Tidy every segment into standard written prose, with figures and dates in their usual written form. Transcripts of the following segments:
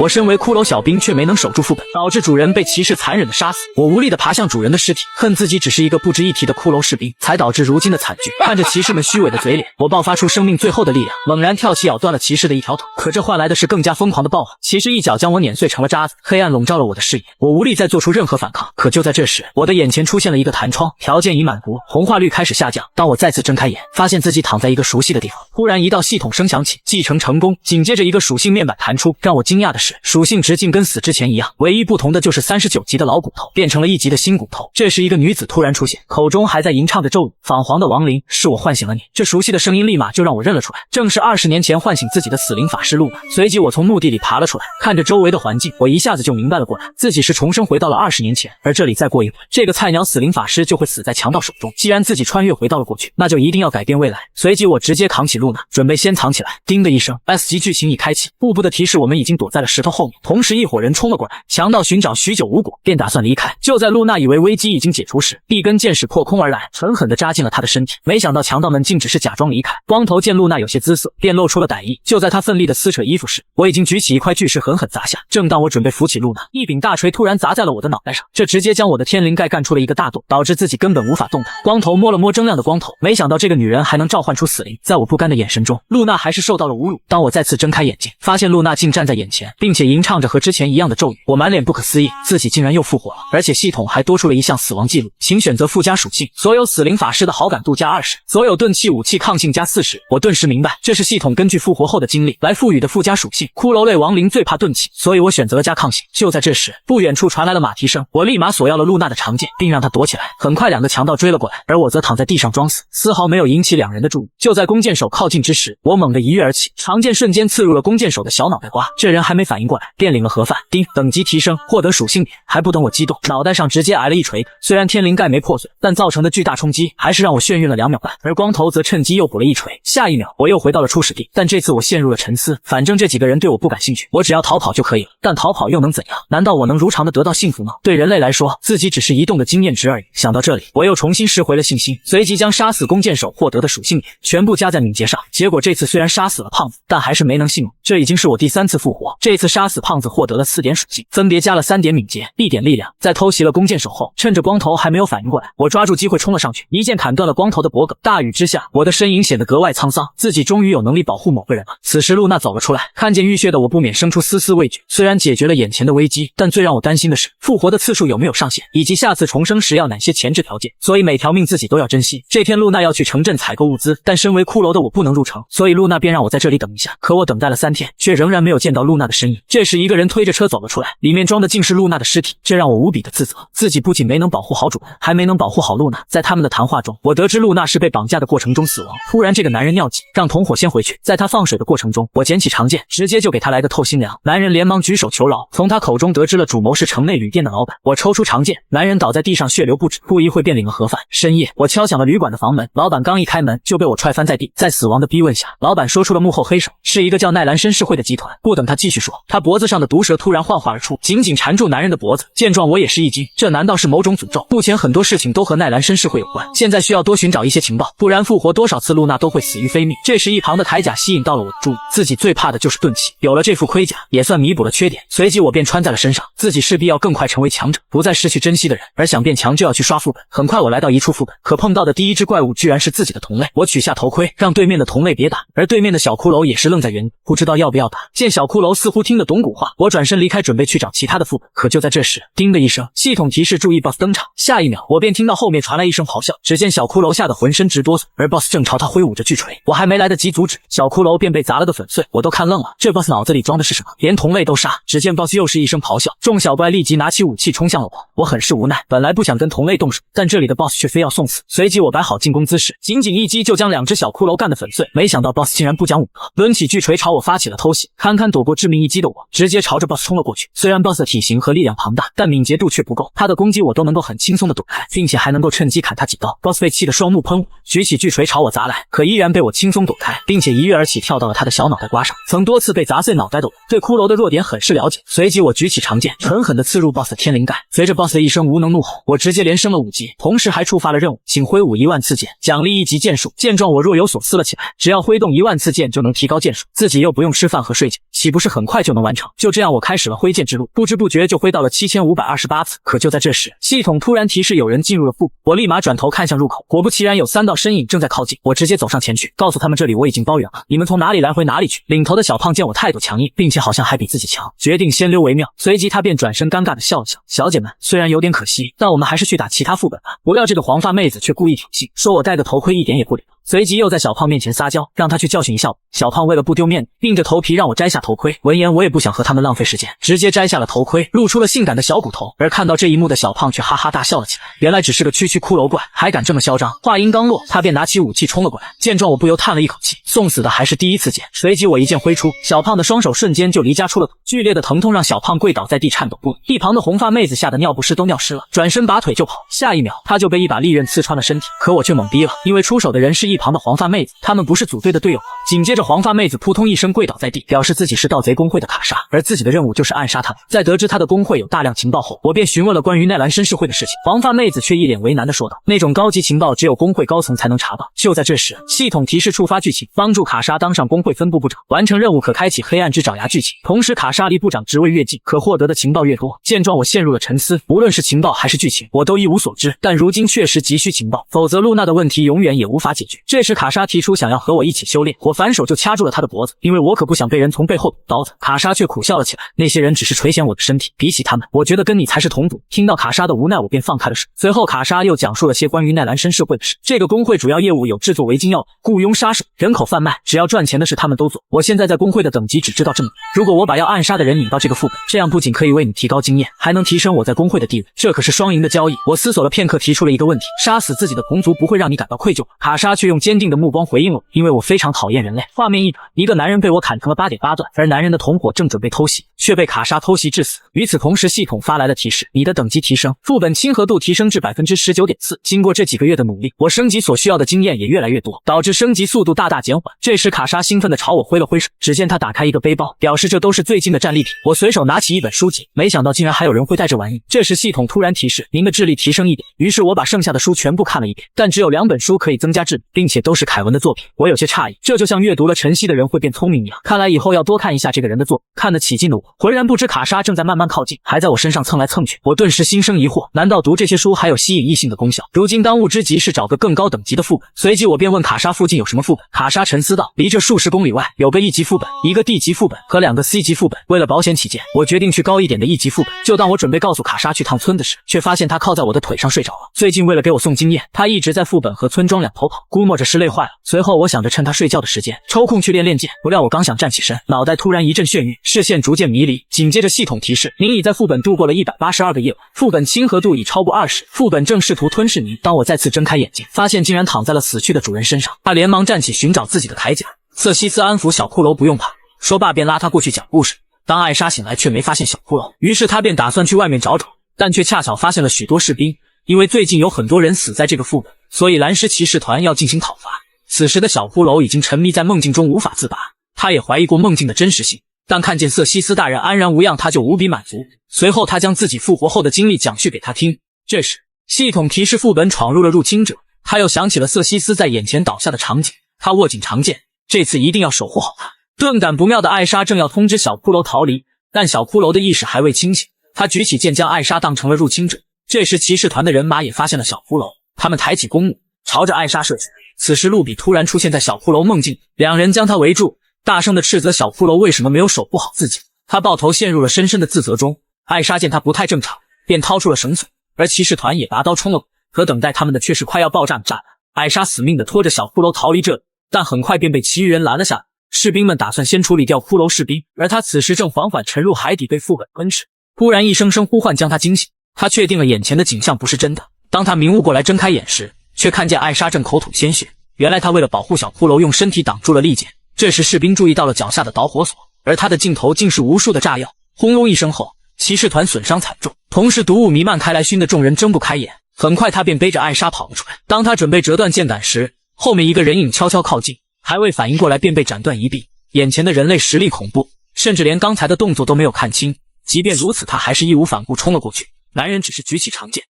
我身为骷髅小兵却没能守住副本，导致主人被骑士残忍的杀死。我无力的爬向主人的尸体，恨自己只是一个不值一提的骷髅士兵，才导致如今的惨剧。看着骑士们虚伪的嘴脸，我爆发出生命最后的力量，猛然跳起咬断了骑士的一条腿。可这换来的是更加疯狂的暴吼，骑士一脚将我碾碎成了渣子，黑暗笼罩了我的视野，我无力再做出任何反抗。可就在这时，我的眼前出现了一个弹窗，条件已满足，红化率开始下降。当我再次睁开眼，发现自己躺在一个熟悉的地方，突然一道系统声响起，继承成功。紧接着一个属性面板弹出，让我惊讶的是，属性直径跟死之前一样，唯一不同的就是39级的老骨头变成了1级的新骨头。这时一个女子突然出现，口中还在吟唱着咒语，访黄的亡灵，是我唤醒了你。这熟悉的声音立马就让我认了出来，正是20年前唤醒自己的死灵法师露娜。随即我从墓地里爬了出来，看着周围的环境，我一下子就明白了过来，自己是重生回到了20年前，而这里再过一会，这个菜鸟死灵法师就会死在强盗手中。既然自己穿越回到了过去，那就一定要改变未来。随即我直接扛起露娜，准备先藏起来。叮的一声 ，S 级剧情已开启，幕布的提示我们已经躲在了石头后面。同时一伙人冲了过来，强盗寻找许久无果，便打算离开。就在露娜以为危机已经解除时，一根箭矢破空而来，狠狠地扎进了她的身体。没想到强盗们竟只是假装离开。光头见露娜有些姿色，便露出了歹意。就在他奋力地撕扯衣服时，我已经举起一块巨石狠狠砸下。正当我准备扶起露娜，一柄大锤突然砸在了我的脑袋上，这直接将我的天灵盖干出了一个大洞，导致自己根本无法动弹。光头摸了摸铮亮的光头，没想到这个女人还能召唤出死灵。在我不甘的眼神中，露娜还是受到了侮辱。当我再次睁开眼睛，发现露娜竟站在眼前，并且吟唱着和之前一样的咒语，我满脸不可思议，自己竟然又复活了，而且系统还多出了一项死亡记录，请选择附加属性，所有死灵法师的好感度加20%，所有钝器武器抗性加40%。我顿时明白，这是系统根据复活后的经历来赋予的附加属性。骷髅类亡灵最怕钝器，所以我选择了加抗性。就在这时，不远处传来了马蹄声，我立马索要了露娜的长剑，并让她躲起来。很快两个强盗追了过来，而我则躺在地上装死，丝毫没有引起两人的注意。就在弓箭手靠近之时，我猛地一跃而起，长剑瞬间刺入了弓箭手的小脑袋瓜。这人还没反应过来，便领了盒饭。叮，等级提升，获得属性点。还不等我激动，脑袋上直接挨了一锤。虽然天灵盖没破碎，但造成的巨大冲击还是让我眩晕了2秒半。而光头则趁机又补了一锤。下一秒，我又回到了初始地，但这次我陷入了沉思。反正这几个人对我不感兴趣，我只要逃跑就可以了。但逃跑又能怎样？难道我能如常的得到幸福吗？对人类来说，自己只是移动的经验值而已。想到这里，我又重新拾回了信心，随即将杀死弓箭手获得的属性点全部加在敏捷上。结果这次虽然杀死了胖子，但还是没能幸免。这已经是我第3次复活，这次杀死胖子获得了4点属性，分别加了3点敏捷、1点力量。在偷袭了弓箭手后，趁着光头还没有反应过来，我抓住机会冲了上去，一剑砍断了光头的脖颈。大雨之下，我的身影显得格外沧桑，自己终于有能力保护某个人了。此时露娜走了出来，看见浴血的我不免生出丝丝畏惧。虽然解决了眼前的危机，但最让我担心的是复活的次数有没有上限，以及下次重生时要哪些前置条件。所以每条命自己都要珍惜。这天露娜要去城镇采购物资，但身为骷髅的我不能入城，所以露娜便让我在这里等一下。可我等待了3天，却仍然没有见到露娜的身影。这时一个人推着车走了出来，里面装的竟是露娜的尸体，这让我无比的自责。自己不仅没能保护好主人，还没能保护好露娜。在他们的谈话中，我得知露娜是被绑架的过程中死亡。突然这个男人尿急，让同伙先回去。在他放水的过程中，我捡起长剑，直接就给他来个透心凉。男人连忙举手求饶，从他口中得知了主谋是城内旅店的老板。我抽出长剑，男人倒在地上血流不止，不一会便领了盒饭。深夜，我敲响了旅馆的房门，老板刚一开门就被我踹翻在地。在死亡的逼问下，老板说出了幕后黑手，是一个叫奈兰绅士会的集团。不等他继续说，他脖子上的毒蛇突然幻化而出，紧紧缠住男人的脖子。见状我也是一惊，这难道是某种诅咒？目前很多事情都和奈兰绅士会有关，现在需要多寻找一些情报，不然复活多少次露娜都会死于非命。这时一旁的铠甲吸引到了我的注意，自己最怕的就是钝器，有了这副盔甲也算弥补了缺点。随即我便穿在了身上，自己势必要更快成为强者，不再失去珍惜的人。而想变强就要去刷副本。很快我来到一处副本，可碰到的第一只怪物居然是自己的同类。我取下头盔，让对面的同类别打，而对面的小骷髅也是愣在原地，不知道要不要打。见小骷髅似乎听得懂古话，我转身离开，准备去找其他的副本。可就在这时，叮的一声，系统提示注意 BOSS 登场。下一秒，我便听到后面传来一声咆哮，只见小骷髅吓得浑身直哆嗦，而 BOSS 正朝他挥舞着巨锤。我还没来得及阻止，小骷髅便被砸了个粉碎。我都看愣了，这 BOSS 脑子里装的是什么？连同类都杀。只见 BOSS 又是一声咆哮，众小怪立即拿起武器冲向了我。我很是无奈，本来不想跟同类动手，但这里的 BOSS 却非要送死。随即我摆好进攻姿势，仅仅一击就将2只小骷髅干得粉碎。没想到 BOSS 竟然不讲武德，抡起巨锤朝我发起了偷袭。堪堪躲过致命一击的我，直接朝着 BOSS 冲了过去。虽然 BOSS 的体型和力量庞大，但敏捷度却不够，他的攻击我都能够很轻松的躲开，并且还能够趁机砍他几刀。BOSS 被气得双目喷雾，举起巨锤朝我砸来，可依然被我轻松躲开，并且一跃而起跳到了他的小脑袋瓜上。曾多次被砸碎脑袋的我，对骷髅的弱点很是了解。随即我举起长剑，狠狠地刺入 BOSS 的天灵盖。随着 BOSS 的一声无能怒吼，我直接连升了5级，同时还触发了任务，请挥舞1万次剑，奖励1级剑术。见状我若有所思了起来，只要挥动1万次剑就能提高剑术，自己又不用吃饭和睡觉，岂不是很快快就能完成。就这样，我开始了挥剑之路，不知不觉就挥到了7528次。可就在这时，系统突然提示有人进入了副本，我立马转头看向入口，果不其然，有3道身影正在靠近。我直接走上前去，告诉他们这里我已经包圆了，你们从哪里来回哪里去。领头的小胖见我态度强硬，并且好像还比自己强，决定先溜为妙。随即他便转身尴尬的笑了笑：“小姐们，虽然有点可惜，但我们还是去打其他副本吧。”不料这个黄发妹子却故意挑衅，说我戴个头盔一点也不灵。随即又在小胖面前撒娇，让他去教训一下我。小胖为了不丢面子，硬着头皮让我摘下头盔。闻言我也不想和他们浪费时间，直接摘下了头盔，露出了性感的小骨头。而看到这一幕的小胖却哈哈大笑了起来，原来只是个区骷髅怪，还敢这么嚣张。话音刚落，他便拿起武器冲了过来。见状我不由叹了一口气，送死的还是第一次见。随即我一剑挥出，小胖的双手瞬间就离家出了腿，剧烈的疼痛让小胖跪倒在地颤抖不已。一旁的红发妹子吓得尿不湿都尿湿了，转身拔腿就跑。下一秒他就被一把利刃刺穿了身体，可我却懵逼了，因为出手的人是一旁的黄发妹子，他们不是组队的队友。紧接着黄发妹子扑通一声跪倒在地，表示自己是盗贼公会的卡莎，而自己的任务就是暗杀他们。在得知他的公会有大量情报后，我便询问了关于奈兰绅士会的事情。黄发妹子却一脸为难地说道：“那种高级情报只有公会高层才能查到。”就在这时，系统提示触发剧情，帮助卡莎当上公会分部部长，完成任务可开启黑暗之爪牙剧情。同时卡莎离部长职位越近，可获得的情报越多。见状我陷入了沉思，无论是情报还是剧情，我都一无所知，但如今确实急需情报，否则露娜的问题永远也无法解决。这时卡莎提出想要和我一起修炼，我反手就掐住了她的脖子，因为我可不想被人从背后捅刀子。卡莎却苦笑了起来，那些人只是垂涎我的身体，比起他们，我觉得跟你才是同等。听到卡莎的无奈，我便放开了手。随后卡莎又讲述了些关于奈兰绅士会的事。这个公会主要业务有制作违禁药、雇佣杀手、人口贩卖，只要赚钱的事他们都做。我现在在公会的等级只知道这么点，如果我把要暗杀的人引到这个副本，这样不仅可以为你提高经验，还能提升我在公会的地位，这可是双赢的交易。我思索了片刻，提出了一个问题：杀死自己的同族不会让你感到愧疚吗？卡莎却用坚定的目光回应了我：因为我非常讨厌人类。画面一转，一个男人被我砍成了8点8段，而男人的同伙正准备偷袭，却被卡莎偷袭致死。与此同时，系统发来了提示：你的等级提升，副本亲和度提升至 19.4%。经过这几个月的努力，我升级所需要的经验也越来越多，导致升级速度大大减缓。这时卡莎兴奋地朝我挥了挥手，只见他打开一个背包，表示这都是最近的战利品。我随手拿起一本书籍，没想到竟然还有人会带这玩意。这时系统突然提示：您的智力提升1点。于是我把剩下的书全部看了一遍，但只有2本书可以增加智力，并且都是凯文的作品。我有些诧异，这就像阅读了晨曦的人会变聪明一样，看来以后要多看一下这个人的作品。看得起劲的我浑然不知卡莎正在慢慢靠近，还在我身上蹭来蹭去。我顿时心生疑惑，难道读这些书还有吸引异性的功效？如今当务之急是找个更高等级的副本。随即我便问卡莎附近有什么副本。卡莎沉思道：离这数十公里外有个1级副本，一个 D 级副本和2个 C 级副本。为了保险起见，我决定去高一点的1级副本。就当我准备告诉卡莎去趟村子时，却发现她靠在我的腿上睡着了。最近为了给我送经验，她一直在副本和村庄两头跑，估摸着是累坏了。随后我想着趁她睡觉的时间抽空去练练剑，不料我刚想站起身，脑袋突然一阵眩晕，视线逐渐迷离。紧接着系统提示：您已在副本度过了182个夜晚，副本亲和度已超过20，副本正试图吞噬您。当我再次睁开眼睛，发现竟然躺在了死去的主人身上。他连忙站起寻找自己的铠甲。瑟西斯安抚小骷髅不用怕，说罢便拉他过去讲故事。当艾莎醒来却没发现小骷髅，于是他便打算去外面找找，但却恰巧发现了许多士兵。因为最近有很多人死在这个副本，所以蓝狮骑士团要进行讨伐。此时的小骷髅已经沉迷在梦境中无法自拔，他也怀疑过梦境的真实性，但看见瑟西斯大人安然无恙，他就无比满足。随后他将自己复活后的经历讲述给他听。这时系统提示副本闯入了入侵者，他又想起了瑟西斯在眼前倒下的场景，他握紧长剑，这次一定要守护好他。顿感不妙的艾莎正要通知小骷髅逃离，但小骷髅的意识还未清醒，他举起剑将艾莎当成了入侵者。这时骑士团的人马也发现了小骷髅，他们抬起弓弩朝着艾莎射去。此时路比突然出现在小骷髅梦境，两人将他围住，大声地斥责小骷髅为什么没有守护好自己。他抱头陷入了深深的自责中。艾莎见他不太正常，便掏出了绳索，而骑士团也拔刀冲了，可等待他们的却是快要爆炸的炸弹。艾莎死命地拖着小骷髅逃离这里，但很快便被其余人拦了下来。士兵们打算先处理掉骷髅士兵，而他此时正缓缓沉入海底，被副本吞噬。突然一声声呼唤将他惊醒，他确定了眼前的景象不是真的。当他明悟过来睁开眼时，却看见艾莎正口吐鲜血。原来他为了保护小骷髅，用身体挡住了利剑。这时士兵注意到了脚下的导火索，而他的镜头竟是无数的炸药。轰隆一声后，骑士团损伤惨重，同时毒雾弥漫开来，熏得众人睁不开眼。很快他便背着艾莎跑了出来。当他准备折断剑杆时，后面一个人影悄悄靠近，还未反应过来便被斩断一臂。眼前的人类实力恐怖，甚至连刚才的动作都没有看清。即便如此，他还是义无反顾冲了过去。男人只是举起长剑，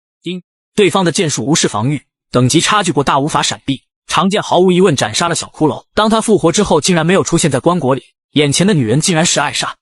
对方的剑术无视防御，等级差距过大无法闪避，长剑毫无疑问斩杀了小骷髅。当他复活之后，竟然没有出现在棺椁里，眼前的女人竟然是艾莎。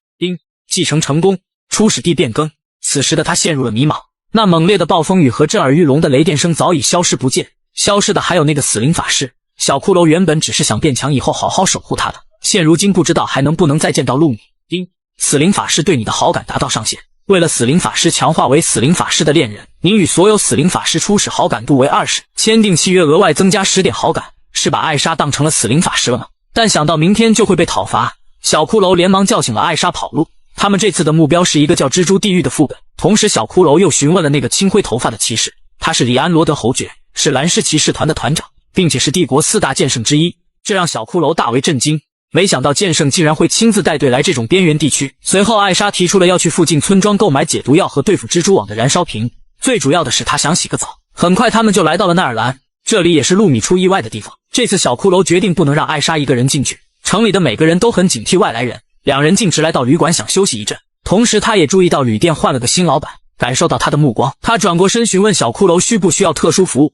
继承成功，初始地变更。此时的他陷入了迷茫。那猛烈的暴风雨和震耳欲聋的雷电声早已消失不见，消失的还有那个死灵法师。小骷髅原本只是想变强以后好好守护他的，现如今不知道还能不能再见到露米。丁，死灵法师对你的好感达到上限。为了死灵法师强化为死灵法师的恋人，您与所有死灵法师初始好感度为20，签订契约额外增加10点好感，是把艾莎当成了死灵法师了吗？但想到明天就会被讨伐，小骷髅连忙叫醒了艾莎跑路。他们这次的目标是一个叫蜘蛛地狱的副本，同时小骷髅又询问了那个青灰头发的骑士，他是里安罗德侯爵，是蓝狮骑士团的团长，并且是帝国4大剑圣之一，这让小骷髅大为震惊。没想到剑圣竟然会亲自带队来这种边缘地区。随后艾莎提出了要去附近村庄购买解毒药和对付蜘蛛网的燃烧瓶，最主要的是他想洗个澡。很快他们就来到了奈尔兰，这里也是露米出意外的地方。这次小骷髅决定不能让艾莎一个人进去，城里的每个人都很警惕外来人。两人径直来到旅馆想休息一阵，同时他也注意到旅店换了个新老板，感受到他的目光，他转过身询问小骷髅需不需要特殊服务。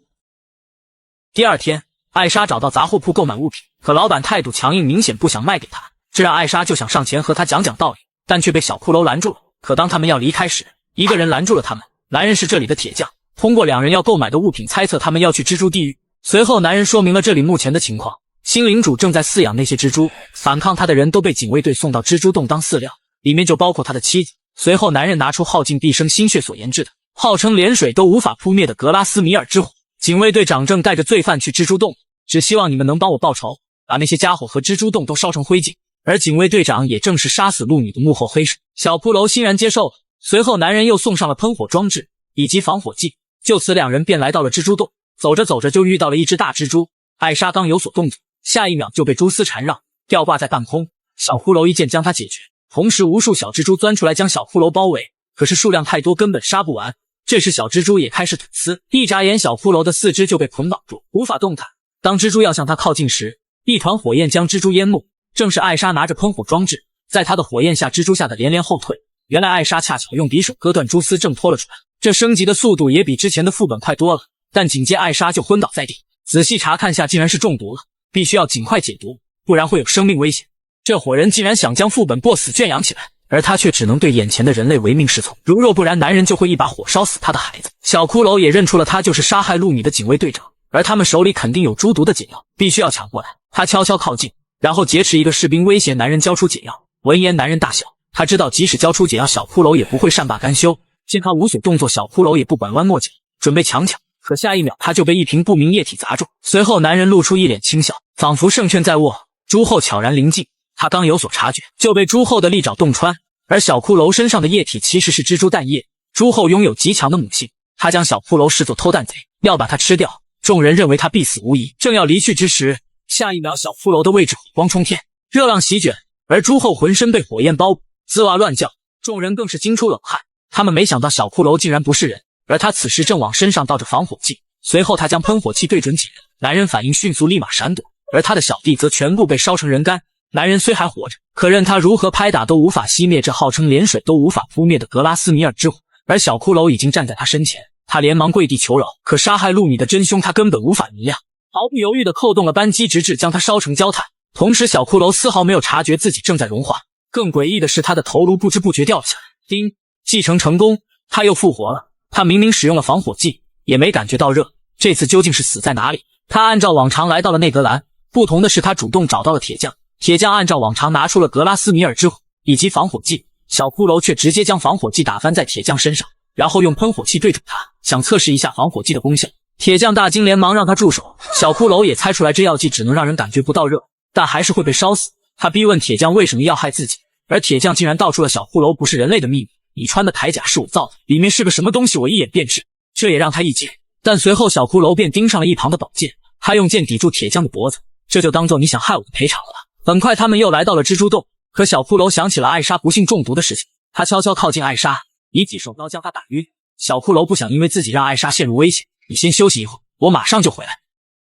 第二天，艾莎找到杂货铺购买物品，可老板态度强硬，明显不想卖给他，这让艾莎就想上前和他讲讲道理，但却被小骷髅拦住了。可当他们要离开时，一个人拦住了他们，男人是这里的铁匠，通过两人要购买的物品猜测他们要去蜘蛛地狱。随后男人说明了这里目前的情况，新领主正在饲养那些蜘蛛，反抗他的人都被警卫队送到蜘蛛洞当饲料，里面就包括他的妻子。随后男人拿出耗尽毕生心血所研制的，号称连水都无法扑灭的格拉斯米尔之火。警卫队长正带着罪犯去蜘蛛洞，只希望你们能帮我报仇，把那些家伙和蜘蛛洞都烧成灰烬。而警卫队长也正是杀死鹿女的幕后黑手。小骷髅欣然接受了。随后男人又送上了喷火装置以及防火剂，就此两人便来到了蜘蛛洞。走着走着就遇到了一只大蜘蛛，艾莎刚有所动作，下一秒就被蛛丝缠绕，吊挂在半空。小骷髅一剑将它解决，同时无数小蜘蛛钻出来将小骷髅包围，可是数量太多根本杀不完。这时小蜘蛛也开始吐丝，一眨眼小骷髅的四肢就被捆绑住，无法动弹。当蜘蛛要向它靠近时，一团火焰将蜘蛛淹没，正是艾莎拿着喷火装置，在她的火焰下蜘蛛吓得连连后退。原来艾莎恰巧用匕首割断蛛丝挣脱了出来，这升级的速度也比之前的副本快多了。但紧接艾莎就昏倒在地，仔细查看下竟然是中毒了，必须要尽快解毒，不然会有生命危险。这伙人竟然想将副本 BOSS 圈养起来，而他却只能对眼前的人类唯命是从，如若不然男人就会一把火烧死他的孩子。小骷髅也认出了他就是杀害露米的警卫队长，而他们手里肯定有猪毒的解药，必须要抢过来。他悄悄靠近，然后劫持一个士兵，威胁男人交出解药。闻言男人大笑，他知道即使交出解药，小骷髅也不会善罢甘休。见他无所动作，小骷髅也不拐弯抹角，准备强抢。可下一秒他就被一瓶不明液体砸中，随后男人露出一脸轻笑，仿佛胜券在握。朱后悄然临近，他刚有所察觉，就被朱后的利爪洞穿。而小骷髅身上的液体其实是蜘蛛蛋液，朱后拥有极强的母性，他将小骷髅视作偷蛋贼，要把他吃掉。众人认为他必死无疑，正要离去之时，下一秒小骷髅的位置火光冲天，热浪席卷，而朱后浑身被火焰包裹，吱哇乱叫，众人更是惊出冷汗。他们没想到小骷髅竟然不是人，而他此时正往身上倒着防火剂。随后他将喷火器对准几人，男人反应迅速，立马闪躲，而他的小弟则全部被烧成人干。男人虽还活着，可任他如何拍打都无法熄灭这号称连水都无法扑灭的格拉斯米尔之火。而小骷髅已经站在他身前，他连忙跪地求饶，可杀害露米的真凶他根本无法原谅，毫不犹豫地扣动了扳机，直至将他烧成焦炭。同时小骷髅丝毫没有察觉自己正在融化，更诡异的是他的头颅不知不觉掉了下来。叮，继承成功，他又复活了。他明明使用了防火剂，也没感觉到热，这次究竟是死在哪里？他按照往常来到了内格兰，不同的是他主动找到了铁匠，铁匠按照往常拿出了格拉斯米尔之火以及防火剂，小骷髅却直接将防火剂打翻在铁匠身上，然后用喷火器对准他，想测试一下防火剂的功效。铁匠大惊，连忙让他住手。小骷髅也猜出来这药剂只能让人感觉不到热，但还是会被烧死。他逼问铁匠为什么要害自己，而铁匠竟然道出了小骷髅不是人类的秘密。你穿的铠甲是我造的，里面是个什么东西我一眼便知。这也让他一惊，但随后小骷髅便盯上了一旁的宝剑，他用剑抵住铁匠的脖子，这就当做你想害我的赔偿了吧。很快他们又来到了蜘蛛洞，可小骷髅想起了艾莎不幸中毒的事情，他悄悄靠近艾莎，以几手刀将她打晕。小骷髅不想因为自己让艾莎陷入危险，你先休息一会儿，我马上就回来。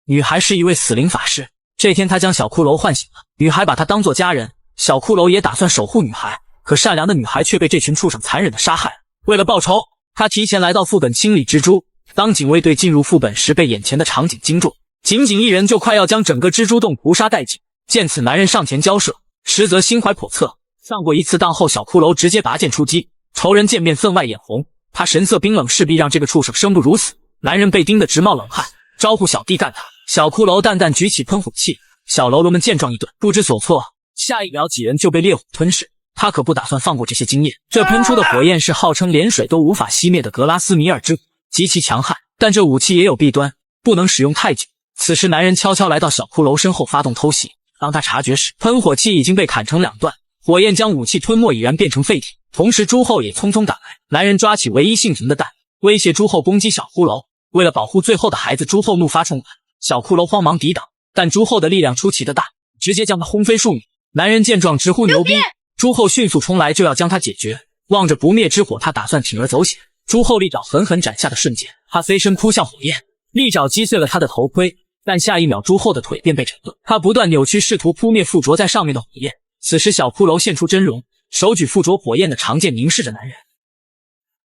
女孩是一位死灵法师，这天他将小骷髅唤醒了，女孩把他当作家人，小骷髅也打算守护女孩，可善良的女孩却被这群畜生残忍地杀害了。为了报仇，他提前来到副本清理蜘蛛。当警卫队进入副本时，被眼前的场景惊住，仅仅一人就快要将整个蜘蛛洞屠杀殆尽。见此，男人上前交涉，实则心怀叵测，上过一次当后，小骷髅直接拔剑出击，仇人见面分外眼红，他神色冰冷，势必让这个畜生生不如死。男人被盯得直冒冷汗，招呼小弟干他。小骷髅淡淡举起喷火器，小喽啰们见状一顿不知所措，下一秒几人就被烈火吞噬。他可不打算放过这些经验。这喷出的火焰是号称连水都无法熄灭的格拉斯米尔之火，极其强悍，但这武器也有弊端，不能使用太久。此时男人悄悄来到小骷髅身后发动偷袭，当他察觉时，喷火器已经被砍成两段，火焰将武器吞没，已然变成废铁。同时朱厚也匆匆赶来，男人抓起唯一幸存的蛋，威胁朱厚攻击小骷髅。为了保护最后的孩子，朱厚怒发冲冠，小骷髅慌忙抵挡，但朱厚的力量出奇的大，直接将他轰飞数米。男人见状直呼牛逼，朱厚迅速冲来就要将他解决。望着不灭之火，他打算铤而走险。朱厚利爪狠狠斩下的瞬间，他飞身扑向火焰，利爪击碎了他的头盔，但下一秒朱厚的腿便被斩断。他不断扭曲，试图扑灭附着在上面的火焰。此时小骷髅现出真容，手举附着火焰的长剑凝视着男人，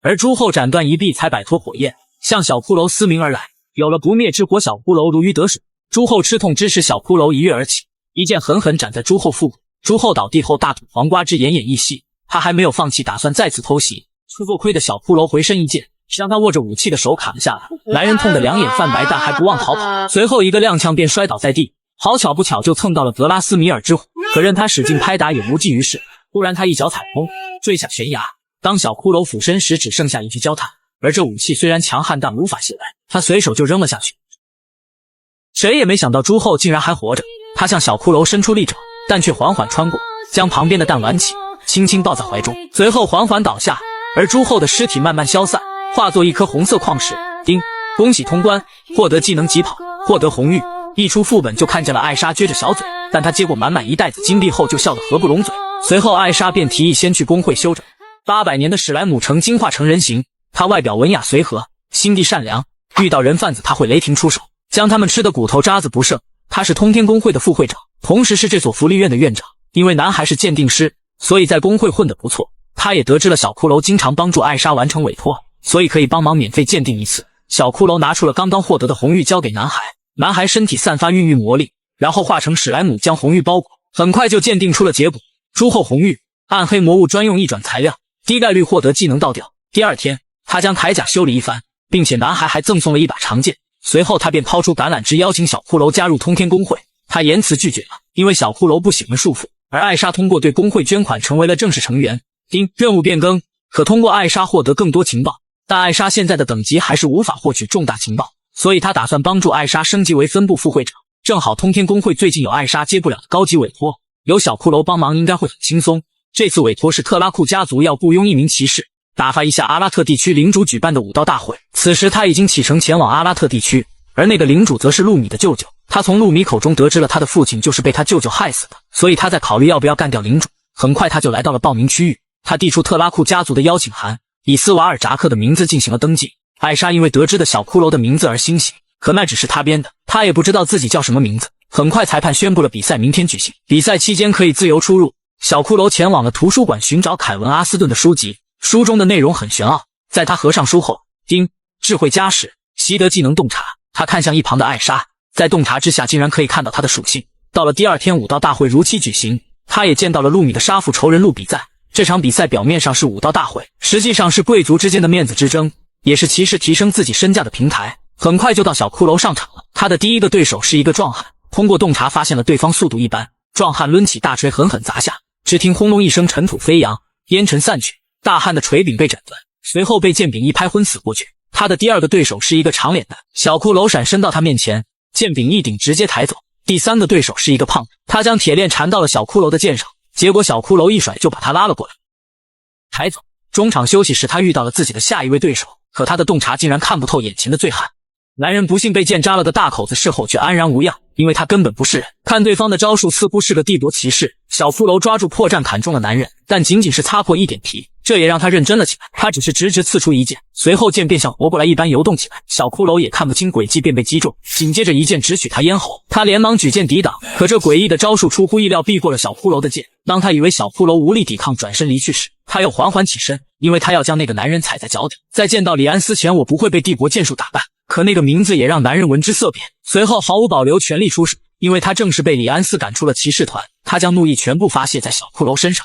而朱厚斩断一臂才摆脱火焰，向小骷髅嘶鸣而来。有了不灭之火，小骷髅如鱼得水。朱厚吃痛之时，小骷髅一跃而起，一剑狠狠斩在朱厚腹部。朱厚倒地后，大吐黄瓜汁，奄奄一息。他还没有放弃，打算再次偷袭。吃过亏的小骷髅回身一剑，将他握着武器的手砍了下来。男人痛得两眼泛白，但还不忘逃跑。随后一个踉跄便摔倒在地，好巧不巧就蹭到了格拉斯米尔之火。可任他使劲拍打也无济于事。突然他一脚踩空，坠下悬崖。当小骷髅俯身时，只剩下一具焦炭。而这武器虽然强悍，但无法携带，他随手就扔了下去。谁也没想到朱厚竟然还活着。他向小骷髅伸出利爪，但却缓缓穿过，将旁边的蛋挽起，轻轻抱在怀中，随后缓缓倒下。而朱厚的尸体慢慢消散，化作一颗红色矿石。叮，恭喜通关，获得技能疾跑，获得红玉。一出副本就看见了艾莎撅着小嘴，但她接过满满一袋子金币后就笑得合不拢嘴。随后艾莎便提议先去工会休整。800年的史莱姆城精化成人形，他外表文雅随和，心地善良，遇到人贩子他会雷霆出手，将他们吃的骨头渣子不剩。他是通天工会的副会长，同时是这所福利院的院长。因为男孩是鉴定师，所以在工会混得不错。他也得知了小骷髅经常帮助艾莎完成委托，所以可以帮忙免费鉴定一次。小骷髅拿出了刚刚获得的红玉交给男孩，男孩身体散发孕育魔力，然后化成史莱姆将红玉包裹，很快就鉴定出了结果。朱厚红玉，暗黑魔物专用一转材料，低概率获得技能倒吊。第二天他将铠甲修理一番，并且男孩还赠送了一把长剑。随后他便抛出橄榄枝，邀请小骷髅加入通天工会。他严词拒绝了，因为小骷髅不喜欢束缚。而艾莎通过对工会捐款成为了正式成员。任务变更，可通过艾莎获得更多情报，但艾莎现在的等级还是无法获取重大情报，所以他打算帮助艾莎升级为分部副会长。正好通天工会最近有艾莎接不了的高级委托，有小骷髅帮忙应该会很轻松。这次委托是特拉库家族要雇佣一名骑士，打发一下阿拉特地区领主举办的武道大会。此时他已经启程前往阿拉特地区，而那个领主则是露米的舅舅。他从露米口中得知了他的父亲就是被他舅舅害死的，所以他在考虑要不要干掉领主。很快他就来到了报名区域，他递出特拉库家族的邀请函，以斯瓦尔扎克的名字进行了登记。艾莎因为得知的小骷髅的名字而欣喜，可那只是他编的，他也不知道自己叫什么名字。很快裁判宣布了比赛明天举行，比赛期间可以自由出入。小骷髅前往了图书馆寻找凯文·阿斯顿的书籍，书中的内容很玄奥。在他合上书后，智慧加持，习得技能洞察。他看向一旁的艾莎，在洞察之下竟然可以看到他的属性。到了第二天，武道大会如期举行，他也见到了露米的杀父仇人路比赞。这场比赛表面上是武道大会，实际上是贵族之间的面子之争，也是骑士提升自己身价的平台。很快就到小骷髅上场了，他的第一个对手是一个壮汉，通过洞察发现了对方速度一般，壮汉抡起大锤狠狠砸下，只听轰隆一声，尘土飞扬，烟尘散去，大汉的锤柄被斩断，随后被剑柄一拍昏死过去。他的第二个对手是一个长脸的小骷髅，闪身到他面前，剑柄一顶直接抬走。第三个对手是一个胖子，他将铁链缠到了小骷髅的剑上，结果小骷髅一甩就把他拉了过来抬走。中场休息时，他遇到了自己的下一位对手，可他的洞察竟然看不透眼前的醉汉。男人不幸被剑扎了个大口子，事后却安然无恙，因为他根本不是人。看对方的招数似乎是个地铎骑士，小骷髅抓住破绽砍中了男人，但仅仅是擦破一点皮，这也让他认真了起来。他只是直直刺出一剑，随后剑便像活过来一般游动起来。小骷髅也看不清轨迹，便被击中，紧接着一剑直取他咽喉。他连忙举剑抵挡，可这诡异的招数出乎意料，避过了小骷髅的剑。当他以为小骷髅无力抵抗，转身离去时，他又缓缓起身，因为他要将那个男人踩在脚底。在见到李安斯前，我不会被帝国剑术打败。可那个名字也让男人闻之色变，随后毫无保留全力出手，因为他正是被李安斯赶出了骑士团。他将怒意全部发泄在小骷髅身上。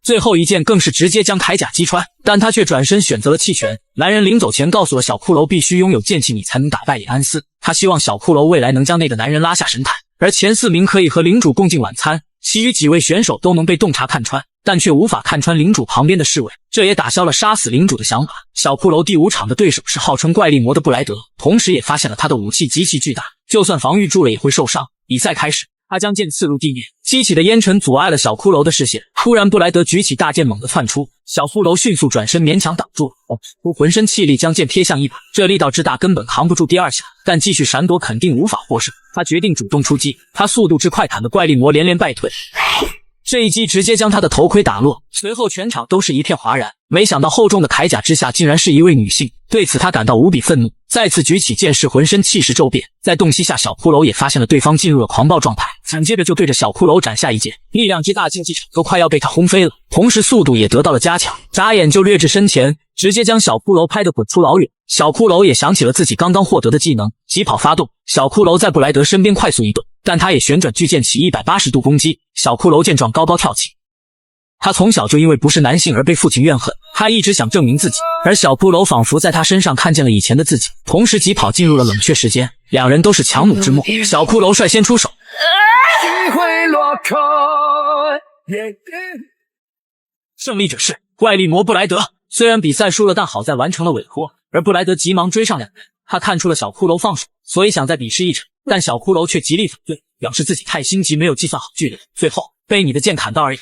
最后一剑更是直接将铠甲击穿，但他却转身选择了弃权。男人临走前告诉了小骷髅，必须拥有剑气你才能打败李安斯。他希望小骷髅未来能将那个男人拉下神坛，而前4名可以和领主共进晚餐，其余几位选手都能被洞察看穿，但却无法看穿领主旁边的侍卫，这也打消了杀死领主的想法。小骷髅第5场的对手是号称怪力魔的布莱德，同时也发现了他的武器极其巨大，就算防御住了也会受伤。比赛开始，他将剑刺入地面，激起的烟尘阻碍了小骷髅的视线。突然布莱德举起大剑猛地窜出，小骷髅迅速转身勉强挡住，出浑身气力将剑撇向一旁，这力道之大根本扛不住第2下，但继续闪躲肯定无法获胜。他决定主动出击，他速度之快砍得怪力魔连连败退。这一击直接将他的头盔打落，随后全场都是一片哗然。没想到厚重的铠甲之下竟然是一位女性，对此他感到无比愤怒，再次举起剑势，浑身气势骤变。在洞悉下，小骷髅也发现了对方进入了狂暴状态，紧接着就对着小骷髅斩下一剑，力量之大，竞技场都快要被他轰飞了，同时速度也得到了加强，眨眼就掠至身前，直接将小骷髅拍得滚出老远。小骷髅也想起了自己刚刚获得的技能疾跑发动，小骷髅在布莱德身边快速移动，但他也旋转巨剑起180度攻击。小骷髅见状高高跳起，他从小就因为不是男性而被父亲怨恨，他一直想证明自己，而小骷髅仿佛在他身上看见了以前的自己，同时疾跑进入了冷却时间，两人都是强弩之末。小骷髅率先出手，胜利者是怪力魔布莱德。虽然比赛输了，但好在完成了委托，而布莱德急忙追上两人，他看出了小骷髅放手，所以想再比试一场，但小骷髅却极力反对，表示自己太心急，没有计算好距离，最后被你的剑砍到而已。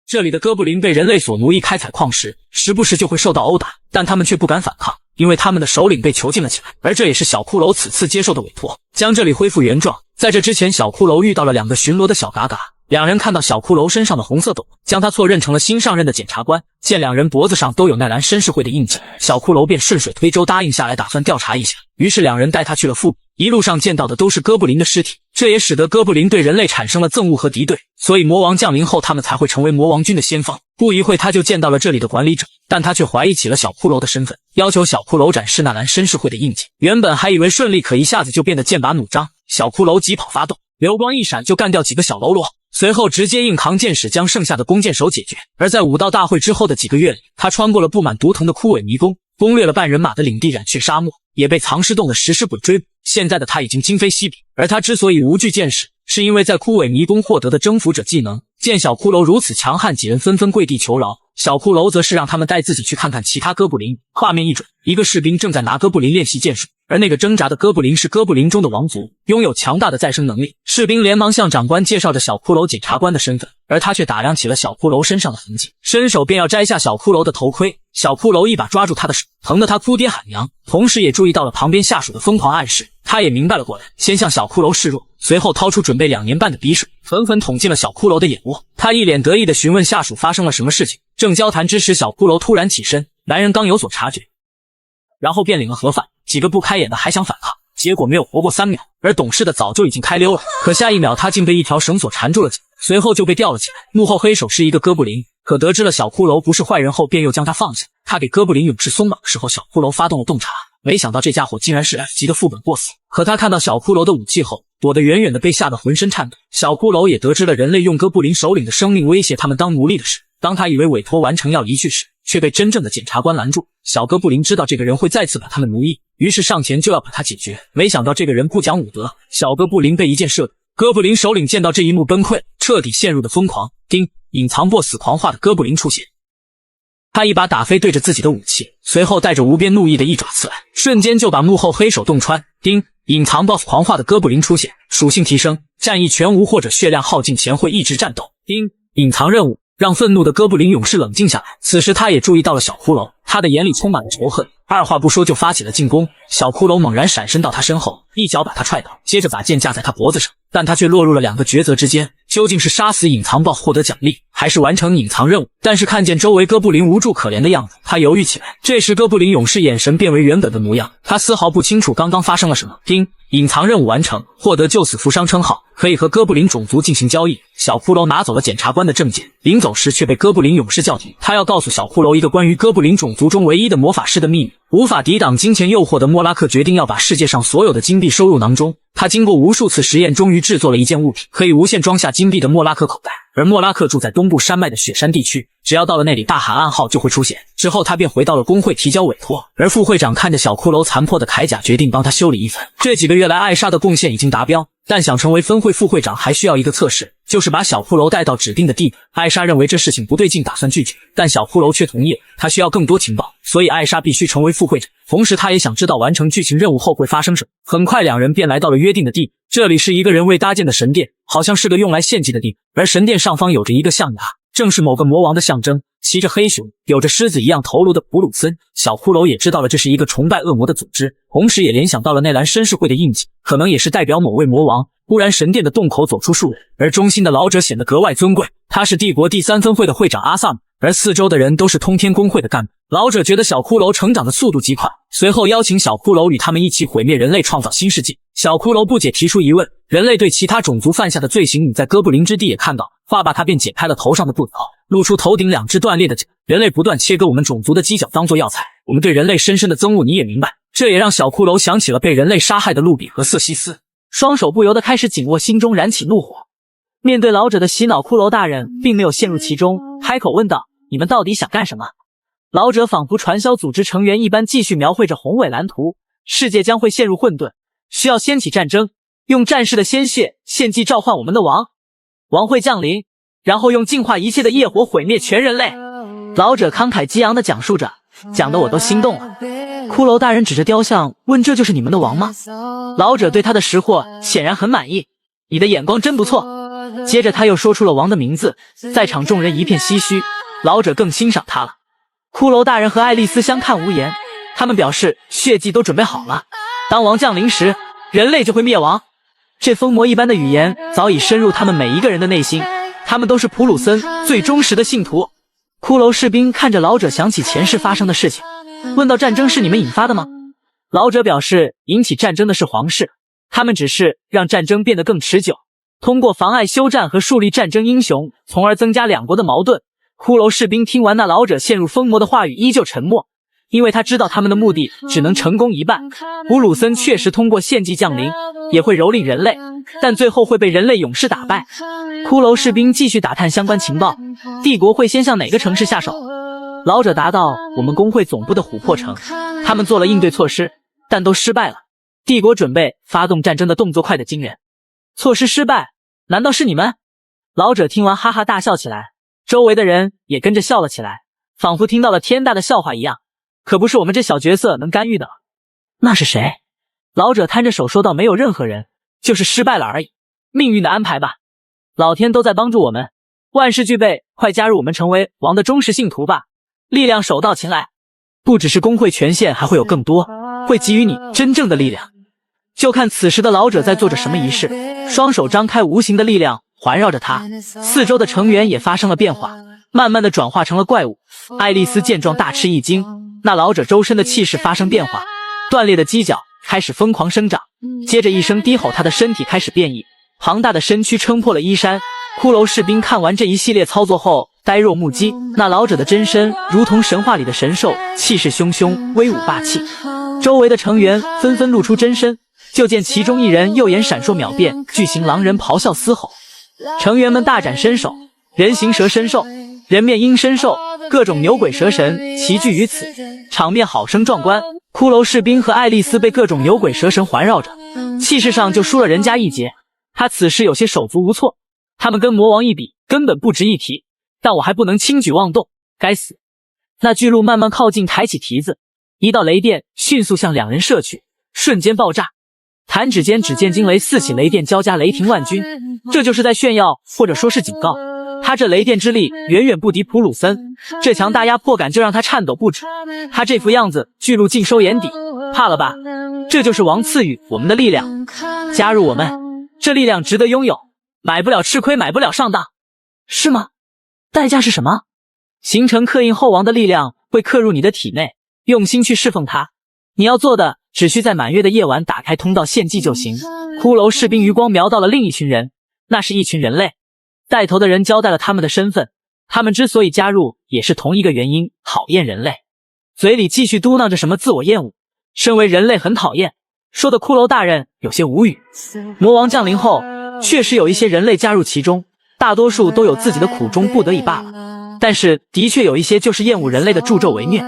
这里的哥布林被人类所奴役，开采矿石，时不时就会受到殴打，但他们却不敢反抗，因为他们的首领被囚禁了起来，而这也是小骷髅此次接受的委托，将这里恢复原状。在这之前，小骷髅遇到了2个巡逻的小嘎嘎，两人看到小骷髅身上的红色斗，将他错认成了新上任的检察官。见两人脖子上都有奈兰绅士会的印记，小骷髅便顺水推舟答应下来，打算调查一下。于是两人带他去了腹部，一路上见到的都是哥布林的尸体，这也使得哥布林对人类产生了憎恶和敌对，所以魔王降临后，他们才会成为魔王军的先锋。不一会他就见到了这里的管理者，但他却怀疑起了小骷髅的身份，要求小骷髅展示纳兰绅士会的印记。原本还以为顺利，可一下子就变得剑拔弩张。小骷髅急跑发动，流光一闪就干掉几个小喽啰，随后直接硬扛剑矢将剩下的弓箭手解决。而在武道大会之后的几个月里，他穿过了布满毒藤的枯萎迷宫，攻略了半人马的领地染血沙漠，也被藏尸洞的食尸鬼追捕。现在的他已经今非昔比，而他之所以无惧剑矢，是因为在枯萎迷宫获得的征服者技能。见小骷髅如此强悍，几人纷纷跪地求饶，小骷髅则是让他们带自己去看看其他哥布林。画面一转，一个士兵正在拿哥布林练习剑术，而那个挣扎的哥布林是哥布林中的王族，拥有强大的再生能力。士兵连忙向长官介绍着小骷髅检察官的身份，而他却打量起了小骷髅身上的痕迹，伸手便要摘下小骷髅的头盔。小骷髅一把抓住他的手，疼得他哭爹喊娘，同时也注意到了旁边下属的疯狂暗示，他也明白了过来，先向小骷髅示弱，随后掏出准备2年半的匕首，狠狠捅进了小骷髅的眼窝。他一脸得意地询问下属发生了什么事情。正交谈之时，小骷髅突然起身，男人刚有所察觉，然后便领了盒饭。几个不开眼的还想反抗，结果没有活过3秒，而懂事的早就已经开溜了。可下一秒他竟被一条绳索缠住了脚，随后就被吊了起来。幕后黑手是一个哥布林，可得知了小骷髅不是坏人后，便又将他放下。他给哥布林勇士松绑的时候，小骷髅发动了洞察，没想到这家伙竟然是 F 级的副本过死。可他看到小骷髅的武器后，躲得远远的，被吓得浑身颤抖。小骷髅也得知了人类用哥布林首领的生命威胁他们当奴隶的事。当他以为委托完成要离去时，却被真正的检察官拦住。小哥布林知道这个人会再次把他们奴役，于是上前就要把他解决。没想到这个人不讲武德，小哥布林被一箭射倒。哥布林首领见到这一幕崩溃，彻底陷入了疯狂。丁，隐藏 BOSS 狂化的哥布林出现，他一把打飞对着自己的武器，随后带着无边怒意的一爪刺来，瞬间就把幕后黑手洞穿。丁，隐藏 BOSS 狂化的哥布林出现，属性提升，战意全无或者血量耗尽前会一直战斗。丁，隐藏任务，让愤怒的哥布林勇士冷静下来。此时他也注意到了小骷髅，他的眼里充满了仇恨，二话不说就发起了进攻。小骷髅猛然闪身到他身后，一脚把他踹倒，接着把剑架在他脖子上，但他却落入了2个抉择之间，究竟是杀死隐藏 BOSS 获得奖励，还是完成隐藏任务？但是看见周围哥布林无助可怜的样子，他犹豫起来。这时哥布林勇士眼神变为原本的模样，他丝毫不清楚刚刚发生了什么。丁，隐藏任务完成，获得救死扶伤称号，可以和哥布林种族进行交易。小骷髅拿走了检察官的证件，临走时却被哥布林勇士叫停，他要告诉小骷髅一个关于哥布林种族中唯一的魔法师的秘密。无法抵挡金钱诱惑的莫拉克决定要把世界上所有的金币收入囊中。他经过无数次实验，终于制作了一件物品，可以无限装下金币的莫拉克口袋。而莫拉克住在东部山脉的雪山地区，只要到了那里大喊暗号就会出现。之后他便回到了工会提交委托，而副会长看着小骷髅残破的铠甲，决定帮他修理一份。这几个月来艾莎的贡献已经达标，但想成为分会副会长还需要一个测试，就是把小骷髅带到指定的地步。艾莎认为这事情不对劲，打算拒绝，但小骷髅却同意了，他需要更多情报，所以艾莎必须成为副会长。同时他也想知道完成剧情任务后会发生什么。很快两人便来到了约定的地，这里是一个人为搭建的神殿，好像是个用来献祭的地，而神殿上方有着一个象牙，正是某个魔王的象征，骑着黑熊，有着狮子一样头颅的普鲁森。小骷髅也知道了这是一个崇拜恶魔的组织，同时也联想到了内兰绅士会的印记，可能也是代表某位魔王。忽然神殿的洞口走出数人，而中心的老者显得格外尊贵，他是帝国第3分会的会长阿萨姆，而四周的人都是通天工会的干部。老者觉得小骷髅成长的速度极快，随后邀请小骷髅与他们一起毁灭人类，创造新世纪。小骷髅不解提出疑问，人类对其他种族犯下的罪行你在哥布林之地也看到，话罢他便解开了头上的布条，露出头顶2只断裂的角。人类不断切割我们种族的犄角当作药材，我们对人类深深的憎恶你也明白。这也让小骷髅想起了被人类杀害的路比和瑟西斯，双手不由得开始紧握，心中燃起怒火。面对老者的洗脑，骷髅大人并没有陷入其中，开口问道：你们到底想干什么？老者仿佛传销组织成员一般，继续描绘着宏伟蓝图。世界将会陷入混沌，需要掀起战争，用战士的鲜血献祭召唤我们的王，王会降临，然后用净化一切的业火毁灭全人类。老者慷慨激昂地讲述着，讲得我都心动了。骷髅大人指着雕像问：这就是你们的王吗？老者对他的识货显然很满意，你的眼光真不错。接着他又说出了王的名字，在场众人一片唏嘘，老者更欣赏他了。骷髅大人和爱丽丝相看无言，他们表示血祭都准备好了，当王降临时，人类就会灭亡。这疯魔一般的语言早已深入他们每一个人的内心，他们都是普鲁森最忠实的信徒。骷髅士兵看着老者，想起前世发生的事情，问到：战争是你们引发的吗？老者表示，引起战争的是皇室，他们只是让战争变得更持久，通过妨碍休战和树立战争英雄，从而增加两国的矛盾。骷髅士兵听完那老者陷入疯魔的话语，依旧沉默，因为他知道他们的目的只能成功一半。普鲁森确实通过献祭降临，也会蹂躏人类，但最后会被人类勇士打败。骷髅士兵继续打探相关情报，帝国会先向哪个城市下手？老者答道：我们工会总部的琥珀城，他们做了应对措施，但都失败了。帝国准备发动战争的动作快得惊人。措施失败？难道是你们？老者听完哈哈大笑起来，周围的人也跟着笑了起来，仿佛听到了天大的笑话一样。可不是我们这小角色能干预的。那是谁？老者摊着手说道：没有任何人，就是失败了而已，命运的安排吧。老天都在帮助我们，万事俱备，快加入我们成为王的忠实信徒吧。力量手到擒来，不只是工会权限，还会有更多，会给予你真正的力量。就看此时的老者在做着什么仪式，双手张开，无形的力量环绕着他，四周的成员也发生了变化，慢慢的转化成了怪物。爱丽丝见状大吃一惊，那老者周身的气势发生变化，断裂的犄角开始疯狂生长，接着一声低吼，他的身体开始变异，庞大的身躯撑破了衣衫。骷髅士兵看完这一系列操作后呆若木鸡，那老者的真身如同神话里的神兽，气势汹汹，威武霸气。周围的成员纷纷露出真身，就见其中一人右眼闪烁秒变，巨型狼人咆哮嘶吼，成员们大展身手，人形蛇身兽、人面鹰身兽，各种牛鬼蛇神齐聚于此，场面好生壮观。骷髅士兵和爱丽丝被各种牛鬼蛇神环绕着，气势上就输了人家一截。他此时有些手足无措，他们跟魔王一比，根本不值一提，但我还不能轻举妄动，该死！那巨鹿慢慢靠近，抬起蹄子，一道雷电迅速向两人射去，瞬间爆炸。弹指间，只见惊雷四起，雷电交加，雷霆万钧。这就是在炫耀，或者说是警告。他这雷电之力远远不敌普鲁森，这强大压迫感就让他颤抖不止。他这副样子，巨鹿尽收眼底，怕了吧？这就是王赐予我们的力量，加入我们，这力量值得拥有，买不了吃亏，买不了上当，是吗？代价是什么？形成刻印后，王的力量会刻入你的体内，用心去侍奉它。你要做的只需在满月的夜晚打开通道献祭就行。骷髅士兵余光瞄到了另一群人，那是一群人类。带头的人交代了他们的身份，他们之所以加入也是同一个原因，讨厌人类。嘴里继续嘟囔着什么自我厌恶，身为人类很讨厌，说的骷髅大人有些无语。魔王降临后，确实有一些人类加入其中，大多数都有自己的苦衷不得已罢了。但是的确有一些就是厌恶人类的助纣为虐。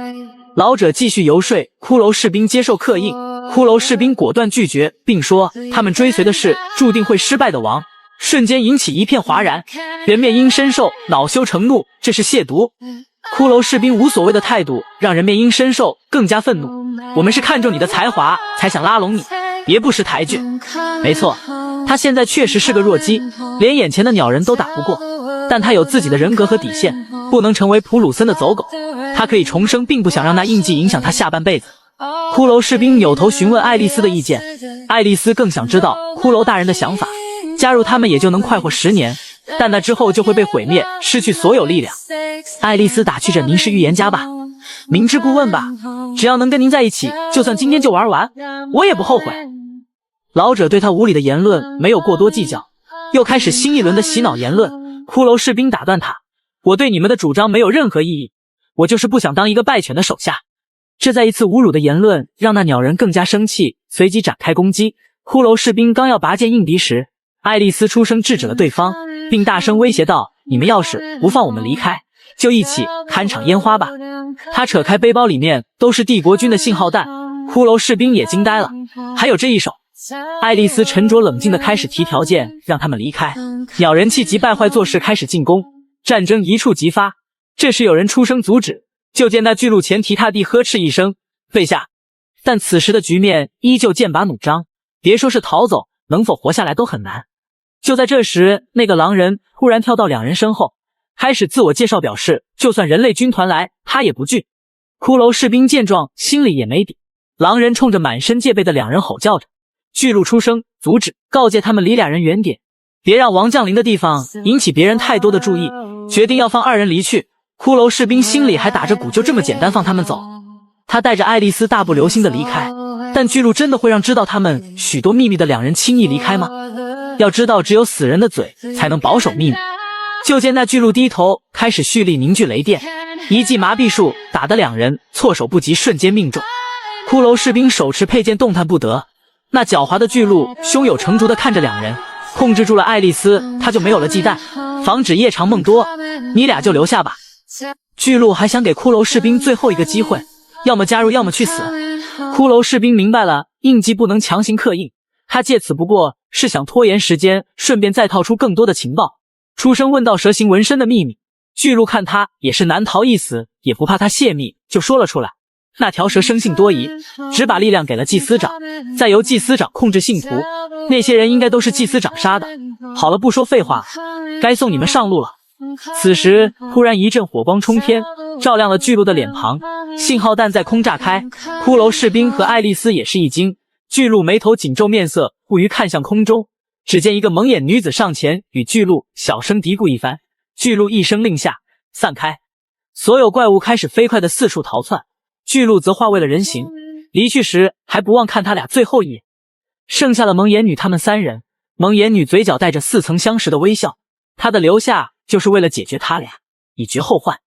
老者继续游说骷髅士兵接受刻印，骷髅士兵果断拒绝，并说他们追随的是注定会失败的王。瞬间引起一片哗然，人面鹰深受恼羞成怒，这是亵渎。骷髅士兵无所谓的态度让人面鹰深受更加愤怒。我们是看中你的才华才想拉拢你，别不识抬举。没错，他现在确实是个弱鸡，连眼前的鸟人都打不过，但他有自己的人格和底线，不能成为普鲁森的走狗。他可以重生，并不想让那印记影响他下半辈子。骷髅士兵扭头询问爱丽丝的意见，爱丽丝更想知道骷髅大人的想法。加入他们也就能快活10年，但那之后就会被毁灭，失去所有力量。爱丽丝打趣着：“您是预言家吧？明知故问吧，只要能跟您在一起，就算今天就玩完，我也不后悔。”老者对他无理的言论没有过多计较，又开始新一轮的洗脑言论。骷髅士兵打断他：“我对你们的主张没有任何异议，我就是不想当一个败犬的手下。”这再一次侮辱的言论让那鸟人更加生气，随即展开攻击。骷髅士兵刚要拔剑应敌时，爱丽丝出声制止了对方，并大声威胁道：“你们要是不放我们离开，就一起看场烟花吧。”他扯开背包，里面都是帝国军的信号弹。骷髅士兵也惊呆了，还有这一手。爱丽丝沉着冷静地开始提条件，让他们离开。鸟人气急败坏做事，开始进攻，战争一触即发。这时有人出声阻止，就见那巨鹿前蹄踏地呵斥一声：“跪下！”但此时的局面依旧剑拔弩张，别说是逃走，能否活下来都很难。就在这时，那个狼人突然跳到两人身后，开始自我介绍，表示就算人类军团来，他也不惧。骷髅士兵见状，心里也没底。狼人冲着满身戒备的两人吼叫着，巨鹿出声阻止，告诫他们离俩人远点，别让王降临的地方引起别人太多的注意，决定要放二人离去。骷髅士兵心里还打着鼓，就这么简单放他们走？他带着爱丽丝大步流星的离开，但巨鹿真的会让知道他们许多秘密的两人轻易离开吗？要知道，只有死人的嘴才能保守秘密。就见那巨鹿低头开始蓄力凝聚雷电，一记麻痹术打得两人措手不及，瞬间命中。骷髅士兵手持佩剑动弹不得，那狡猾的巨鹿胸有成竹地看着两人，控制住了爱丽丝，他就没有了忌惮，防止夜长梦多。你俩就留下吧。巨鹿还想给骷髅士兵最后一个机会，要么加入，要么去死。骷髅士兵明白了，印记不能强行刻印，他借此不过是想拖延时间，顺便再套出更多的情报。出声问到蛇形纹身的秘密，巨鹿看他也是难逃一死，也不怕他泄密，就说了出来。那条蛇生性多疑，只把力量给了祭司长，再由祭司长控制信徒，那些人应该都是祭司长杀的。好了，不说废话，该送你们上路了。此时突然一阵火光冲天，照亮了巨鹿的脸庞，信号弹在空炸开。骷髅士兵和爱丽丝也是一惊，巨鹿眉头紧皱，面色不愉，看向空中。只见一个蒙眼女子上前与巨鹿小声嘀咕一番，巨鹿一声令下，散开。所有怪物开始飞快的四处逃窜，巨鹿则化为了人形，离去时还不忘看他俩最后一眼。剩下了蒙眼女他们三人，蒙眼女嘴角带着似曾相识的微笑，她的留下就是为了解决他俩，以绝后患。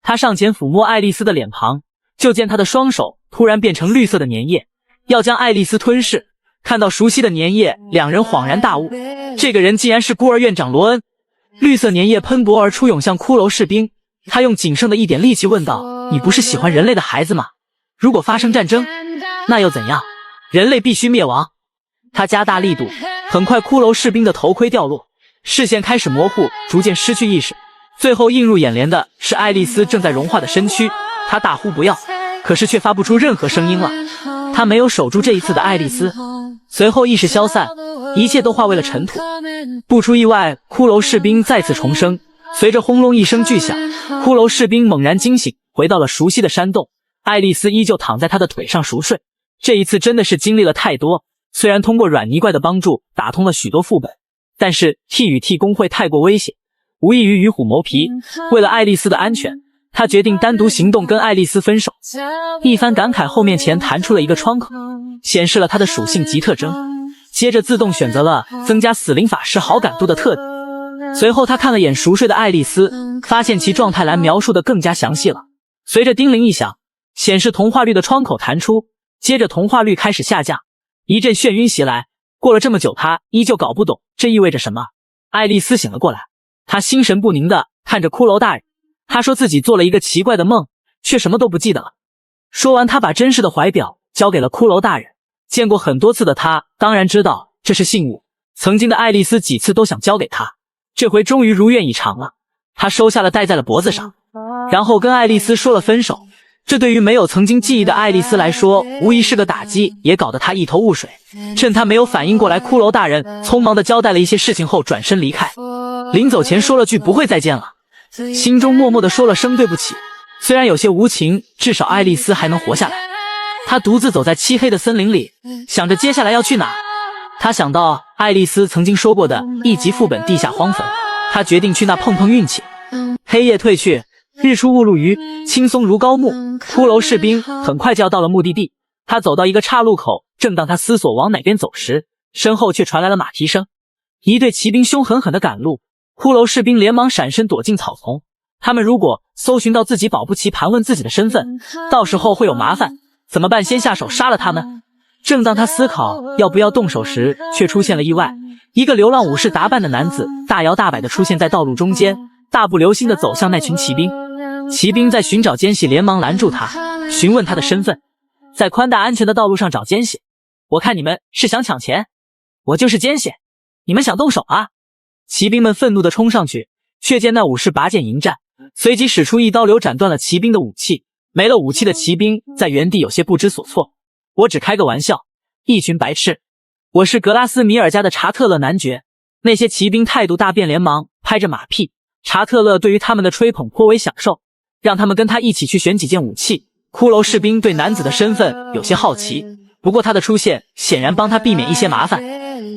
他上前抚摸爱丽丝的脸庞，就见她的双手突然变成绿色的粘液，要将爱丽丝吞噬。看到熟悉的粘液，两人恍然大悟，这个人竟然是孤儿院长罗恩。绿色粘液喷薄而出，涌向骷髅士兵。他用仅剩的一点力气问道：“你不是喜欢人类的孩子吗？如果发生战争，那又怎样？人类必须灭亡。”他加大力度，很快骷髅士兵的头盔掉落，视线开始模糊，逐渐失去意识。最后映入眼帘的是爱丽丝正在融化的身躯，他大呼不要，可是却发不出任何声音了。他没有守住这一次的爱丽丝，随后意识消散，一切都化为了尘土。不出意外，骷髅士兵再次重生，随着轰隆一声巨响，骷髅士兵猛然惊醒，回到了熟悉的山洞。爱丽丝依旧躺在他的腿上熟睡。这一次真的是经历了太多，虽然通过软泥怪的帮助打通了许多副本，但是 T 与 T 工会太过危险，无异于与虎谋皮。为了爱丽丝的安全，他决定单独行动，跟爱丽丝分手。一番感慨后，面前弹出了一个窗口，显示了他的属性及特征，接着自动选择了增加死灵法师好感度的特点。随后他看了眼熟睡的爱丽丝，发现其状态栏描述的更加详细了。随着叮铃一响，显示同化率的窗口弹出，接着同化率开始下降，一阵眩晕袭来。过了这么久，他依旧搞不懂这意味着什么。爱丽丝醒了过来，他心神不宁地看着骷髅大人，他说自己做了一个奇怪的梦，却什么都不记得了。说完，他把真实的怀表交给了骷髅大人。见过很多次的他当然知道这是信物，曾经的爱丽丝几次都想交给他，这回终于如愿以偿了。他收下了，戴在了脖子上，然后跟爱丽丝说了分手。这对于没有曾经记忆的爱丽丝来说无疑是个打击，也搞得她一头雾水。趁她没有反应过来，骷髅大人匆忙地交代了一些事情后转身离开，临走前说了句不会再见了，心中默默地说了声对不起。虽然有些无情，至少爱丽丝还能活下来。他独自走在漆黑的森林里，想着接下来要去哪。他想到爱丽丝曾经说过的一级副本地下荒坟，他决定去那碰碰运气。黑夜褪去，日出雾露余，轻松如高木。骷髅士兵很快就要到了目的地，他走到一个岔路口，正当他思索往哪边走时，身后却传来了马蹄声。一队骑兵凶狠狠地赶路，骷髅士兵连忙闪身躲进草丛。他们如果搜寻到自己保不齐盘问自己的身份，到时候会有麻烦，怎么办？先下手杀了他们。正当他思考要不要动手时，却出现了意外。一个流浪武士打扮的男子大摇大摆地出现在道路中间，大步流星地走向那群骑兵。骑兵在寻找奸细，连忙拦住他，询问他的身份。在宽大安全的道路上找奸细？我看你们是想抢钱。我就是奸细，你们想动手啊？骑兵们愤怒地冲上去，却见那武士拔剑迎战，随即使出一刀流斩断了骑兵的武器。没了武器的骑兵在原地有些不知所措。我只开个玩笑，一群白痴。我是格拉斯米尔家的查特勒男爵。那些骑兵态度大变，连忙拍着马屁。查特勒对于他们的吹捧颇为享受，让他们跟他一起去选几件武器。骷髅士兵对男子的身份有些好奇，不过他的出现显然帮他避免一些麻烦。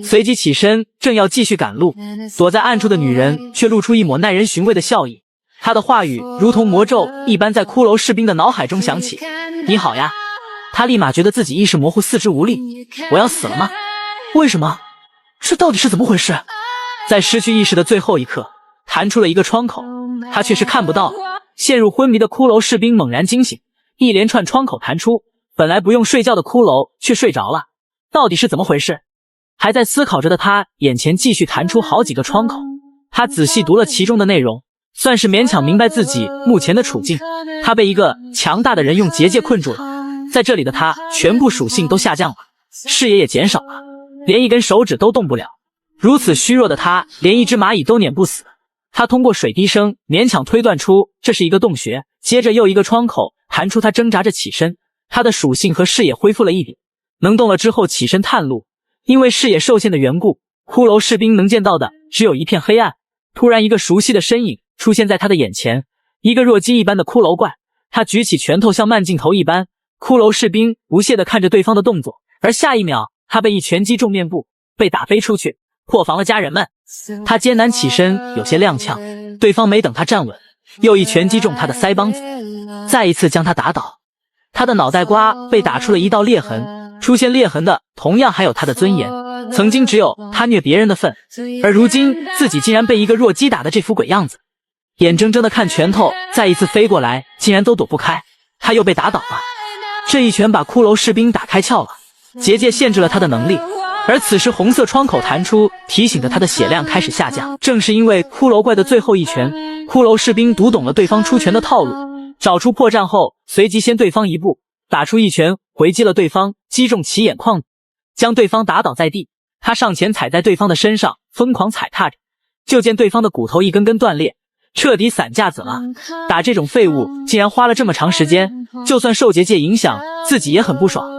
随即起身正要继续赶路，躲在暗处的女人却露出一抹耐人寻味的笑意。她的话语如同魔咒一般在骷髅士兵的脑海中响起。你好呀。他立马觉得自己意识模糊，四肢无力。我要死了吗？为什么？这到底是怎么回事？在失去意识的最后一刻，弹出了一个窗口，他却是看不到。陷入昏迷的骷髅士兵猛然惊醒，一连串窗口弹出，本来不用睡觉的骷髅却睡着了。到底是怎么回事？还在思考着的他，眼前继续弹出好几个窗口。他仔细读了其中的内容，算是勉强明白自己目前的处境。他被一个强大的人用结界困住了，在这里的他全部属性都下降了，视野也减少了，连一根手指都动不了。如此虚弱的他，连一只蚂蚁都碾不死。他通过水滴声勉强推断出这是一个洞穴，接着又一个窗口弹出，他挣扎着起身，他的属性和视野恢复了一点，能动了之后起身探路。因为视野受限的缘故，骷髅士兵能见到的只有一片黑暗。突然一个熟悉的身影出现在他的眼前，一个弱鸡一般的骷髅怪。他举起拳头像慢镜头一般，骷髅士兵不屑地看着对方的动作，而下一秒他被一拳击中面部，被打飞出去，破防了家人们。他艰难起身，有些踉跄，对方没等他站稳，又一拳击中他的腮帮子，再一次将他打倒。他的脑袋瓜被打出了一道裂痕，出现裂痕的同样还有他的尊严。曾经只有他虐别人的份，而如今自己竟然被一个弱鸡打的这副鬼样子。眼睁睁地看拳头再一次飞过来，竟然都躲不开，他又被打倒了。这一拳把骷髅士兵打开窍了，结界限制了他的能力。而此时红色窗口弹出，提醒着他的血量开始下降。正是因为骷髅怪的最后一拳，骷髅士兵读懂了对方出拳的套路，找出破绽后随即先对方一步，打出一拳回击了对方，击中其眼眶，将对方打倒在地。他上前踩在对方的身上，疯狂踩踏着，就见对方的骨头一根根断裂，彻底散架子了。打这种废物竟然花了这么长时间，就算受结界影响，自己也很不爽。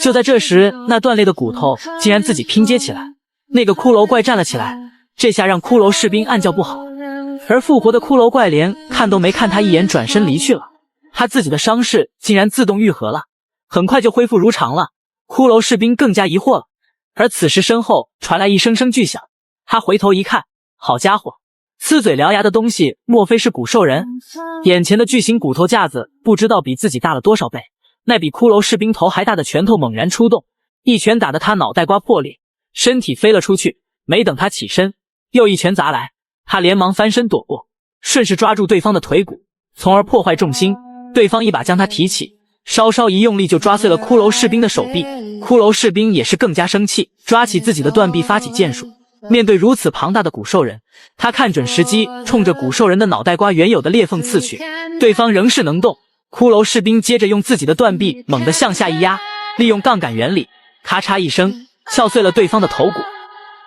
就在这时，那断裂的骨头竟然自己拼接起来。那个骷髅怪站了起来，这下让骷髅士兵暗叫不好。而复活的骷髅怪连看都没看他一眼，转身离去了。他自己的伤势竟然自动愈合了，很快就恢复如常了。骷髅士兵更加疑惑了。而此时身后传来一声声巨响，他回头一看，好家伙，呲嘴獠牙的东西，莫非是古兽人？眼前的巨型骨头架子不知道比自己大了多少倍，那比骷髅士兵头还大的拳头猛然出动，一拳打得他脑袋瓜破裂，身体飞了出去。没等他起身，又一拳砸来，他连忙翻身躲过，顺势抓住对方的腿骨，从而破坏重心。对方一把将他提起，稍稍一用力就抓碎了骷髅士兵的手臂。骷髅士兵也是更加生气，抓起自己的断臂发起剑术，面对如此庞大的古兽人，他看准时机，冲着古兽人的脑袋瓜原有的裂缝刺去。对方仍是能动，骷髅士兵接着用自己的断臂猛地向下一压，利用杠杆原理，咔嚓一声撬碎了对方的头骨。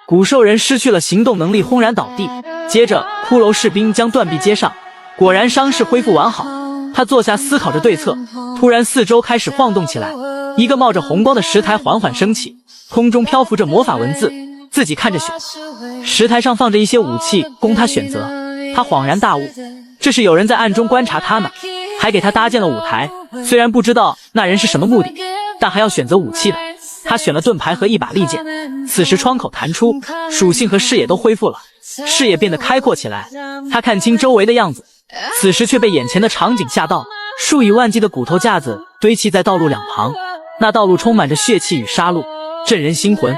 古兽人失去了行动能力，轰然倒地。接着，骷髅士兵将断臂接上，果然伤势恢复完好。他坐下思考着对策，突然四周开始晃动起来，一个冒着红光的石台缓缓升起，空中漂浮着魔法文字。自己看着选，石台上放着一些武器供他选择。他恍然大悟，这是有人在暗中观察他呢，还给他搭建了舞台。虽然不知道那人是什么目的，但还要选择武器的。他选了盾牌和一把利剑。此时窗口弹出，属性和视野都恢复了，视野变得开阔起来。他看清周围的样子，此时却被眼前的场景吓到。数以万计的骨头架子堆砌在道路两旁，那道路充满着血气与杀戮，震人心魂。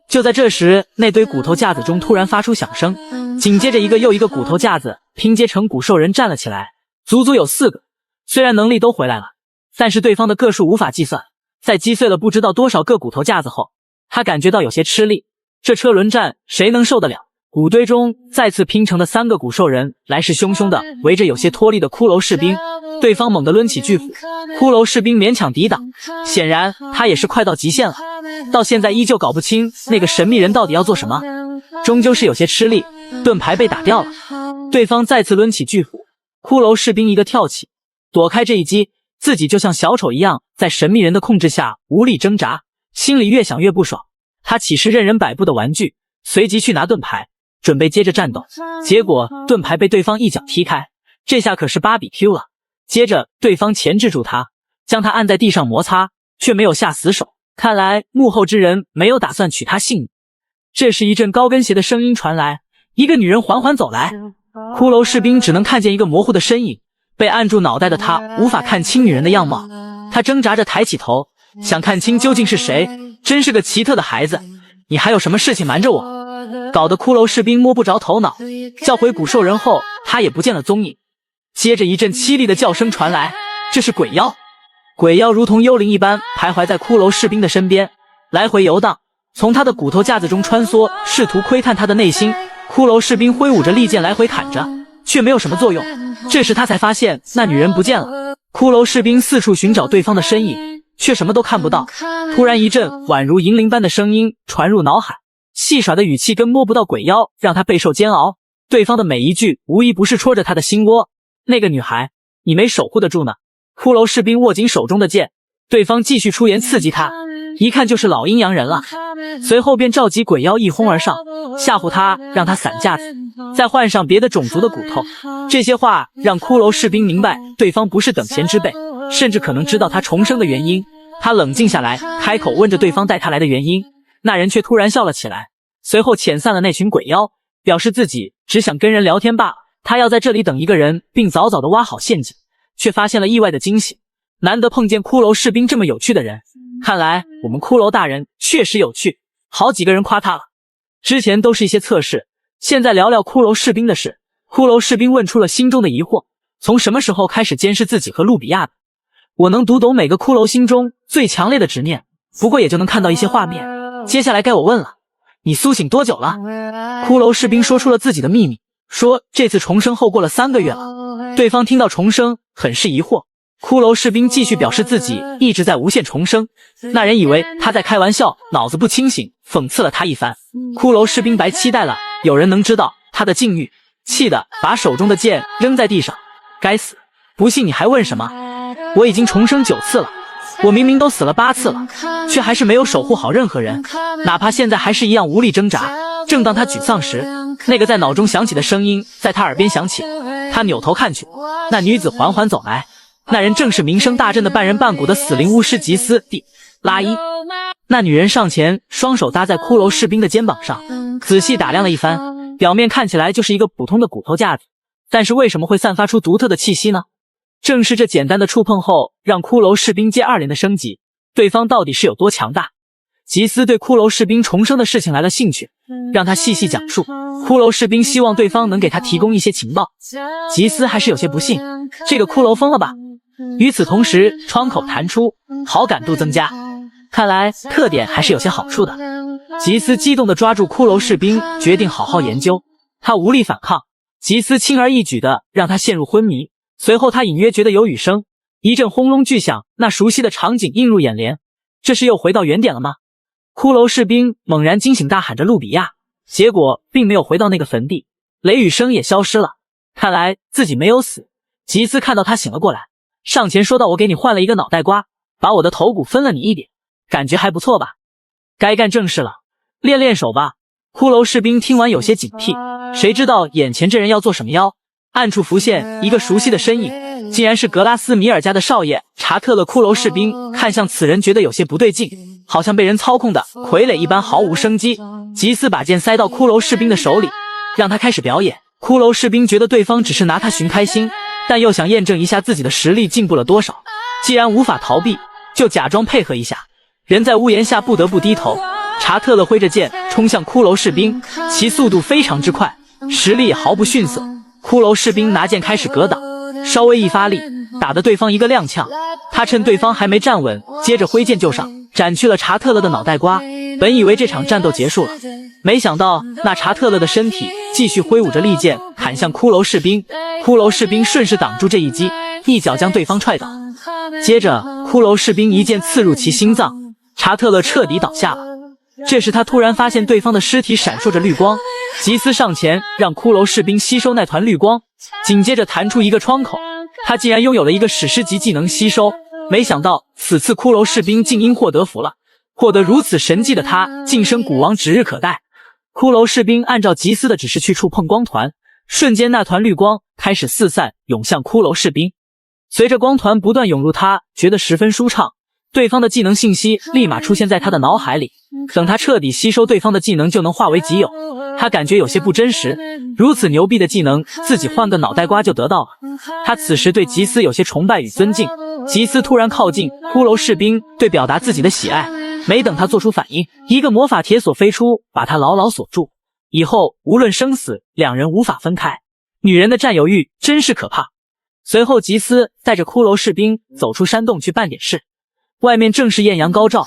就在这时，那堆骨头架子中突然发出响声，紧接着一个又一个骨头架子拼接成古兽人站了起来，足足有4个。虽然能力都回来了，但是对方的个数无法计算。在击碎了不知道多少个骨头架子后，他感觉到有些吃力，这车轮战谁能受得了？骨堆中再次拼成的3个古兽人来势汹汹的围着有些脱力的骷髅士兵，对方猛地抡起巨斧，骷髅士兵勉强抵挡，显然他也是快到极限了。到现在依旧搞不清那个神秘人到底要做什么，终究是有些吃力，盾牌被打掉了。对方再次抡起巨斧，骷髅士兵一个跳起，躲开这一击，自己就像小丑一样在神秘人的控制下无力挣扎，心里越想越不爽。他岂是任人摆布的玩具？随即去拿盾牌，准备接着战斗，结果盾牌被对方一脚踢开，这下可是芭比 Q 了。接着对方钳制住他，将他按在地上摩擦，却没有下死手。看来幕后之人没有打算取他性命。这时一阵高跟鞋的声音传来，一个女人缓缓走来，骷髅士兵只能看见一个模糊的身影，被按住脑袋的他无法看清女人的样貌。他挣扎着抬起头，想看清究竟是谁。真是个奇特的孩子，你还有什么事情瞒着我？搞得骷髅士兵摸不着头脑。叫回古兽人后，他也不见了踪影。接着一阵凄厉的叫声传来，这是鬼妖。鬼妖如同幽灵一般徘徊在骷髅士兵的身边，来回游荡，从他的骨头架子中穿梭，试图窥探他的内心。骷髅士兵挥舞着利剑来回砍着，却没有什么作用。这时他才发现那女人不见了。骷髅士兵四处寻找对方的身影，却什么都看不到。突然一阵宛如银铃般的声音传入脑海，戏耍的语气跟摸不到鬼妖让他备受煎熬。对方的每一句无一不是戳着他的心窝。那个女孩，你没守护得住呢。骷髅士兵握紧手中的剑，对方继续出言刺激他，一看就是老阴阳人了。随后便召集鬼妖一哄而上，吓唬他，让他散架子，再换上别的种族的骨头。这些话让骷髅士兵明白对方不是等闲之辈，甚至可能知道他重生的原因。他冷静下来，开口问着对方带他来的原因。那人却突然笑了起来，随后遣散了那群鬼妖，表示自己只想跟人聊天罢了。他要在这里等一个人，并早早的挖好陷阱，却发现了意外的惊喜。难得碰见骷髅士兵这么有趣的人，看来我们骷髅大人确实有趣。好几个人夸他了。之前都是一些测试，现在聊聊骷髅士兵的事。骷髅士兵问出了心中的疑惑，从什么时候开始监视自己和路比亚的？我能读懂每个骷髅心中最强烈的执念，不过也就能看到一些画面。接下来该我问了，你苏醒多久了？骷髅士兵说出了自己的秘密，说这次重生后过了3个月了。对方听到重生很是疑惑，骷髅士兵继续表示自己一直在无限重生。那人以为他在开玩笑，脑子不清醒，讽刺了他一番。骷髅士兵白期待了有人能知道他的境遇，气得把手中的剑扔在地上。该死，不信你还问什么？我已经重生9次了，我明明都死了8次了，却还是没有守护好任何人，哪怕现在还是一样无力挣扎。正当他沮丧时，那个在脑中响起的声音在他耳边响起。他扭头看去，那女子缓缓走来，那人正是名声大振的半人半骨的死灵巫师吉斯蒂拉伊。那女人上前，双手搭在骷髅士兵的肩膀上，仔细打量了一番，表面看起来就是一个普通的骨头架子，但是为什么会散发出独特的气息呢？正是这简单的触碰后，让骷髅士兵接2连的升级。对方到底是有多强大？吉斯对骷髅士兵重生的事情来了兴趣，让他细细讲述。骷髅士兵希望对方能给他提供一些情报。吉斯还是有些不信，这个骷髅疯了吧？与此同时，窗口弹出，好感度增加。看来特点还是有些好处的。吉斯激动地抓住骷髅士兵，决定好好研究。他无力反抗，吉斯轻而易举地让他陷入昏迷。随后他隐约觉得有雨声，一阵轰隆巨响，那熟悉的场景映入眼帘。这是又回到原点了吗？骷髅士兵猛然惊醒，大喊着路比亚，结果并没有回到那个坟地，雷雨声也消失了。看来自己没有死。吉斯看到他醒了过来，上前说道：“我给你换了一个脑袋瓜，把我的头骨分了你一点，感觉还不错吧？该干正事了，练练手吧。”骷髅士兵听完有些警惕，谁知道眼前这人要做什么妖？暗处浮现一个熟悉的身影，竟然是格拉斯米尔家的少爷查特勒。骷髅士兵看向此人，觉得有些不对劲，好像被人操控的傀儡一般，毫无生机。吉斯把剑塞到骷髅士兵的手里，让他开始表演。骷髅士兵觉得对方只是拿他寻开心，但又想验证一下自己的实力进步了多少。既然无法逃避，就假装配合一下。人在屋檐下不得不低头。查特勒挥着剑冲向骷髅士兵，其速度非常之快，实力也毫不逊色。骷髅士兵拿剑开始格挡，稍微一发力，打得对方一个踉跄。他趁对方还没站稳，接着挥剑就上，斩去了查特勒的脑袋瓜。本以为这场战斗结束了，没想到那查特勒的身体继续挥舞着利剑砍向骷髅士兵。骷髅士兵顺势挡住这一击，一脚将对方踹倒。接着骷髅士兵一剑刺入其心脏，查特勒彻底倒下了。这时他突然发现对方的尸体闪烁着绿光，吉斯上前让骷髅士兵吸收那团绿光，紧接着弹出一个窗口，他竟然拥有了一个史诗级技能吸收。没想到此次骷髅士兵竟因祸得福了，获得如此神技的他晋升古王指日可待。骷髅士兵按照吉斯的指示去触碰光团，瞬间那团绿光开始四散涌向骷髅士兵，随着光团不断涌入，他觉得十分舒畅。对方的技能信息立马出现在他的脑海里，等他彻底吸收对方的技能就能化为己有。他感觉有些不真实，如此牛逼的技能自己换个脑袋瓜就得到了。他此时对吉斯有些崇拜与尊敬。吉斯突然靠近骷髅士兵，对表达自己的喜爱。没等他做出反应，一个魔法铁锁飞出，把他牢牢锁住。以后无论生死，两人无法分开。女人的占有欲真是可怕。随后吉斯带着骷髅士兵走出山洞去办点事。外面正是艳阳高照，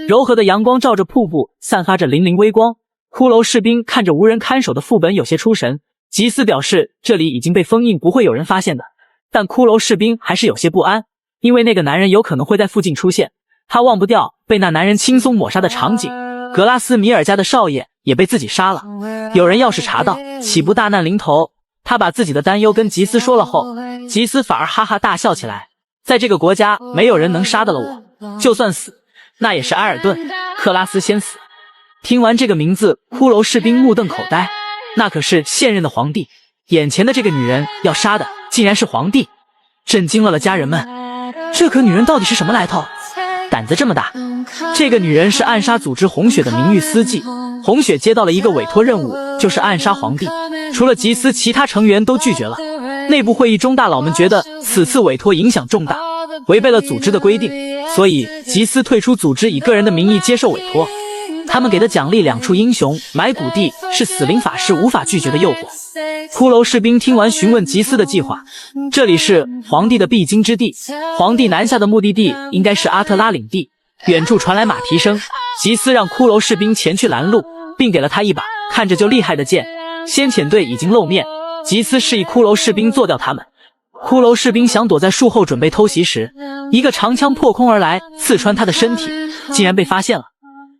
柔和的阳光照着瀑布，散发着粼粼微光。骷髅士兵看着无人看守的副本有些出神。吉斯表示这里已经被封印，不会有人发现的。但骷髅士兵还是有些不安，因为那个男人有可能会在附近出现。他忘不掉被那男人轻松抹杀的场景，格拉斯米尔家的少爷也被自己杀了。有人要是查到，岂不大难临头？他把自己的担忧跟吉斯说了后，吉斯反而哈哈大笑起来。在这个国家，没有人能杀得了我，就算死，那也是埃尔顿·克拉斯先死。听完这个名字，骷髅士兵目瞪口呆，那可是现任的皇帝，眼前的这个女人要杀的竟然是皇帝，震惊了家人们。这可女人到底是什么来头？胆子这么大。这个女人是暗杀组织红血的名誉司机，红血接到了一个委托任务，就是暗杀皇帝。除了吉斯，其他成员都拒绝了。内部会议中，大佬们觉得此次委托影响重大，违背了组织的规定，所以吉斯退出组织，以个人的名义接受委托。他们给的奖励2处英雄埋骨地，是死灵法师无法拒绝的诱惑。骷髅士兵听完询问吉斯的计划，这里是皇帝的必经之地，皇帝南下的目的地应该是阿特拉领地。远处传来马蹄声，吉斯让骷髅士兵前去拦路，并给了他一把看着就厉害的剑。先遣队已经露面，吉斯示意骷髅士兵做掉他们。骷髅士兵想躲在树后准备偷袭时，一个长枪破空而来，刺穿他的身体，竟然被发现了。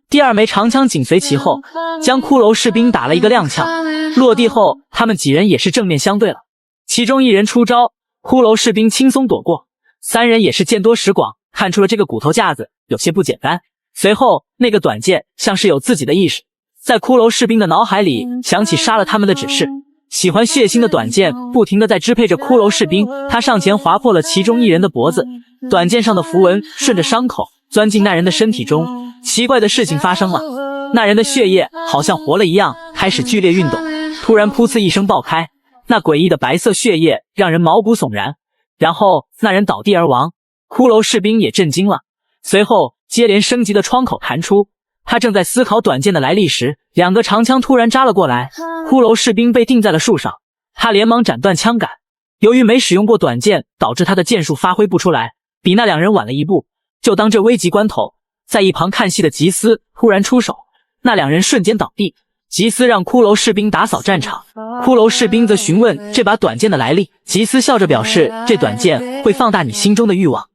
第2枚长枪紧随其后，将骷髅士兵打了一个踉跄。落地后，他们几人也是正面相对了，其中一人出招，骷髅士兵轻松躲过。3人也是见多识广，看出了这个骨头架子有些不简单。随后那个短剑像是有自己的意识，在骷髅士兵的脑海里想起杀了他们的指示。喜欢血腥的短剑不停地在支配着骷髅士兵，他上前划破了其中一人的脖子，短剑上的符文顺着伤口钻进那人的身体中。奇怪的事情发生了，那人的血液好像活了一样，开始剧烈运动，突然噗呲一声爆开，那诡异的白色血液让人毛骨悚然。然后那人倒地而亡，骷髅士兵也震惊了。随后接连升级的窗口弹出，他正在思考短剑的来历时，2个长枪突然扎了过来，骷髅士兵被钉在了树上，他连忙斩断枪杆。由于没使用过短剑，导致他的剑术发挥不出来，比那2人晚了一步。就当这危急关头，在一旁看戏的吉斯突然出手，那两人瞬间倒地。吉斯让骷髅士兵打扫战场，骷髅士兵则询问这把短剑的来历。吉斯笑着表示，这短剑会放大你心中的欲望。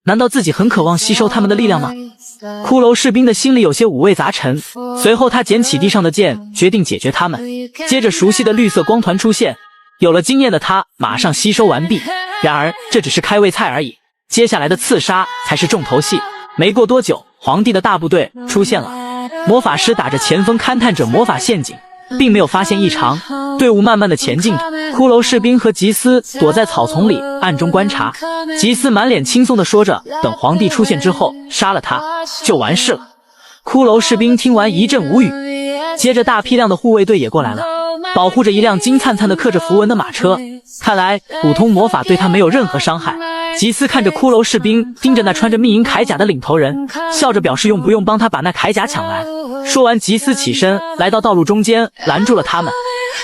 难道自己很渴望吸收他们的力量吗？骷髅士兵的心里有些五味杂陈，随后他捡起地上的剑，决定解决他们。接着熟悉的绿色光团出现，有了经验的他马上吸收完毕。然而这只是开胃菜而已，接下来的刺杀才是重头戏。没过多久，皇帝的大部队出现了，魔法师打着前锋勘探着魔法陷阱，并没有发现异常。队伍慢慢的前进着，骷髅士兵和吉斯躲在草丛里暗中观察。吉斯满脸轻松地说着，等皇帝出现之后杀了他就完事了。骷髅士兵听完一阵无语，接着大批量的护卫队也过来了，保护着一辆金灿灿的刻着符文的马车。看来普通魔法对他没有任何伤害。吉斯看着骷髅士兵盯着那穿着密银铠甲的领头人，笑着表示用不用帮他把那铠甲抢来。说完，吉斯起身来到道路中间，拦住了他们。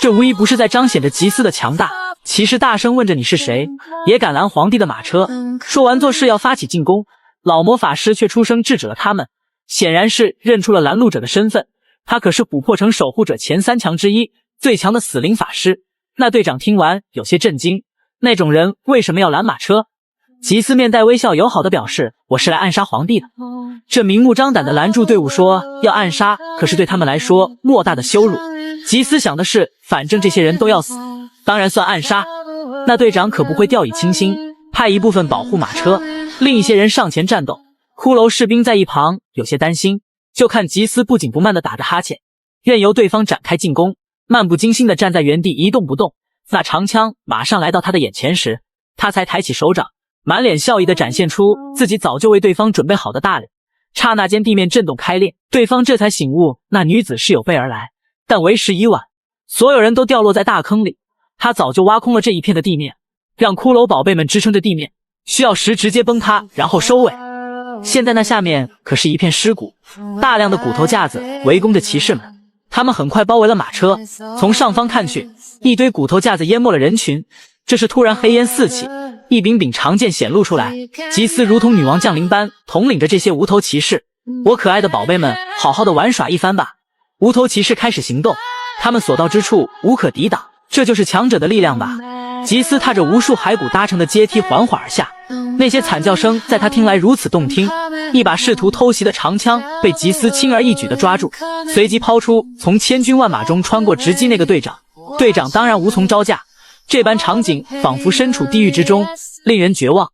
这无疑不是在彰显着吉斯的强大。骑士大声问着，你是谁？也敢拦皇帝的马车？说完做事要发起进攻，老魔法师却出声制止了他们，显然是认出了拦路者的身份。他可是琥珀城守护者前3强之一，最强的死灵法师。那队长听完有些震惊，那种人为什么要拦马车？吉斯面带微笑友好地表示，我是来暗杀皇帝的。这明目张胆地拦住队伍说要暗杀，可是对他们来说莫大的羞辱。吉斯想的是，反正这些人都要死，当然算暗杀。那队长可不会掉以轻心，派一部分保护马车，另一些人上前战斗。骷髅士兵在一旁有些担心，就看吉斯不紧不慢地打着哈欠，任由对方展开进攻，漫不经心地站在原地一动不动。那长枪马上来到他的眼前时，他才抬起手掌，满脸笑意地展现出自己早就为对方准备好的大人。刹那间地面震动开裂，对方这才醒悟那女子是有备而来，但为时已晚，所有人都掉落在大坑里。他早就挖空了这一片的地面，让骷髅宝贝们支撑着地面，需要时直接崩塌然后收尾。现在那下面可是一片尸骨，大量的骨头架子围攻着骑士们，他们很快包围了马车。从上方看去，一堆骨头架子淹没了人群。这时突然黑烟四起，一柄柄长剑显露出来，吉斯如同女王降临般统领着这些无头骑士。我可爱的宝贝们，好好的玩耍一番吧。无头骑士开始行动，他们所到之处无可抵挡，这就是强者的力量吧。吉斯踏着无数骸骨搭成的阶梯缓缓而下，那些惨叫声在他听来如此动听。一把试图偷袭的长枪被吉斯轻而易举地抓住，随即抛出，从千军万马中穿过，直击那个队长。队长当然无从招架，这般场景仿佛身处地狱之中，令人绝望。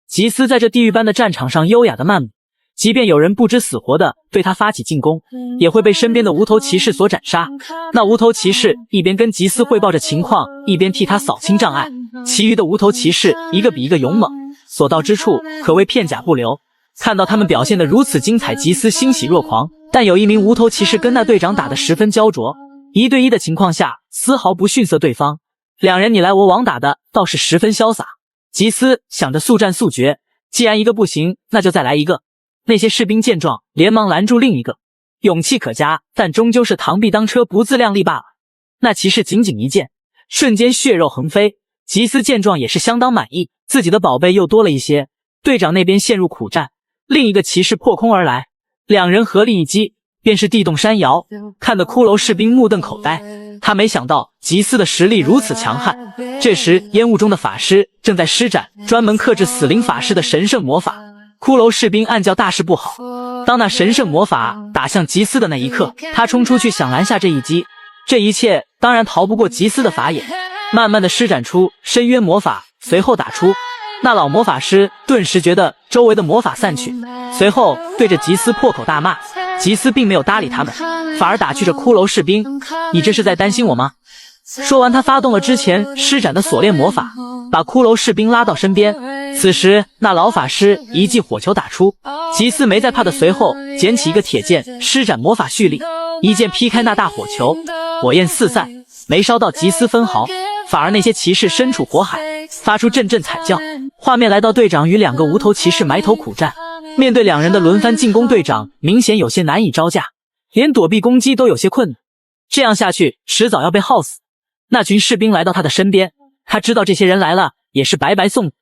吉斯在这地狱般的战场上优雅地漫步，即便有人不知死活地对他发起进攻，也会被身边的无头骑士所斩杀。那无头骑士一边跟吉斯汇报着情况，一边替他扫清障碍。其余的无头骑士一个比一个勇猛，所到之处可谓片甲不留。看到他们表现得如此精彩，吉斯欣喜若狂。但有一名无头骑士跟那队长打得十分焦灼，1对1的情况下丝毫不逊色对方，两人你来我往打的倒是十分潇洒。吉斯想着速战速决，既然一个不行，那就再来一个。那些士兵见状连忙拦住另一个，勇气可嘉，但终究是螳臂当车，不自量力罢了。那骑士紧紧一剑，瞬间血肉横飞。吉斯见状也是相当满意，自己的宝贝又多了一些。队长那边陷入苦战，另一个骑士破空而来，两人合力一击，便是地动山摇，看得骷髅士兵目瞪口呆。他没想到吉斯的实力如此强悍。这时烟雾中的法师正在施展专门克制死灵法师的神圣魔法，骷髅士兵暗叫大事不好。当那神圣魔法打向吉斯的那一刻，他冲出去想拦下这一击，这一切当然逃不过吉斯的法眼，慢慢的施展出深渊魔法，随后打出。那老魔法师顿时觉得周围的魔法散去，随后对着吉斯破口大骂。吉斯并没有搭理他们，反而打趣着骷髅士兵，你这是在担心我吗？说完他发动了之前施展的锁链魔法，把骷髅士兵拉到身边。此时那老法师一记火球打出，吉斯没再怕的随后捡起一个铁剑，施展魔法蓄力，一剑劈开那大火球，火焰四散，没烧到吉斯分毫，反而那些骑士身处火海，发出阵阵惨叫。画面来到队长与2个无头骑士埋头苦战，面对2人的轮番进攻，队长明显有些难以招架，连躲避攻击都有些困难，这样下去迟早要被耗死。那群士兵来到他的身边，他知道这些人来了也是白白送。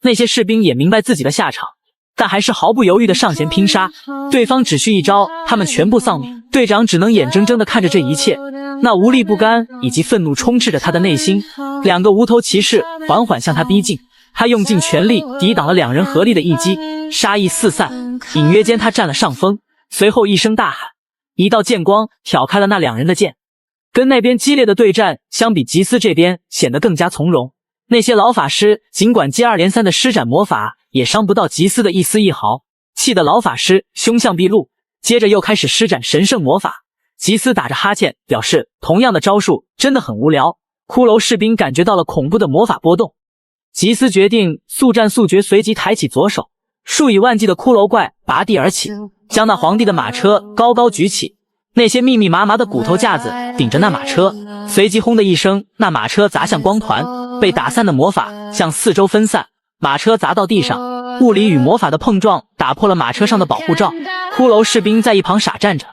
那些士兵也明白自己的下场，但还是毫不犹豫地上前拼杀。对方只需一招，他们全部丧命。队长只能眼睁睁地看着这一切，那无力不甘以及愤怒充斥着他的内心。两个无头骑士缓缓向他逼近，他用尽全力抵挡了两人合力的一击，杀意四散。隐约间他占了上风，随后一声大喊，一道剑光挑开了那两人的剑。跟那边激烈的对战相比，吉斯这边显得更加从容。那些老法师尽管接二连三的施展魔法，也伤不到吉斯的一丝一毫，气得老法师凶相毕露，接着又开始施展神圣魔法。吉斯打着哈欠表示，同样的招数真的很无聊。骷髅士兵感觉到了恐怖的魔法波动，吉斯决定速战速决，随即抬起左手，数以万计的骷髅怪拔地而起，将那皇帝的马车高高举起。那些密密麻麻的骨头架子顶着那马车，随即轰的一声，那马车砸向光团，被打散的魔法向四周分散，马车砸到地上，物理与魔法的碰撞打破了马车上的保护罩。骷髅士兵在一旁傻站着，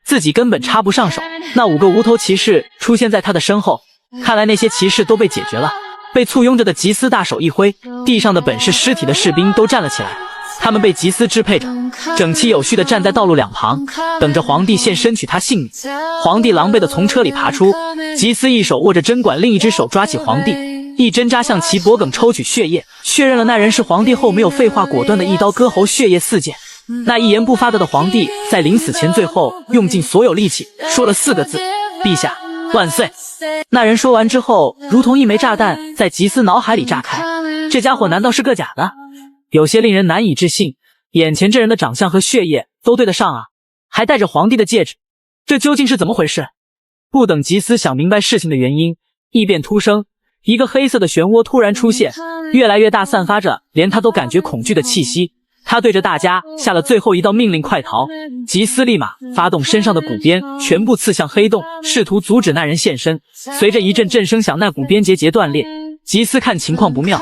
自己根本插不上手。那5个无头骑士出现在他的身后，看来那些骑士都被解决了。被簇拥着的吉斯大手一挥，地上的本是尸体的士兵都站了起来，他们被吉斯支配着，整齐有序地站在道路两旁，等着皇帝现身取他性命。皇帝狼狈地从车里爬出，吉斯一手握着针管，另一只手抓起皇帝，一针扎向其脖颈，抽取血液，确认了那人是皇帝后，没有废话，果断的一刀割喉，血液四溅。那一言不发的皇帝在临死前最后用尽所有力气说了4个字：陛下万岁。那人说完之后，如同一枚炸弹在吉斯脑海里炸开，这家伙难道是个假的？有些令人难以置信，眼前这人的长相和血液都对得上啊，还戴着皇帝的戒指，这究竟是怎么回事？不等吉斯想明白事情的原因，异变突生，一个黑色的漩涡突然出现，越来越大，散发着连他都感觉恐惧的气息。他对着大家下了最后一道命令：快逃！吉斯立马发动身上的骨鞭，全部刺向黑洞，试图阻止那人现身。随着一阵阵声响，那骨鞭节断裂。吉斯看情况不妙，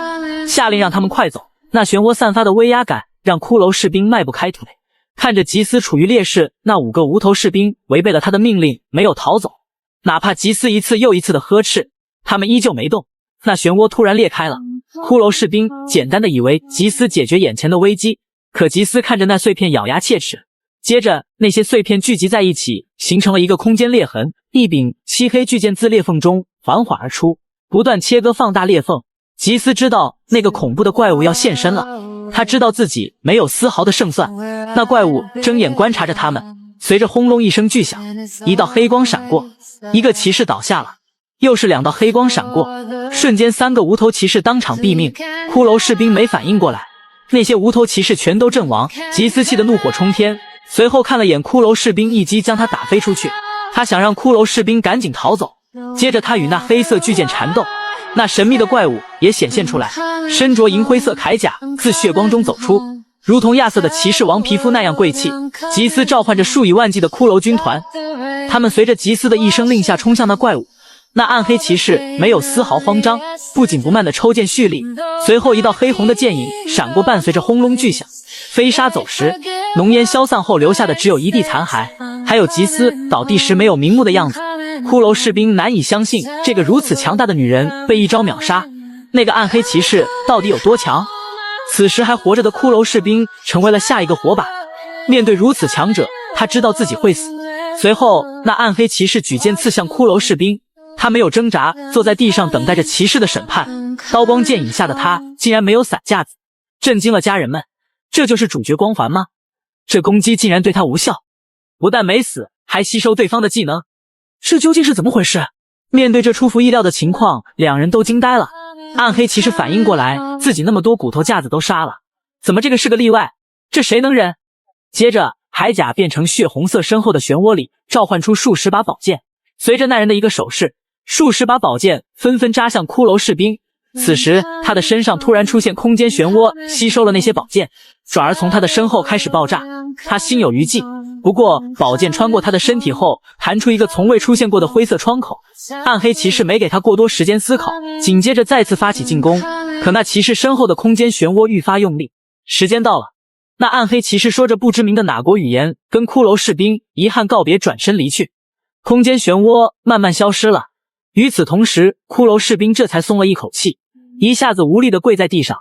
下令让他们快走。那漩涡散发的威压感让骷髅士兵迈不开腿。看着吉斯处于劣势，那5个无头士兵违背了他的命令，没有逃走。哪怕吉斯一次又一次的呵斥，他们依旧没动。那漩涡突然裂开了，骷髅士兵简单的以为吉斯解决眼前的危机，可吉斯看着那碎片咬牙切齿。接着那些碎片聚集在一起，形成了一个空间裂痕，一柄漆黑巨剑自裂缝中缓缓而出，不断切割放大裂缝。吉斯知道那个恐怖的怪物要现身了，他知道自己没有丝毫的胜算。那怪物睁眼观察着他们，随着轰隆一声巨响，一道黑光闪过，一个骑士倒下了，又是2道黑光闪过，瞬间3个无头骑士当场毙命。骷髅士兵没反应过来，那些无头骑士全都阵亡。吉斯气得怒火冲天，随后看了眼骷髅士兵，一击将他打飞出去。他想让骷髅士兵赶紧逃走，接着他与那黑色巨剑缠斗。那神秘的怪物也显现出来，身着银灰色铠甲，自血光中走出，如同亚瑟的骑士王皮肤那样贵气。吉斯召唤着数以万计的骷髅军团，他们随着吉斯的一声令下冲向那怪物。那暗黑骑士没有丝毫慌张，不紧不慢地抽剑蓄力，随后一道黑红的剑影闪过，伴随着轰隆巨响，飞沙走石。浓烟消散后留下的只有一地残骸，还有吉斯倒地时没有瞑目的样子。骷髅士兵难以相信这个如此强大的女人被一招秒杀，那个暗黑骑士到底有多强？此时还活着的骷髅士兵成为了下一个活靶，面对如此强者，他知道自己会死。随后那暗黑骑士举剑刺向骷髅士兵，他没有挣扎，坐在地上等待着骑士的审判。刀光剑影下的他竟然没有伞架子，震惊了家人们。这就是主角光环吗？这攻击竟然对他无效，不但没死，还吸收对方的技能，这究竟是怎么回事？面对这出乎意料的情况，两人都惊呆了。暗黑骑士反应过来，自己那么多骨头架子都杀了，怎么这个是个例外？这谁能忍？接着铠甲变成血红色，身后的漩涡里召唤出数十把宝剑，随着那人的一个手势，数十把宝剑纷纷扎向骷髅士兵。此时他的身上突然出现空间漩涡，吸收了那些宝剑，转而从他的身后开始爆炸。他心有余悸，不过宝剑穿过他的身体后，弹出一个从未出现过的灰色窗口。暗黑骑士没给他过多时间思考，紧接着再次发起进攻。可那骑士身后的空间漩涡愈发用力。时间到了，那暗黑骑士说着不知名的哪国语言，跟骷髅士兵遗憾告别，转身离去。空间漩涡慢慢消失了。与此同时，骷髅士兵这才松了一口气，一下子无力地跪在地上。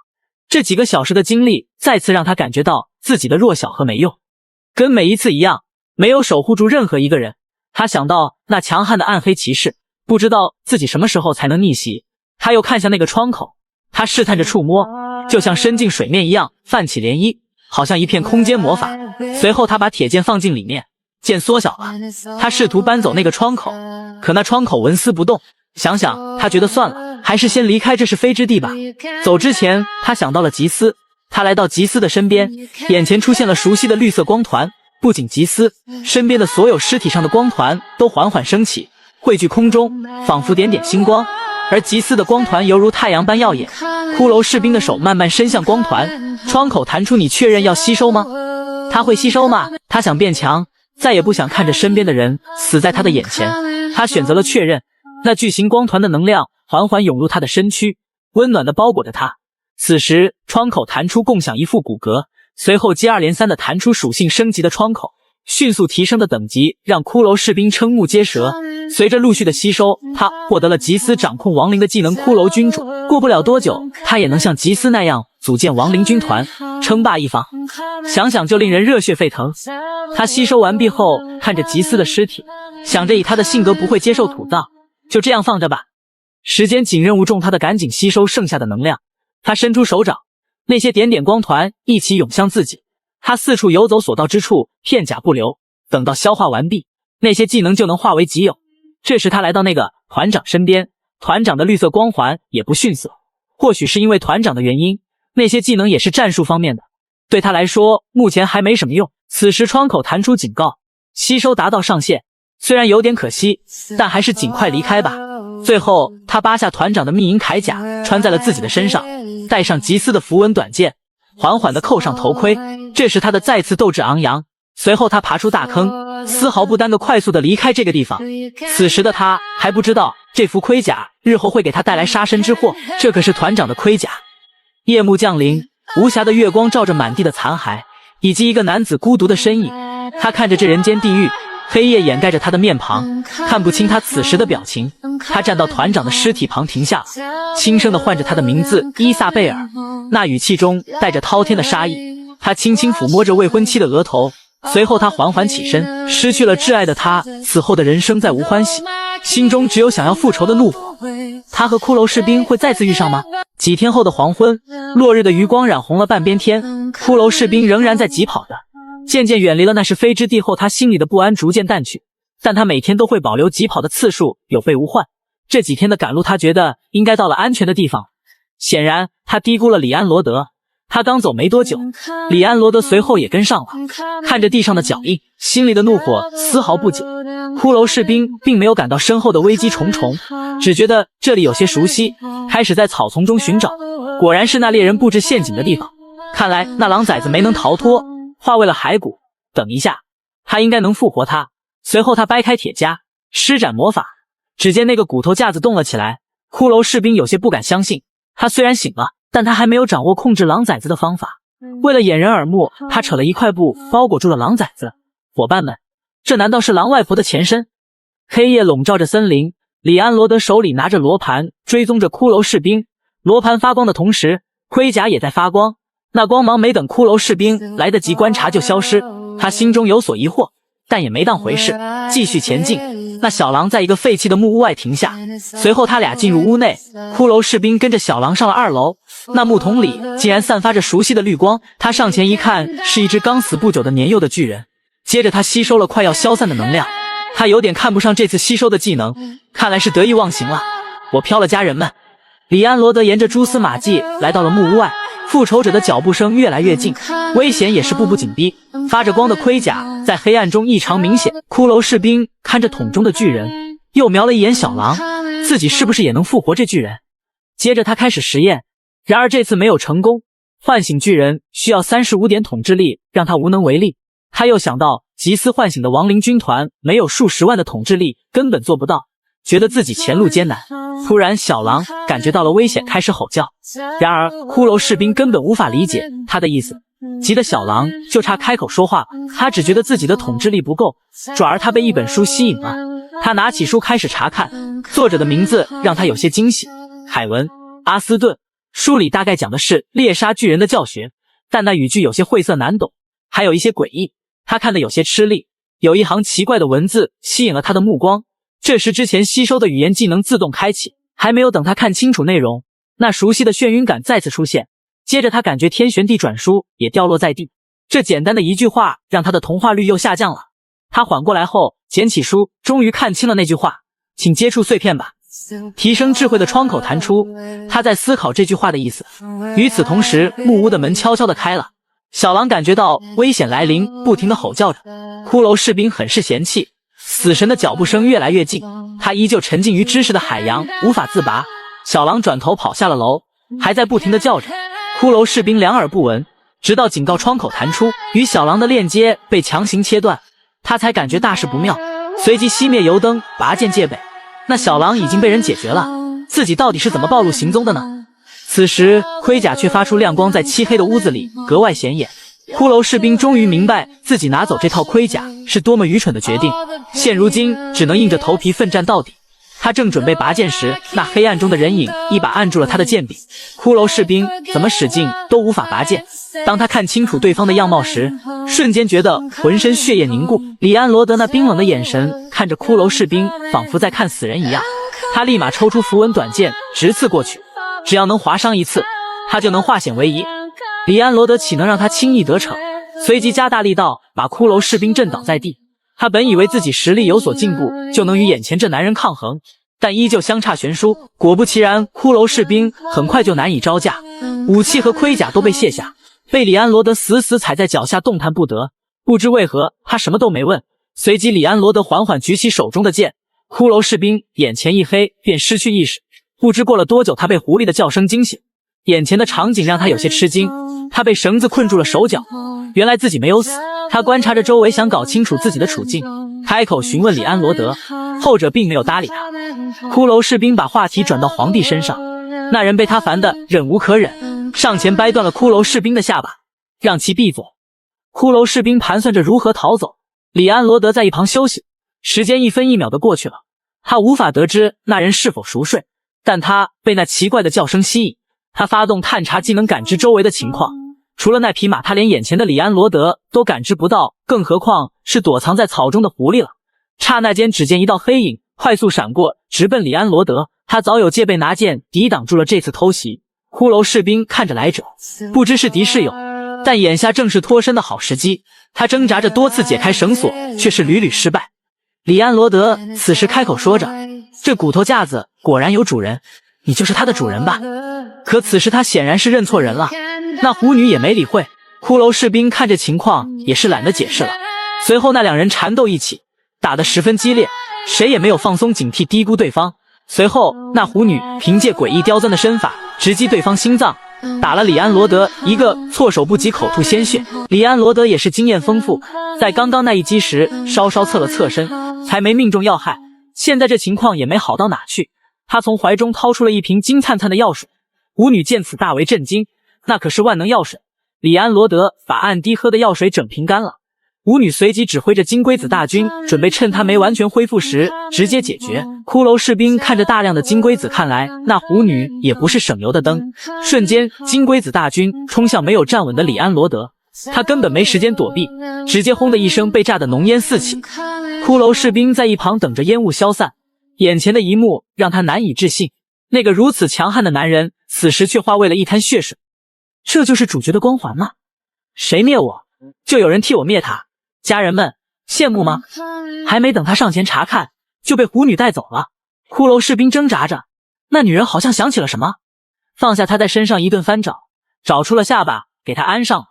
这几个小时的经历再次让他感觉到自己的弱小和没用，跟每一次一样，没有守护住任何一个人。他想到那强悍的暗黑骑士，不知道自己什么时候才能逆袭。他又看向那个窗口，他试探着触摸，就像伸进水面一样泛起涟漪，好像一片空间魔法。随后他把铁剑放进里面，剑缩小了。他试图搬走那个窗口，可那窗口纹丝不动。想想他觉得算了，还是先离开这是非之地吧。走之前他想到了吉斯，他来到吉斯的身边，眼前出现了熟悉的绿色光团。不仅吉斯，身边的所有尸体上的光团都缓缓升起，汇聚空中，仿佛点点星光。而吉斯的光团犹如太阳般耀眼。骷髅士兵的手慢慢伸向光团，窗口弹出，你确认要吸收吗？他会吸收吗？他想变强，再也不想看着身边的人死在他的眼前。他选择了确认。那巨型光团的能量缓缓涌入他的身躯，温暖地包裹着他。此时窗口弹出，共享一副骨骼，随后接二连三地弹出属性升级的窗口，迅速提升的等级让骷髅士兵瞠目结舌。随着陆续的吸收，他获得了吉斯掌控亡灵的技能骷髅君主。过不了多久，他也能像吉斯那样组建亡灵军团，称霸一方。想想就令人热血沸腾。他吸收完毕后，看着吉斯的尸体，想着以他的性格不会接受土葬，就这样放着吧。时间紧任务重他的，赶紧吸收剩下的能量。他伸出手掌，那些点点光团一起涌向自己。他四处游走，所到之处片甲不留。等到消化完毕，那些技能就能化为己有。这时他来到那个团长身边，团长的绿色光环也不逊色。或许是因为团长的原因，那些技能也是战术方面的，对他来说目前还没什么用。此时窗口弹出警告，吸收达到上限。虽然有点可惜，但还是尽快离开吧。最后他扒下团长的密银铠甲，穿在了自己的身上，带上吉斯的符文短剑，缓缓地扣上头盔。这时他的再次斗志昂扬。随后他爬出大坑，丝毫不耽搁快速地离开这个地方。此时的他还不知道这副盔甲日后会给他带来杀身之祸，这可是团长的盔甲。夜幕降临，无暇的月光照着满地的残骸，以及一个男子孤独的身影。他看着这人间地狱，黑夜掩盖着他的面庞，看不清他此时的表情。他站到团长的尸体旁停下了，轻声地唤着他的名字伊萨贝尔，那语气中带着滔天的杀意。他轻轻抚摸着未婚妻的额头，随后他缓缓起身。失去了挚爱的他，此后的人生再无欢喜，心中只有想要复仇的怒火。他和骷髅士兵会再次遇上吗？几天后的黄昏，落日的余光染红了半边天，骷髅士兵仍然在疾跑着。渐渐远离了那是非之地后，他心里的不安逐渐淡去，但他每天都会保留疾跑的次数，有备无患。这几天的赶路，他觉得应该到了安全的地方。显然他低估了里安罗德，他刚走没多久，里安罗德随后也跟上了。看着地上的脚印，心里的怒火丝毫不减。骷髅士兵并没有感到身后的危机重重，只觉得这里有些熟悉，开始在草丛中寻找。果然是那猎人布置陷阱的地方，看来那狼崽子没能逃脱，化为了骸骨。等一下，他应该能复活他。随后他掰开铁夹，施展魔法，只见那个骨头架子动了起来。骷髅士兵有些不敢相信，他虽然醒了，但他还没有掌握控制狼崽子的方法。为了掩人耳目，他扯了一块布包裹住了狼崽子。伙伴们，这难道是狼外婆的前身？黑夜笼罩着森林，里安罗德手里拿着罗盘，追踪着骷髅士兵。罗盘发光的同时，盔甲也在发光，那光芒没等骷髅士兵来得及观察就消失。他心中有所疑惑，但也没当回事，继续前进。那小狼在一个废弃的木屋外停下，随后他俩进入屋内，骷髅士兵跟着小狼上了2楼。那木桶里竟然散发着熟悉的绿光，他上前一看，是一只刚死不久的年幼的巨人。接着他吸收了快要消散的能量，他有点看不上这次吸收的技能，看来是得意忘形了。我飘了，家人们。里安罗德沿着蛛丝马迹来到了木屋外，复仇者的脚步声越来越近，危险也是步步紧逼。发着光的盔甲在黑暗中异常明显。骷髅士兵看着桶中的巨人，又瞄了一眼小狼，自己是不是也能复活这巨人？接着他开始实验，然而这次没有成功。唤醒巨人需要35点统治力，让他无能为力。他又想到吉斯唤醒的亡灵军团没有数十万的统治力，根本做不到，觉得自己前路艰难。突然小狼感觉到了危险，开始吼叫。然而骷髅士兵根本无法理解他的意思，急得小狼就差开口说话了。他只觉得自己的统治力不够，转而他被一本书吸引了。他拿起书开始查看，作者的名字让他有些惊喜，海文·阿斯顿。书里大概讲的是猎杀巨人的教学，但那语句有些晦涩难懂，还有一些诡异，他看得有些吃力。有一行奇怪的文字吸引了他的目光，这时之前吸收的语言技能自动开启，还没有等他看清楚内容，那熟悉的眩晕感再次出现，接着他感觉天旋地转，书也掉落在地。这简单的一句话让他的同化率又下降了。他缓过来后捡起书，终于看清了那句话，请接触碎片吧。提升智慧的窗口弹出，他在思考这句话的意思。与此同时，木屋的门悄悄地开了，小狼感觉到危险来临，不停地吼叫着。骷髅士兵很是嫌弃，死神的脚步声越来越近，他依旧沉浸于知识的海洋，无法自拔。小狼转头跑下了楼，还在不停地叫着。骷髅士兵两耳不闻，直到警告窗口弹出，与小狼的链接被强行切断，他才感觉大事不妙，随即熄灭油灯，拔剑戒备。那小狼已经被人解决了，自己到底是怎么暴露行踪的呢？此时盔甲却发出亮光，在漆黑的屋子里格外显眼。骷髅士兵终于明白自己拿走这套盔甲是多么愚蠢的决定，现如今只能硬着头皮奋战到底。他正准备拔剑时，那黑暗中的人影一把按住了他的剑柄。骷髅士兵怎么使劲都无法拔剑。当他看清楚对方的样貌时，瞬间觉得浑身血液凝固。里安罗德那冰冷的眼神看着骷髅士兵，仿佛在看死人一样。他立马抽出符文短剑，直刺过去。只要能划伤一次，他就能化险为夷。里安罗德岂能让他轻易得逞？随即加大力道，把骷髅士兵震倒在地。他本以为自己实力有所进步，就能与眼前这男人抗衡，但依旧相差悬殊。果不其然，骷髅士兵很快就难以招架，武器和盔甲都被卸下，被里安罗德死死踩在脚下，动弹不得。不知为何，他什么都没问。随即里安罗德缓缓举起手中的剑，骷髅士兵眼前一黑，便失去意识。不知过了多久，他被狐狸的叫声惊醒。眼前的场景让他有些吃惊，他被绳子困住了手脚，原来自己没有死。他观察着周围，想搞清楚自己的处境，开口询问里安罗德，后者并没有搭理他。骷髅士兵把话题转到皇帝身上，那人被他烦得忍无可忍，上前掰断了骷髅士兵的下巴，让其闭嘴。骷髅士兵盘算着如何逃走，里安罗德在一旁休息。时间一分一秒的过去了，他无法得知那人是否熟睡，但他被那奇怪的叫声吸引。他发动探查技能，感知周围的情况，除了那匹马，他连眼前的里安罗德都感知不到，更何况是躲藏在草中的狐狸了。刹那间，只见一道黑影快速闪过，直奔里安罗德。他早有戒备，拿剑抵挡住了这次偷袭。骷髅士兵看着来者，不知是敌是友，但眼下正是脱身的好时机。他挣扎着多次解开绳索，却是屡屡失败。里安罗德此时开口说着：“这骨头架子果然有主人，你就是他的主人吧？”可此时他显然是认错人了。那狐女也没理会。骷髅士兵看这情况也是懒得解释了。随后那两人缠斗一起，打得十分激烈，谁也没有放松警惕，低估对方。随后那狐女凭借诡异刁钻的身法直击对方心脏，打了里安罗德一个措手不及，口吐鲜血。里安罗德也是经验丰富，在刚刚那一击时稍稍侧了侧身，才没命中要害。现在这情况也没好到哪去，他从怀中掏出了一瓶金灿灿的药水。巫女见此大为震惊，那可是万能药水。里安罗德把按滴喝的药水整瓶干了。巫女随即指挥着金龟子大军，准备趁他没完全恢复时直接解决。骷髅士兵看着大量的金龟子，看来那狐女也不是省油的灯。瞬间，金龟子大军冲向没有站稳的里安罗德，他根本没时间躲避，直接轰的一声被炸得浓烟四起。骷髅士兵在一旁等着烟雾消散，眼前的一幕让他难以置信。那个如此强悍的男人，此时却化为了一滩血水。这就是主角的光环吗？谁灭我，就有人替我灭他。家人们，羡慕吗？还没等他上前查看，就被狐女带走了。骷髅士兵挣扎着，那女人好像想起了什么，放下他在身上一顿翻找，找出了下巴，给他安上了，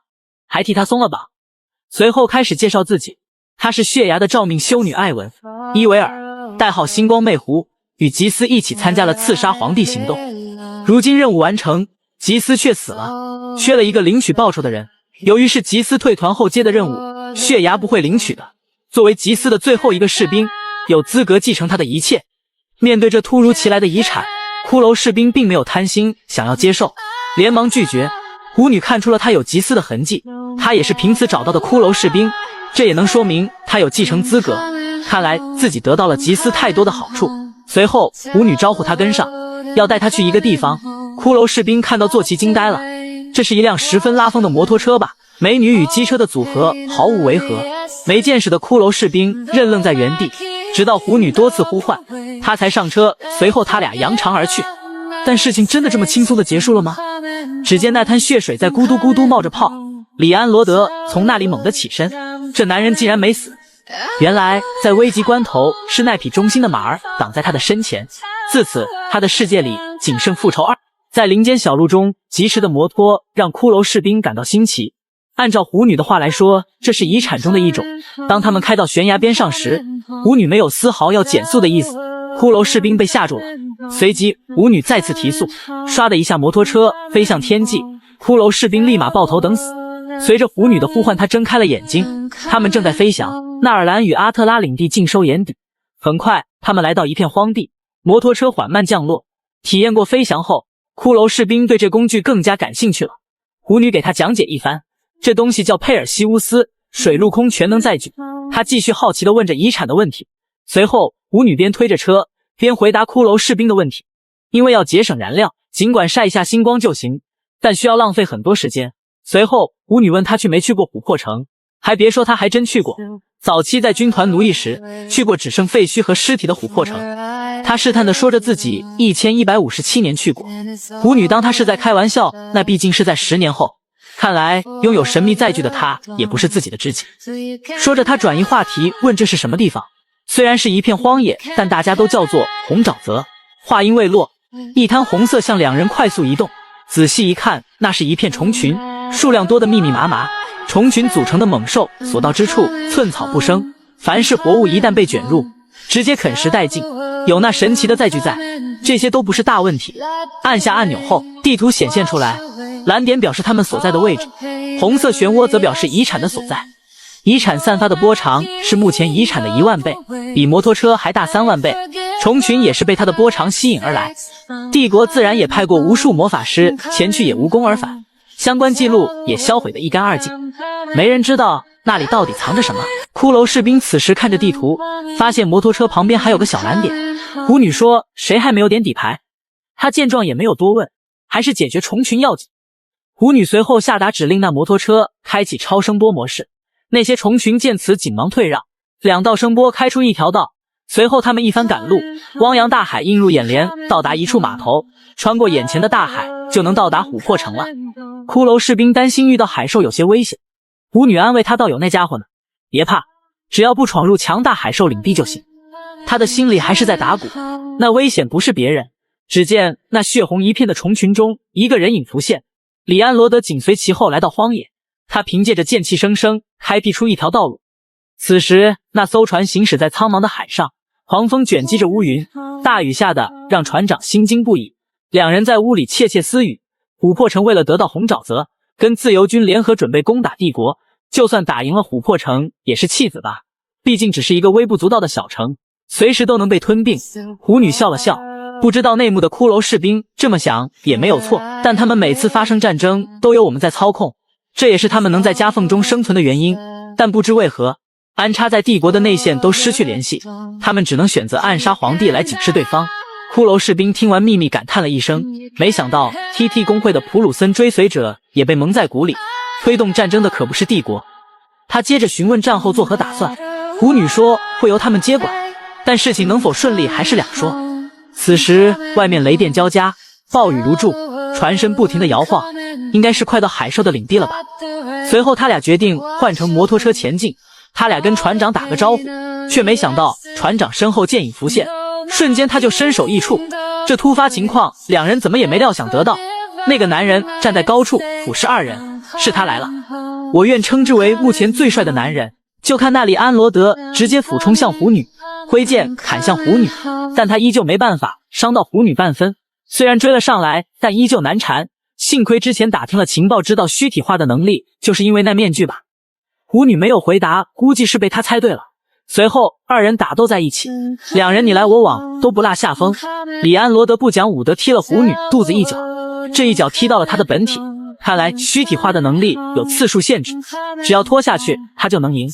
还替他松了绑。随后开始介绍自己，她是血牙的召命修女艾文·伊维尔，代号星光魅狐，与吉斯一起参加了刺杀皇帝行动。如今任务完成，吉斯却死了，缺了一个领取报酬的人。由于是吉斯退团后接的任务，血牙不会领取的。作为吉斯的最后一个士兵，有资格继承他的一切。面对这突如其来的遗产，骷髅士兵并没有贪心，想要接受，连忙拒绝。狐女看出了他有吉斯的痕迹，他也是凭此找到的骷髅士兵，这也能说明他有继承资格。看来自己得到了吉斯太多的好处。随后狐女招呼他跟上，要带他去一个地方。骷髅士兵看到坐骑惊呆了，这是一辆十分拉风的摩托车吧？美女与机车的组合毫无违和。没见识的骷髅士兵愣愣在原地，直到狐女多次呼唤，他才上车。随后他俩扬长而去。但事情真的这么轻松的结束了吗？只见那滩血水在咕嘟咕嘟冒着泡，里安罗德从那里猛地起身，这男人竟然没死。原来在危急关头，是那匹忠心的马儿挡在他的身前。自此他的世界里仅剩复仇二。在林间小路中疾驰的摩托让骷髅士兵感到新奇。按照狐女的话来说，这是遗产中的一种。当他们开到悬崖边上时，狐女没有丝毫要减速的意思，骷髅士兵被吓住了。随即狐女再次提速，唰的一下摩托车飞向天际，骷髅士兵立马抱头等死。随着狐女的呼唤，他睁开了眼睛，他们正在飞翔。纳尔兰与阿特拉领地尽收眼底。很快他们来到一片荒地，摩托车缓慢降落。体验过飞翔后，骷髅士兵对这工具更加感兴趣了。狐女给他讲解一番，这东西叫佩尔西乌斯，水陆空全能载具。他继续好奇地问着遗产的问题。随后狐女边推着车边回答骷髅士兵的问题。因为要节省燃料，尽管晒一下星光就行，但需要浪费很多时间。随后狐女问他去没去过琥珀城，还别说他还真去过。早期在军团奴役时去过只剩废墟和尸体的琥珀城。他试探地说着自己1157年去过。狐女当他是在开玩笑，那毕竟是在10年后。看来拥有神秘载具的他也不是自己的知己。说着他转移话题问这是什么地方。虽然是一片荒野，但大家都叫做红沼泽。话音未落，一滩红色向两人快速移动。仔细一看，那是一片虫群，数量多得密密麻麻。虫群组成的猛兽所到之处寸草不生，凡是活物一旦被卷入，直接啃食殆尽。有那神奇的载具在，这些都不是大问题。按下按钮后，地图显现出来，蓝点表示他们所在的位置，红色漩涡则表示遗产的所在。遗产散发的波长是目前遗产的1万倍，比摩托车还大3万倍。虫群也是被它的波长吸引而来。帝国自然也派过无数魔法师前去，也无功而返，相关记录也销毁得一干二净。没人知道那里到底藏着什么。骷髅士兵此时看着地图，发现摩托车旁边还有个小蓝点。狐女说谁还没有点底牌。他见状也没有多问，还是解决虫群要紧。狐女随后下达指令，那摩托车开启超声波模式。那些虫群见此紧忙退让，2道声波开出一条道。随后他们一番赶路，汪洋大海映入眼帘，到达一处码头，穿过眼前的大海就能到达琥珀城了。骷髅士兵担心遇到海兽有些危险，狐女安慰他道有那家伙呢，别怕，只要不闯入强大海兽领地就行。他的心里还是在打鼓，那危险不是别人。只见那血红一片的虫群中，一个人影浮现，里安罗德紧随其后来到荒野。他凭借着剑气生生开辟出一条道路。此时那艘船行驶在苍茫的海上，狂风卷击着乌云，大雨下的让船长心惊不已。两人在屋里窃窃私语。琥珀城为了得到红沼泽，跟自由军联合准备攻打帝国，就算打赢了琥珀城也是弃子吧，毕竟只是一个微不足道的小城，随时都能被吞并。狐女笑了笑，不知道内幕的骷髅士兵这么想也没有错，但他们每次发生战争都由我们在操控，这也是他们能在夹缝中生存的原因。但不知为何，安插在帝国的内线都失去联系，他们只能选择暗杀皇帝来警示对方。骷髅士兵听完秘密感叹了一声，没想到 TT 公会的普鲁森追随者也被蒙在鼓里，推动战争的可不是帝国。他接着询问战后作何打算，狐女说会由他们接管，但事情能否顺利还是两说。此时外面雷电交加，暴雨如注，船身不停地摇晃，应该是快到海兽的领地了吧。随后他俩决定换乘摩托车前进。他俩跟船长打个招呼，却没想到船长身后剑影浮现，瞬间他就身首异处。这突发情况两人怎么也没料想得到。那个男人站在高处俯视二人，是他来了，我愿称之为目前最帅的男人。就看那里安罗德直接俯冲向狐女，挥剑砍向狐女，但他依旧没办法伤到狐女半分。虽然追了上来，但依旧难缠。幸亏之前打听了情报，知道虚体化的能力，就是因为那面具吧。狐女没有回答，估计是被他猜对了。随后二人打斗在一起，两人你来我往，都不落下风。里安罗德不讲武德，踢了狐女肚子一脚，这一脚踢到了他的本体。看来虚体化的能力有次数限制，只要拖下去他就能赢。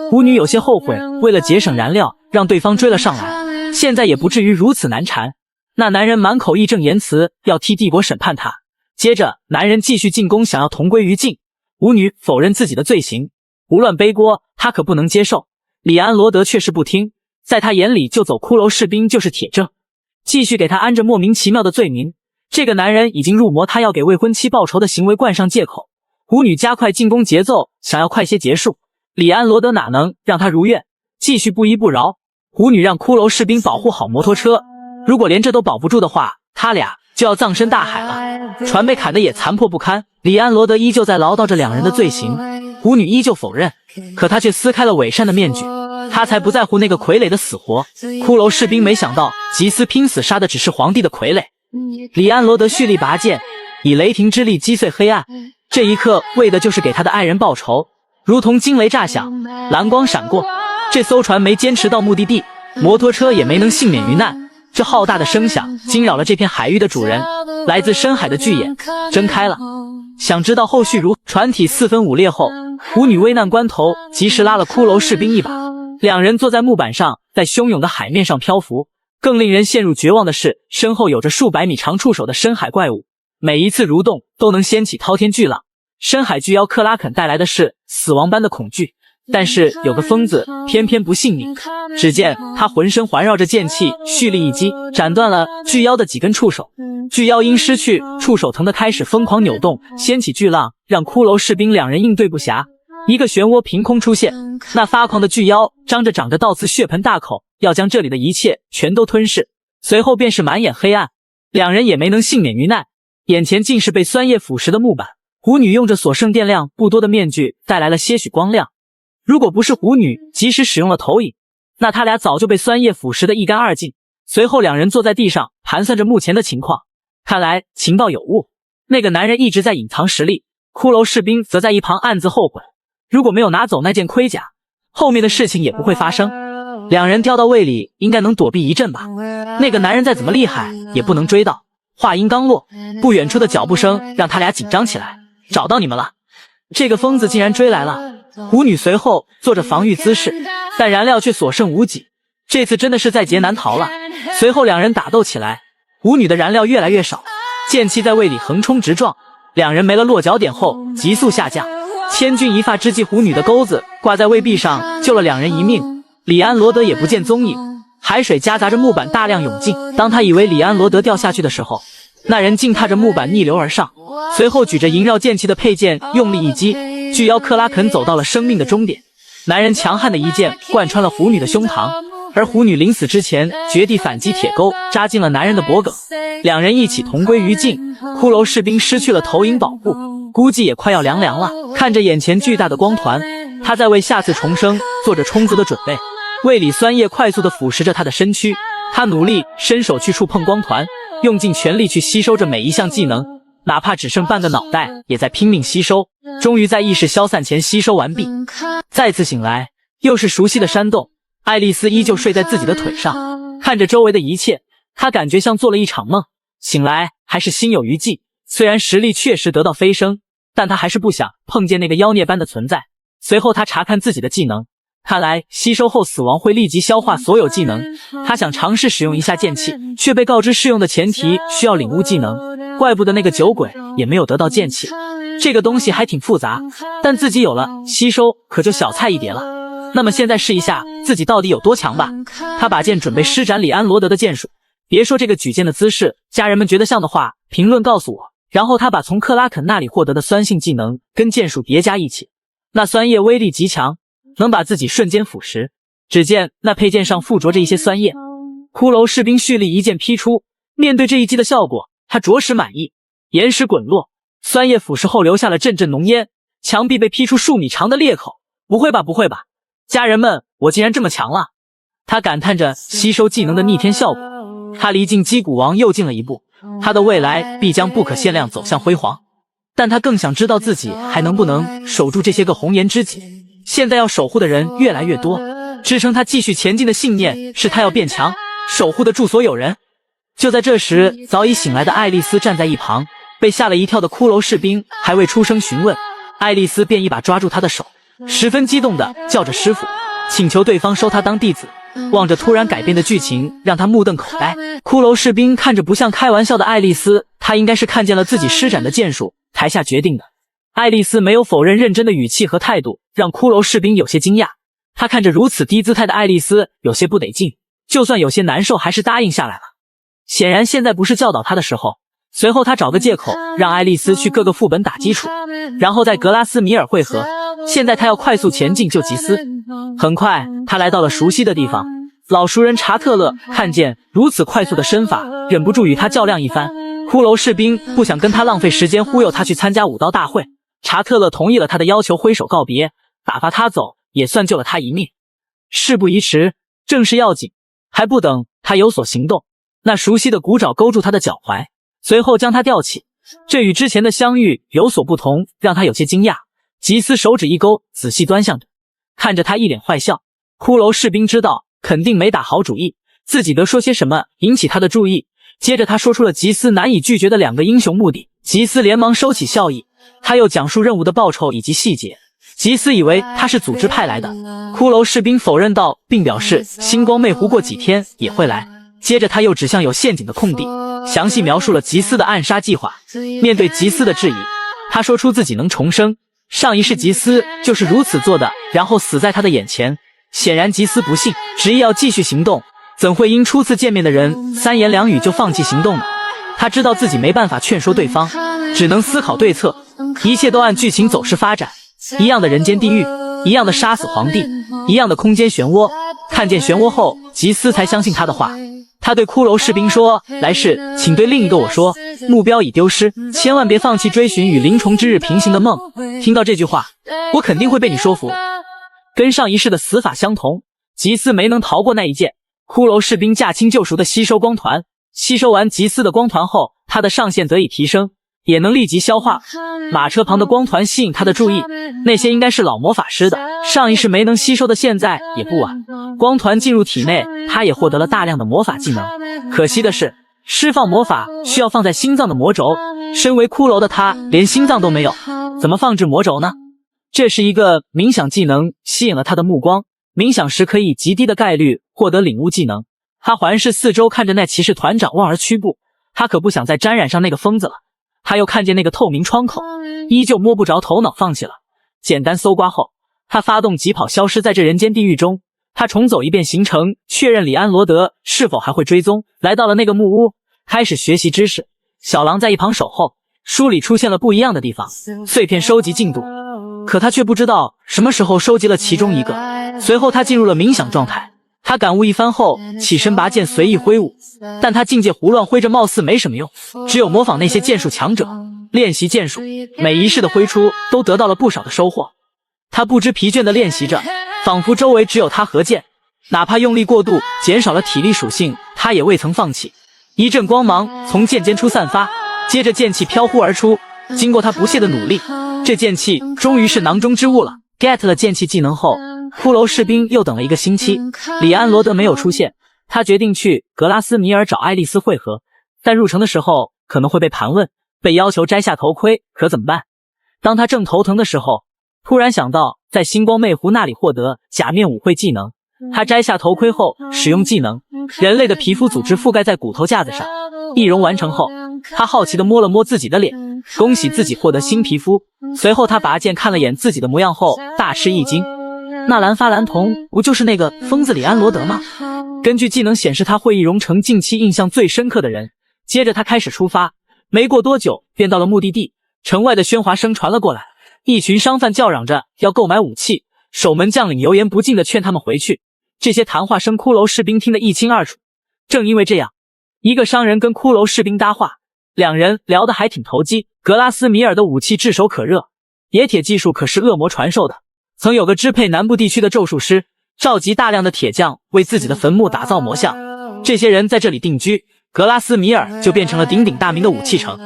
狐女有些后悔，为了节省燃料让对方追了上来，现在也不至于如此难缠。那男人满口义正言辞要替帝国审判他，接着男人继续进攻，想要同归于尽。舞女否认自己的罪行，胡乱背锅，他可不能接受。里安罗德却是不听，在他眼里救走骷髅士兵就是铁证，继续给他安着莫名其妙的罪名。这个男人已经入魔他要给未婚妻报仇的行为冠上借口。舞女加快进攻节奏，想要快些结束。里安罗德哪能让他如愿，继续不依不饶。舞女让骷髅士兵保护好摩托车，如果连这都保不住的话，他俩就要葬身大海了。船被砍得也残破不堪，里安罗德依旧在唠叨着两人的罪行，舞女依旧否认，可他却撕开了伪善的面具，他才不在乎那个傀儡的死活。骷髅士兵没想到吉斯拼死杀的只是皇帝的傀儡。里安罗德蓄力拔剑，以雷霆之力击碎黑暗，这一刻为的就是给他的爱人报仇。如同惊雷炸响，蓝光闪过，这艘船没坚持到目的地，摩托车也没能幸免于难。这浩大的声响惊扰了这片海域的主人，来自深海的巨眼睁开了，想知道后续如。船体四分五裂后，舞女危难关头及时拉了骷髅士兵一把，两人坐在木板上，在汹涌的海面上漂浮。更令人陷入绝望的是，身后有着数百米长触手的深海怪物，每一次蠕动都能掀起滔天巨浪。深海巨妖克拉肯带来的是死亡般的恐惧，但是有个疯子偏偏不信命。只见他浑身环绕着剑气，蓄力一击，斩断了巨妖的几根触手。巨妖因失去触手疼得开始疯狂扭动，掀起巨浪，让骷髅士兵两人应对不暇。一个漩涡凭空出现，那发狂的巨妖张着长着倒刺血盆大口，要将这里的一切全都吞噬。随后便是满眼黑暗，两人也没能幸免于难，眼前竟是被酸液腐蚀的木板。舞女用着所剩电量不多的面具带来了些许光亮，如果不是舞女及时使用了投影，那他俩早就被酸液腐蚀得一干二净。随后两人坐在地上盘算着目前的情况，看来情报有误，那个男人一直在隐藏实力，骷髅士兵则在一旁暗自后悔，如果没有拿走那件盔甲，后面的事情也不会发生。两人掉到胃里应该能躲避一阵吧，那个男人再怎么厉害也不能追到。话音刚落，不远处的脚步声让他俩紧张起来。找到你们了，这个疯子竟然追来了。舞女随后做着防御姿势，但燃料却所剩无几，这次真的是在劫难逃了。随后两人打斗起来，舞女的燃料越来越少，剑气在胃里横冲直撞，两人没了落脚点后急速下降。千钧一发之际，舞女的钩子挂在胃壁上，救了两人一命。里安罗德也不见踪影，海水夹杂着木板大量涌进，当他以为里安罗德掉下去的时候，那人竟踏着木板逆流而上，随后举着萦绕剑气的佩剑用力一击，巨妖克拉肯走到了生命的终点。男人强悍的一剑贯穿了狐女的胸膛，而狐女临死之前绝地反击铁钩扎进了男人的脖颈，两人一起同归于尽。骷髅士兵失去了投影保护，估计也快要凉了。看着眼前巨大的光团，他在为下次重生做着充足的准备。胃里酸液快速地腐蚀着他的身躯，他努力伸手去触碰光团，用尽全力去吸收着每一项技能，哪怕只剩半个脑袋也在拼命吸收。终于在意识消散前吸收完毕，再次醒来，又是熟悉的山洞。爱丽丝依旧睡在自己的腿上，看着周围的一切，她感觉像做了一场梦。醒来还是心有余悸，虽然实力确实得到飞升，但她还是不想碰见那个妖孽般的存在。随后她查看自己的技能，看来吸收后死亡会立即消化所有技能。她想尝试使用一下剑气，却被告知适用的前提需要领悟技能。怪不得那个酒鬼也没有得到剑气，这个东西还挺复杂，但自己有了，吸收可就小菜一碟了。那么现在试一下自己到底有多强吧。他把剑准备施展里安罗德的剑术，别说这个举剑的姿势，家人们觉得像的话，评论告诉我。然后他把从克拉肯那里获得的酸性技能跟剑术叠加一起，那酸液威力极强，能把自己瞬间腐蚀。只见那佩剑上附着着一些酸液，骷髅士兵蓄力一剑劈出，面对这一击的效果，他着实满意。岩石滚落，酸液腐蚀后留下了阵阵浓烟，墙壁被劈出数米长的裂口。不会吧，不会吧，家人们，我竟然这么强了！他感叹着吸收技能的逆天效果。他离进击鼓王又近了一步，他的未来必将不可限量走向辉煌。但他更想知道自己还能不能守住这些个红颜知己。现在要守护的人越来越多，支撑他继续前进的信念是他要变强，守护得住所有人。就在这时，早已醒来的爱丽丝站在一旁，被吓了一跳的骷髅士兵还未出声询问，爱丽丝便一把抓住他的手，十分激动地叫着师傅，请求对方收他当弟子。望着突然改变的剧情，让他目瞪口呆。骷髅士兵看着不像开玩笑的爱丽丝，他应该是看见了自己施展的剑术，台下决定的。爱丽丝没有否认，认真的语气和态度让骷髅士兵有些惊讶。他看着如此低姿态的爱丽丝，有些不得劲，就算有些难受，还是答应下来了。显然现在不是教导他的时候。随后他找个借口让爱丽丝去各个副本打基础，然后在格拉斯米尔会合。现在他要快速前进救吉斯。很快他来到了熟悉的地方，老熟人查特勒看见如此快速的身法，忍不住与他较量一番。骷髅士兵不想跟他浪费时间，忽悠他去参加武道大会。查特勒同意了他的要求，挥手告别，打发他走，也算救了他一命。事不宜迟，正事要紧。还不等他有所行动，那熟悉的骨爪勾住他的脚踝，随后将他吊起。这与之前的相遇有所不同，让他有些惊讶。吉斯手指一勾，仔细端详着，看着他一脸坏笑。骷髅士兵知道肯定没打好主意，自己得说些什么引起他的注意。接着他说出了吉斯难以拒绝的2个英雄目的。吉斯连忙收起笑意，他又讲述任务的报酬以及细节。吉斯以为他是组织派来的，骷髅士兵否认道，并表示星光魅狐过几天也会来。接着他又指向有陷阱的空地，详细描述了吉斯的暗杀计划。面对吉斯的质疑，他说出自己能重生，上一世吉斯就是如此做的，然后死在他的眼前。显然吉斯不信，执意要继续行动，怎会因初次见面的人3言2语就放弃行动呢？他知道自己没办法劝说对方，只能思考对策。一切都按剧情走势发展，一样的人间地狱，一样的杀死皇帝，一样的空间漩涡。看见漩涡后，吉斯才相信他的话。他对骷髅士兵说，来世请对另一个我说，目标已丢失，千万别放弃追寻与灵虫之日平行的梦。听到这句话，我肯定会被你说服。跟上一世的死法相同，吉斯没能逃过那一剑。骷髅士兵驾轻就熟的吸收光团，吸收完吉斯的光团后，他的上限得以提升，也能立即消化。马车旁的光团吸引他的注意，那些应该是老魔法师的，上一世没能吸收的，现在也不晚。光团进入体内，他也获得了大量的魔法技能。可惜的是，释放魔法需要放在心脏的魔轴，身为骷髅的他连心脏都没有，怎么放置魔轴呢？这是一个冥想技能，吸引了他的目光。冥想时可以极低的概率获得领悟技能。他环视四周，看着那骑士团长望而却步，他可不想再沾染上那个疯子了。他又看见那个透明窗口，依旧摸不着头脑，放弃了。简单搜刮后，他发动疾跑，消失在这人间地狱中。他重走一遍行程，确认里安罗德是否还会追踪，来到了那个木屋，开始学习知识。小狼在一旁守候，书里出现了不一样的地方，碎片收集进度，可他却不知道什么时候收集了其中一个。随后他进入了冥想状态，他感悟一番后，起身拔剑随意挥舞，但他境界胡乱挥着貌似没什么用，只有模仿那些剑术强者，练习剑术，每一式的挥出都得到了不少的收获。他不知疲倦地练习着，仿佛周围只有他和剑，哪怕用力过度减少了体力属性，他也未曾放弃。一阵光芒从剑尖处散发，接着剑气飘忽而出，经过他不懈的努力，这剑气终于是囊中之物了。get 了剑气技能后，骷髅士兵又等了1个星期，里安罗德没有出现。他决定去格拉斯米尔找爱丽丝会合，但入城的时候可能会被盘问，被要求摘下头盔，可怎么办？当他正头疼的时候，突然想到在星光魅狐那里获得假面舞会技能。他摘下头盔后使用技能，人类的皮肤组织覆盖在骨头架子上。易容完成后，他好奇地摸了摸自己的脸，恭喜自己获得新皮肤。随后他拔剑看了眼自己的模样后大吃一惊，那蓝发蓝瞳不就是那个疯子里安罗德吗？根据技能显示，他会易容成近期印象最深刻的人。接着他开始出发，没过多久便到了目的地。城外的喧哗声传了过来，一群商贩叫嚷着要购买武器，守门将领油盐不进地劝他们回去。这些谈话声骷髅士兵听得一清二楚。正因为这样，一个商人跟骷髅士兵搭话，两人聊得还挺投机。格拉斯米尔的武器炙手可热，冶铁技术可是恶魔传授的。曾有个支配南部地区的咒术师，召集大量的铁匠为自己的坟墓打造魔像，这些人在这里定居，格拉斯米尔就变成了鼎鼎大名的武器城。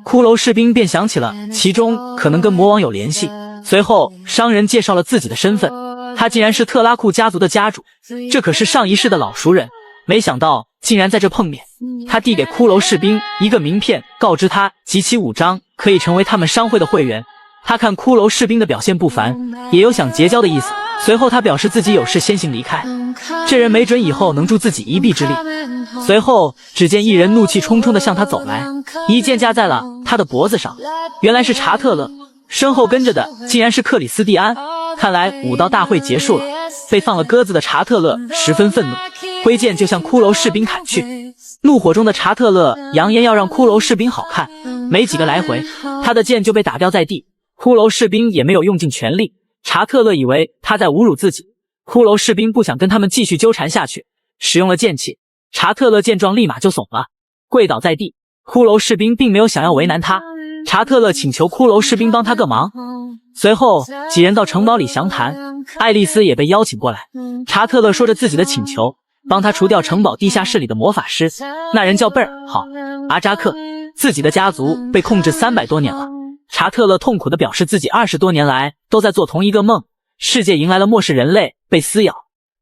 骷髅士兵便想起了其中可能跟魔王有联系。随后商人介绍了自己的身份，他竟然是特拉库家族的家主，这可是上一世的老熟人，没想到竟然在这碰面。他递给骷髅士兵一个名片，告知他集齐5张可以成为他们商会的会员。他看骷髅士兵的表现不凡，也有想结交的意思，随后他表示自己有事先行离开，这人没准以后能助自己一臂之力。随后只见一人怒气冲冲地向他走来，一剑架在了他的脖子上，原来是查特勒，身后跟着的竟然是克里斯蒂安。看来武道大会结束了，被放了鸽子的查特勒十分愤怒，挥剑就向骷髅士兵砍去。怒火中的查特勒扬言要让骷髅士兵好看，没几个来回，他的剑就被打掉在地。骷髅士兵也没有用尽全力，查特勒以为他在侮辱自己，骷髅士兵不想跟他们继续纠缠下去，使用了剑气。查特勒见状立马就怂了，跪倒在地。骷髅士兵并没有想要为难他，查特勒请求骷髅士兵帮他个忙。随后几人到城堡里详谈，爱丽丝也被邀请过来。查特勒说着自己的请求，帮他除掉城堡地下室里的魔法师。那人叫贝尔好阿扎克，自己的家族被控制300多年了。查特勒痛苦地表示自己20多年来都在做同一个梦，世界迎来了末世人类被撕咬，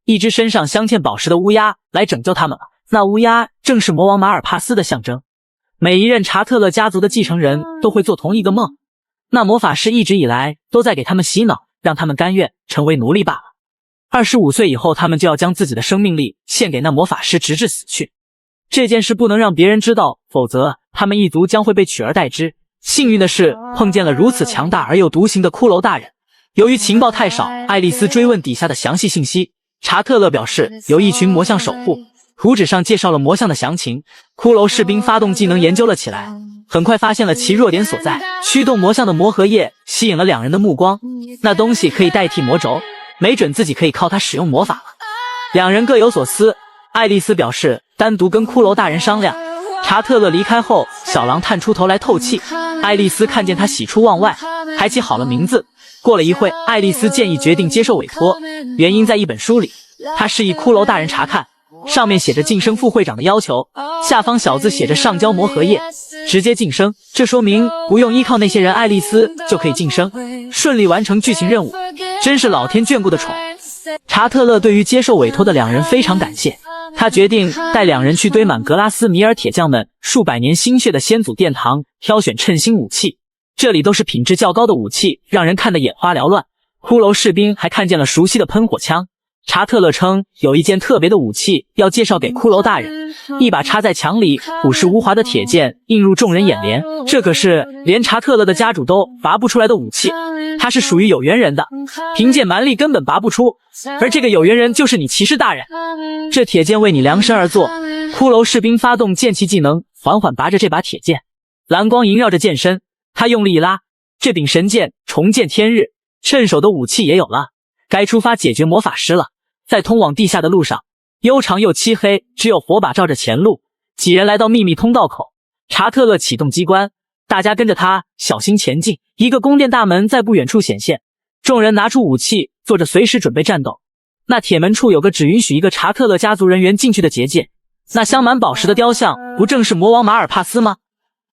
一只身上镶嵌宝石的乌鸦来拯救他们了。那乌鸦正是魔王马尔帕斯的象征。每一任查特勒家族的继承人都会做同一个梦，那魔法师一直以来都在给他们洗脑，让他们甘愿成为奴隶罢了。25岁以后，他们就要将自己的生命力献给那魔法师，直至死去。这件事不能让别人知道，否则他们一族将会被取而代之。幸运的是，碰见了如此强大而又独行的骷髅大人。由于情报太少，爱丽丝追问底下的详细信息。查特勒表示有一群魔像守护，图纸上介绍了魔像的详情。骷髅士兵发动技能研究了起来，很快发现了其弱点所在。驱动魔像的魔核液吸引了2人的目光，那东西可以代替魔轴，没准自己可以靠它使用魔法了。2人各有所思，爱丽丝表示单独跟骷髅大人商量。查特勒离开后，小狼探出头来透气。爱丽丝看见他喜出望外，还起好了名字。过了一会，爱丽丝建议决定接受委托，原因在一本书里，他示意骷髅大人查看，上面写着晋升副会长的要求，下方小字写着上交魔核液，直接晋升。这说明不用依靠那些人，爱丽丝就可以晋升，顺利完成剧情任务，真是老天眷顾的宠。查特勒对于接受委托的2人非常感谢，他决定带2人去堆满格拉斯米尔铁匠们数百年心血的先祖殿堂，挑选称心武器。这里都是品质较高的武器，让人看得眼花缭乱。骷髅士兵还看见了熟悉的喷火枪。查特勒称有一件特别的武器要介绍给骷髅大人，一把插在墙里朴实无华的铁剑映入众人眼帘。这可是连查特勒的家主都拔不出来的武器，它是属于有缘人的，凭借蛮力根本拔不出，而这个有缘人就是你骑士大人。这铁剑为你量身而作。骷髅士兵发动剑气技能，缓缓拔着这把铁剑，蓝光萦绕着剑身，他用力一拉，这柄神剑重见天日，趁手的武器也有了，该出发解决魔法师了。在通往地下的路上，悠长又漆黑，只有火把照着前路。几人来到秘密通道口，查特勒启动机关，大家跟着他小心前进。一个宫殿大门在不远处显现，众人拿出武器，做着随时准备战斗。那铁门处有个只允许一个查特勒家族人员进去的结界，那镶满宝石的雕像不正是魔王马尔帕斯吗？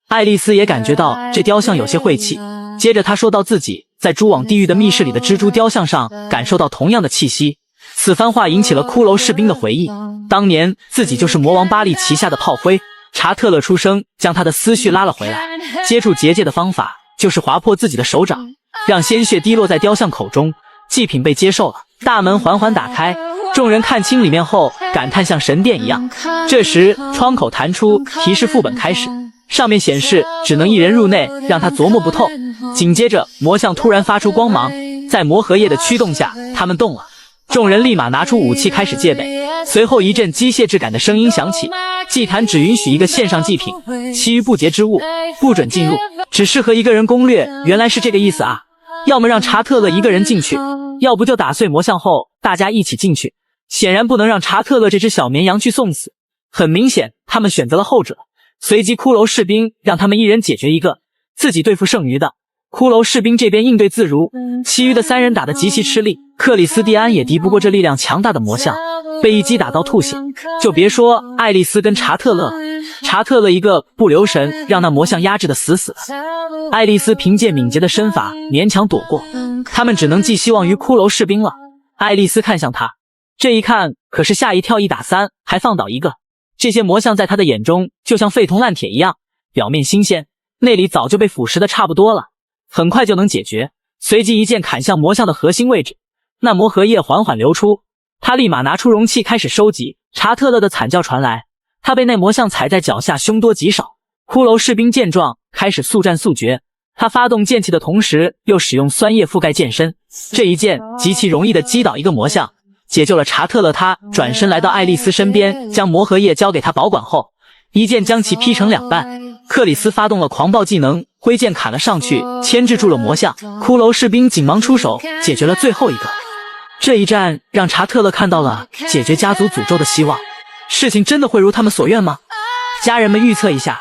爱丽丝也感觉到这雕像有些晦气，接着她说到自己在蛛网地狱的密室里的蜘蛛雕像上感受到同样的气息。此番话引起了骷髅士兵的回忆，当年自己就是魔王巴利旗下的炮灰。查特勒出声将他的思绪拉了回来，接触结界的方法就是划破自己的手掌，让鲜血滴落在雕像口中。祭品被接受了，大门缓缓打开，众人看清里面后感叹像神殿一样。这时窗口弹出提示副本开始，上面显示只能1人入内，让他琢磨不透。紧接着魔像突然发出光芒，在魔核液的驱动下他们动了，众人立马拿出武器开始戒备。随后一阵机械质感的声音响起，祭坛只允许一个线上祭品，其余不洁之物不准进入，只适合1个人攻略。原来是这个意思啊，要么让查特勒1个人进去，要不就打碎魔像后大家一起进去。显然不能让查特勒这只小绵羊去送死，很明显他们选择了后者。随即骷髅士兵让他们1人解决1个，自己对付剩余的。骷髅士兵这边应对自如，其余的3人打得极其吃力，克里斯蒂安也敌不过这力量强大的魔像，被一击打到吐血。就别说爱丽丝跟查特勒，查特勒一个不留神让那魔像压制得死死的，爱丽丝凭借敏捷的身法勉强躲过，他们只能寄希望于骷髅士兵了。爱丽丝看向他，这一看可是吓一跳，1打3还放倒1个。这些魔像在他的眼中就像废铜烂铁一样，表面新鲜，内里早就被腐蚀的差不多了，很快就能解决。随即一剑砍向魔像的核心位置，那魔核液缓缓流出，他立马拿出容器开始收集。查特勒的惨叫传来，他被那魔像踩在脚下，凶多吉少。骷髅士兵见状开始速战速决，他发动剑气的同时又使用酸液覆盖剑身，这一剑极其容易地击倒一个魔像，解救了查特勒。他转身来到爱丽丝身边，将魔核液交给他保管后，一剑将其劈成两半。克里斯发动了狂暴技能，挥剑砍了上去，牵制住了魔像。骷髅士兵紧忙出手，解决了最后一个。这一战让查特勒看到了解决家族诅咒的希望。事情真的会如他们所愿吗？家人们预测一下，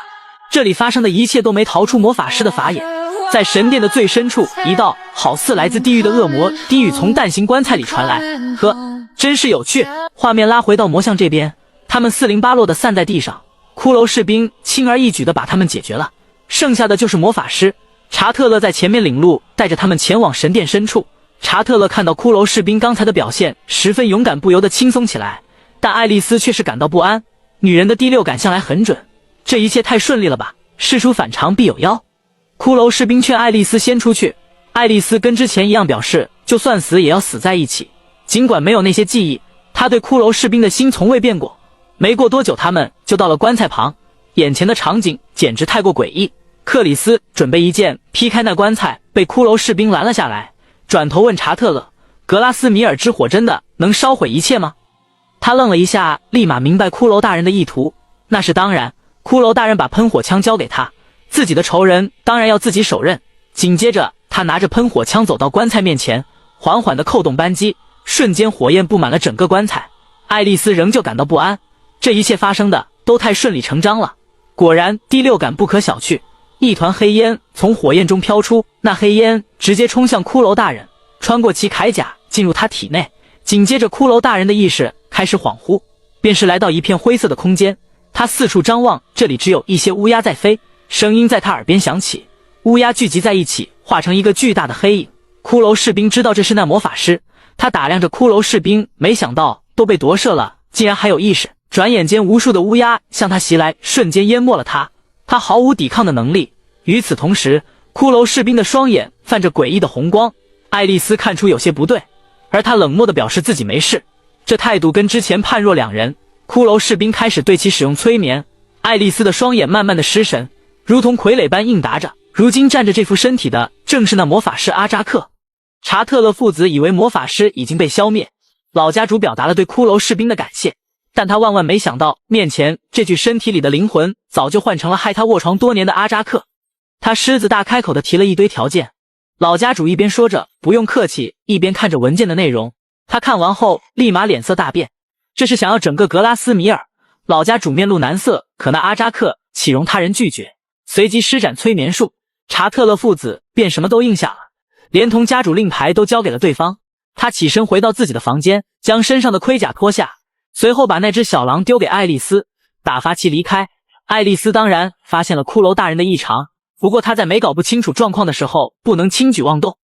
这里发生的一切都没逃出魔法师的法眼。在神殿的最深处，一道好似来自地狱的恶魔低语从蛋形棺材里传来。呵，真是有趣。画面拉回到魔像这边，他们四零八落的散在地上，骷髅士兵轻而易举地把他们解决了，剩下的就是魔法师。查特勒在前面领路，带着他们前往神殿深处。查特勒看到骷髅士兵刚才的表现十分勇敢，不由得轻松起来，但爱丽丝却是感到不安。女人的第六感向来很准，这一切太顺利了吧，事出反常必有妖。骷髅士兵劝爱丽丝先出去，爱丽丝跟之前一样表示就算死也要死在一起。尽管没有那些记忆，她对骷髅士兵的心从未变过。没过多久，他们就到了棺材旁，眼前的场景简直太过诡异。克里斯准备一剑劈开那棺材，被骷髅士兵拦了下来，转头问查特勒，格拉斯米尔之火真的能烧毁一切吗？他愣了一下，立马明白骷髅大人的意图。那是当然，骷髅大人把喷火枪交给他，自己的仇人当然要自己手刃。紧接着他拿着喷火枪走到棺材面前，缓缓地扣动扳机，瞬间火焰布满了整个棺材。爱丽丝仍旧感到不安，这一切发生的都太顺理成章了。果然第六感不可小觑，一团黑烟从火焰中飘出，那黑烟直接冲向骷髅大人，穿过其铠甲进入他体内。紧接着骷髅大人的意识开始恍惚，便是来到一片灰色的空间。他四处张望，这里只有一些乌鸦在飞，声音在他耳边响起，乌鸦聚集在一起，化成一个巨大的黑影。骷髅士兵知道这是那魔法师，他打量着骷髅士兵，没想到都被夺舍了，竟然还有意识。转眼间无数的乌鸦向他袭来，瞬间淹没了他，他毫无抵抗的能力。与此同时，骷髅士兵的双眼泛着诡异的红光，爱丽丝看出有些不对，而他冷漠地表示自己没事，这态度跟之前判若两人。骷髅士兵开始对其使用催眠，爱丽丝的双眼慢慢的失神，如同傀儡般应答着。如今站着这副身体的正是那魔法师阿扎克。查特勒父子以为魔法师已经被消灭，老家主表达了对骷髅士兵的感谢，但他万万没想到面前这具身体里的灵魂早就换成了害他卧床多年的阿扎克。他狮子大开口的提了一堆条件，老家主一边说着不用客气，一边看着文件的内容。他看完后立马脸色大变，这是想要整个格拉斯米尔。老家主面露难色，可那阿扎克岂容他人拒绝，随即施展催眠术，查特勒父子便什么都应下了，连同家主令牌都交给了对方。他起身回到自己的房间，将身上的盔甲脱下，随后把那只小狼丢给爱丽丝，打发其离开。爱丽丝当然发现了骷髅大人的异常，不过他在没搞不清楚状况的时候不能轻举妄动。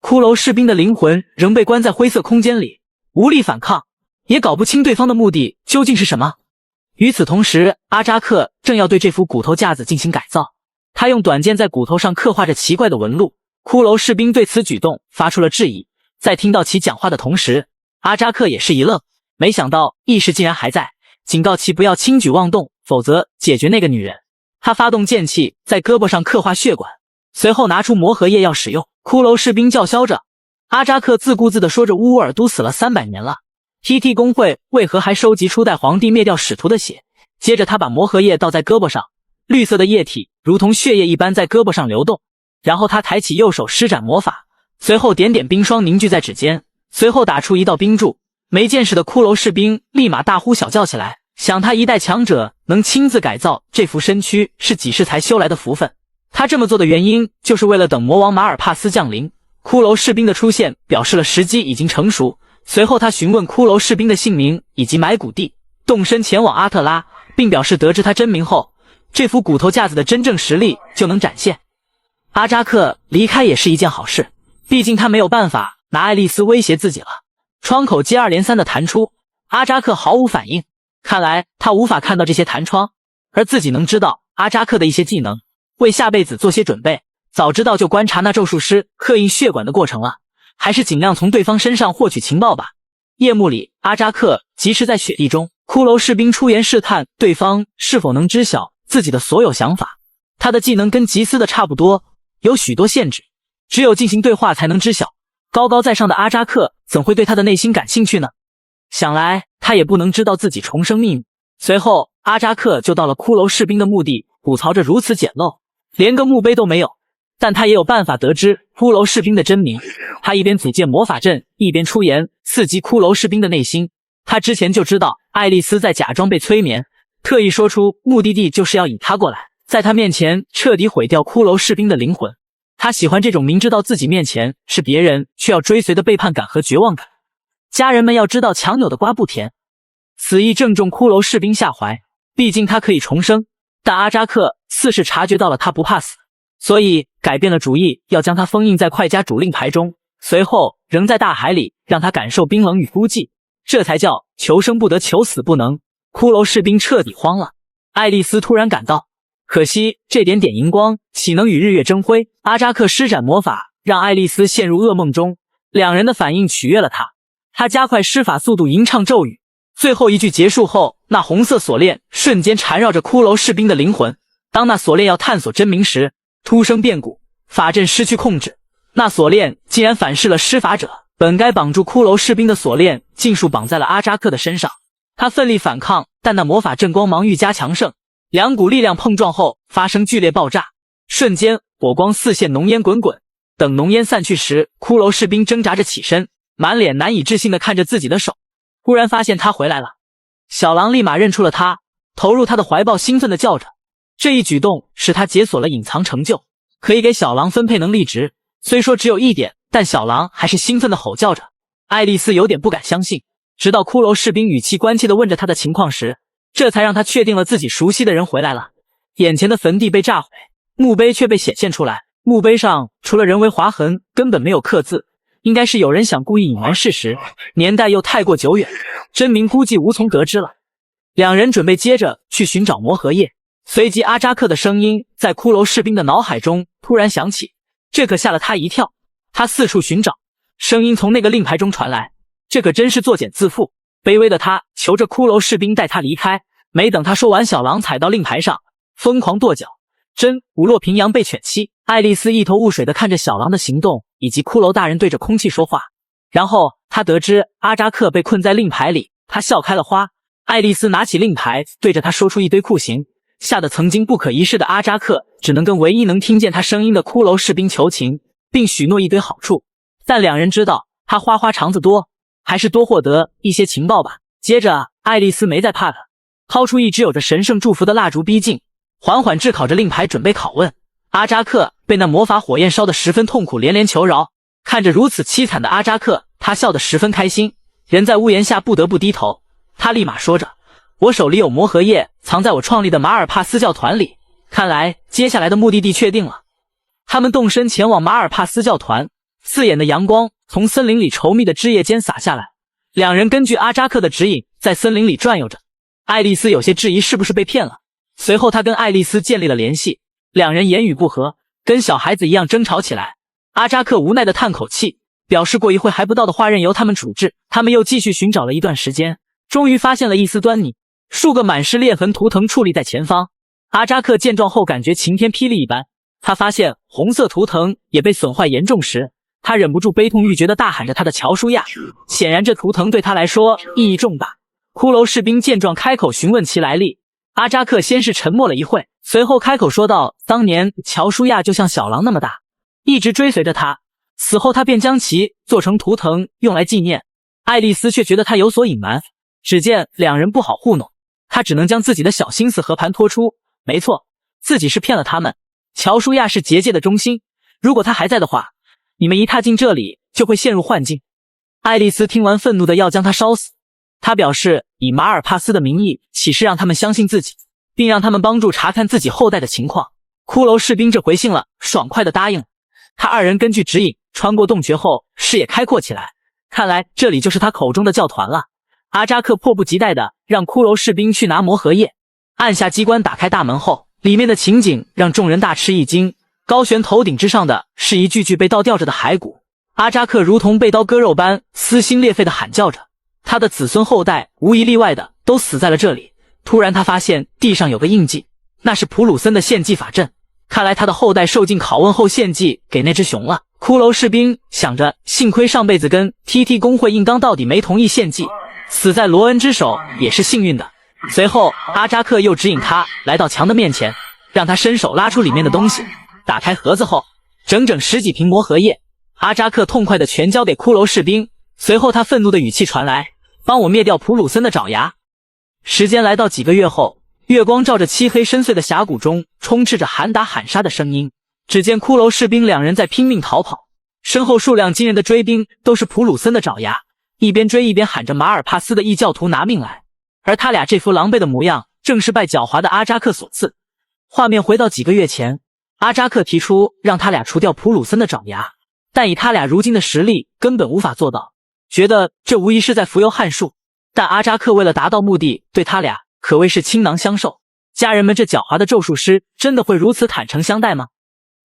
骷髅士兵的灵魂仍被关在灰色空间里，无力反抗，也搞不清对方的目的究竟是什么。与此同时，阿扎克正要对这副骨头架子进行改造，他用短剑在骨头上刻画着奇怪的纹路。骷髅士兵对此举动发出了质疑，在听到其讲话的同时，阿扎克也是一愣，没想到意识竟然还在，警告其不要轻举妄动，否则解决那个女人。他发动剑气在胳膊上刻画血管，随后拿出魔核液要使用。骷髅士兵叫嚣着，阿扎克自顾自地说着乌尔都死了300年了，TT 工会为何还收集初代皇帝灭掉使徒的血？接着他把魔核液倒在胳膊上，绿色的液体如同血液一般在胳膊上流动，然后他抬起右手施展魔法，随后点点冰霜凝聚在指尖，随后打出一道冰柱。没见识的骷髅士兵立马大呼小叫起来，想他一代强者能亲自改造这副身躯是几世才修来的福分，他这么做的原因就是为了等魔王马尔帕斯降临。骷髅士兵的出现表示了时机已经成熟，随后他询问骷髅士兵的姓名以及埋骨地，动身前往阿特拉，并表示得知他真名后，这副骨头架子的真正实力就能展现。阿扎克离开也是一件好事，毕竟他没有办法拿爱丽丝威胁自己了。窗口接二连三的弹出，阿扎克毫无反应，看来他无法看到这些弹窗，而自己能知道阿扎克的一些技能，为下辈子做些准备，早知道就观察那咒术师刻印血管的过程了。还是尽量从对方身上获取情报吧。夜幕里，阿扎克疾驰在雪地中，骷髅士兵出言试探对方是否能知晓自己的所有想法。他的技能跟吉斯的差不多，有许多限制，只有进行对话才能知晓。高高在上的阿扎克怎会对他的内心感兴趣呢？想来他也不能知道自己重生秘密。随后阿扎克就到了骷髅士兵的墓地，吐槽着如此简陋，连个墓碑都没有。但他也有办法得知骷髅士兵的真名。他一边组建魔法阵，一边出言刺激骷髅士兵的内心。他之前就知道爱丽丝在假装被催眠，特意说出目的地就是要引他过来，在他面前彻底毁掉骷髅士兵的灵魂。他喜欢这种明知道自己面前是别人却要追随的背叛感和绝望感。家人们要知道强扭的瓜不甜。此意正中骷髅士兵下怀，毕竟他可以重生。但阿扎克似是察觉到了他不怕死，所以改变了主意，要将他封印在快家主令牌中，随后扔在大海里，让他感受冰冷与孤寂。这才叫求生不得，求死不能。骷髅士兵彻底慌了。爱丽丝突然感到，可惜这点点荧光岂能与日月争辉？阿扎克施展魔法，让爱丽丝陷入噩梦中。两人的反应取悦了他，他加快施法速度，吟唱咒语。最后一句结束后，那红色锁链瞬间缠绕着骷髅士兵的灵魂。当那锁链要探索真名时，突生变故，法阵失去控制，那锁链竟然反噬了施法者。本该绑住骷髅士兵的锁链尽数绑在了阿扎克的身上。他奋力反抗，但那魔法阵光芒愈加强盛，两股力量碰撞后发生剧烈爆炸，瞬间火光四现，浓烟滚滚。等浓烟散去时，骷髅士兵挣扎着起身，满脸难以置信地看着自己的手，忽然发现他回来了。小狼立马认出了他，投入他的怀抱，兴奋地叫着。这一举动使他解锁了隐藏成就，可以给小狼分配能力值。虽说只有一点，但小狼还是兴奋地吼叫着。爱丽丝有点不敢相信，直到骷髅士兵语气关切地问着他的情况时，这才让他确定了自己熟悉的人回来了。眼前的坟地被炸毁，墓碑却被显现出来。墓碑上除了人为划痕，根本没有刻字，应该是有人想故意隐瞒事实，年代又太过久远，真名估计无从得知了。两人准备接着去寻找魔荷叶，随即阿扎克的声音在骷髅士兵的脑海中突然响起，这可吓了他一跳。他四处寻找，声音从那个令牌中传来，这可真是作茧自缚。卑微的他求着骷髅士兵带他离开，没等他说完，小狼踩到令牌上，疯狂跺脚。真武洛平阳被犬欺。爱丽丝一头雾水地看着小狼的行动，以及骷髅大人对着空气说话。然后他得知阿扎克被困在令牌里，他笑开了花。爱丽丝拿起令牌，对着他说出一堆酷刑，吓得曾经不可一世的阿扎克只能跟唯一能听见他声音的骷髅士兵求情，并许诺一堆好处。但两人知道他花花肠子多，还是多获得一些情报吧。接着爱丽丝没再怕他，掏出一支有着神圣祝福的蜡烛，逼近，缓缓炙烤着令牌，准备拷问。阿扎克被那魔法火焰烧得十分痛苦，连连求饶。看着如此凄惨的阿扎克，他笑得十分开心。人在屋檐下不得不低头，他立马说着，我手里有魔荷叶，藏在我创立的马尔帕斯教团里。看来接下来的目的地确定了。他们动身前往马尔帕斯教团，刺眼的阳光从森林里稠密的枝叶间洒下来。两人根据阿扎克的指引在森林里转悠着。爱丽丝有些质疑是不是被骗了，随后他跟爱丽丝建立了联系。两人言语不合，跟小孩子一样争吵起来。阿扎克无奈地叹口气，表示过一会还不到的话任由他们处置。他们又继续寻找了一段时间，终于发现了一丝端倪。数个满是裂痕图腾矗立在前方。阿扎克见状后感觉晴天霹雳一般，他发现红色图腾也被损坏严重时，他忍不住悲痛欲绝地大喊着他的乔舒亚。显然这图腾对他来说意义重大。骷髅士兵见状开口询问其来历。阿扎克先是沉默了一会，随后开口说道，当年乔舒亚就像小狼那么大，一直追随着他，死后他便将其做成图腾用来纪念。爱丽丝却觉得他有所隐瞒，只见两人不好糊弄，他只能将自己的小心思和盘托出。没错，自己是骗了他们。乔舒亚是结界的中心，如果他还在的话，你们一踏进这里就会陷入幻境。爱丽丝听完愤怒的要将他烧死。他表示以马尔帕斯的名义起誓让他们相信自己，并让他们帮助查看自己后代的情况。骷髅士兵这回信了，爽快地答应了。他二人根据指引穿过洞穴后，视野开阔起来，看来这里就是他口中的教团了。阿扎克迫不及待地让骷髅士兵去拿魔荷叶，按下机关打开大门后，里面的情景让众人大吃一惊。高悬头顶之上的是一具具被倒吊着的骸骨，阿扎克如同被刀割肉般撕心裂肺地喊叫着，他的子孙后代无一例外的都死在了这里。突然他发现地上有个印记，那是普鲁森的献祭法阵，看来他的后代受尽拷问后献祭给那只熊了。骷髅士兵想着，幸亏上辈子跟 TT 工会硬刚到底没同意献祭，死在罗恩之手也是幸运的。随后阿扎克又指引他来到墙的面前，让他伸手拉出里面的东西。打开盒子后，整整10几瓶魔核液，阿扎克痛快地全交给骷髅士兵。随后他愤怒的语气传来，帮我灭掉普鲁森的爪牙。时间来到几个月后，月光照着漆黑深邃的峡谷中，充斥着喊打喊杀的声音。只见骷髅士兵两人在拼命逃跑，身后数量惊人的追兵都是普鲁森的爪牙，一边追一边喊着马尔帕斯的异教徒拿命来。而他俩这副狼狈的模样，正是拜狡猾的阿扎克所赐。画面回到几个月前，阿扎克提出让他俩除掉普鲁森的爪牙，但以他俩如今的实力根本无法做到，觉得这无疑是在浮游汉术。但阿扎克为了达到目的，对他俩可谓是倾囊相授。家人们，这狡猾的咒术师真的会如此坦诚相待吗？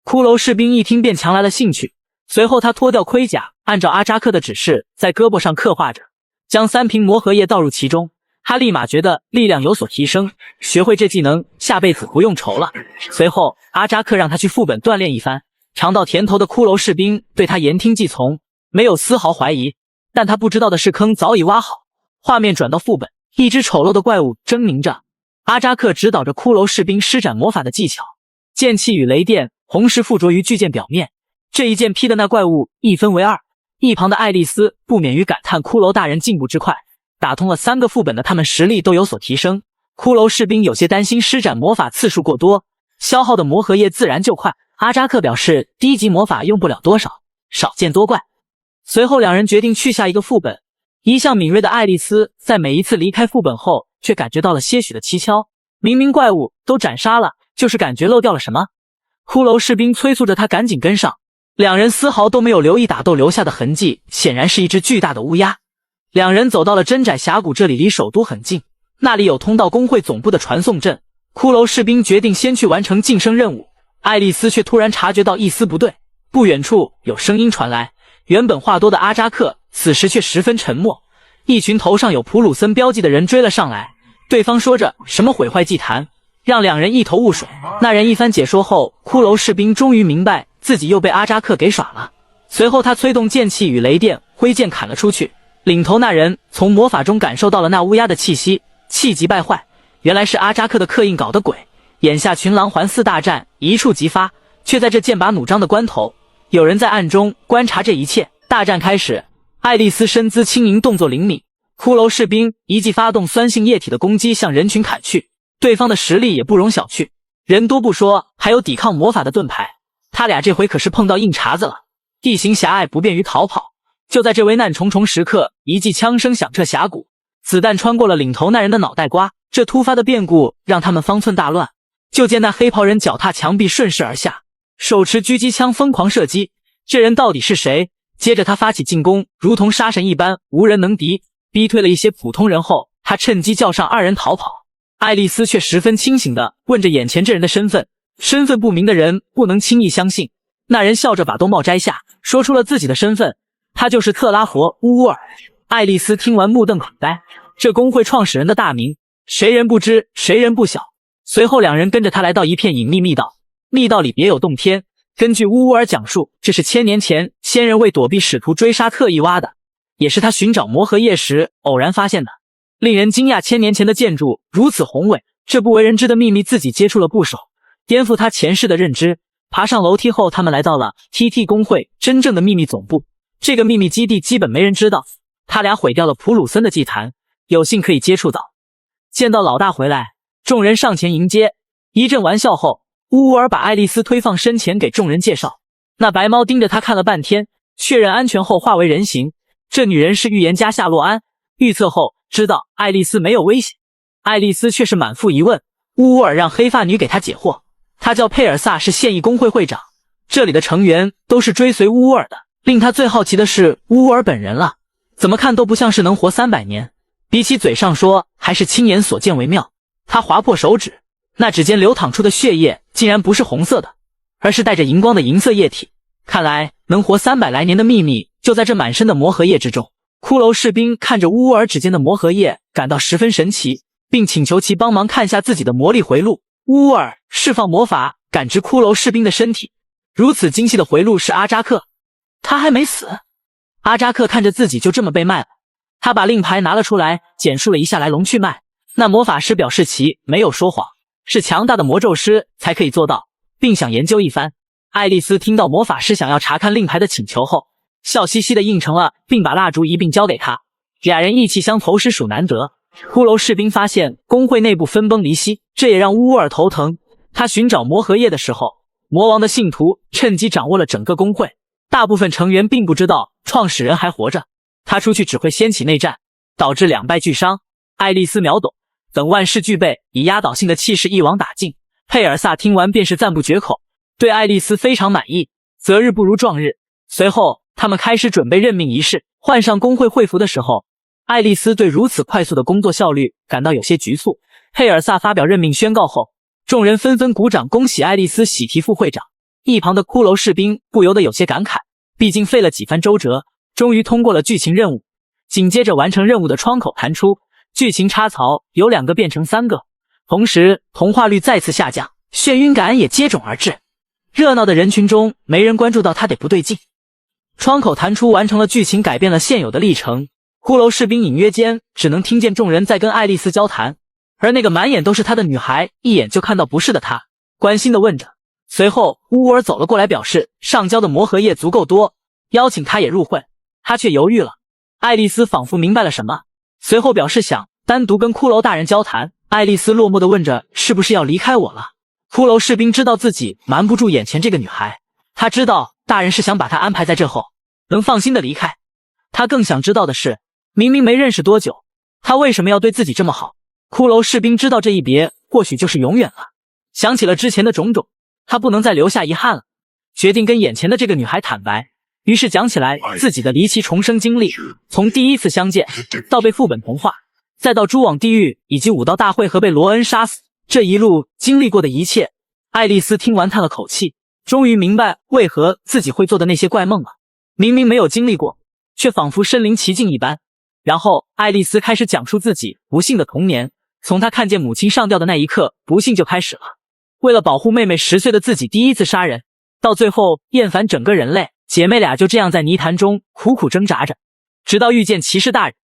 骷髅士兵一听便强来了兴趣，随后他脱掉盔甲，按照阿扎克的指示在胳膊上刻画着，将3瓶魔核液倒入其中。他立马觉得力量有所提升，学会这技能，下辈子不用愁了。随后阿扎克让他去副本锻炼一番。尝到甜头的骷髅士兵对他言听计从，没有丝毫怀疑。但他不知道的是，坑早已挖好。画面转到副本，一只丑陋的怪物狰狞着。阿扎克指导着骷髅士兵施展魔法的技巧，剑气与雷电同时附着于巨剑表面，这一剑劈的那怪物一分为二。一旁的爱丽丝不免于感叹骷髅大人进步之快，打通了3个副本的他们实力都有所提升。骷髅士兵有些担心施展魔法次数过多，消耗的魔核液自然就快。阿扎克表示低级魔法用不了多少，少见多怪。随后两人决定去下一个副本。一向敏锐的爱丽丝在每一次离开副本后，却感觉到了些许的蹊跷。明明怪物都斩杀了，就是感觉漏掉了什么。骷髅士兵催促着他赶紧跟上，两人丝毫都没有留意打斗留下的痕迹，显然是一只巨大的乌鸦。两人走到了真窄峡谷，这里离首都很近，那里有通到工会总部的传送阵。骷髅士兵决定先去完成晋升任务，爱丽丝却突然察觉到一丝不对。不远处有声音传来，原本话多的阿扎克此时却十分沉默。一群头上有普鲁森标记的人追了上来，对方说着什么毁坏祭坛，让两人一头雾水。那人一番解说后，骷髅士兵终于明白自己又被阿扎克给耍了。随后他催动剑气与雷电，挥剑砍了出去。领头那人从魔法中感受到了那乌鸦的气息，气急败坏，原来是阿扎克的刻印搞的鬼。眼下群狼环4大战一触即发，却在这剑拔弩张的关头，有人在暗中观察这一切。大战开始，爱丽丝身姿轻盈，动作灵敏，骷髅士兵一记发动酸性液体的攻击向人群砍去。对方的实力也不容小觑，人多不说，还有抵抗魔法的盾牌，他俩这回可是碰到硬茬子了。地形狭隘，不便于逃跑。就在这危难重重时刻，一记枪声响彻峡谷，子弹穿过了领头那人的脑袋瓜。这突发的变故让他们方寸大乱。就见那黑袍人脚踏墙壁顺势而下，手持狙击枪疯狂射击。这人到底是谁？接着他发起进攻，如同杀神一般，无人能敌。逼退了一些普通人后，他趁机叫上2人逃跑。爱丽丝却十分清醒地问着眼前这人的身份，身份不明的人不能轻易相信。那人笑着把兜帽摘下，说出了自己的身份，他就是特拉佛·乌尔。爱丽丝听完目瞪口呆，这工会创始人的大名，谁人不知，谁人不晓。随后两人跟着他来到一片隐秘密道，密道里别有洞天。根据乌尔讲述，这是1000年前仙人为躲避使徒追杀特意挖的，也是他寻找魔核液时偶然发现的。令人惊讶，1000年前的建筑如此宏伟，这不为人知的秘密自己接触了不少，颠覆他前世的认知。爬上楼梯后，他们来到了 TT 工会真正的秘密总部。这个秘密基地基本没人知道，他俩毁掉了普鲁森的祭坛，有幸可以接触到。见到老大回来，众人上前迎接，一阵玩笑后，乌尔把爱丽丝推放身前给众人介绍。那白猫盯着他看了半天，确认安全后化为人形。这女人是预言家夏洛安，预测后知道爱丽丝没有危险。爱丽丝却是满腹疑问，乌尔让黑发女给她解惑。她叫佩尔萨，是现役工会会长，这里的成员都是追随乌尔的。令他最好奇的是乌尔本人了，怎么看都不像是能活300年，比起嘴上说，还是亲眼所见为妙。他划破手指，那指尖流淌出的血液竟然不是红色的，而是带着荧光的银色液体。看来能活300来年的秘密就在这满身的魔核液之中。骷髅士兵看着乌尔指尖的魔核液，感到十分神奇，并请求其帮忙看下自己的魔力回路。乌尔释放魔法，感知骷髅士兵的身体。如此精细的回路是阿扎克，他还没死。阿扎克看着自己就这么被卖了，他把令牌拿了出来，简述了一下来龙去脉。那魔法师表示其没有说谎，是强大的魔咒师才可以做到，并想研究一番。爱丽丝听到魔法师想要查看令牌的请求后，笑嘻嘻的应承了，并把蜡烛一并交给他。俩人意气相投，实属难得。骷髅士兵发现工会内部分崩离析，这也让乌尔头疼。他寻找魔核液的时候，魔王的信徒趁机掌握了整个工会，大部分成员并不知道创始人还活着。他出去只会掀起内战，导致两败俱伤。爱丽丝秒懂，等万事俱备，以压倒性的气势一网打尽。佩尔萨听完便是赞不绝口，对爱丽丝非常满意。择日不如撞日，随后他们开始准备任命仪式。换上工会会服的时候，爱丽丝对如此快速的工作效率感到有些局促。佩尔萨发表任命宣告后，众人纷纷鼓掌恭喜爱丽丝喜提副会长。一旁的骷髅士兵不由得有些感慨，毕竟费了几番周折，终于通过了剧情任务。紧接着完成任务的窗口弹出，剧情插槽由2个变成3个，同时同化率再次下降，眩晕感也接踵而至。热闹的人群中没人关注到他得不对劲。窗口弹出完成了剧情改变了现有的历程，骷髅士兵隐约间只能听见众人在跟爱丽丝交谈，而那个满眼都是他的女孩一眼就看到不是的他，关心地问着。随后乌尔走了过来，表示上交的魔核液足够多，邀请他也入会。他却犹豫了。爱丽丝仿佛明白了什么，随后表示想单独跟骷髅大人交谈。爱丽丝落寞地问着是不是要离开我了。骷髅士兵知道自己瞒不住眼前这个女孩，他知道大人是想把她安排在这后能放心的离开。他更想知道的是，明明没认识多久，他为什么要对自己这么好。骷髅士兵知道这一别或许就是永远了，想起了之前的种种，他不能再留下遗憾了，决定跟眼前的这个女孩坦白。于是讲起来自己的离奇重生经历，从第一次相见到被副本同化，再到蛛网地狱以及武道大会和被罗恩杀死，这一路经历过的一切。爱丽丝听完叹了口气，终于明白为何自己会做的那些怪梦了。明明没有经历过，却仿佛身临其境一般。然后爱丽丝开始讲述自己不幸的童年，从她看见母亲上吊的那一刻，不幸就开始了。为了保护妹妹10岁的自己第一次杀人，到最后厌烦整个人类，姐妹俩就这样在泥潭中苦苦挣扎着，直到遇见骑士大人。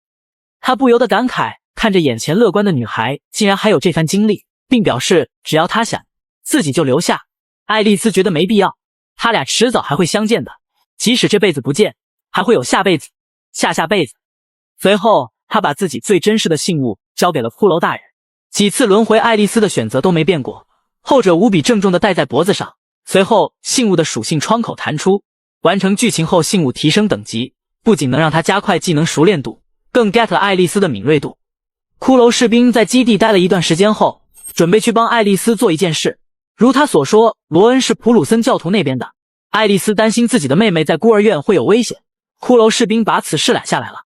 她不由得感慨，看着眼前乐观的女孩竟然还有这番经历，并表示只要她想，自己就留下。爱丽丝觉得没必要，他俩迟早还会相见的，即使这辈子不见，还会有下辈子、下下辈子。随后他把自己最珍视的信物交给了骷髅大人。几次轮回，爱丽丝的选择都没变过，后者无比郑重地戴在脖子上。随后信物的属性窗口弹出，完成剧情后信物提升等级，不仅能让他加快技能熟练度，更 get 了爱丽丝的敏锐度。骷髅士兵在基地待了一段时间后，准备去帮爱丽丝做一件事。如他所说，罗恩是普鲁森教徒那边的，爱丽丝担心自己的妹妹在孤儿院会有危险，骷髅士兵把此事揽下来了。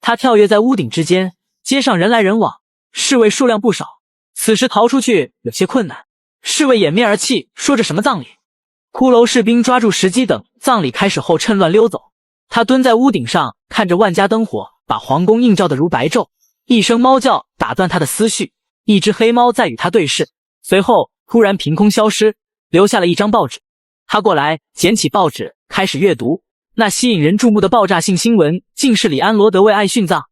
他跳跃在屋顶之间，街上人来人往，侍卫数量不少，此时逃出去有些困难。侍卫掩面而泣，说着什么葬礼。骷髅士兵抓住时机，等葬礼开始后趁乱溜走。他蹲在屋顶上，看着万家灯火把皇宫映照得如白昼。一声猫叫打断他的思绪，一只黑猫在与他对视，随后突然凭空消失，留下了一张报纸。他过来捡起报纸开始阅读，那吸引人注目的爆炸性新闻竟是里安罗德为爱殉葬。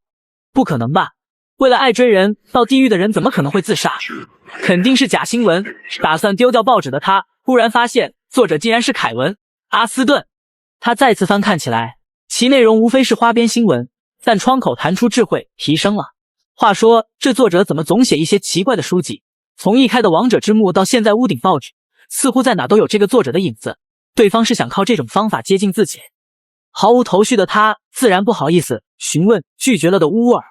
不可能吧，为了爱追人到地狱的人怎么可能会自杀？肯定是假新闻。打算丢掉报纸的他忽然发现作者竟然是凯文·阿斯顿。他再次翻看起来，其内容无非是花边新闻，但窗口弹出智慧提升了。话说这作者怎么总写一些奇怪的书籍？从一开的王者之墓到现在屋顶报纸，似乎在哪都有这个作者的影子。对方是想靠这种方法接近自己。毫无头绪的他自然不好意思询问拒绝了的乌尔。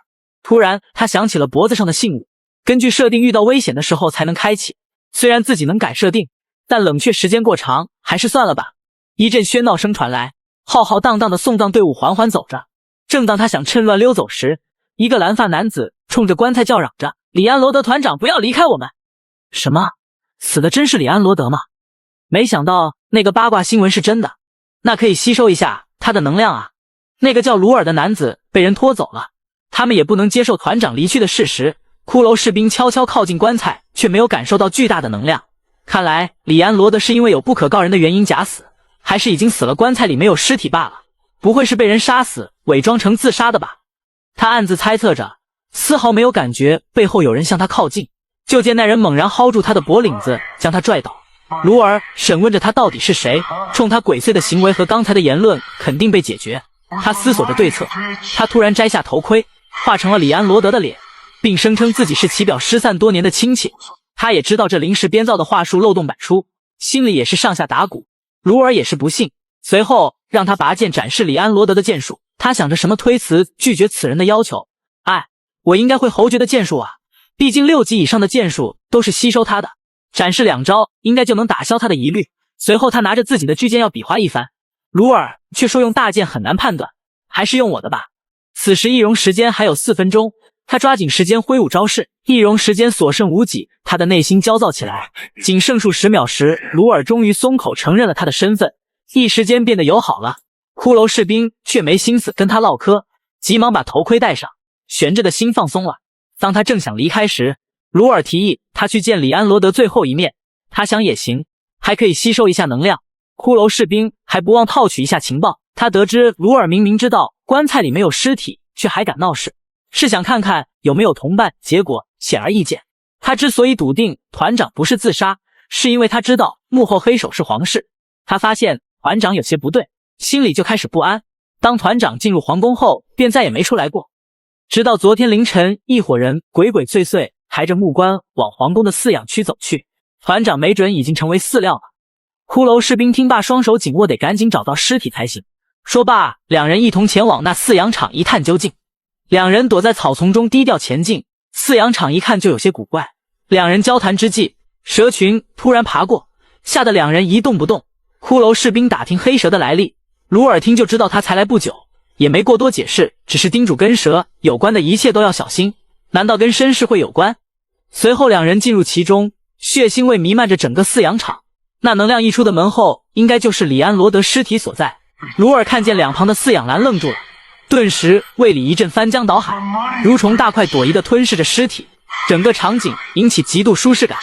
突然他想起了脖子上的信物，根据设定遇到危险的时候才能开启，虽然自己能改设定，但冷却时间过长，还是算了吧。一阵喧闹声传来，浩浩荡荡的送葬队伍缓缓走着。正当他想趁乱溜走时，一个蓝发男子冲着棺材叫嚷着：里安罗德团长，不要离开我们！什么？死的真是里安罗德吗？没想到那个八卦新闻是真的。那可以吸收一下他的能量啊。那个叫鲁尔的男子被人拖走了，他们也不能接受团长离去的事实。骷髅士兵悄悄靠近棺材，却没有感受到巨大的能量。看来里安罗德是因为有不可告人的原因假死，还是已经死了，棺材里没有尸体罢了。不会是被人杀死，伪装成自杀的吧？他暗自猜测着，丝毫没有感觉背后有人向他靠近。就见那人猛然薅住他的脖领子，将他拽倒。鲁尔审问着他到底是谁，冲他鬼祟的行为和刚才的言论肯定被解决。他思索着对策，他突然摘下头盔，化成了里安罗德的脸，并声称自己是其表失散多年的亲戚。他也知道这临时编造的话术漏洞百出，心里也是上下打鼓。鲁尔也是不信，随后让他拔剑展示里安罗德的剑术。他想着什么推辞拒绝此人的要求。我应该会侯爵的剑术啊，毕竟6级以上的剑术都是吸收他的，展示2招应该就能打消他的疑虑。随后他拿着自己的巨剑要比划一番，鲁尔却说用大剑很难判断，还是用我的吧。此时易容时间还有4分钟，他抓紧时间挥舞招式，易容时间所剩无几，他的内心焦躁起来。仅剩数10秒时，鲁尔终于松口承认了他的身份，一时间变得友好了。骷髅士兵却没心思跟他唠嗑，急忙把头盔戴上，悬着的心放松了。当他正想离开时，鲁尔提议他去见里安罗德最后一面。他想也行，还可以吸收一下能量。骷髅士兵还不忘套取一下情报。他得知鲁尔明明知道棺材里没有尸体，却还敢闹事，是想看看有没有同伴。结果显而易见，他之所以笃定团长不是自杀，是因为他知道幕后黑手是皇室。他发现团长有些不对，心里就开始不安。当团长进入皇宫后，便再也没出来过。直到昨天凌晨，一伙人鬼鬼祟祟抬着木棺往皇宫的饲养区走去，团长没准已经成为饲料了。骷髅士兵听罢，双手紧握，得赶紧找到尸体才行。说罢，两人一同前往那饲养场一探究竟。两人躲在草丛中低调前进，饲养场一看就有些古怪。两人交谈之际，蛇群突然爬过，吓得两人一动不动。骷髅士兵打听黑蛇的来历，鲁尔听就知道他才来不久，也没过多解释，只是叮嘱跟蛇有关的一切都要小心。难道跟绅士会有关？随后两人进入其中，血腥味弥漫着整个饲养场。那能量溢出的门后，应该就是里安罗德尸体所在。鲁尔看见两旁的饲养栏愣住了，顿时胃里一阵翻江倒海，蠕虫大快朵颐地吞噬着尸体，整个场景引起极度舒适感。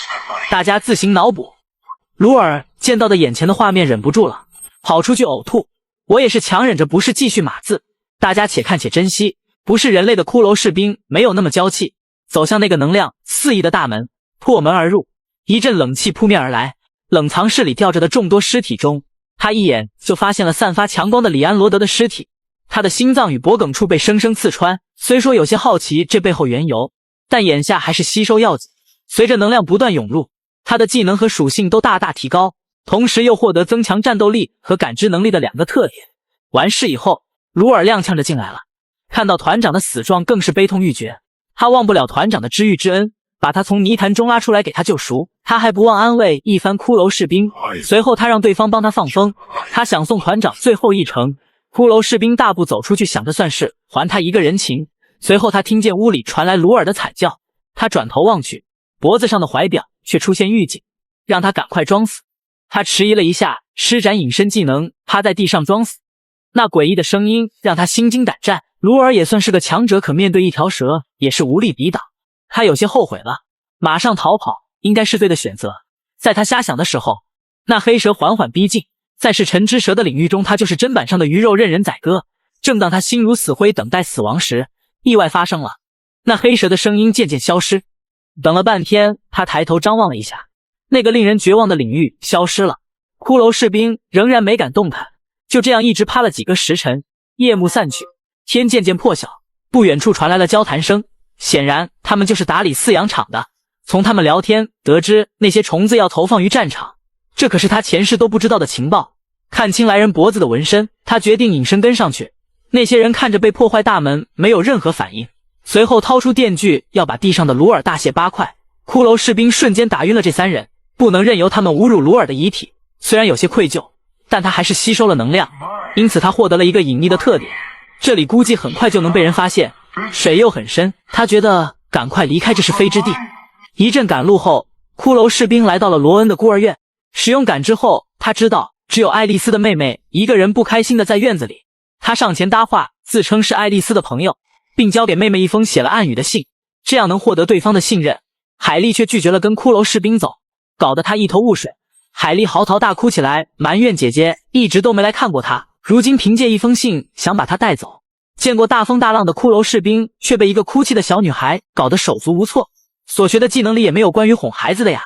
大家自行脑补。鲁尔见到的眼前的画面忍不住了，跑出去呕吐。我也是强忍着不是继续码字。大家且看且珍惜。不是人类的骷髅士兵没有那么娇气，走向那个能量肆意的大门，破门而入，一阵冷气扑面而来。冷藏室里吊着的众多尸体中，他一眼就发现了散发强光的里安罗德的尸体。他的心脏与脖颈处被生生刺穿，虽说有些好奇这背后缘由，但眼下还是吸收要紧。随着能量不断涌入，他的技能和属性都大大提高，同时又获得增强战斗力和感知能力的2个特点。完事以后，鲁尔踉跄着进来了，看到团长的死状更是悲痛欲绝。他忘不了团长的知遇之恩，把他从泥潭中拉出来给他救赎。他还不忘安慰一番骷髅士兵，随后他让对方帮他放风。他想送团长最后一程。骷髅士兵大步走出去，想着算是还他一个人情。随后他听见屋里传来鲁尔的惨叫，他转头望去，脖子上的怀表却出现预警，让他赶快装死。他迟疑了一下，施展隐身技能，趴在地上装死。那诡异的声音让他心惊胆战。鲁尔也算是个强者，可面对一条蛇也是无力抵挡。他有些后悔了，马上逃跑应该是对的选择。在他瞎想的时候，那黑蛇缓缓逼近，在是神之蛇的领域中，他就是砧板上的鱼肉，任人宰割。正当他心如死灰等待死亡时，意外发生了，那黑蛇的声音渐渐消失。等了半天，他抬头张望了一下，那个令人绝望的领域消失了。骷髅士兵仍然没敢动弹，就这样一直趴了几个时辰。夜幕散去，天渐渐破晓，不远处传来了交谈声，显然他们就是打理饲养场的。从他们聊天得知，那些虫子要投放于战场，这可是他前世都不知道的情报。看清来人脖子的纹身，他决定隐身跟上去。那些人看着被破坏大门，没有任何反应，随后掏出电锯要把地上的鲁尔大卸8块。骷髅士兵瞬间打晕了这3人，不能任由他们侮辱鲁尔的遗体。虽然有些愧疚，但他还是吸收了能量，因此他获得了一个隐匿的特点。这里估计很快就能被人发现，水又很深，他觉得赶快离开这是非之地。一阵赶路后，骷髅士兵来到了罗恩的孤儿院。使用感知后，他知道只有爱丽丝的妹妹一个人不开心的在院子里。她上前搭话，自称是爱丽丝的朋友，并交给妹妹一封写了暗语的信，这样能获得对方的信任。海莉却拒绝了跟骷髅士兵走，搞得她一头雾水。海莉嚎啕大哭起来，埋怨姐姐一直都没来看过她，如今凭借一封信想把她带走。见过大风大浪的骷髅士兵却被一个哭泣的小女孩搞得手足无措，所学的技能里也没有关于哄孩子的呀，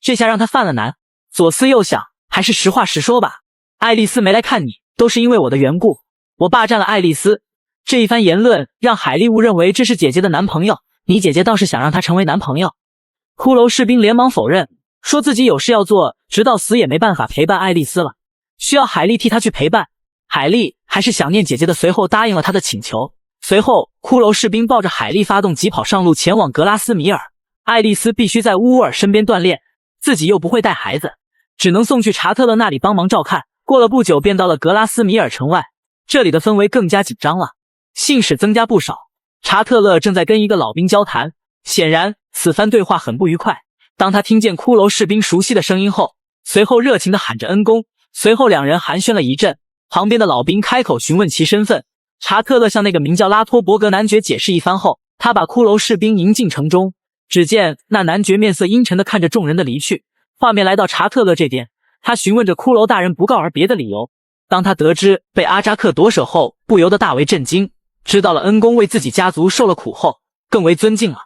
这下让他犯了难。左思右想，还是实话实说吧。爱丽丝没来看你，都是因为我的缘故，我霸占了爱丽丝。这一番言论让海莉误认为这是姐姐的男朋友，你姐姐倒是想让他成为男朋友。骷髅士兵连忙否认，说自己有事要做，直到死也没办法陪伴爱丽丝了，需要海莉替他去陪伴。海莉还是想念姐姐的，随后答应了他的请求。随后骷髅士兵抱着海莉发动疾跑上路，前往格拉斯米尔。爱丽丝必须在乌尔身边锻炼，自己又不会带孩子，只能送去查特勒那里帮忙照看。过了不久便到了格拉斯米尔城外，这里的氛围更加紧张了，信使增加不少。查特勒正在跟一个老兵交谈，显然此番对话很不愉快。当他听见骷髅士兵熟悉的声音后，随后热情地喊着恩公，随后两人寒暄了一阵。旁边的老兵开口询问其身份，查特勒向那个名叫拉托伯格男爵解释一番后，他把骷髅士兵迎进城中。只见那男爵面色阴沉地看着众人的离去，画面来到查特勒这边，他询问着骷髅大人不告而别的理由。当他得知被阿扎克夺舍后，不由得大为震惊，知道了恩公为自己家族受了苦后，更为尊敬了。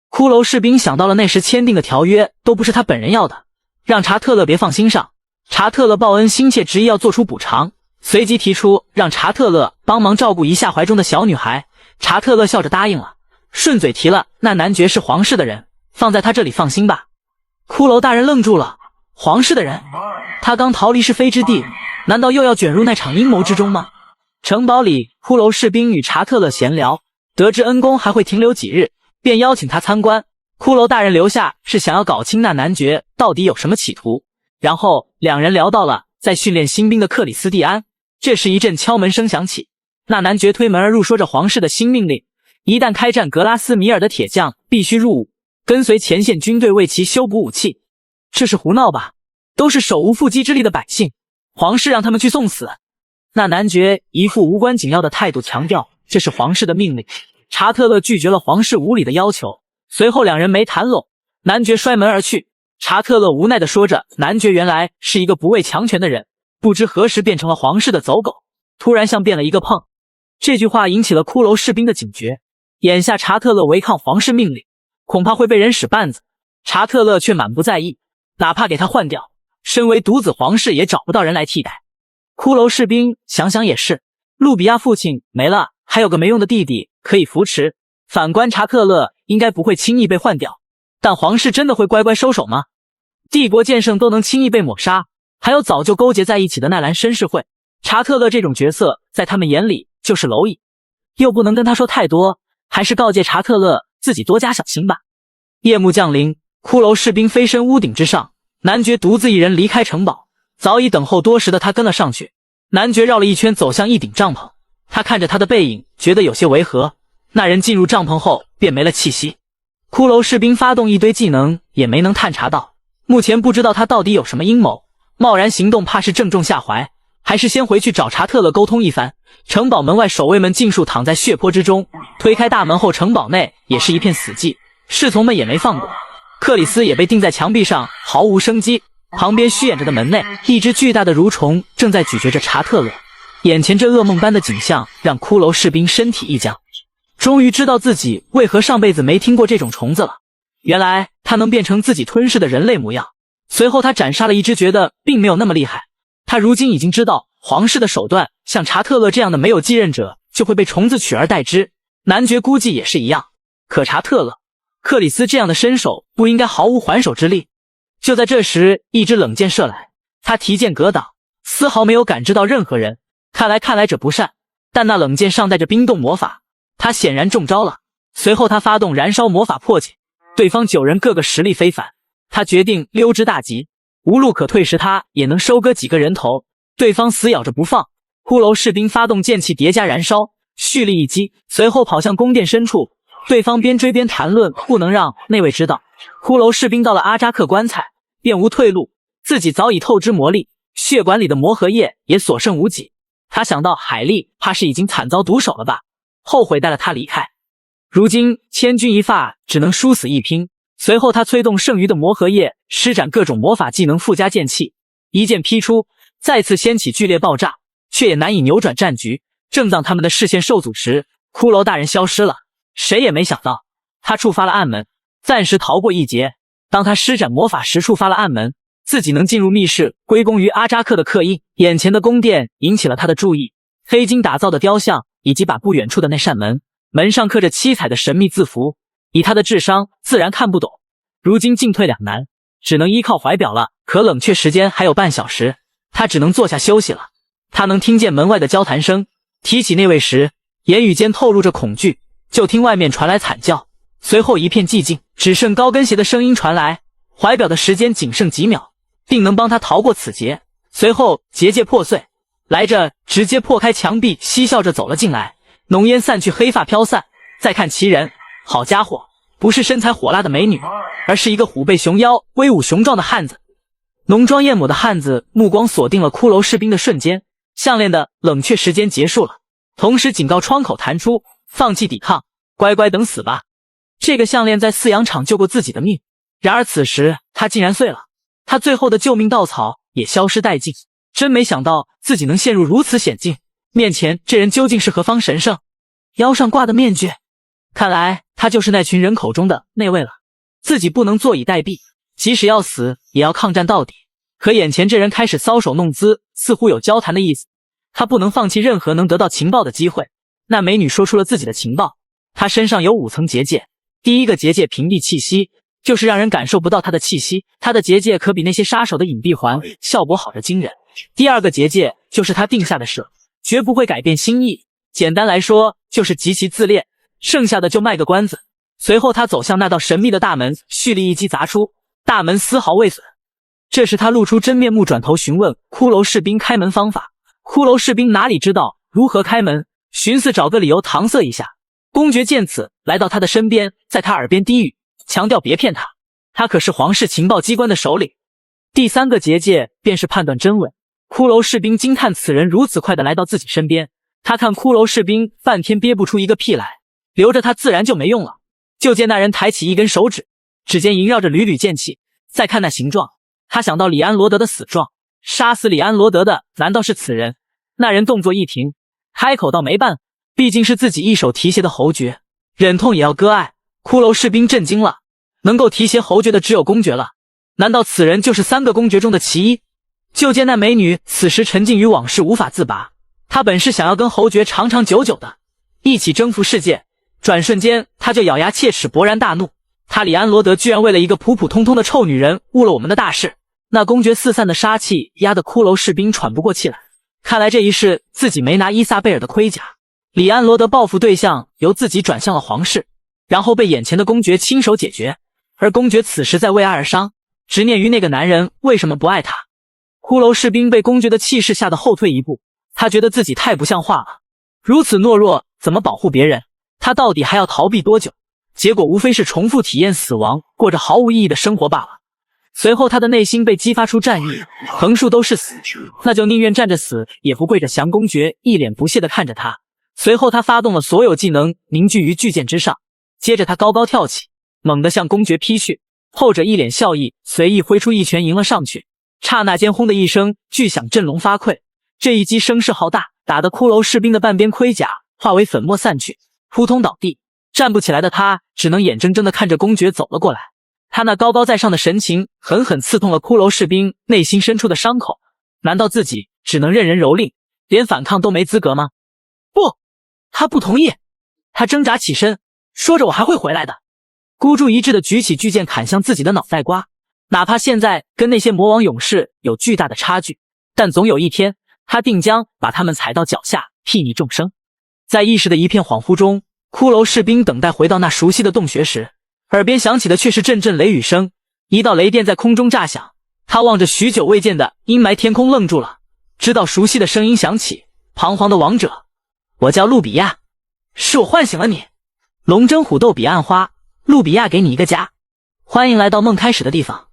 骷髅士兵想到了那时签订的条约都不是他本人要的，让查特勒别放心上。查特勒报恩心切，执意要做出补偿，随即提出让查特勒帮忙照顾一下怀中的小女孩。查特勒笑着答应了，顺嘴提了那男爵是皇室的人，放在他这里放心吧。骷髅大人愣住了，皇室的人？他刚逃离是非之地，难道又要卷入那场阴谋之中吗？城堡里，骷髅士兵与查特勒闲聊，得知恩公还会停留几日，便邀请他参观。骷髅大人留下是想要搞清那男爵到底有什么企图。然后两人聊到了在训练新兵的克里斯蒂安。这时一阵敲门声响起，那男爵推门而入，说着皇室的新命令，一旦开战，格拉斯米尔的铁匠必须入伍，跟随前线军队为其修补武器。这是胡闹吧？都是手无缚鸡之力的百姓，皇室让他们去送死。那男爵一副无关紧要的态度，强调这是皇室的命令。查特勒拒绝了皇室无理的要求，随后两人没谈拢，男爵摔门而去。查特勒无奈地说着，男爵原来是一个不畏强权的人，不知何时变成了皇室的走狗，突然像变了一个碰。这句话引起了骷髅士兵的警觉，眼下查特勒违抗皇室命令，恐怕会被人使绊子。查特勒却满不在意，哪怕给他换掉，身为独子皇室也找不到人来替代。骷髅士兵想想也是，路比亚父亲没了，还有个没用的弟弟可以扶持，反观查特勒应该不会轻易被换掉。但皇室真的会乖乖收手吗？帝国剑圣都能轻易被抹杀，还有早就勾结在一起的奈兰绅士会，查特勒这种角色在他们眼里就是蝼蚁，又不能跟他说太多，还是告诫查特勒自己多加小心吧。夜幕降临，骷髅士兵飞身屋顶之上，男爵独自一人离开城堡，早已等候多时的他跟了上去。男爵绕了一圈走向一顶帐篷，他看着他的背影觉得有些违和，那人进入帐篷后便没了气息。骷髅士兵发动一堆技能也没能探查到，目前不知道他到底有什么阴谋，贸然行动怕是正中下怀，还是先回去找查特勒沟通一番。城堡门外守卫们尽数躺在血泊之中，推开大门后城堡内也是一片死寂，侍从们也没放过。克里斯也被钉在墙壁上，毫无生机。旁边虚掩着的门内，一只巨大的蠕虫正在咀嚼着查特勒，眼前这噩梦般的景象让骷髅士兵身体一僵，终于知道自己为何上辈子没听过这种虫子了，原来它能变成自己吞噬的人类模样。随后他斩杀了一只，觉得并没有那么厉害。他如今已经知道皇室的手段，像查特勒这样的没有继任者就会被虫子取而代之，男爵估计也是一样。可查特勒、克里斯这样的身手不应该毫无还手之力。就在这时，一支冷箭射来，他提剑格挡，丝毫没有感知到任何人，看来者不善。但那冷箭上带着冰冻魔法，他显然中招了。随后他发动燃烧魔法破解，对方9人个个实力非凡，他决定溜之大吉，无路可退时他也能收割几个人头。对方死咬着不放，骷髅士兵发动剑气叠加燃烧，蓄力一击，随后跑向宫殿深处。对方边追边谈论不能让那位知道。骷髅士兵到了阿扎克棺材，便无退路，自己早已透支魔力，血管里的魔核液也所剩无几。他想到海莉怕是已经惨遭毒手了吧，后悔带了他离开。如今千钧一发，只能殊死一拼。随后他催动剩余的魔核液，施展各种魔法技能附加剑气，一剑劈出，再次掀起剧烈爆炸，却也难以扭转战局。正当他们的视线受阻时，骷髅大人消失了。谁也没想到，他触发了暗门，暂时逃过一劫。当他施展魔法时触发了暗门，自己能进入密室，归功于阿扎克的刻印。眼前的宫殿引起了他的注意，黑金打造的雕像，以及把不远处的那扇门，门上刻着七彩的神秘字符。以他的智商，自然看不懂。如今进退两难，只能依靠怀表了。可冷却时间还有半小时，他只能坐下休息了。他能听见门外的交谈声，提起那位时，言语间透露着恐惧。就听外面传来惨叫，随后一片寂静，只剩高跟鞋的声音传来。怀表的时间仅剩几秒，并能帮他逃过此劫。随后结界破碎，来着直接破开墙壁，嬉笑着走了进来。浓烟散去，黑发飘散。再看其人，好家伙，不是身材火辣的美女，而是一个虎背熊腰、威武雄壮的汉子。浓妆艳抹的汉子目光锁定了骷髅士兵的瞬间，项链的冷却时间结束了，同时警告窗口弹出，放弃抵抗，乖乖等死吧。这个项链在饲养场救过自己的命，然而此时他竟然碎了，他最后的救命稻草也消失殆尽。真没想到自己能陷入如此险境，面前这人究竟是何方神圣？腰上挂的面具，看来他就是那群人口中的那位了。自己不能坐以待毙，即使要死也要抗战到底。可眼前这人开始搔首弄姿，似乎有交谈的意思。他不能放弃任何能得到情报的机会。那美女说出了自己的情报，她身上有5层结界，第一个结界屏蔽气息，就是让人感受不到她的气息。她的结界可比那些杀手的隐蔽环效果好着惊人。第二个结界就是他定下的事，绝不会改变心意。简单来说就是极其自恋，剩下的就卖个关子。随后他走向那道神秘的大门，蓄力一击砸出，大门丝毫未损。这时他露出真面目，转头询问骷髅士兵开门方法。骷髅士兵哪里知道如何开门，寻思找个理由搪塞一下。公爵见此来到他的身边，在他耳边低语，强调别骗他，他可是皇室情报机关的首领。第三个结界便是判断真伪。骷髅士兵惊叹此人如此快的来到自己身边，他看骷髅士兵半天憋不出一个屁来，留着他自然就没用了。就见那人抬起一根手指，指尖萦绕着缕缕剑气。再看那形状，他想到李安罗德的死状，杀死李安罗德的难道是此人？那人动作一停，开口道没办法，毕竟是自己一手提携的侯爵，忍痛也要割爱。骷髅士兵震惊了，能够提携侯爵的只有公爵了，难道此人就是3个公爵中的其一？就见那美女此时沉浸于往事无法自拔，她本是想要跟侯爵长长久久的一起征服世界，转瞬间她就咬牙切齿，勃然大怒。他李安罗德居然为了一个普普通通的臭女人误了我们的大事。那公爵四散的杀气压得骷髅士兵喘不过气来，看来这一世自己没拿伊萨贝尔的盔甲。李安罗德报复对象由自己转向了皇室，然后被眼前的公爵亲手解决，而公爵此时在为爱而伤，执念于那个男人为什么不爱他。骷髅士兵被公爵的气势吓得后退一步，他觉得自己太不像话了，如此懦弱怎么保护别人？他到底还要逃避多久？结果无非是重复体验死亡，过着毫无意义的生活罢了。随后他的内心被激发出战意，横竖都是死，那就宁愿站着死也不跪着降。公爵一脸不屑地看着他，随后他发动了所有技能，凝聚于巨剑之上，接着他高高跳起，猛地向公爵劈去。后者一脸笑意，随意挥出一拳迎了上去。刹那间轰的一声巨响，振聋发聩。这一击声势浩大，打得骷髅士兵的半边盔甲化为粉末散去，扑通倒地。站不起来的他只能眼睁睁地看着公爵走了过来，他那高高在上的神情狠狠刺痛了骷髅士兵内心深处的伤口。难道自己只能任人蹂躏，连反抗都没资格吗？不，他不同意。他挣扎起身，说着我还会回来的，孤注一掷地举起巨剑砍向自己的脑袋瓜。哪怕现在跟那些魔王勇士有巨大的差距，但总有一天他定将把他们踩到脚下，睥睨众生。在意识的一片恍惚中，骷髅士兵等待回到那熟悉的洞穴时，耳边响起的却是阵阵雷雨声。一道雷电在空中炸响，他望着许久未见的阴霾天空愣住了，直到熟悉的声音响起，彷徨的王者，我叫路比亚，是我唤醒了你。龙争虎斗彼岸花，路比亚给你一个家，欢迎来到梦开始的地方。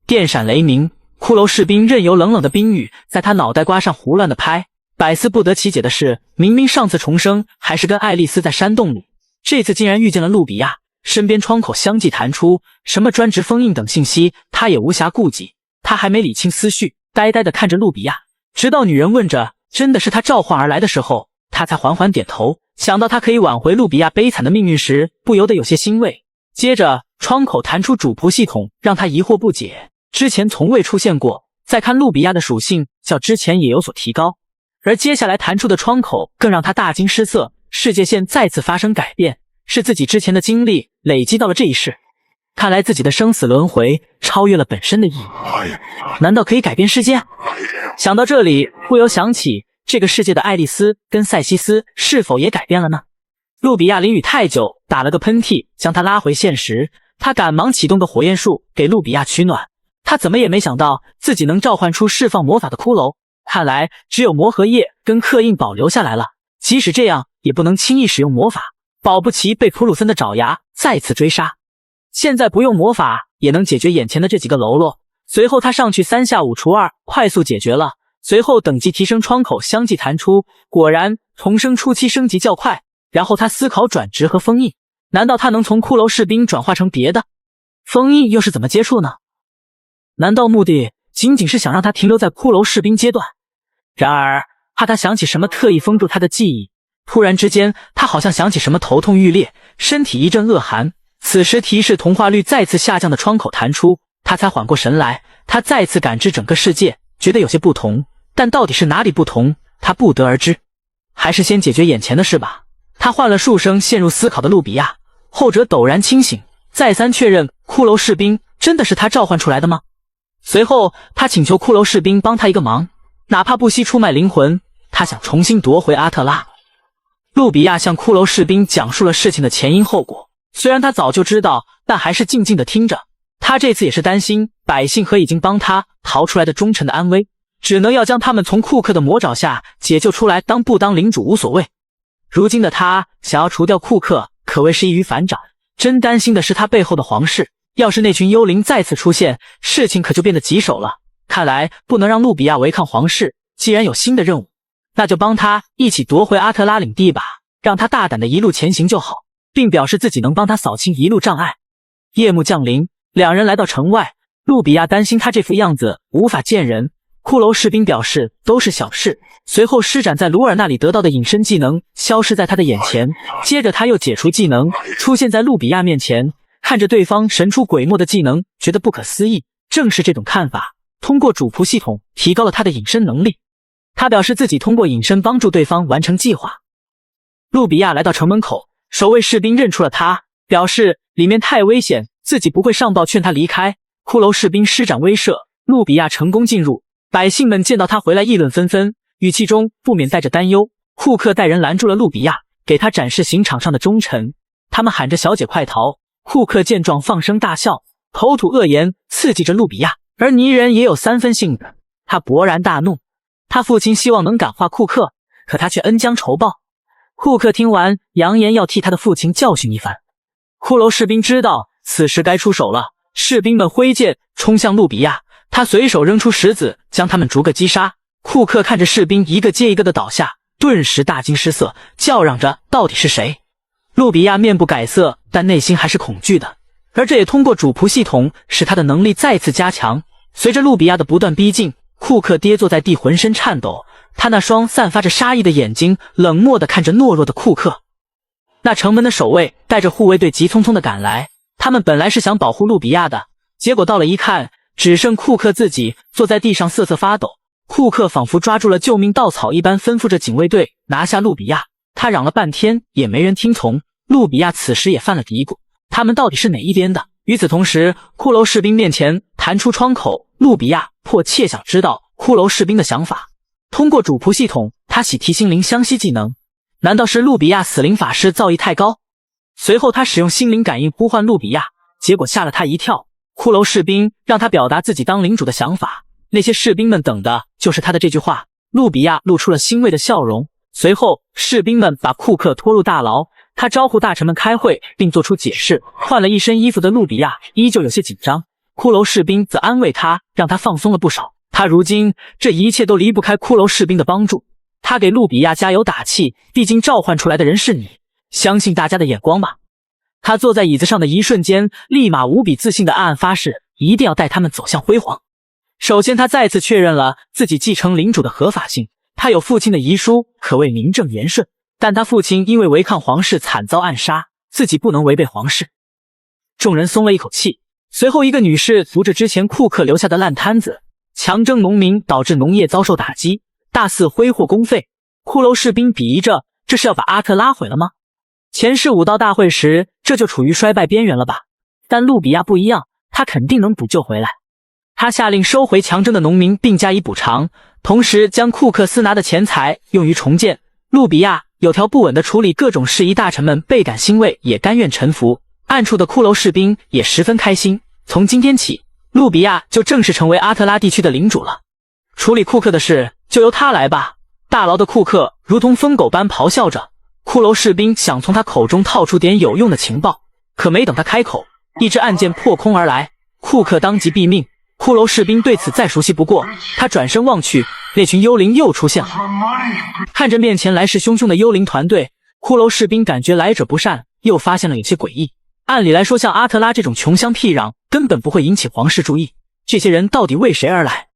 电闪雷鸣，骷髅士兵任由冷冷的冰雨在他脑袋瓜上胡乱的拍。百思不得其解的是，明明上次重生还是跟爱丽丝在山洞里，这次竟然遇见了路比亚，身边窗口相继弹出什么专职封印等信息，他也无暇顾及。他还没理清思绪，呆呆地看着路比亚，直到女人问着真的是他召唤而来的时候，他才缓缓点头。想到他可以挽回路比亚悲惨的命运时，不由得有些欣慰。接着窗口弹出主仆系统，让他疑惑不解，之前从未出现过。再看路比亚的属性较之前也有所提高，而接下来弹出的窗口更让他大惊失色，世界线再次发生改变，是自己之前的经历累积到了这一世。看来自己的生死轮回超越了本身的意义，难道可以改变世界？想到这里，不由想起这个世界的爱丽丝跟塞西斯是否也改变了呢？路比亚淋雨太久，打了个喷嚏，将他拉回现实。他赶忙启动个火焰术给路比亚取暖。他怎么也没想到自己能召唤出释放魔法的骷髅，看来只有魔核液跟刻印保留下来了。即使这样，也不能轻易使用魔法，保不齐被普鲁森的爪牙再次追杀。现在不用魔法也能解决眼前的这几个喽啰。随后他上去3下5除2，快速解决了。随后等级提升窗口相继弹出，果然重生初期升级较快。然后他思考转职和封印，难道他能从骷髅士兵转化成别的？封印又是怎么接触呢？难道目的仅仅是想让他停留在骷髅士兵阶段？然而怕他想起什么，特意封住他的记忆。突然之间，他好像想起什么，头痛欲裂，身体一阵恶寒。此时提示同化率再次下降的窗口弹出，他才缓过神来。他再次感知整个世界，觉得有些不同，但到底是哪里不同，他不得而知。还是先解决眼前的事吧。他换了数声陷入思考的路比亚，后者陡然清醒，再三确认骷髅士兵真的是他召唤出来的吗？随后他请求骷髅士兵帮他一个忙，哪怕不惜出卖灵魂，他想重新夺回阿特拉。路比亚向骷髅士兵讲述了事情的前因后果，虽然他早就知道，但还是静静地听着。他这次也是担心百姓和已经帮他逃出来的忠臣的安危，只能要将他们从库克的魔爪下解救出来，当不当领主无所谓。如今的他想要除掉库克，可谓是一鱼反掌。真担心的是他背后的皇室，要是那群幽灵再次出现，事情可就变得棘手了。看来不能让路比亚违抗皇室，既然有新的任务，那就帮他一起夺回阿特拉领地吧，让他大胆的一路前行就好，并表示自己能帮他扫清一路障碍。夜幕降临，两人来到城外。路比亚担心他这副样子无法见人，骷髅士兵表示都是小事。随后施展在鲁尔那里得到的隐身技能消失在他的眼前，接着他又解除技能出现在路比亚面前，看着对方神出鬼没的技能，觉得不可思议。正是这种看法，通过主仆系统提高了他的隐身能力。他表示自己通过隐身帮助对方完成计划。路比亚来到城门口，守卫士兵认出了他，表示里面太危险，自己不会上报，劝他离开。骷髅士兵施展威慑，路比亚成功进入。百姓们见到他回来议论纷纷，语气中不免带着担忧。库克带人拦住了路比亚，给他展示刑场上的忠臣，他们喊着小姐快逃。库克见状放声大笑，口吐恶言，刺激着路比亚。而泥人也有3分性子，他勃然大怒。他父亲希望能感化库克，可他却恩将仇报。库克听完，扬言要替他的父亲教训一番。骷髅士兵知道此时该出手了，士兵们挥剑冲向路比亚，他随手扔出石子，将他们逐个击杀。库克看着士兵一个接一个的倒下，顿时大惊失色，叫嚷着到底是谁？路比亚面不改色，但内心还是恐惧的。而这也通过主仆系统使他的能力再次加强。随着路比亚的不断逼近，库克跌坐在地，浑身颤抖，他那双散发着杀意的眼睛冷漠地看着懦弱的库克。那城门的守卫带着护卫队急匆匆地赶来，他们本来是想保护路比亚的，结果到了一看，只剩库克自己坐在地上瑟瑟发抖。库克仿佛抓住了救命稻草一般，吩咐着警卫队拿下路比亚。他嚷了半天也没人听从。路比亚此时也犯了嘀咕，他们到底是哪一边的？与此同时，骷髅士兵面前弹出窗口，路比亚迫切想知道骷髅士兵的想法。通过主仆系统，他喜提心灵相吸技能，难道是路比亚死灵法师造诣太高？随后他使用心灵感应呼唤路比亚，结果吓了他一跳。骷髅士兵让他表达自己当领主的想法，那些士兵们等的就是他的这句话。路比亚露出了欣慰的笑容。随后士兵们把库克拖入大牢，他招呼大臣们开会并做出解释。换了一身衣服的路比亚依旧有些紧张，骷髅士兵则安慰他，让他放松了不少。他如今这一切都离不开骷髅士兵的帮助。他给路比亚加油打气，毕竟召唤出来的人是你，相信大家的眼光吧。他坐在椅子上的一瞬间，立马无比自信地暗暗发誓，一定要带他们走向辉煌。首先，他再次确认了自己继承领主的合法性。他有父亲的遗书，可谓名正言顺。但他父亲因为违抗皇室惨遭暗杀，自己不能违背皇室。众人松了一口气。随后，一个女士扶着之前库克留下的烂摊子，强征农民，导致农业遭受打击，大肆挥霍公费。骷髅士兵鄙夷着，这是要把阿特拉毁了吗？前世武道大会时，这就处于衰败边缘了吧？但路比亚不一样，他肯定能补救回来。他下令收回强征的农民，并加以补偿，同时将库克斯拿的钱财用于重建。路比亚有条不紊地处理各种事宜，大臣们倍感欣慰，也甘愿臣服。暗处的骷髅士兵也十分开心。从今天起，路比亚就正式成为阿特拉地区的领主了。处理库克的事就由他来吧。大牢的库克如同疯狗般咆哮着，骷髅士兵想从他口中套出点有用的情报，可没等他开口，一支暗箭破空而来，库克当即毙命。骷髅士兵对此再熟悉不过，他转身望去，那群幽灵又出现了。看着面前来势汹汹的幽灵团队，骷髅士兵感觉来者不善，又发现了有些诡异。按理来说，像阿特拉这种穷乡僻壤根本不会引起皇室注意，这些人到底为谁而来？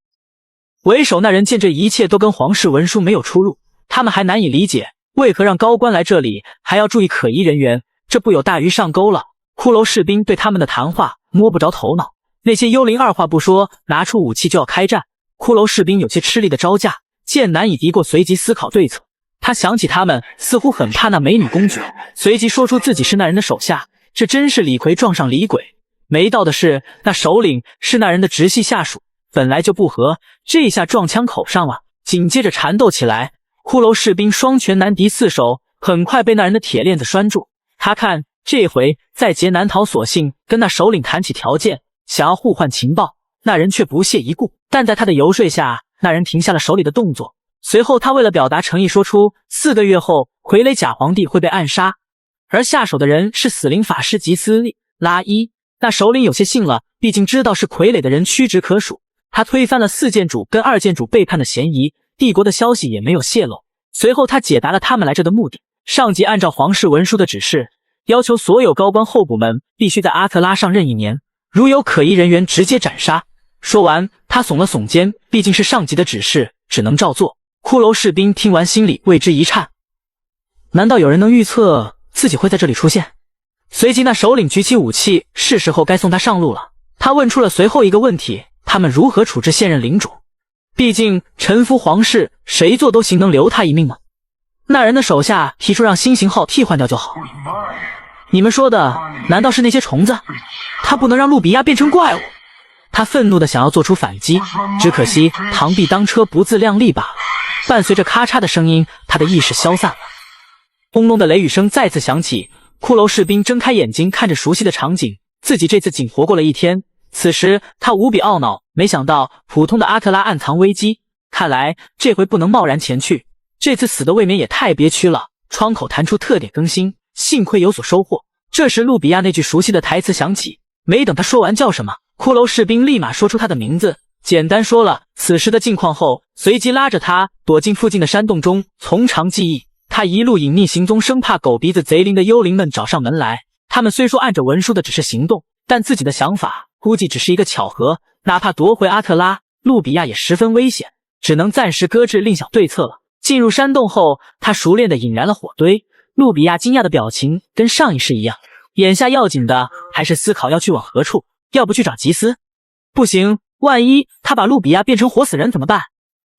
为首那人见这一切都跟皇室文书没有出入，他们还难以理解为何让高官来这里还要注意可疑人员，这不有大鱼上钩了。骷髅士兵对他们的谈话摸不着头脑，那些幽灵二话不说拿出武器就要开战。骷髅士兵有些吃力的招架，见难以敌过，随即思考对策。他想起他们似乎很怕那美女公爵，随即说出自己是那人的手下。这真是李逵撞上李鬼。没道的是，那首领是那人的直系下属，本来就不和，这下撞枪口上了。紧接着缠斗起来，骷髅士兵双拳难敌四手，很快被那人的铁链子拴住。他看这回在劫难逃，索性跟那首领谈起条件，想要互换情报。那人却不屑一顾，但在他的游说下，那人停下了手里的动作。随后他为了表达诚意，说出4个月后傀儡假皇帝会被暗杀，而下手的人是死灵法师吉斯拉伊。那首领有些信了，毕竟知道是傀儡的人屈指可数。他推翻了4剑主跟2剑主背叛的嫌疑，帝国的消息也没有泄露。随后他解答了他们来这的目的。上级按照皇室文书的指示，要求所有高官候补们必须在阿特拉上任1年，如有可疑人员直接斩杀。说完，他耸了耸肩，毕竟是上级的指示，只能照做。骷髅士兵听完心里为之一颤，难道有人能预测自己会在这里出现？随即那首领举起武器，是时候该送他上路了。他问出了随后一个问题，他们如何处置现任领主？毕竟臣服皇室，谁做都行，能留他一命吗？那人的手下提出让新型号替换掉就好。你们说的难道是那些虫子？他不能让路比亚变成怪物。他愤怒地想要做出反击，只可惜螳臂当车，不自量力罢了。伴随着咔嚓的声音，他的意识消散了。轰隆的雷雨声再次响起，骷髅士兵睁开眼睛，看着熟悉的场景，自己这次仅活过了1天。此时他无比懊恼，没想到普通的阿特拉暗藏危机，看来这回不能贸然前去，这次死的未免也太憋屈了。窗口弹出特点更新，幸亏有所收获。这时路比亚那句熟悉的台词响起，没等他说完叫什么，骷髅士兵立马说出他的名字，简单说了此时的近况后，随即拉着他躲进附近的山洞中从长计议。他一路隐匿行踪，生怕狗鼻子贼灵的幽灵们找上门来。他们虽说按着文书的指示行动，但自己的想法估计只是一个巧合，哪怕夺回阿特拉，路比亚也十分危险，只能暂时搁置，另想对策了。进入山洞后，他熟练地引燃了火堆。路比亚惊讶的表情跟上一世一样，眼下要紧的还是思考要去往何处，要不去找吉斯？不行，万一他把路比亚变成活死人怎么办？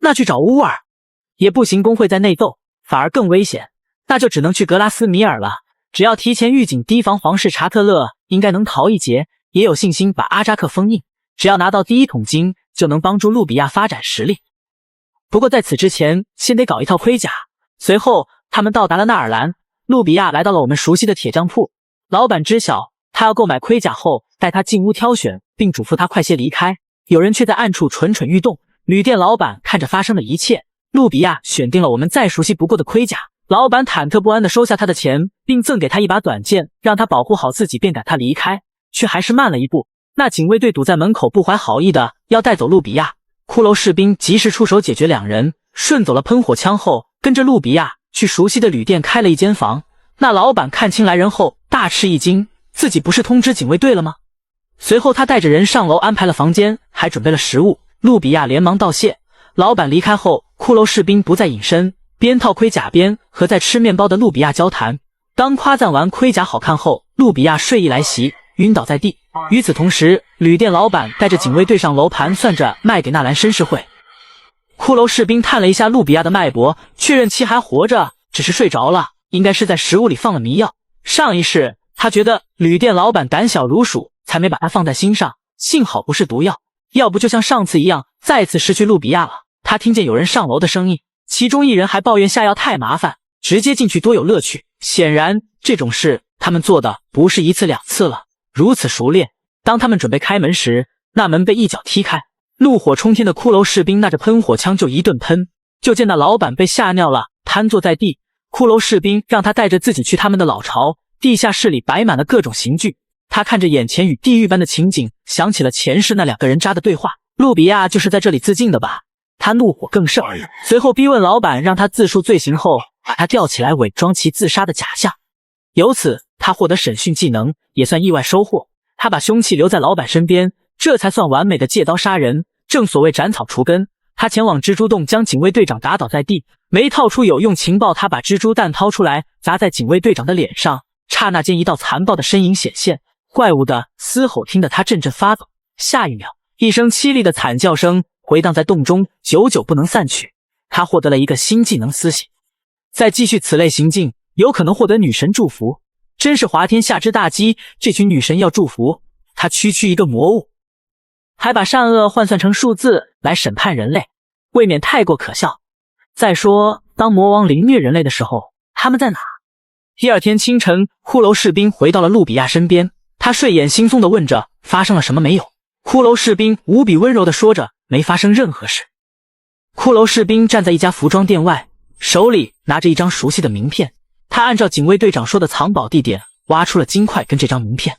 那去找乌尔也不行，工会在内斗，反而更危险，那就只能去格拉斯米尔了。只要提前预警，提防皇室查特勒，应该能逃一劫。也有信心把阿扎克封印，只要拿到第1桶金，就能帮助路比亚发展实力。不过在此之前，先得搞一套盔甲。随后他们到达了纳尔兰，路比亚来到了我们熟悉的铁匠铺。老板知晓他要购买盔甲后，带他进屋挑选，并嘱咐他快些离开。有人却在暗处蠢蠢欲动。旅店老板看着发生的一切，路比亚选定了我们再熟悉不过的盔甲。老板忐忑不安地收下他的钱，并赠给他一把短剑，让他保护好自己，便赶他离开，却还是慢了一步。那警卫队堵在门口，不怀好意的要带走路比亚。骷髅士兵及时出手解决两人，顺走了喷火枪后，跟着路比亚去熟悉的旅店开了一间房。那老板看清来人后大吃一惊，自己不是通知警卫队了吗？随后他带着人上楼安排了房间，还准备了食物。路比亚连忙道谢。老板离开后，骷髅士兵不再隐身，边套盔甲边和在吃面包的路比亚交谈。刚夸赞完盔甲好看后，路比亚睡意来袭，晕倒在地。与此同时，旅店老板带着警卫队上楼盘算着卖给纳兰绅士会。骷髅士兵探了一下路比亚的脉搏，确认其还活着，只是睡着了，应该是在食物里放了迷药。上一世他觉得旅店老板胆小如鼠，才没把他放在心上，幸好不是毒药，要不就像上次一样再次失去路比亚了。他听见有人上楼的声音，其中一人还抱怨下药太麻烦，直接进去多有乐趣。显然这种事他们做的不是一次两次了，如此熟练。当他们准备开门时，那门被一脚踢开，怒火冲天的骷髅士兵拿着喷火枪就一顿喷。就见那老板被吓尿了，瘫坐在地。骷髅士兵让他带着自己去他们的老巢，地下室里摆满了各种刑具。他看着眼前与地狱般的情景，想起了前世那两个人渣的对话，路比亚就是在这里自尽的吧？他怒火更盛，随后逼问老板，让他自述罪行后，把他吊起来伪装其自杀的假象。由此他获得审讯技能，也算意外收获。他把凶器留在老板身边，这才算完美的借刀杀人。正所谓斩草除根，他前往蜘蛛洞将警卫队长打倒在地，没套出有用情报，他把蜘蛛弹掏出来砸在警卫队长的脸上，刹那间一道残暴的身影显现，怪物的嘶吼听得他阵阵发抖。下一秒，一声凄厉的惨叫声回荡在洞中，久久不能散去。他获得了一个新技能私信，再继续此类行径，有可能获得女神祝福。真是滑天下之大稽，这群女神要祝福他区区一个魔物，还把善恶换算成数字来审判人类，未免太过可笑。再说当魔王凌虐人类的时候，他们在哪？第二天清晨，骷髅士兵回到了路比亚身边，他睡眼惺忪地问着发生了什么没有。骷髅士兵无比温柔地说着没发生任何事。骷髅士兵站在一家服装店外，手里拿着一张熟悉的名片，他按照警卫队长说的藏宝地点挖出了金块跟这张名片。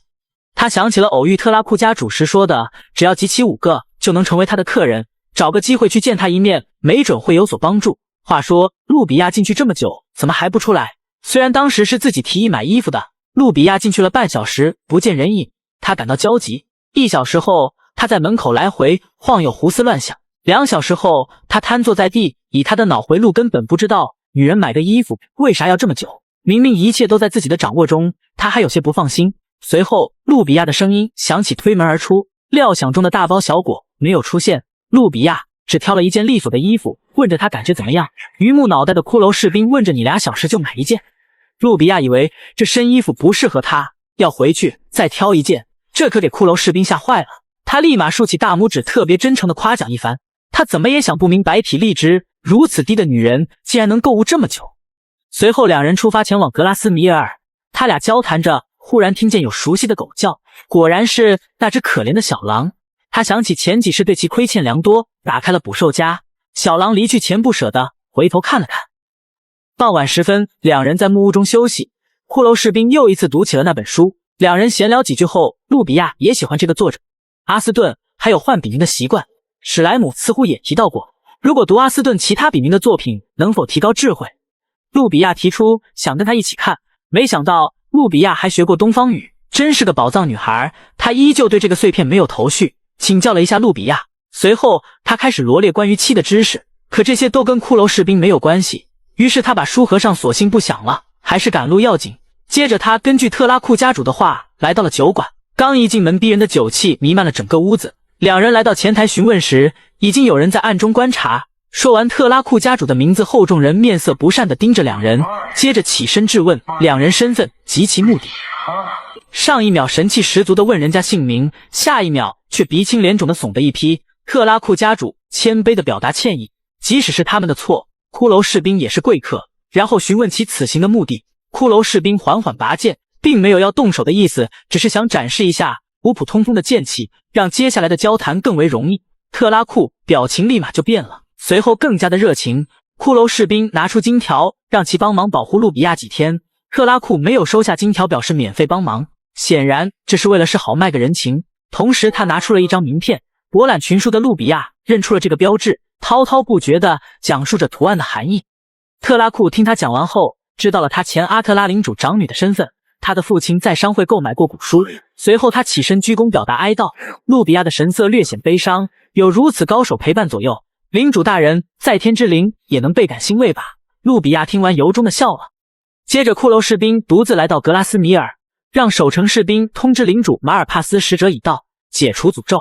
他想起了偶遇特拉库家主时说的，只要集齐5个就能成为他的客人，找个机会去见他一面，没准会有所帮助。话说路比亚进去这么久，怎么还不出来？虽然当时是自己提议买衣服的，路比亚进去了半小时不见人影，他感到焦急。1小时后，他在门口来回晃悠，胡思乱想。2小时后，他瘫坐在地，以他的脑回路根本不知道女人买个衣服为啥要这么久，明明一切都在自己的掌握中，他还有些不放心。随后路比亚的声音响起，推门而出，料想中的大包小裹没有出现，路比亚只挑了一件利索的衣服，问着他感觉怎么样。榆木脑袋的骷髅士兵问着你2小时就买一件。路比亚以为这身衣服不适合他，要回去再挑一件，这可给骷髅士兵吓坏了。他立马竖起大拇指，特别真诚地夸奖一番。他怎么也想不明白，体力值如此低的女人竟然能购物这么久。随后2人出发前往格拉斯米尔，他俩交谈着，忽然听见有熟悉的狗叫，果然是那只可怜的小狼。他想起前几世对其亏欠良多，打开了捕兽夹。小狼离去前不舍得回头看了看。傍晚时分，2人在木屋中休息，骷髅士兵又一次读起了那本书。2人闲聊几句后，路比亚也喜欢这个作者阿斯顿，还有换笔名的习惯。史莱姆似乎也提到过，如果读阿斯顿其他笔名的作品能否提高智慧。路比亚提出想跟他一起看，没想到路比亚还学过东方语，真是个宝藏女孩。他依旧对这个碎片没有头绪，请教了一下路比亚。随后他开始罗列关于气的知识，可这些都跟骷髅士兵没有关系，于是他把书合上，索性不想了，还是赶路要紧。接着他根据特拉库家主的话来到了酒馆，刚一进门，逼人的酒气弥漫了整个屋子。2人来到前台询问时，已经有人在暗中观察。说完特拉库家主的名字后，众人面色不善地盯着2人，接着起身质问2人身份及其目的。上一秒神气十足地问人家姓名，下一秒却鼻青脸肿地耸的一批。特拉库家主谦卑地表达歉意，即使是他们的错，骷髅士兵也是贵客，然后询问其此行的目的。骷髅士兵缓缓拔剑，并没有要动手的意思，只是想展示一下普普通通的剑气，让接下来的交谈更为容易。特拉库表情立马就变了，随后更加的热情。骷髅士兵拿出金条，让其帮忙保护路比亚几天。特拉库没有收下金条，表示免费帮忙，显然这是为了示好卖个人情。同时他拿出了一张名片。博览群书的路比亚认出了这个标志，滔滔不绝地讲述着图案的含义。特拉库听他讲完后，知道了他前阿特拉领主长女的身份，他的父亲在商会购买过古书。随后他起身鞠躬表达哀悼。路比亚的神色略显悲伤，有如此高手陪伴左右，领主大人在天之灵也能倍感欣慰吧。路比亚听完由衷的笑了。接着骷髅士兵独自来到格拉斯米尔，让守城士兵通知领主马尔帕斯使者已到，解除诅咒。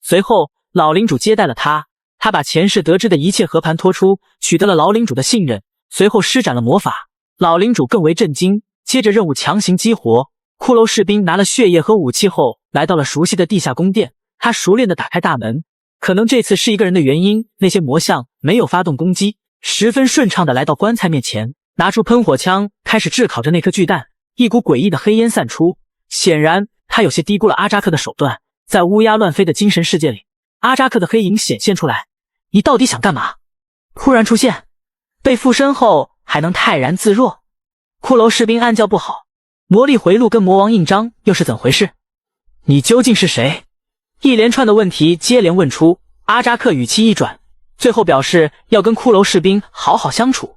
随后老领主接待了他，他把前世得知的一切和盘托出，取得了老领主的信任，随后施展了魔法。老领主更为震惊，接着任务强行激活。骷髅士兵拿了血液和武器后，来到了熟悉的地下宫殿，他熟练地打开大门。可能这次是一个人的原因，那些魔像没有发动攻击，十分顺畅地来到棺材面前，拿出喷火枪开始炙烤着那颗巨蛋。一股诡异的黑烟散出，显然他有些低估了阿扎克的手段。在乌鸦乱飞的精神世界里，阿扎克的黑影显现出来。你到底想干嘛？突然出现，被附身后还能泰然自若。骷髅士兵暗叫不好，魔力回路跟魔王印章又是怎回事？你究竟是谁？一连串的问题接连问出，阿扎克语气一转，最后表示要跟骷髅士兵好好相处。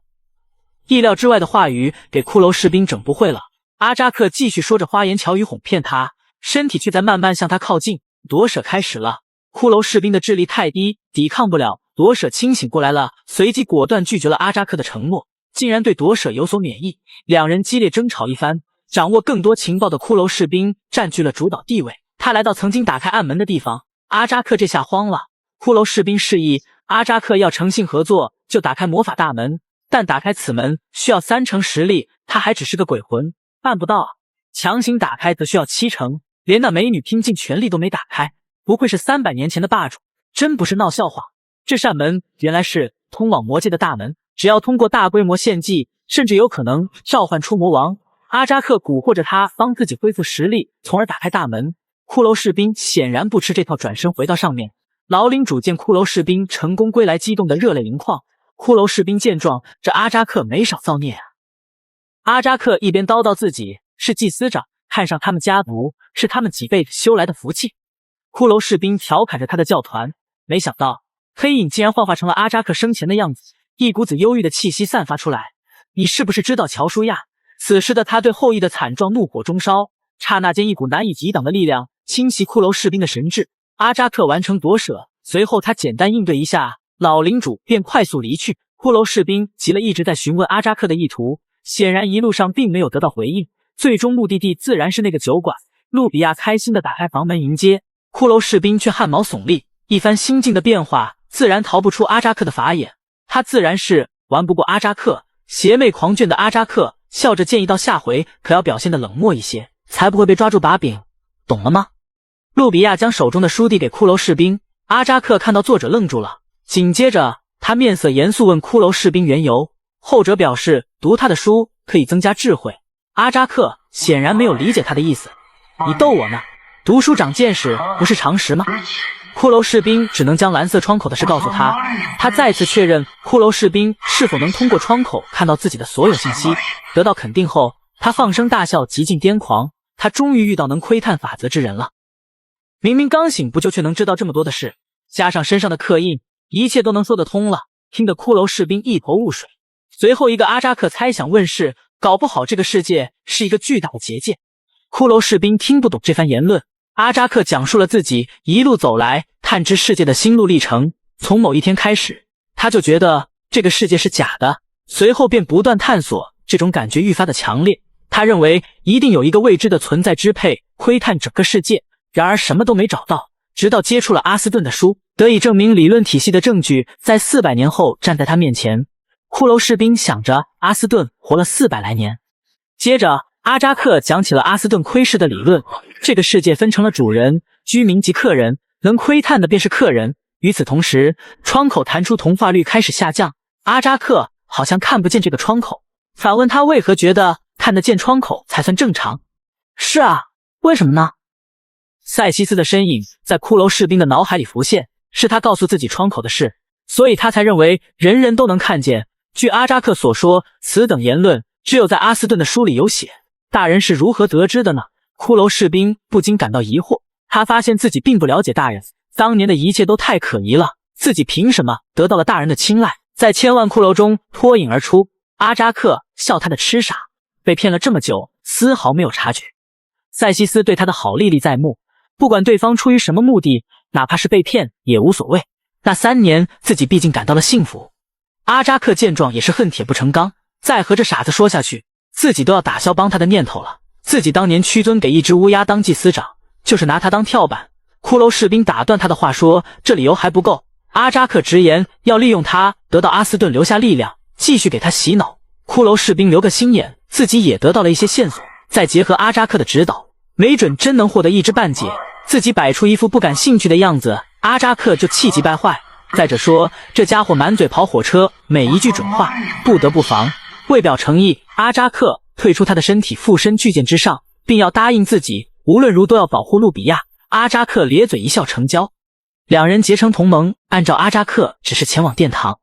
意料之外的话语给骷髅士兵整不会了。阿扎克继续说着花言巧语哄骗他，身体却在慢慢向他靠近。夺舍开始了，骷髅士兵的智力太低，抵抗不了。夺舍清醒过来了，随即果断拒绝了阿扎克的承诺，竟然对夺舍有所免疫。两人激烈争吵一番，掌握更多情报的骷髅士兵占据了主导地位。他来到曾经打开暗门的地方，阿扎克这下慌了。骷髅士兵示意阿扎克要诚信合作就打开魔法大门，但打开此门需要3成实力，他还只是个鬼魂，办不到啊。强行打开则需要7成，连那美女拼尽全力都没打开，不愧是300年前的霸主，真不是闹笑话。这扇门原来是通往魔界的大门，只要通过大规模献祭，甚至有可能召唤出魔王。阿扎克蛊惑着他帮自己恢复实力，从而打开大门。骷髅士兵显然不吃这套，转身回到上面。老领主见骷髅士兵成功归来，激动得热泪盈眶。骷髅士兵见状，这阿扎克没少造孽啊。阿扎克一边叨叨自己是祭司长，看上他们家族是他们几辈子修来的福气。骷髅士兵调侃着他的教团，没想到黑影竟然幻化成了阿扎克生前的样子，一股子忧郁的气息散发出来。你是不是知道乔舒亚？此时的他对后羿的惨状怒火中烧，刹那间一股难以抵挡的力量侵袭骷髅士兵的神智。阿扎克完成夺舍，随后他简单应对一下，老领主便快速离去。骷髅士兵急了，一直在询问阿扎克的意图，显然一路上并没有得到回应，最终目的地自然是那个酒馆。路比亚开心地打开房门迎接，骷髅士兵却汗毛耸立，一番心境的变化自然逃不出阿扎克的法眼。他自然是玩不过阿扎克，邪魅狂狷的阿扎克笑着建议到下回可要表现得冷漠一些，才不会被抓住把柄，懂了吗？路比亚将手中的书递给骷髅士兵，阿扎克看到作者愣住了，紧接着他面色严肃问骷髅士兵缘由，后者表示读他的书可以增加智慧。阿扎克显然没有理解他的意思，你逗我呢？读书长见识不是常识吗？骷髅士兵只能将蓝色窗口的事告诉他，他再次确认骷髅士兵是否能通过窗口看到自己的所有信息。得到肯定后，他放声大笑，极尽癫狂。他终于遇到能窥探法则之人了。明明刚醒不久，却能知道这么多的事，加上身上的刻印，一切都能说得通了，听得骷髅士兵一头雾水。随后一个阿扎克猜想问世，搞不好这个世界是一个巨大的结界。骷髅士兵听不懂这番言论，阿扎克讲述了自己一路走来探知世界的心路历程。从某一天开始，他就觉得这个世界是假的，随后便不断探索，这种感觉愈发的强烈。他认为一定有一个未知的存在支配窥探整个世界，然而什么都没找到，直到接触了阿斯顿的书，得以证明理论体系的证据在400年后站在他面前。骷髅士兵想着阿斯顿活了400来年。接着阿扎克讲起了阿斯顿窥视的理论，这个世界分成了主人、居民及客人，能窥探的便是客人。与此同时，窗口弹出同化率开始下降，阿扎克好像看不见这个窗口，反问他为何觉得看得见窗口才算正常。是啊，为什么呢？塞西斯的身影在骷髅士兵的脑海里浮现，是他告诉自己窗口的事，所以他才认为人人都能看见。据阿扎克所说，此等言论只有在阿斯顿的书里有写，大人是如何得知的呢？骷髅士兵不禁感到疑惑，他发现自己并不了解大人，当年的一切都太可疑了，自己凭什么得到了大人的青睐，在千万骷髅中脱颖而出？阿扎克笑他的痴傻，被骗了这么久，丝毫没有察觉。塞西斯对他的好历历在目，不管对方出于什么目的，哪怕是被骗也无所谓。那3年自己毕竟感到了幸福。阿扎克见状也是恨铁不成钢，再和这傻子说下去，自己都要打消帮他的念头了。自己当年屈尊给一只乌鸦当祭司长，就是拿他当跳板。骷髅士兵打断他的话说，这理由还不够。阿扎克直言要利用他得到阿斯顿留下力量，继续给他洗脑。骷髅士兵留个心眼，自己也得到了一些线索，再结合阿扎克的指导，没准真能获得一知半解。自己摆出一副不感兴趣的样子，阿扎克就气急败坏。再者说，这家伙满嘴跑火车，每一句准话不得不防。为表诚意，阿扎克退出他的身体，附身巨剑之上，并要答应自己无论如都要保护路比亚。阿扎克咧嘴一笑成交，两人结成同盟，按照阿扎克指示前往殿堂。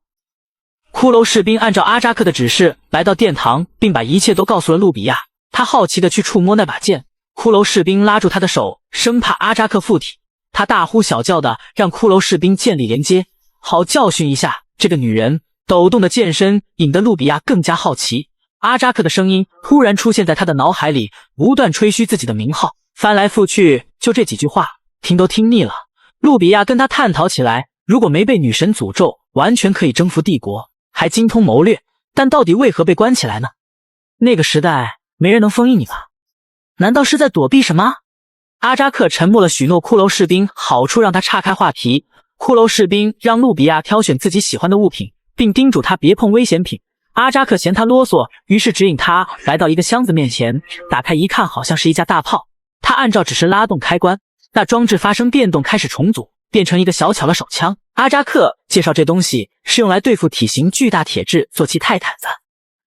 骷髅士兵按照阿扎克的指示来到殿堂，并把一切都告诉了路比亚。他好奇地去触摸那把剑，骷髅士兵拉住他的手，生怕阿扎克附体。他大呼小叫的让骷髅士兵剑力连接，好教训一下这个女人。抖动的剑身引得路比亚更加好奇。阿扎克的声音突然出现在他的脑海里，不断吹嘘自己的名号，翻来覆去就这几句话，听都听腻了。路比亚跟他探讨起来，如果没被女神诅咒，完全可以征服帝国，还精通谋略，但到底为何被关起来呢？那个时代没人能封印你吧？难道是在躲避什么？阿扎克沉默了，许诺骷髅士兵好处让他岔开话题。骷髅士兵让路比亚挑选自己喜欢的物品，并叮嘱他别碰危险品。阿扎克嫌他啰嗦，于是指引他来到一个箱子面前，打开一看，好像是一架大炮。他按照指示拉动开关，那装置发生变动，开始重组，变成一个小巧的手枪。阿扎克介绍这东西是用来对付体型巨大铁质坐骑泰坦的，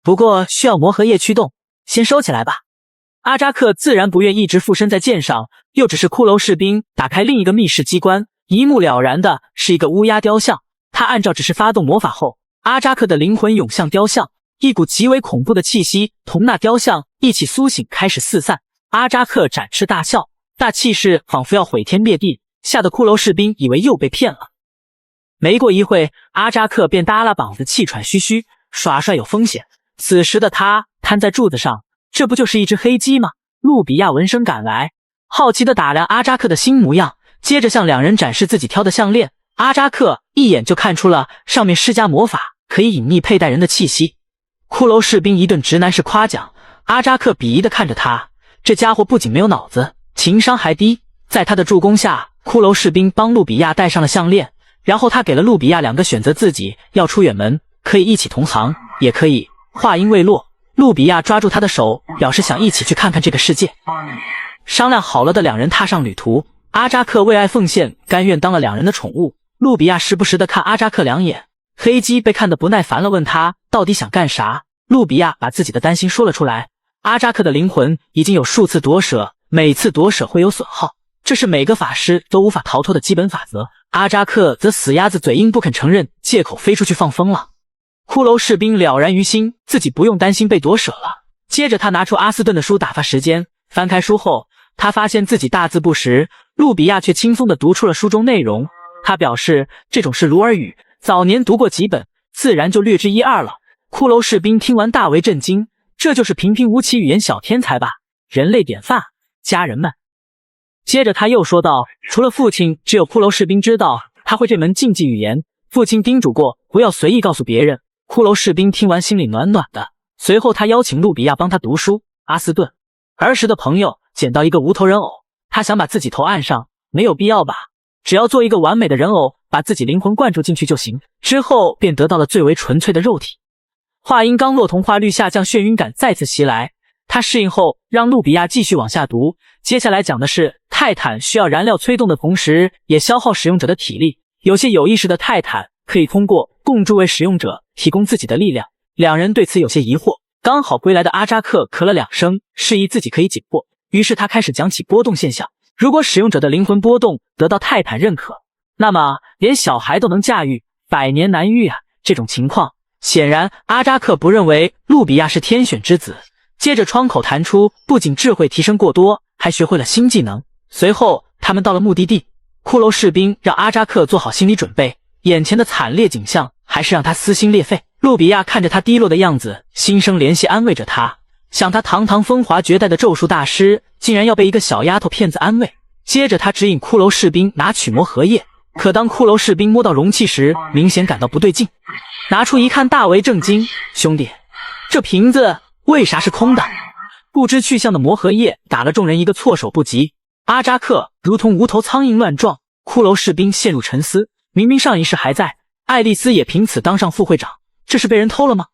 不过需要魔核液驱动，先收起来吧。阿扎克自然不愿一直附身在剑上，又只是骷髅士兵打开另一个密室机关，一目了然的是一个乌鸦雕像。他按照指示发动魔法后，阿扎克的灵魂涌向雕像，一股极为恐怖的气息同那雕像一起苏醒，开始四散。阿扎克展翅大笑，大气势仿佛要毁天灭地，吓得骷髅士兵以为又被骗了。没过一会，阿扎克便耷拉膀子，气喘吁吁，耍帅有风险。此时的他瘫在柱子上，这不就是一只黑鸡吗？路比亚闻声赶来，好奇地打量阿扎克的新模样，接着向两人展示自己挑的项链。阿扎克一眼就看出了上面施加魔法，可以隐匿佩戴人的气息。骷髅士兵一顿直男式夸奖，阿扎克鄙夷地看着他，这家伙不仅没有脑子，情商还低。在他的助攻下，骷髅士兵帮路比亚戴上了项链，然后他给了路比亚2个选择，自己要出远门，可以一起同行，也可以。话音未落，路比亚抓住他的手，表示想一起去看看这个世界。商量好了的两人踏上旅途，阿扎克为爱奉献，甘愿当了两人的宠物。路比亚时不时地看阿扎克2眼，黑鸡被看得不耐烦了，问他到底想干啥。路比亚把自己的担心说了出来。阿扎克的灵魂已经有数次夺舍，每次夺舍会有损耗，这是每个法师都无法逃脱的基本法则。阿扎克则死鸭子嘴硬，不肯承认，借口飞出去放风了。骷髅士兵了然于心，自己不用担心被夺舍了。接着他拿出阿斯顿的书打发时间，翻开书后，他发现自己大字不识，路比亚却轻松地读出了书中内容。他表示这种是鲁尔语，早年读过几本，自然就略知一二了。骷髅士兵听完大为震惊，这就是平平无奇语言小天才吧，人类典范，家人们。接着他又说道，除了父亲，只有骷髅士兵知道他会这门禁忌语言，父亲叮嘱过不要随意告诉别人。骷髅士兵听完心里暖暖的，随后他邀请路比亚帮他读书。阿斯顿儿时的朋友捡到一个无头人偶，他想把自己头按上，没有必要吧，只要做一个完美的人偶，把自己灵魂灌注进去就行，之后便得到了最为纯粹的肉体。话音刚落，童话绿下降，眩晕感再次袭来。他适应后让路比亚继续往下读，接下来讲的是泰坦需要燃料催动的同时也消耗使用者的体力，有些有意识的泰坦可以通过共助为使用者提供自己的力量。两人对此有些疑惑，刚好归来的阿扎克咳了2声，示意自己可以紧迫，于是他开始讲起波动现象。如果使用者的灵魂波动得到泰坦认可，那么连小孩都能驾驭，100年难遇啊！这种情况，显然阿扎克不认为路比亚是天选之子。接着窗口弹出，不仅智慧提升过多，还学会了新技能。随后他他们到了目的地，骷髅士兵让阿扎克做好心理准备，眼前的惨烈景象还是让他撕心裂肺。路比亚看着他低落的样子，心生怜惜，安慰着他。想他堂堂风华绝代的咒术大师，竟然要被一个小丫头骗子安慰。接着他指引骷髅士兵拿取魔核液，可当骷髅士兵摸到容器时，明显感到不对劲，拿出一看，大为震惊。兄弟，这瓶子为啥是空的？不知去向的魔核液打了众人一个措手不及。阿扎克如同无头苍蝇乱撞，骷髅士兵陷入沉思。明明上一世还在，爱丽丝也凭此当上副会长，这是被人偷了吗？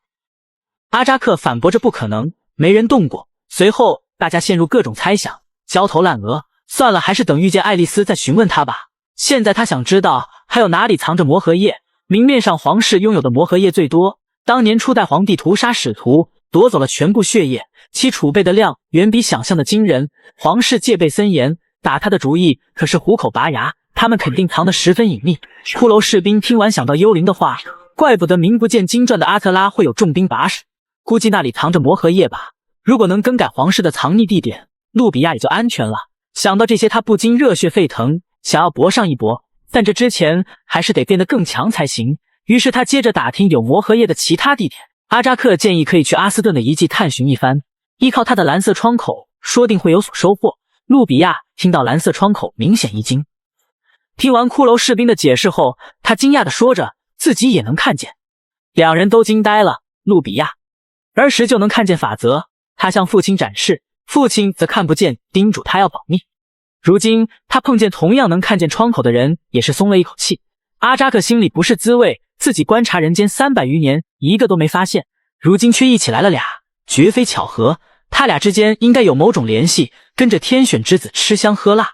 阿扎克反驳着不可能，没人动过。随后大家陷入各种猜想，焦头烂额。算了，还是等遇见爱丽丝再询问她吧。现在他想知道还有哪里藏着魔核液。明面上皇室拥有的魔核液最多，当年初代皇帝屠杀使徒，夺走了全部血液，其储备的量远比想象的惊人。皇室戒备森严，打他的主意可是虎口拔牙，他们肯定藏得十分隐秘。骷髅士兵听完想到幽灵的话，怪不得名不见经传的阿特拉会有重兵把守，估计那里藏着魔核液吧。如果能更改皇室的藏匿地点，路比亚也就安全了。想到这些，他不禁热血沸腾，想要搏上一搏，但这之前还是得变得更强才行。于是他接着打听有魔核液的其他地点。阿扎克建议可以去阿斯顿的遗迹探寻一番，依靠他的蓝色窗口，说定会有所收获。路比亚听到蓝色窗口，明显一惊。听完骷髅士兵的解释后，他惊讶地说着自己也能看见。两人都惊呆了。路比亚儿时就能看见法则，他向父亲展示，父亲则看不见，叮嘱他要保密。如今他碰见同样能看见窗口的人，也是松了一口气。阿扎克心里不是滋味，自己观察人间300余年，一个都没发现，如今却一起来了俩，绝非巧合。他俩之间应该有某种联系，跟着天选之子吃香喝辣。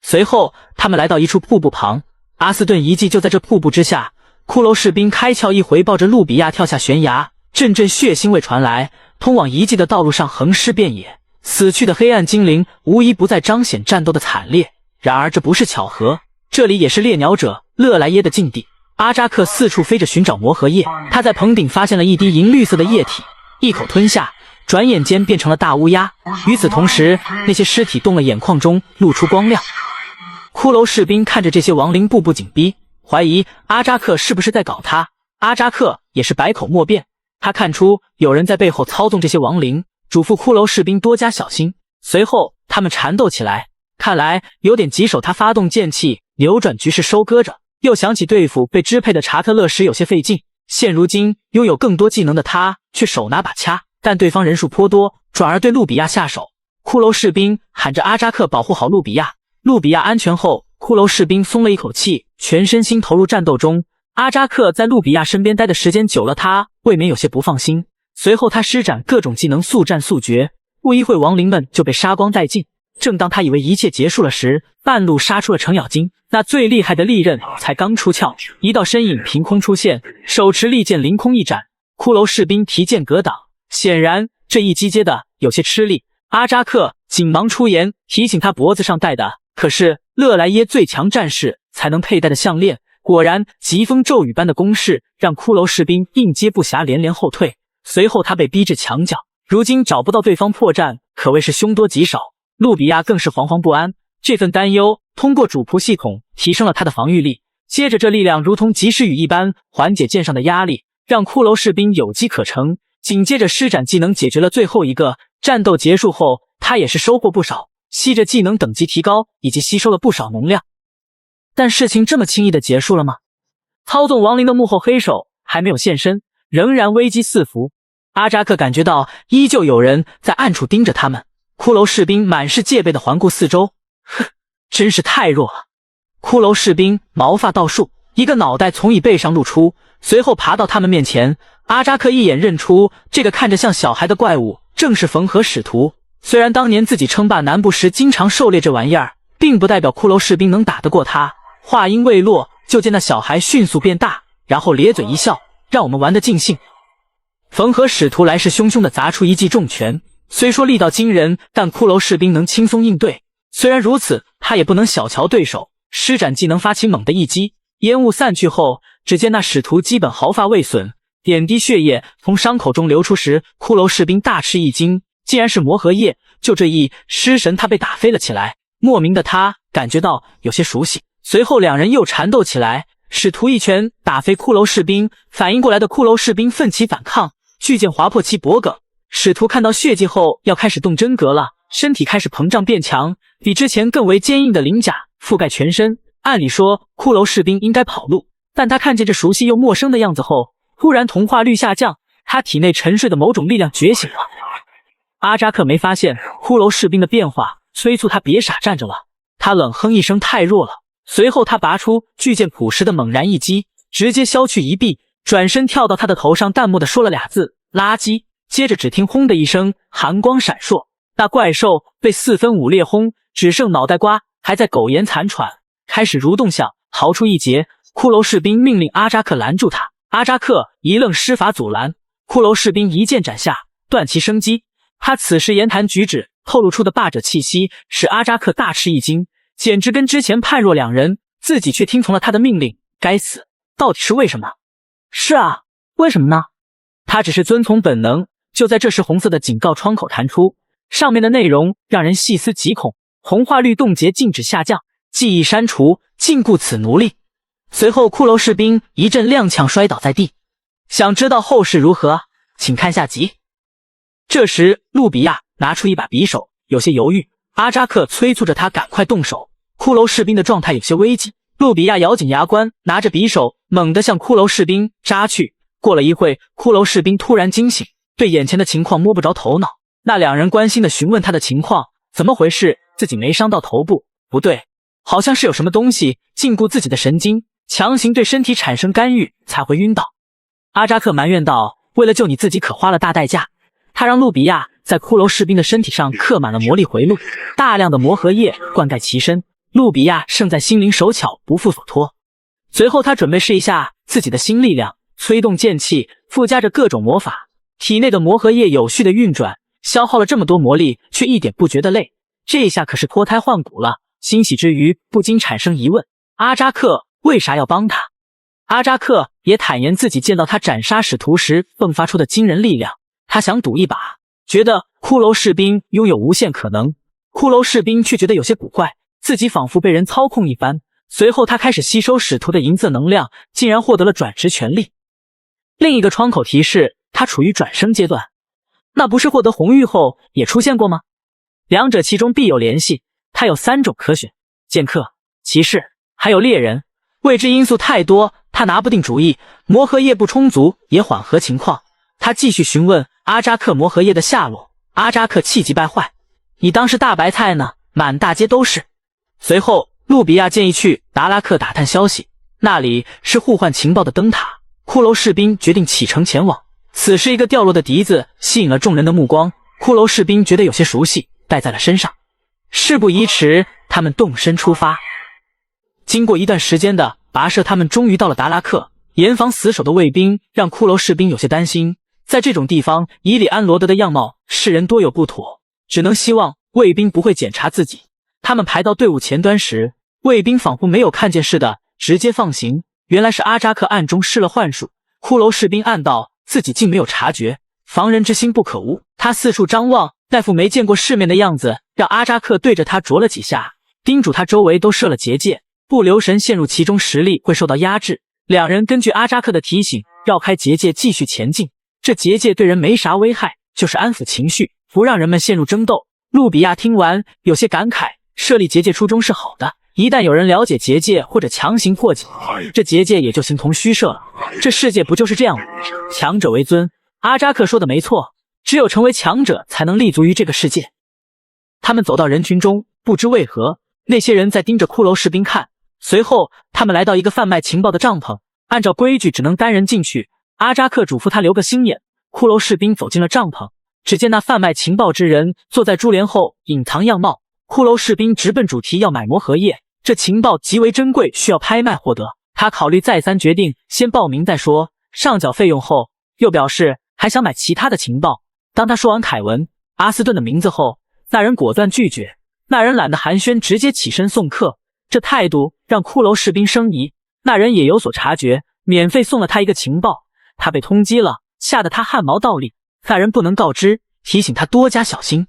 随后他们来到一处瀑布旁，阿斯顿遗迹就在这瀑布之下。骷髅士兵开窍一回，抱着路比亚跳下悬崖，阵阵血腥味传来，通往遗迹的道路上横尸遍野，死去的黑暗精灵无一不在彰显战斗的惨烈。然而这不是巧合，这里也是猎鸟者勒莱耶的禁地。阿扎克四处飞着寻找魔核液，他在棚顶发现了一滴银绿色的液体，一口吞下，转眼间变成了大乌鸦。与此同时，那些尸体动了眼眶中露出光亮。骷髅士兵看着这些亡灵步步紧逼，怀疑阿扎克是不是在搞他。阿扎克也是百口莫辩，他看出有人在背后操纵这些亡灵，嘱咐骷髅士兵多加小心。随后他们缠斗起来，看来有点棘手。他发动剑气扭转局势，收割着。又想起对付被支配的查特勒时有些费劲，现如今拥有更多技能的他却手拿把掐，但对方人数颇多，转而对路比亚下手。骷髅士兵喊着阿扎克保护好路比亚。路比亚安全后，骷髅士兵松了一口气，全身心投入战斗中。阿扎克在路比亚身边待的时间久了，他未免有些不放心。随后他施展各种技能，速战速决，不一会亡灵们就被杀光殆尽。正当他以为一切结束了时，半路杀出了程咬金，那最厉害的利刃才刚出鞘，一道身影凭空出现，手持利剑凌空一斩。骷髅士兵提剑格挡，显然这一击接的有些吃力。阿扎克紧忙出言提醒他脖子上戴的可是勒莱耶最强战士才能佩戴的项链。果然疾风骤雨般的攻势让骷髅士兵应接不暇，连连后退。随后他被逼至墙角，如今找不到对方破绽，可谓是凶多吉少。路比亚更是惶惶不安，这份担忧通过主仆系统提升了他的防御力。接着这力量如同及时雨一般缓解剑上的压力，让骷髅士兵有机可乘。紧接着施展技能解决了最后一个。战斗结束后，他也是收获不少，吸着技能等级提高，以及吸收了不少能量。但事情这么轻易的结束了吗？操纵亡灵的幕后黑手还没有现身，仍然危机四伏。阿扎克感觉到依旧有人在暗处盯着他们。骷髅士兵满是戒备的环顾四周，哼，真是太弱了。骷髅士兵毛发倒竖，一个脑袋从椅背上露出，随后爬到他们面前。阿扎克一眼认出这个看着像小孩的怪物正是缝合使徒。虽然当年自己称霸南部时经常狩猎这玩意儿，并不代表骷髅士兵能打得过他。话音未落，就见那小孩迅速变大，然后咧嘴一笑，让我们玩得尽兴。缝合使徒来势汹汹地砸出一记重拳，虽说力道惊人，但骷髅士兵能轻松应对。虽然如此，他也不能小瞧对手，施展技能发起猛的一击。烟雾散去后，只见那使徒基本毫发未损，点滴血液从伤口中流出时，骷髅士兵大吃一惊，竟然是魔核液。就这一失神，他被打飞了起来。莫名的他感觉到有些熟悉。随后两人又缠斗起来，使徒一拳打飞骷髅士兵，反应过来的骷髅士兵奋起反抗，巨剑划破其脖颈。使徒看到血迹后要开始动真格了，身体开始膨胀变强，比之前更为坚硬的鳞甲覆盖全身。按理说骷髅士兵应该跑路，但他看见这熟悉又陌生的样子后，突然同化率下降，他体内沉睡的某种力量觉醒了。阿扎克没发现骷髅士兵的变化，催促他别傻站着了。他冷哼一声，太弱了。随后他拔出巨剑朴实的猛然一击，直接削去一臂，转身跳到他的头上，淡漠地说了俩字：垃圾。接着只听轰的一声，寒光闪烁，那怪兽被四分五裂轰，只剩脑袋瓜还在苟延残喘，开始蠕动想逃出一劫。骷髅士兵命令阿扎克拦住他，阿扎克一愣，施法阻拦。骷髅士兵一剑斩下，断其生机。他此时言谈举止透露出的霸者气息，使阿扎克大吃一惊，简直跟之前判若两人，自己却听从了他的命令。该死，到底是为什么？是啊，为什么呢？他只是遵从本能。就在这时，红色的警告窗口弹出，上面的内容让人细思极恐：红化率冻结禁止下降，记忆删除，禁锢此奴隶。随后骷髅士兵一阵踉跄摔倒在地。想知道后事如何，请看下集。这时路比亚拿出一把匕首，有些犹豫。阿扎克催促着他赶快动手。骷髅士兵的状态有些危急，路比亚咬紧牙关，拿着匕首猛地向骷髅士兵扎去。过了一会，骷髅士兵突然惊醒，对眼前的情况摸不着头脑。那两人关心地询问他的情况，怎么回事？自己没伤到头部，不对，好像是有什么东西禁锢自己的神经，强行对身体产生干预，才会晕倒。阿扎克埋怨道：为了救你自己可花了大代价。他让路比亚在骷髅士兵的身体上刻满了魔力回路，大量的魔核液灌溉其身。路比亚胜在心灵手巧，不负所托。随后他准备试一下自己的新力量，催动剑气，附加着各种魔法，体内的魔核液有序的运转，消耗了这么多魔力，却一点不觉得累。这下可是脱胎换骨了。欣喜之余，不禁产生疑问：阿扎克为啥要帮他？阿扎克也坦言自己见到他斩杀使徒时迸发出的惊人力量，他想赌一把，觉得骷髅士兵拥有无限可能。骷髅士兵却觉得有些古怪，自己仿佛被人操控一般。随后他开始吸收使徒的银色能量，竟然获得了转职权利。另一个窗口提示他处于转生阶段，那不是获得红玉后也出现过吗？两者其中必有联系。他有3种可选：剑客、骑士，还有猎人。未知因素太多，他拿不定主意。魔核液不充足也缓和情况。他继续询问阿扎克魔核液的下落。阿扎克气急败坏：你当是大白菜呢？满大街都是。随后路比亚建议去达拉克打探消息，那里是互换情报的灯塔。骷髅士兵决定启程前往。此时一个掉落的笛子吸引了众人的目光，骷髅士兵觉得有些熟悉，带在了身上。事不宜迟，他们动身出发。经过一段时间的跋涉，他们终于到了达拉克。严防死守的卫兵让骷髅士兵有些担心，在这种地方，以里安罗德的样貌，世人多有不妥，只能希望卫兵不会检查自己。他们排到队伍前端时，卫兵仿佛没有看见似的，直接放行。原来是阿扎克暗中施了幻术。骷髅士兵暗道自己竟没有察觉，防人之心不可无。他四处张望，那副没见过世面的样子让阿扎克对着他啄了几下，叮嘱他周围都设了结界，不留神陷入其中，实力会受到压制。两人根据阿扎克的提醒，绕开结界继续前进。这结界对人没啥危害，就是安抚情绪，不让人们陷入争斗。路比亚听完有些感慨，设立结界初衷是好的，一旦有人了解结界或者强行破解，这结界也就形同虚设了。这世界不就是这样吗？强者为尊。阿扎克说的没错，只有成为强者才能立足于这个世界。他们走到人群中，不知为何，那些人在盯着骷髅士兵看。随后他们来到一个贩卖情报的帐篷，按照规矩只能单人进去。阿扎克嘱咐他留个心眼。骷髅士兵走进了帐篷，只见那贩卖情报之人坐在珠帘后隐藏样貌。骷髅士兵直奔主题，要买魔核液，这情报极为珍贵，需要拍卖获得。他考虑再三，决定先报名再说。上缴费用后，又表示还想买其他的情报。当他说完凯文·阿斯顿的名字后，那人果断拒绝。那人懒得寒暄，直接起身送客。这态度让骷髅士兵生疑，那人也有所察觉，免费送了他一个情报。他被通缉了，吓得他汗毛倒立。那人不能告知，提醒他多加小心。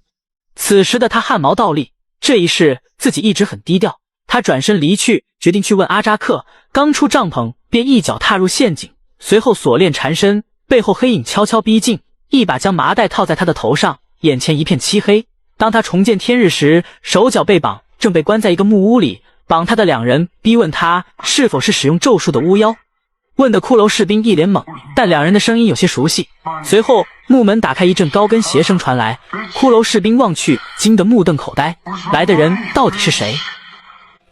此时的他汗毛倒立，这一世自己一直很低调。他转身离去，决定去问阿扎克。刚出帐篷，便一脚踏入陷阱，随后锁链缠身，背后黑影悄悄逼近，一把将麻袋套在他的头上，眼前一片漆黑。当他重见天日时，手脚被绑，正被关在一个木屋里。绑他的两人逼问他是否是使用咒术的巫妖，问的骷髅士兵一脸懵，但两人的声音有些熟悉。随后木门打开，一阵高跟鞋声传来，骷髅士兵望去，惊得目瞪口呆。来的人到底是谁？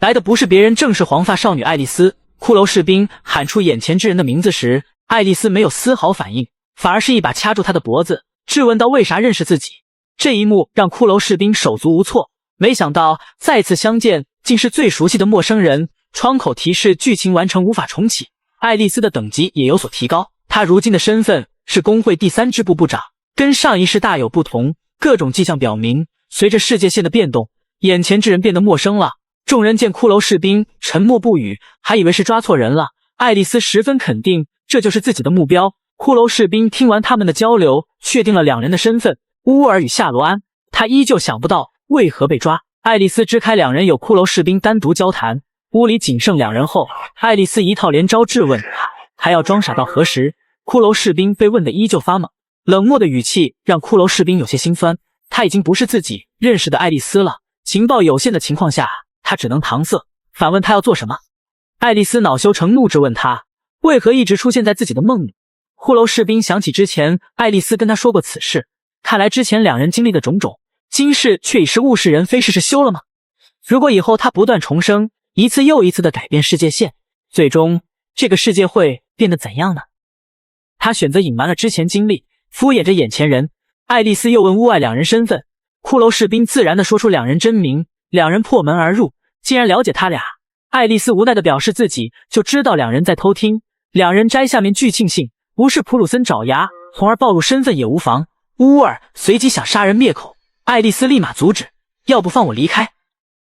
来的不是别人，正是黄发少女爱丽丝。骷髅士兵喊出眼前之人的名字时，爱丽丝没有丝毫反应，反而是一把掐住他的脖子，质问道为啥认识自己。这一幕让骷髅士兵手足无措，没想到再次相见竟是最熟悉的陌生人。窗口提示剧情完成，无法重启。爱丽丝的等级也有所提高，她如今的身份是工会第3支部部长，跟上一世大有不同。各种迹象表明，随着世界线的变动，眼前之人变得陌生了。众人见骷髅士兵沉默不语，还以为是抓错人了。爱丽丝十分肯定这就是自己的目标。骷髅士兵听完他们的交流，确定了两人的身份，乌尔与夏罗安。他依旧想不到为何被抓。爱丽丝支开两人，有骷髅士兵单独交谈。屋里仅剩两人后，爱丽丝一套连招质问，还要装傻到何时？骷髅士兵被问得依旧发懵，冷漠的语气让骷髅士兵有些心酸。他已经不是自己认识的爱丽丝了，情报有限的情况下，他只能搪塞，反问他要做什么。爱丽丝恼羞成怒，质问他为何一直出现在自己的梦里。骷髅士兵想起之前爱丽丝跟他说过此事，看来之前两人经历的种种，今世却已是物是人非，事事休了吗？如果以后他不断重生，一次又一次的改变世界线，最终这个世界会变得怎样呢？他选择隐瞒了之前经历，敷衍着眼前人。爱丽丝又问屋外两人身份，骷髅士兵自然地说出两人真名。两人破门而入，竟然了解他俩。爱丽丝无奈地表示自己就知道两人在偷听。两人摘下面具庆幸不是普鲁森爪牙，从而暴露身份也无妨。乌尔随即想杀人灭口，爱丽丝立马阻止，要不放我离开。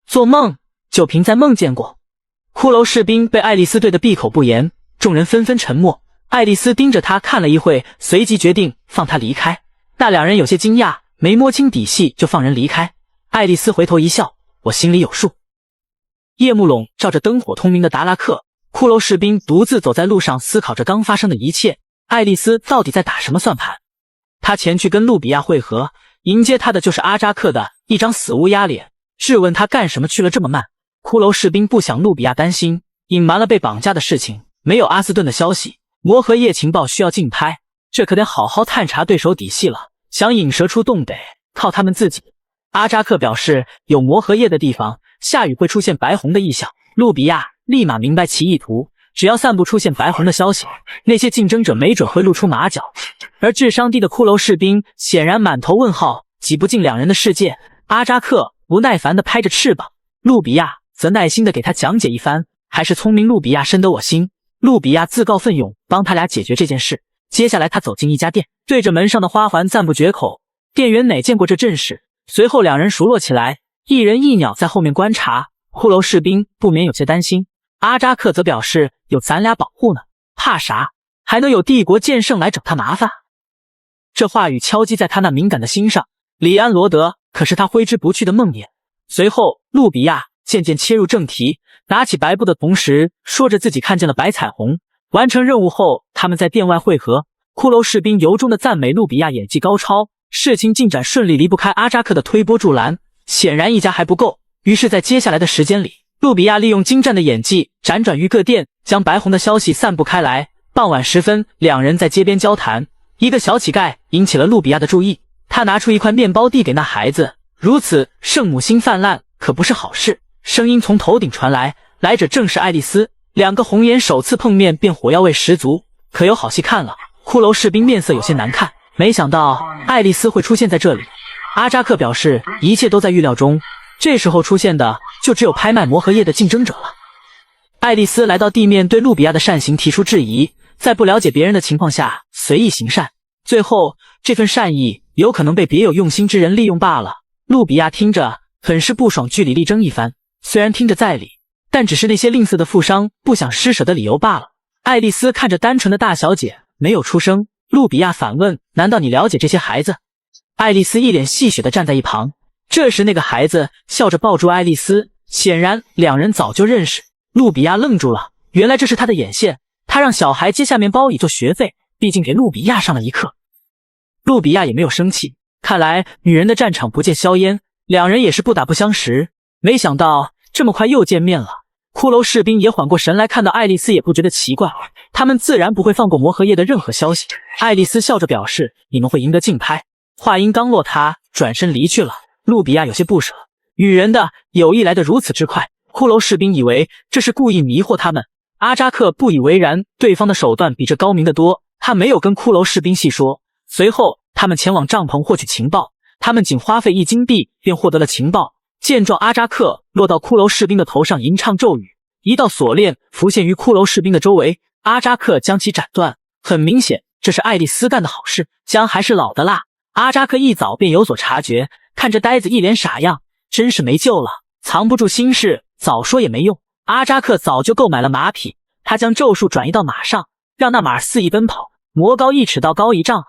做梦就凭在梦见过。骷髅士兵被爱丽丝对得闭口不言，众人纷纷沉默。爱丽丝盯着他看了一会，随即决定放他离开。那两人有些惊讶，没摸清底细就放人离开。爱丽丝回头一笑，我心里有数。夜幕笼罩着灯火通明的达拉克，骷髅士兵独自走在路上，思考着刚发生的一切。爱丽丝到底在打什么算盘？他前去跟路比亚会合，迎接他的就是阿扎克的一张死乌鸦脸，质问他干什么去了这么慢。骷髅士兵不想路比亚担心，隐瞒了被绑架的事情，没有阿斯顿的消息。魔和夜情报需要竞拍，这可得好好探查对手底细了。想引蛇出洞得靠他们自己。阿扎克表示，有魔和夜的地方，下雨会出现白红的异象。路比亚立马明白其意图，只要散布出现白红的消息，那些竞争者没准会露出马脚。而智商低的骷髅士兵显然满头问号，挤不进两人的世界。阿扎克不耐烦地拍着翅膀，路比亚则耐心地给他讲解一番。还是聪明路比亚深得我心，路比亚自告奋勇帮他俩解决这件事。接下来他走进一家店，对着门上的花环赞不绝口。店员哪见过这阵势？随后两人熟络起来，一人一鸟在后面观察。骷髅士兵不免有些担心，阿扎克则表示有咱俩保护呢，怕啥？还能有帝国剑圣来找他麻烦？这话语敲击在他那敏感的心上。里安罗德可是他挥之不去的梦魇。随后路比亚渐渐切入正题，拿起白布的同时说着自己看见了白彩虹。完成任务后，他们在店外会合。骷髅士兵由衷的赞美路比亚演技高超，事情进展顺利，离不开阿扎克的推波助澜。显然一家还不够，于是在接下来的时间里，路比亚利用精湛的演技辗转于各店，将白红的消息散布开来。傍晚时分，两人在街边交谈，一个小乞丐引起了路比亚的注意。他拿出一块面包递给那孩子，如此圣母心泛滥可不是好事。声音从头顶传来，来者正是爱丽丝。两个红颜首次碰面便火药味十足，可有好戏看了。骷髅士兵面色有些难看，没想到爱丽丝会出现在这里。阿扎克表示一切都在预料中，这时候出现的就只有拍卖魔和夜的竞争者了。爱丽丝来到地面，对路比亚的善行提出质疑，在不了解别人的情况下随意行善，最后这份善意有可能被别有用心之人利用罢了。路比亚听着很是不爽，据理力争一番，虽然听着在理，但只是那些吝啬的富商不想施舍的理由罢了。爱丽丝看着单纯的大小姐没有出声。路比亚反问，难道你了解这些孩子？爱丽丝一脸戏谑地站在一旁，这时那个孩子笑着抱住爱丽丝，显然两人早就认识。路比亚愣住了，原来这是他的眼线，他让小孩接下面包以做学费，毕竟给路比亚上了一课。路比亚也没有生气，看来女人的战场不见硝烟，两人也是不打不相识。没想到这么快又见面了。骷髅士兵也缓过神来，看到爱丽丝也不觉得奇怪，他们自然不会放过魔荷叶的任何消息。爱丽丝笑着表示，你们会赢得竞拍。话音刚落，他转身离去了。路比亚有些不舍，与人的友谊来得如此之快。骷髅士兵以为这是故意迷惑他们，阿扎克不以为然，对方的手段比这高明得多，他没有跟骷髅士兵细说。随后他们前往帐篷获取情报，他们仅花费1金币便获得了情报。见状，阿扎克落到骷髅士兵的头上，吟唱咒语，一道锁链浮现于骷髅士兵的周围，阿扎克将其斩断。很明显，这是爱丽丝干的好事，姜还是老的辣。阿扎克一早便有所察觉，看着呆子一脸傻样，真是没救了，藏不住心事，早说也没用。阿扎克早就购买了马匹，他将咒术转移到马上，让那马肆意奔跑，魔高1尺，道高1丈。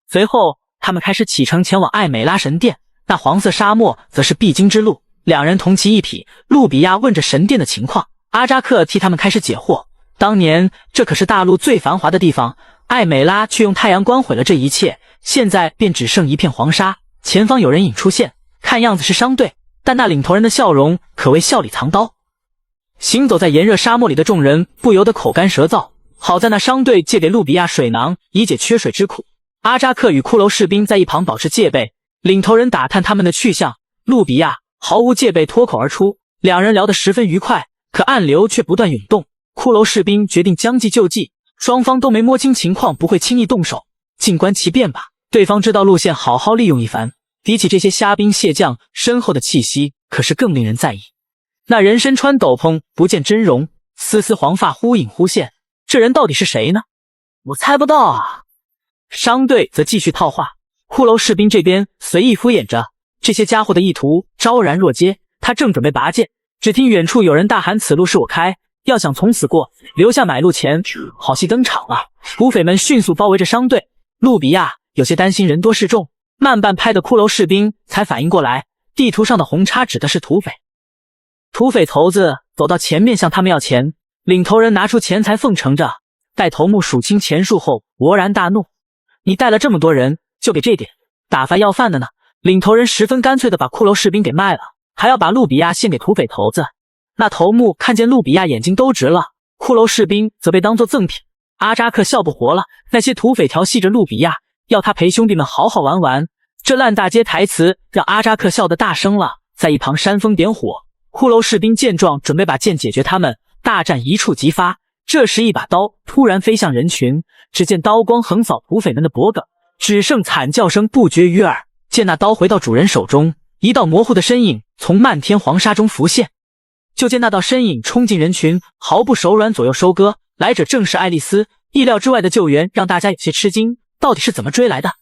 随后他们开始启程前往艾美拉神殿，那黄色沙漠则是必经之路。两人同骑一匹，路比亚问着神殿的情况，阿扎克替他们开始解惑。当年这可是大陆最繁华的地方，艾美拉却用太阳光毁了这一切，现在便只剩一片黄沙。前方有人影出现，看样子是商队，但那领头人的笑容可谓笑里藏刀。行走在炎热沙漠里的众人不由得口干舌燥，好在那商队借给路比亚水囊，以解缺水之苦。阿扎克与骷髅士兵在一旁保持戒备，领头人打探他们的去向，路比亚毫无戒备脱口而出，两人聊得十分愉快，可暗流却不断涌动。骷髅士兵决定将计就计，双方都没摸清情况，不会轻易动手，静观其变吧。对方知道路线，好好利用一番。比起这些虾兵蟹将，身后的气息可是更令人在意。那人身穿斗篷，不见真容，丝丝黄发忽隐忽现，这人到底是谁呢？我猜不到啊。商队则继续套话，骷髅士兵这边随意敷衍着，这些家伙的意图昭然若揭。他正准备拔剑，只听远处有人大喊，此路是我开，要想从此过，留下买路钱。好戏登场了，土匪们迅速包围着商队。路比亚有些担心人多势众，慢半拍的骷髅士兵才反应过来，地图上的红叉指的是土匪。土匪头子走到前面向他们要钱，领头人拿出钱财奉承着，待头目数清钱数后勃然大怒，你带了这么多人，就给这点，打发要饭的呢？领头人十分干脆的把骷髅士兵给卖了，还要把路比亚献给土匪头子。那头目看见路比亚眼睛都直了，骷髅士兵则被当作赠品。阿扎克笑不活了，那些土匪调戏着路比亚，要他陪兄弟们好好玩玩。这烂大街台词让阿扎克笑得大声了，在一旁煽风点火。骷髅士兵见状，准备把剑解决他们，大战一触即发。这时一把刀突然飞向人群，只见刀光横扫土匪们的脖颈，只剩惨叫声不绝于耳。见那刀回到主人手中，一道模糊的身影从漫天黄沙中浮现。就见那道身影冲进人群，毫不手软，左右收割。来者正是爱丽丝。意料之外的救援让大家有些吃惊，到底是怎么追来的？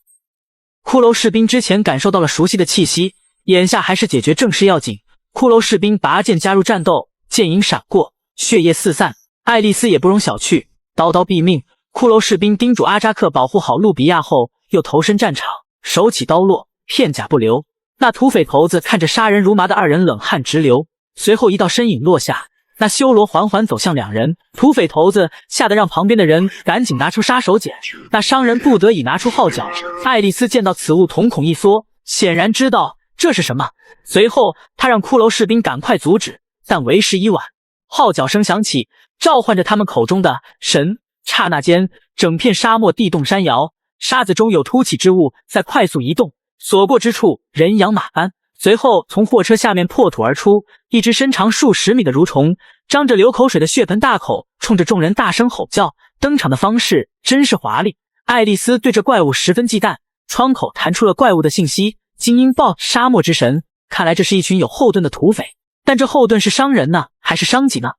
骷髅士兵之前感受到了熟悉的气息，眼下还是解决正事要紧。骷髅士兵拔剑加入战斗，剑影闪过，血液四散。爱丽丝也不容小觑，刀刀毙命。骷髅士兵叮嘱阿扎克保护好路比亚后，又投身战场，手起刀落，片甲不留。那土匪头子看着杀人如麻的二人，冷汗直流。随后一道身影落下，那修罗缓缓走向两人。土匪头子吓得让旁边的人赶紧拿出杀手锏，那商人不得已拿出号角。爱丽丝见到此物，瞳孔一缩，显然知道这是什么。随后他让骷髅士兵赶快阻止，但为时已晚。号角声响起，召唤着他们口中的神。刹那间，整片沙漠地动山摇，沙子中有凸起之物在快速移动，所过之处人仰马翻。随后从货车下面破土而出一只身长数十米的蠕虫，张着流口水的血盆大口，冲着众人大声吼叫。登场的方式真是华丽。爱丽丝对这怪物十分忌惮，窗口弹出了怪物的信息：精英豹，沙漠之神。看来这是一群有后盾的土匪，但这后盾是商人呢，还是商级呢？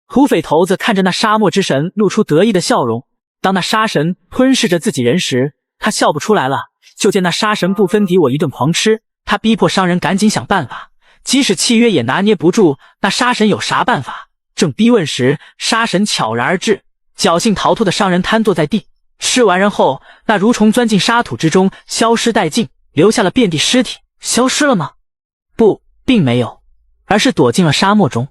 土匪头子看着那沙漠之神，露出得意的笑容。当那沙神吞噬着自己人时，他笑不出来了。就见那沙神不分敌我一顿狂吃，他逼迫商人赶紧想办法，即使契约也拿捏不住。那沙神有啥办法？正逼问时，沙神悄然而至，侥幸逃脱的商人瘫坐在地。吃完人后，那蠕虫钻进沙土之中，消失殆尽，留下了遍地尸体。消失了吗？并没有，而是躲进了沙漠中。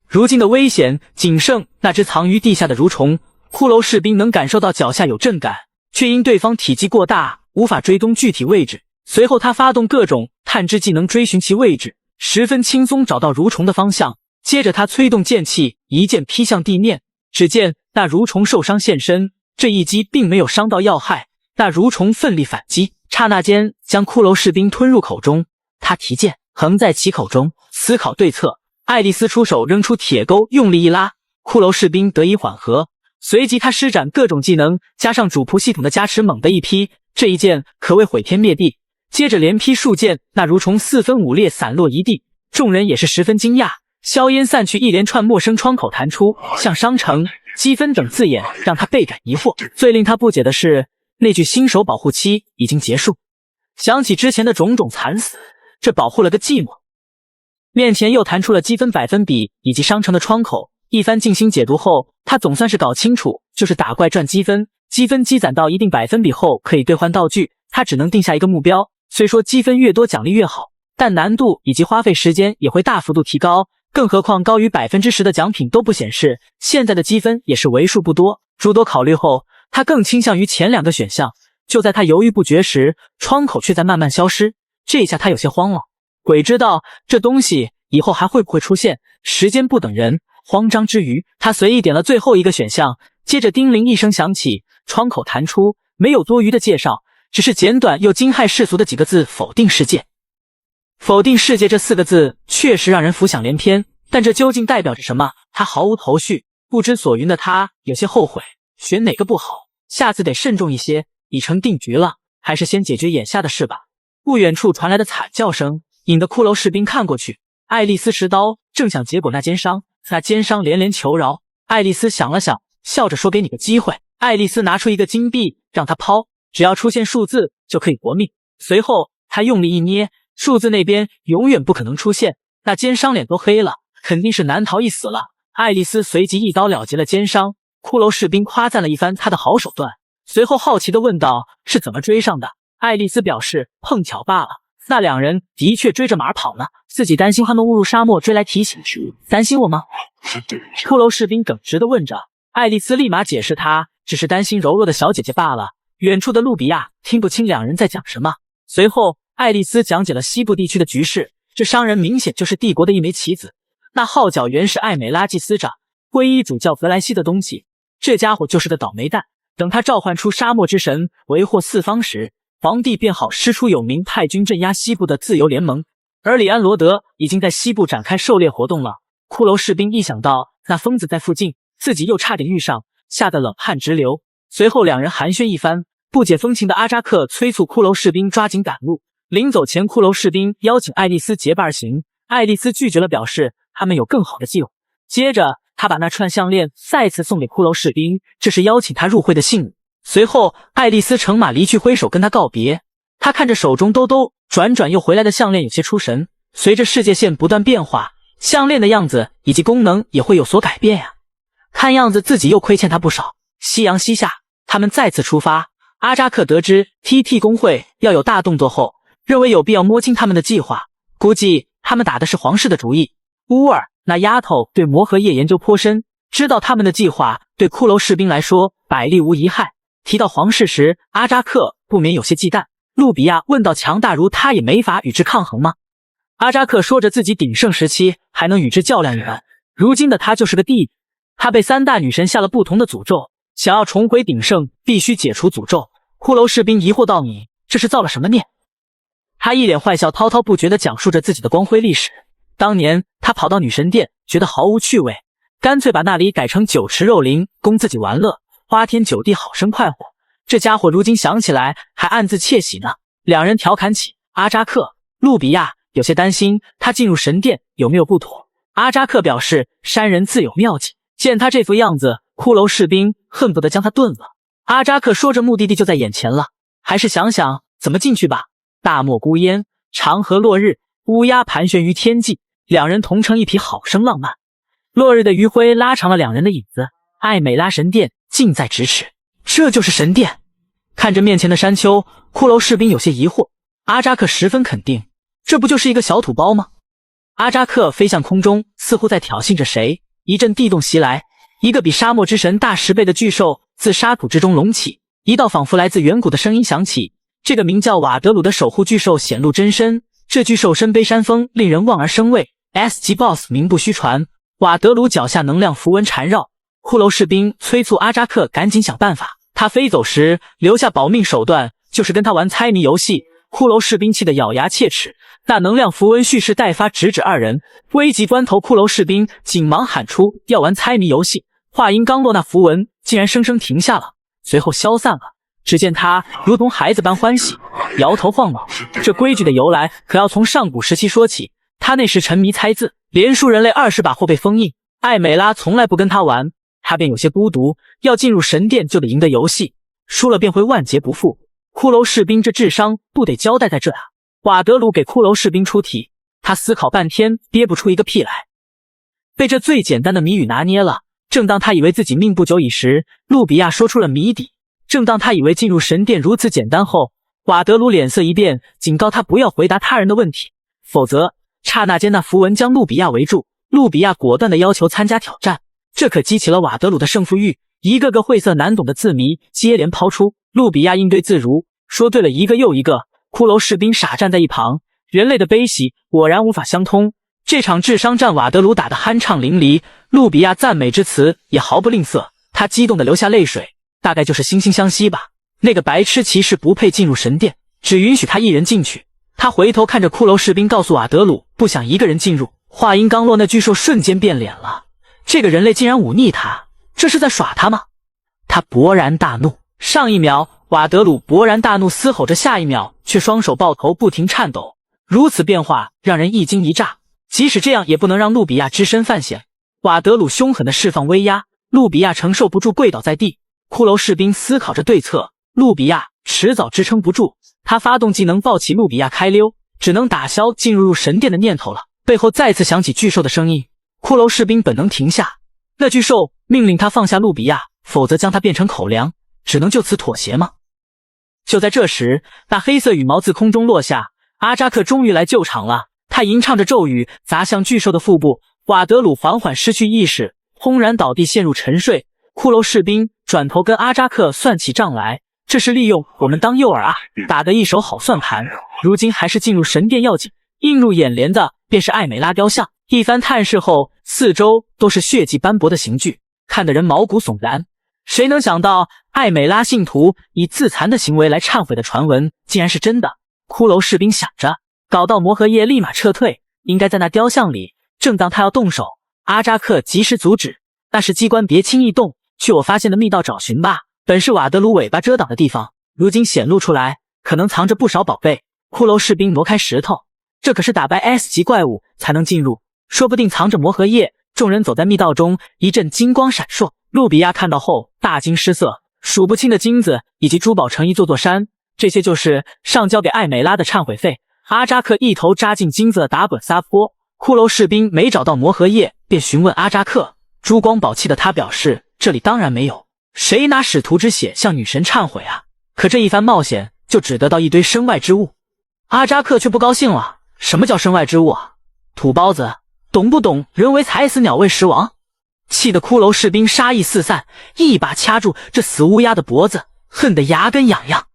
如今的危险仅剩那只藏于地下的蠕虫，骷髅士兵能感受到脚下有震感，却因对方体积过大，无法追踪具体位置。随后他发动各种探知技能追寻其位置，十分轻松找到蠕虫的方向。接着他催动剑气，一剑劈向地面。只见那蠕虫受伤现身，这一击并没有伤到要害。那蠕虫奋力反击，刹那间将骷髅士兵吞入口中。他提剑横在其口中，思考对策。爱丽丝出手扔出铁钩，用力一拉，骷髅士兵得以缓和。随即他施展各种技能，加上主仆系统的加持，猛地一劈，这一剑可谓毁天灭地。接着连劈数剑，那蠕虫四分五裂，散落一地。众人也是十分惊讶。硝烟散去，一连串陌生窗口弹出，像商城、积分等字眼，让他倍感疑惑。最令他不解的是，那句新手保护期已经结束。想起之前的种种惨死，这保护了个寂寞。面前又弹出了积分百分比以及商城的窗口，一番静心解读后，他总算是搞清楚，就是打怪赚积分，积分积攒到一定百分比后可以兑换道具。他只能定下一个目标，虽说积分越多奖励越好，但难度以及花费时间也会大幅度提高。更何况高于 10% 的奖品都不显示，现在的积分也是为数不多。诸多考虑后，他更倾向于前两个选项。就在他犹豫不决时，窗口却在慢慢消失。这下他有些慌了，鬼知道这东西以后还会不会出现，时间不等人。慌张之余，他随意点了最后一个选项，接着叮铃一声响起，窗口弹出，没有多余的介绍，只是简短又惊骇世俗的几个字：否定世界。否定世界这4个字确实让人浮想联翩，但这究竟代表着什么，他毫无头绪。不知所云的他有些后悔，选哪个不好，下次得慎重一些。已成定局了，还是先解决眼下的事吧。不远处传来的惨叫声引得骷髅士兵看过去，爱丽丝持刀正想结果那奸商，那奸商连连求饶。爱丽丝想了想，笑着说：“给你个机会。”爱丽丝拿出一个金币让他抛，只要出现数字就可以搏命。随后他用力一捏，数字那边永远不可能出现。那奸商脸都黑了，肯定是难逃一死了。爱丽丝随即一刀了结了奸商。骷髅士兵夸赞了一番他的好手段，随后好奇地问道：“是怎么追上的？”爱丽丝表示：“碰巧罢了。那两人的确追着马跑呢，自己担心他们误入沙漠追来提醒，担心我吗？”骷髅士兵耿直地问着。爱丽丝立马解释，她只是担心柔弱的小姐姐罢了。远处的路比亚听不清两人在讲什么。随后爱丽丝讲解了西部地区的局势，这商人明显就是帝国的一枚棋子。那号角原是艾美拉祭司长皈依主教格莱西的东西，这家伙就是个倒霉蛋。等他召唤出沙漠之神为祸四方时，皇帝便好师出有名，派军镇压西部的自由联盟。而里安罗德已经在西部展开狩猎活动了。骷髅士兵一想到那疯子在附近，自己又差点遇上，吓得冷汗直流。随后两人寒暄一番，不解风情的阿扎克催促骷髅士兵抓紧赶路。临走前，骷髅士兵邀请爱丽丝结伴而行，爱丽丝拒绝了，表示他们有更好的计划。接着他把那串项链再次送给骷髅士兵，这是邀请他入会的信物。随后爱丽丝乘马离去，挥手跟他告别。他看着手中兜兜转转又回来的项链，有些出神。随着世界线不断变化，项链的样子以及功能也会有所改变呀。看样子自己又亏欠他不少。夕阳西下，他们再次出发。阿扎克得知 TT 工会要有大动作后，认为有必要摸清他们的计划，估计他们打的是皇室的主意。乌尔那丫头对魔核液研究颇深，知道他们的计划对骷髅士兵来说百利无一害。提到皇室时，阿扎克不免有些忌惮。路比亚问道：“强大如他也没法与之抗衡吗？”阿扎克说着自己鼎盛时期还能与之较量一番，如今的他就是个弟弟。他被三大女神下了不同的诅咒，想要重回鼎盛必须解除诅咒。骷髅士兵疑惑道：“你这是造了什么孽？”他一脸坏笑，滔滔不绝地讲述着自己的光辉历史。当年他跑到女神殿，觉得毫无趣味，干脆把那里改成酒池肉林，供自己玩乐，花天酒地，好生快活。这家伙如今想起来还暗自窃喜呢。两人调侃起。阿扎克、路比亚有些担心他进入神殿有没有不妥。阿扎克表示山人自有妙计，见他这副样子，骷髅士兵恨不得将他炖了。阿扎克说着目的地就在眼前了，还是想想怎么进去吧。大漠孤烟，长河落日，乌鸦盘旋于天际，两人同乘一匹，好生浪漫。落日的余晖拉长了两人的影子，艾美拉神殿近在咫尺。这就是神殿。看着面前的山丘，骷髅士兵有些疑惑。阿扎克十分肯定，这不就是一个小土包吗？阿扎克飞向空中，似乎在挑衅着谁。一阵地动袭来，一个比沙漠之神大10倍的巨兽自沙土之中隆起，一道仿佛来自远古的声音响起。这个名叫瓦德鲁的守护巨兽显露真身，这具兽身背山峰，令人望而生畏。S 级 BOSS 名不虚传。瓦德鲁脚下能量符文缠绕，骷髅士兵催促阿扎克赶紧想办法。他飞走时留下保命手段，就是跟他玩猜谜游戏。骷髅士兵气得咬牙切齿，那能量符文蓄势待发，直指二人。危急关头，骷髅士兵紧忙喊出要玩猜谜游戏。话音刚落，那符文竟然生生停下了，随后消散了。只见他如同孩子般欢喜，摇头晃脑。这规矩的由来可要从上古时期说起。他那时沉迷猜字，连输人类20把或被封印。艾美拉从来不跟他玩，他便有些孤独。要进入神殿就得赢得游戏，输了便会万劫不复。骷髅士兵这智商不得交代在这啊！瓦德鲁给骷髅士兵出题，他思考半天憋不出一个屁来，被这最简单的谜语拿捏了。正当他以为自己命不久矣时，路比亚说出了谜底。正当他以为进入神殿如此简单后，瓦德鲁脸色一变，警告他不要回答他人的问题，否则……刹那间，那符文将路比亚围住。路比亚果断地要求参加挑战，这可激起了瓦德鲁的胜负欲。一个个晦涩难懂的字谜接连抛出，路比亚应对自如，说对了一个又一个。骷髅士兵傻站在一旁，人类的悲喜果然无法相通。这场智商战，瓦德鲁打得酣畅淋漓，路比亚赞美之词也毫不吝啬，他激动地流下泪水。大概就是惺惺相惜吧。那个白痴骑士不配进入神殿，只允许他一人进去。他回头看着骷髅士兵，告诉瓦德鲁不想一个人进入。话音刚落，那巨兽瞬间变脸了。这个人类竟然忤逆他，这是在耍他吗？他勃然大怒。上一秒瓦德鲁勃然大怒嘶吼着，下一秒却双手抱头不停颤抖。如此变化让人一惊一乍，即使这样也不能让路比亚只身犯险。瓦德鲁凶狠地释放威压，路比亚承受不住跪倒在地。骷髅士兵思考着对策，路比亚迟早支撑不住。他发动技能抱起路比亚开溜，只能打消进入神殿的念头了。背后再次响起巨兽的声音，骷髅士兵本能停下。那巨兽命令他放下路比亚，否则将他变成口粮，只能就此妥协吗？就在这时，那黑色羽毛自空中落下，阿扎克终于来救场了。他吟唱着咒语砸向巨兽的腹部，瓦德鲁缓缓失去意识，轰然倒地陷入沉睡。骷髅士兵转头跟阿扎克算起账来，这是利用我们当诱饵啊，打得一手好算盘。如今还是进入神殿要紧。映入眼帘的便是艾美拉雕像。一番探视后，四周都是血迹斑驳的刑具，看得人毛骨悚然。谁能想到艾美拉信徒以自残的行为来忏悔的传闻竟然是真的？骷髅士兵想着，搞到魔荷叶立马撤退，应该在那雕像里。正当他要动手，阿扎克及时阻止，那是机关，别轻易动，去我发现的密道找寻吧。本是瓦德鲁尾巴遮挡的地方，如今显露出来，可能藏着不少宝贝。骷髅士兵挪开石头，这可是打败 S 级怪物才能进入，说不定藏着魔荷叶。众人走在密道中，一阵金光闪烁。路比亚看到后大惊失色，数不清的金子以及珠宝成一座座山，这些就是上交给艾美拉的忏悔费。阿扎克一头扎进金子的打滚撒泼。骷髅士兵没找到魔荷叶，便询问阿扎克。珠光宝气的他表示，这里当然没有，谁拿使徒之血向女神忏悔啊？可这一番冒险就只得到一堆身外之物。阿扎克却不高兴了，什么叫身外之物啊？土包子，懂不懂人为财死鸟为食亡？气得骷髅士兵杀意四散，一把掐住这死乌鸦的脖子，恨得牙根痒痒。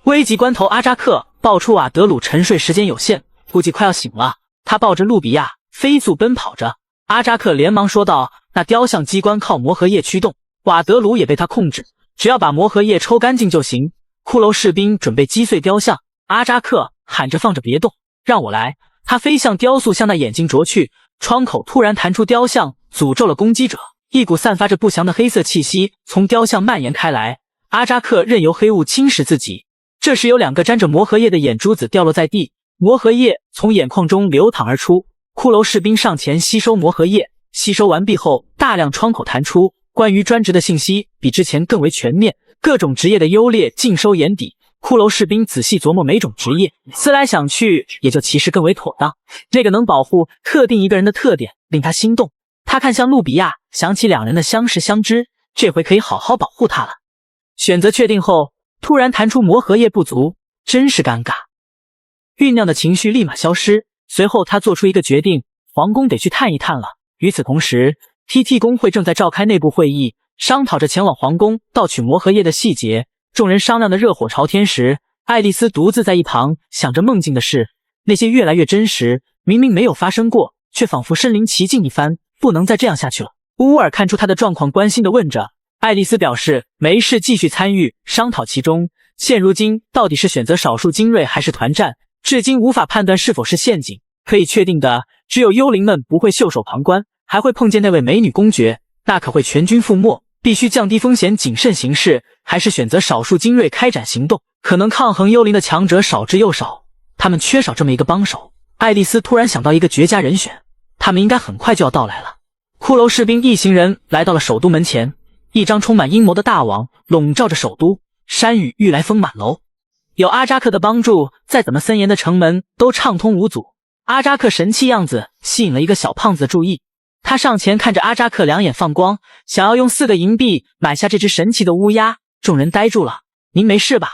危急关头，阿扎克报出瓦德鲁沉睡时间有限，估计快要醒了。他抱着路比亚飞速奔跑着。阿扎克连忙说道，那雕像机关靠魔荷叶驱动，瓦德鲁也被他控制，只要把魔荷叶抽干净就行。骷髅士兵准备击碎雕像，阿扎克喊着放着别动，让我来。他飞向雕塑，向那眼睛啄去，窗口突然弹出雕像，诅咒了攻击者。一股散发着不祥的黑色气息从雕像蔓延开来，阿扎克任由黑雾侵蚀自己。这时有两个沾着魔荷叶的眼珠子掉落在地，魔荷叶从眼眶中流淌而出。骷髅士兵上前吸收魔荷叶，吸收完毕后，大量窗口弹出，关于专职的信息比之前更为全面，各种职业的优劣尽收眼底。骷髅士兵仔细琢磨每种职业，思来想去，也就骑士更为妥当。那个能保护特定一个人的特点令他心动。他看向路比亚，想起两人的相识相知，这回可以好好保护他了。选择确定后，突然弹出魔荷叶不足，真是尴尬。酝酿的情绪立马消失，随后他做出一个决定，皇宫得去探一探了。与此同时 ，TT 工会正在召开内部会议，商讨着前往皇宫盗取魔核液的细节。众人商量的热火朝天时，爱丽丝独自在一旁想着梦境的事，那些越来越真实，明明没有发生过，却仿佛身临其境一番，不能再这样下去了。乌尔看出他的状况，关心地问着。爱丽丝表示没事，继续参与商讨其中。现如今到底是选择少数精锐还是团战，至今无法判断是否是陷阱。可以确定的只有幽灵们不会袖手旁观，还会碰见那位美女公爵，那可会全军覆没。必须降低风险，谨慎行事，还是选择少数精锐开展行动？可能抗衡幽灵的强者少之又少，他们缺少这么一个帮手。爱丽丝突然想到一个绝佳人选，他们应该很快就要到来了。骷髅士兵一行人来到了首都门前，一张充满阴谋的大网笼罩着首都，山雨欲来风满楼。有阿扎克的帮助，再怎么森严的城门都畅通无阻。阿扎克神气样子吸引了一个小胖子的注意，他上前看着阿扎克，两眼放光，想要用4个银币买下这只神奇的乌鸦。众人呆住了。您没事吧？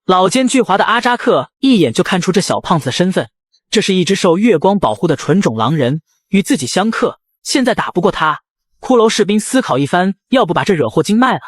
老奸巨猾的阿扎克一眼就看出这小胖子的身份，这是一只受月光保护的纯种狼人，与自己相克，现在打不过他。骷髅士兵思考一番，要不把这惹祸精卖了。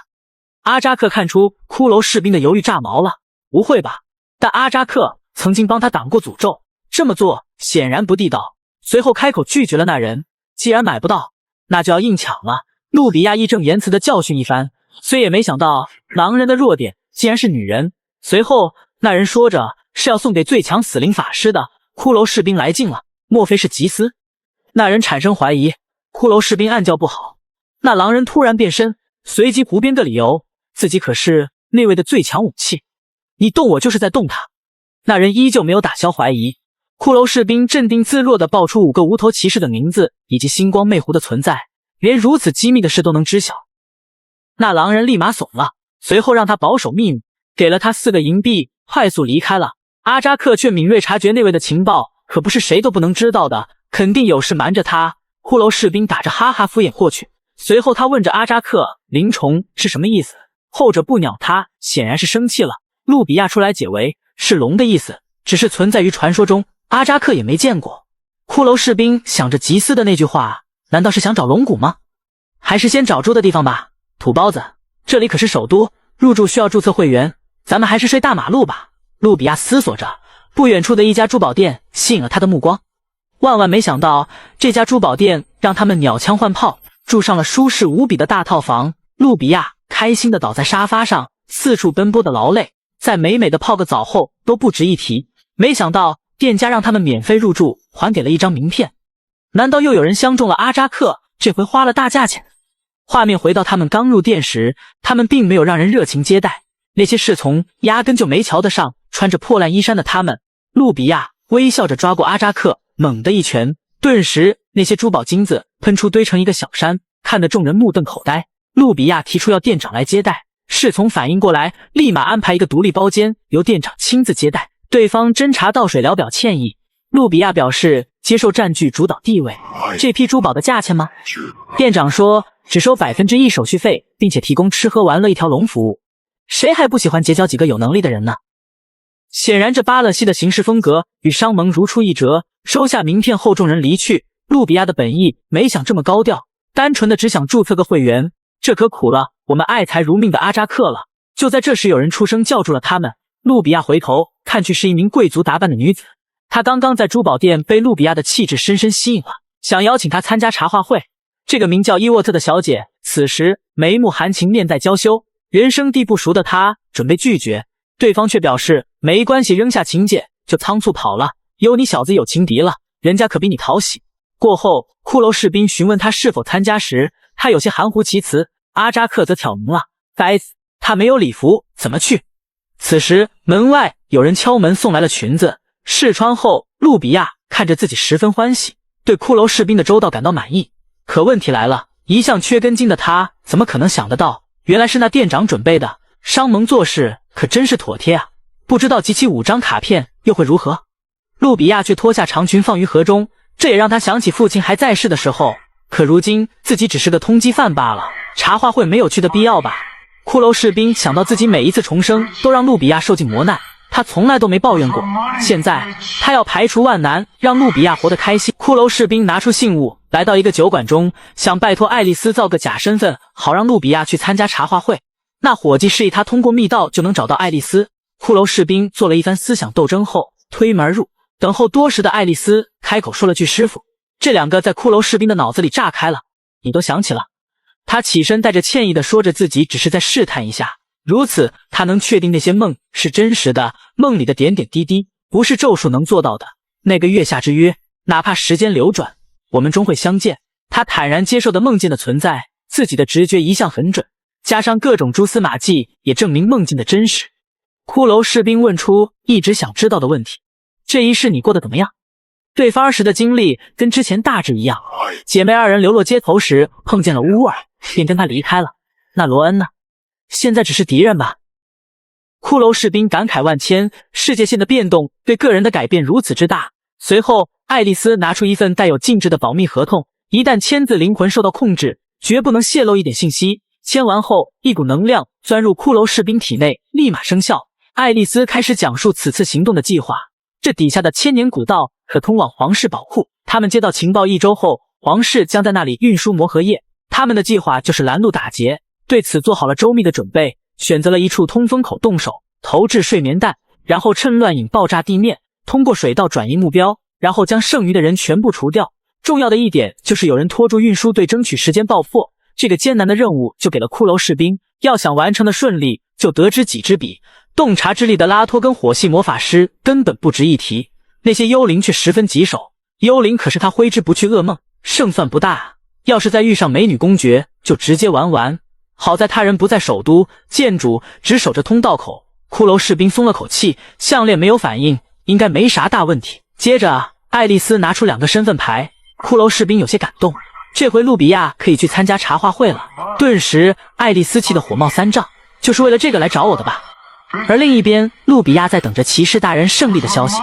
阿扎克看出骷髅士兵的犹豫，炸毛了。不会吧？但阿扎克曾经帮他挡过诅咒，这么做显然不地道。随后开口拒绝了那人，既然买不到，那就要硬抢了。路比亚义正言辞地教训一番，虽也没想到狼人的弱点竟然是女人。随后那人说着是要送给最强死灵法师的。骷髅士兵来劲了，莫非是吉斯？那人产生怀疑。骷髅士兵暗叫不好。那狼人突然变身，随即胡编个理由，自己可是那位的最强武器，你动我就是在动他。那人依旧没有打消怀疑。骷髅士兵镇定自若地报出5个无头骑士的名字以及星光魅狐的存在，连如此机密的事都能知晓。那狼人立马怂了，随后让他保守秘密，给了他4个银币，快速离开了。阿扎克却敏锐察觉那位的情报可不是谁都不能知道的，肯定有事瞒着他。骷髅士兵打着哈哈敷衍过去，随后他问着阿扎克灵虫是什么意思，后者不鸟他，显然是生气了。路比亚出来解围，是龙的意思，只是存在于传说中，阿扎克也没见过。骷髅士兵想着吉斯的那句话，难道是想找龙骨吗？还是先找住的地方吧。土包子，这里可是首都，入住需要注册会员，咱们还是睡大马路吧。路比亚思索着，不远处的一家珠宝店吸引了他的目光。万万没想到，这家珠宝店让他们鸟枪换炮，住上了舒适无比的大套房。路比亚开心地倒在沙发上，四处奔波的劳累，在美美的泡个澡后都不值一提。没想到店家让他们免费入住，还给了一张名片。难道又有人相中了阿扎克，这回花了大价钱？画面回到他们刚入店时，他们并没有让人热情接待，那些侍从压根就没瞧得上穿着破烂衣衫的他们。路比亚微笑着抓过阿扎克，猛地一拳，顿时那些珠宝金子喷出，堆成一个小山，看得众人目瞪口呆。路比亚提出要店长来接待，侍从反应过来，立马安排一个独立包间，由店长亲自接待。对方斟茶倒水，聊表歉意。路比亚表示接受占据主导地位。这批珠宝的价钱吗？店长说只收1%手续费，并且提供吃喝玩乐一条龙服务。谁还不喜欢结交几个有能力的人呢？显然这巴勒西的行事风格与商盟如出一辙。收下名片后，众人离去。路比亚的本意没想这么高调，单纯的只想注册个会员，这可苦了我们爱财如命的阿扎克了。就在这时，有人出声叫住了他们。路比亚回头看去，是一名贵族打扮的女子。她刚刚在珠宝店被路比亚的气质深深吸引了，想邀请他参加茶话会。这个名叫伊沃特的小姐此时眉目含情，面带娇羞，人生地不熟的她准备拒绝，对方却表示没关系，扔下请柬就仓促跑了。有你小子有情敌了，人家可比你讨喜。过后，骷髅士兵询问他是否参加时，他有些含糊其辞。阿扎克则挑明了，该死，他没有礼服，怎么去？此时门外有人敲门，送来了裙子。试穿后，路比亚看着自己十分欢喜，对骷髅士兵的周到感到满意。可问题来了，一向缺根筋的他怎么可能想得到，原来是那店长准备的。商盟做事可真是妥帖啊，不知道集齐5张卡片又会如何？路比亚却脱下长裙放于河中，这也让他想起父亲还在世的时候，可如今自己只是个通缉犯罢了，茶话会没有去的必要吧。骷髅士兵想到自己每一次重生都让路比亚受尽磨难，他从来都没抱怨过。现在他要排除万难，让露比亚活得开心。骷髅士兵拿出信物，来到一个酒馆中，想拜托爱丽丝造个假身份，好让露比亚去参加茶话会。那伙计示意他通过密道就能找到爱丽丝。骷髅士兵做了一番思想斗争后，推门而入。等候多时的爱丽丝开口说了句师傅，这两个在骷髅士兵的脑子里炸开了。你都想起了？他起身带着歉意地说着自己只是在试探一下，如此他能确定那些梦是真实的，梦里的点点滴滴不是咒术能做到的。那个月下之约，哪怕时间流转，我们终会相见。他坦然接受的梦境的存在，自己的直觉一向很准，加上各种蛛丝马迹也证明梦境的真实。骷髅士兵问出一直想知道的问题，这一世你过得怎么样？对方时的经历跟之前大致一样，姐妹二人流落街头时碰见了乌尔，便跟他离开了。那罗恩呢？现在只是敌人吧？骷髅士兵感慨万千，世界线的变动对个人的改变如此之大。随后爱丽丝拿出一份带有禁制的保密合同，一旦签字灵魂受到控制，绝不能泄露一点信息。签完后，一股能量钻入骷髅士兵体内，立马生效。爱丽丝开始讲述此次行动的计划。这底下的千年古道可通往皇室宝库，他们接到情报1周后，皇室将在那里运输魔核液。他们的计划就是拦路打劫，对此做好了周密的准备，选择了一处通风口动手，投掷睡眠弹，然后趁乱引爆炸地面，通过水道转移目标，然后将剩余的人全部除掉。重要的一点就是有人拖住运输队，争取时间爆破。这个艰难的任务就给了骷髅士兵，要想完成的顺利，就得知己知彼。洞察之力的拉托跟火系魔法师根本不值一提，那些幽灵却十分棘手。幽灵可是他挥之不去噩梦，胜算不大啊。要是再遇上美女公爵，就直接玩完。好在他人不在首都，建主只守着通道口。骷髅士兵松了口气，项链没有反应，应该没啥大问题。接着爱丽丝拿出2个身份牌，骷髅士兵有些感动，这回露比亚可以去参加茶话会了。顿时爱丽丝气得火冒三丈，就是为了这个来找我的吧？而另一边，露比亚在等着骑士大人胜利的消息。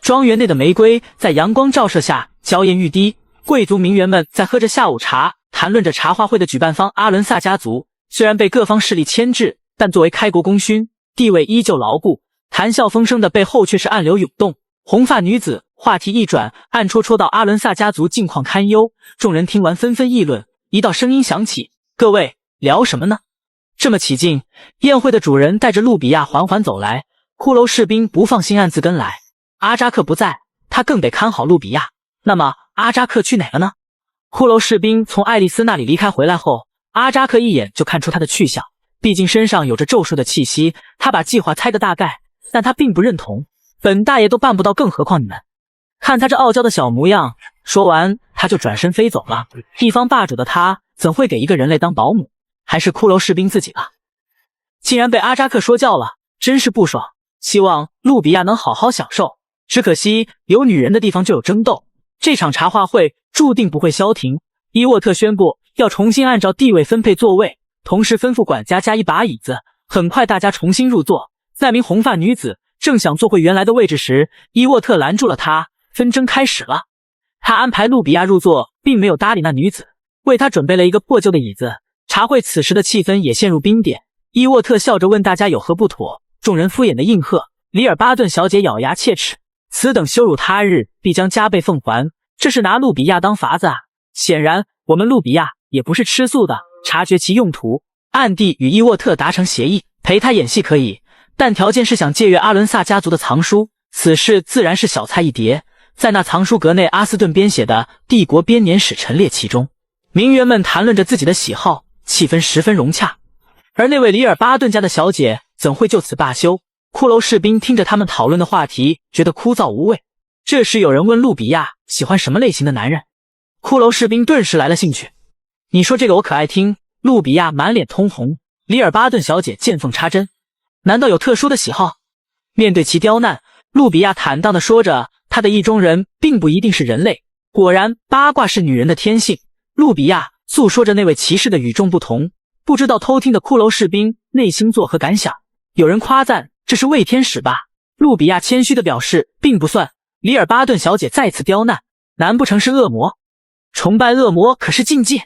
庄园内的玫瑰在阳光照射下娇艳欲滴，贵族名媛们在喝着下午茶，谈论着茶话会的举办方阿伦萨家族。虽然被各方势力牵制，但作为开国功勋，地位依旧牢固。谈笑风生的背后却是暗流涌动。红发女子话题一转，暗戳戳到阿伦萨家族境况堪忧。众人听完纷纷议论，一道声音响起：“各位聊什么呢？”这么起劲，宴会的主人带着露比亚缓缓走来。骷髅士兵不放心暗自跟来。阿扎克不在，他更得看好露比亚。那么阿扎克去哪了呢？骷髅士兵从爱丽丝那里离开回来后，阿扎克一眼就看出他的去向，毕竟身上有着咒术的气息。他把计划猜个大概，但他并不认同。本大爷都办不到，更何况你们。看他这傲娇的小模样，说完他就转身飞走了。地方霸主的他怎会给一个人类当保姆？还是骷髅士兵自己吧。竟然被阿扎克说教了，真是不爽。希望露比亚能好好享受，只可惜有女人的地方就有争斗，这场茶话会注定不会消停。伊沃特宣布要重新按照地位分配座位，同时吩咐管家加一把椅子。很快大家重新入座。那名红发女子正想坐回原来的位置时，伊沃特拦住了她。纷争开始了。他安排露比亚入座，并没有搭理那女子，为她准备了一个破旧的椅子。茶会此时的气氛也陷入冰点。伊沃特笑着问大家有何不妥，众人敷衍的应和。里尔巴顿小姐咬牙切齿，此等羞辱他日必将加倍奉还，这是拿露比亚当法子啊！显然我们露比亚也不是吃素的。察觉其用途，暗地与伊沃特达成协议，陪他演戏可以，但条件是想借阅阿伦萨家族的藏书。此事自然是小菜一碟，在那藏书阁内，阿斯顿编写的帝国编年史陈列其中。名媛们谈论着自己的喜好，气氛十分融洽。而那位里尔巴顿家的小姐怎会就此罢休？骷髅士兵听着他们讨论的话题，觉得枯燥无味。这时有人问露比亚喜欢什么类型的男人，骷髅士兵顿时来了兴趣。你说这个我可爱听。露比亚满脸通红，里尔巴顿小姐见缝插针，难道有特殊的喜好？面对其刁难，露比亚坦荡地说着，她的意中人并不一定是人类。果然，八卦是女人的天性。露比亚诉说着那位骑士的与众不同，不知道偷听的骷髅士兵内心作何感想。有人夸赞这是魏天使吧？露比亚谦虚地表示并不算。里尔巴顿小姐再次刁难，难不成是恶魔？崇拜恶魔可是禁忌。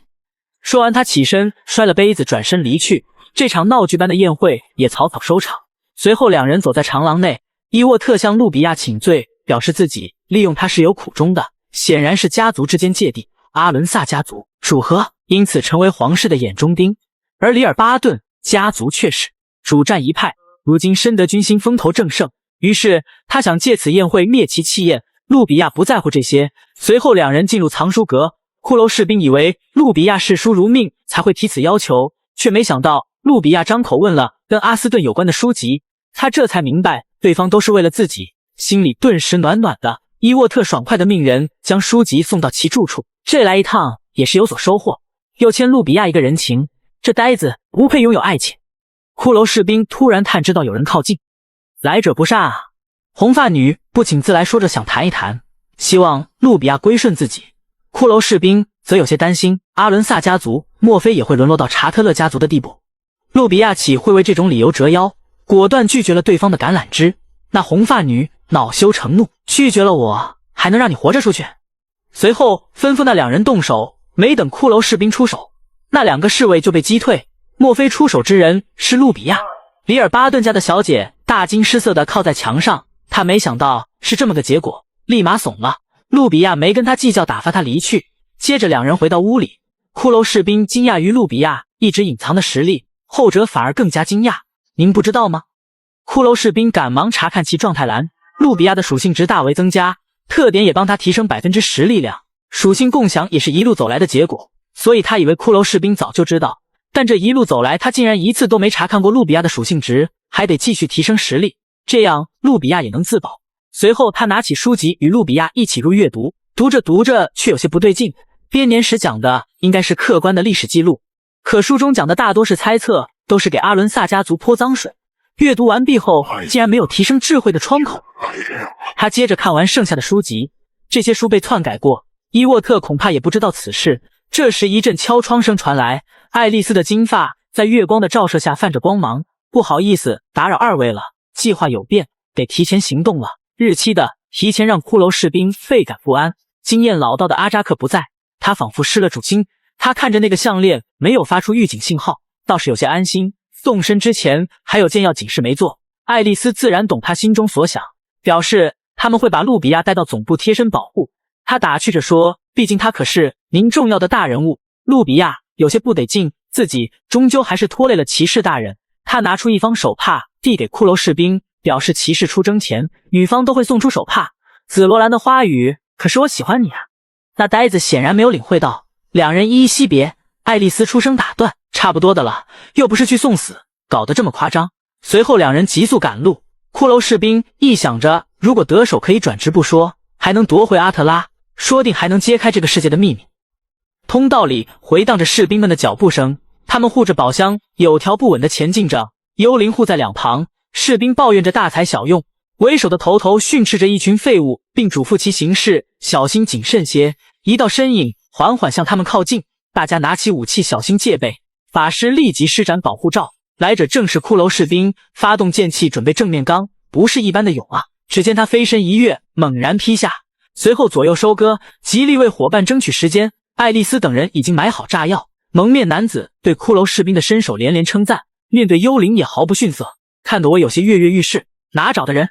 说完，他起身摔了杯子，转身离去。这场闹剧般的宴会也草草收场。随后两人走在长廊内，伊沃特向路比亚请罪，表示自己利用他是有苦衷的，显然是家族之间芥蒂。阿伦萨家族主和，因此成为皇室的眼中钉，而里尔巴顿家族却是主战一派。如今深得军心风头正盛，于是他想借此宴会灭其气焰。路比亚不在乎这些，随后两人进入藏书阁。骷髅士兵以为路比亚视书如命才会提此要求，却没想到路比亚张口问了跟阿斯顿有关的书籍，他这才明白对方都是为了自己，心里顿时暖暖的。伊沃特爽快地命人将书籍送到其住处，这来一趟也是有所收获，又欠路比亚一个人情，这呆子不配拥有爱情。骷髅士兵突然探知到有人靠近，来者不善啊！红发女不请自来，说着想谈一谈，希望路比亚归顺自己。骷髅士兵则有些担心，阿伦萨家族莫非也会沦落到查特勒家族的地步？路比亚岂会为这种理由折腰？果断拒绝了对方的橄榄枝。那红发女恼羞成怒，拒绝了我，还能让你活着出去？随后吩咐那两人动手，没等骷髅士兵出手，那两个侍卫就被击退。莫非出手之人是路比亚？里尔巴顿家的小姐大惊失色地靠在墙上，她没想到是这么个结果，立马怂了。路比亚没跟他计较，打发他离去。接着两人回到屋里，骷髅士兵惊讶于路比亚一直隐藏的实力，后者反而更加惊讶。您不知道吗？骷髅士兵赶忙查看其状态栏，路比亚的属性值大为增加，特点也帮他提升 10% 力量，属性共享也是一路走来的结果，所以他以为骷髅士兵早就知道，但这一路走来他竟然一次都没查看过路比亚的属性值，还得继续提升实力，这样路比亚也能自保。随后他拿起书籍与路比亚一起入阅读，读着读着却有些不对劲，编年史讲的应该是客观的历史记录，可书中讲的大多是猜测，都是给阿伦萨家族泼脏水。阅读完毕后竟然没有提升智慧的窗口。他接着看完剩下的书籍，这些书被篡改过，伊沃特恐怕也不知道此事。这时一阵敲窗声传来，爱丽丝的金发在月光的照射下泛着光芒。不好意思打扰二位了，计划有变，得提前行动了。日期的提前让骷髅士兵倍感不安。经验老道的阿扎克不在，他仿佛失了主心。他看着那个项链没有发出预警信号，倒是有些安心。动身之前还有件要紧事没做。爱丽丝自然懂他心中所想，表示他们会把路比亚带到总部贴身保护。他打趣着说，毕竟他可是您重要的大人物。路比亚有些不得劲，自己终究还是拖累了骑士大人。他拿出一方手帕递给骷髅士兵，表示骑士出征前女方都会送出手帕。紫罗兰的花语，可是我喜欢你啊。那呆子显然没有领会到，两人依依惜别。爱丽丝出声打断，差不多的了，又不是去送死，搞得这么夸张。随后两人急速赶路。骷髅士兵一想着，如果得手可以转职不说，还能夺回阿特拉，说定还能揭开这个世界的秘密。通道里回荡着士兵们的脚步声，他们护着宝箱，有条不紊地前进着。幽灵护在两旁，士兵抱怨着大材小用，为首的头训斥着一群废物，并嘱咐其行事小心谨慎些。一道身影缓缓向他们靠近，大家拿起武器小心戒备。法师立即施展保护罩，来者正是骷髅士兵，发动剑气准备正面刚，不是一般的勇啊！只见他飞身一跃，猛然劈下，随后左右收割，极力为伙伴争取时间。爱丽丝等人已经买好炸药，蒙面男子对骷髅士兵的身手连连称赞，面对幽灵也毫不逊色，看得我有些跃跃欲试。哪找的人？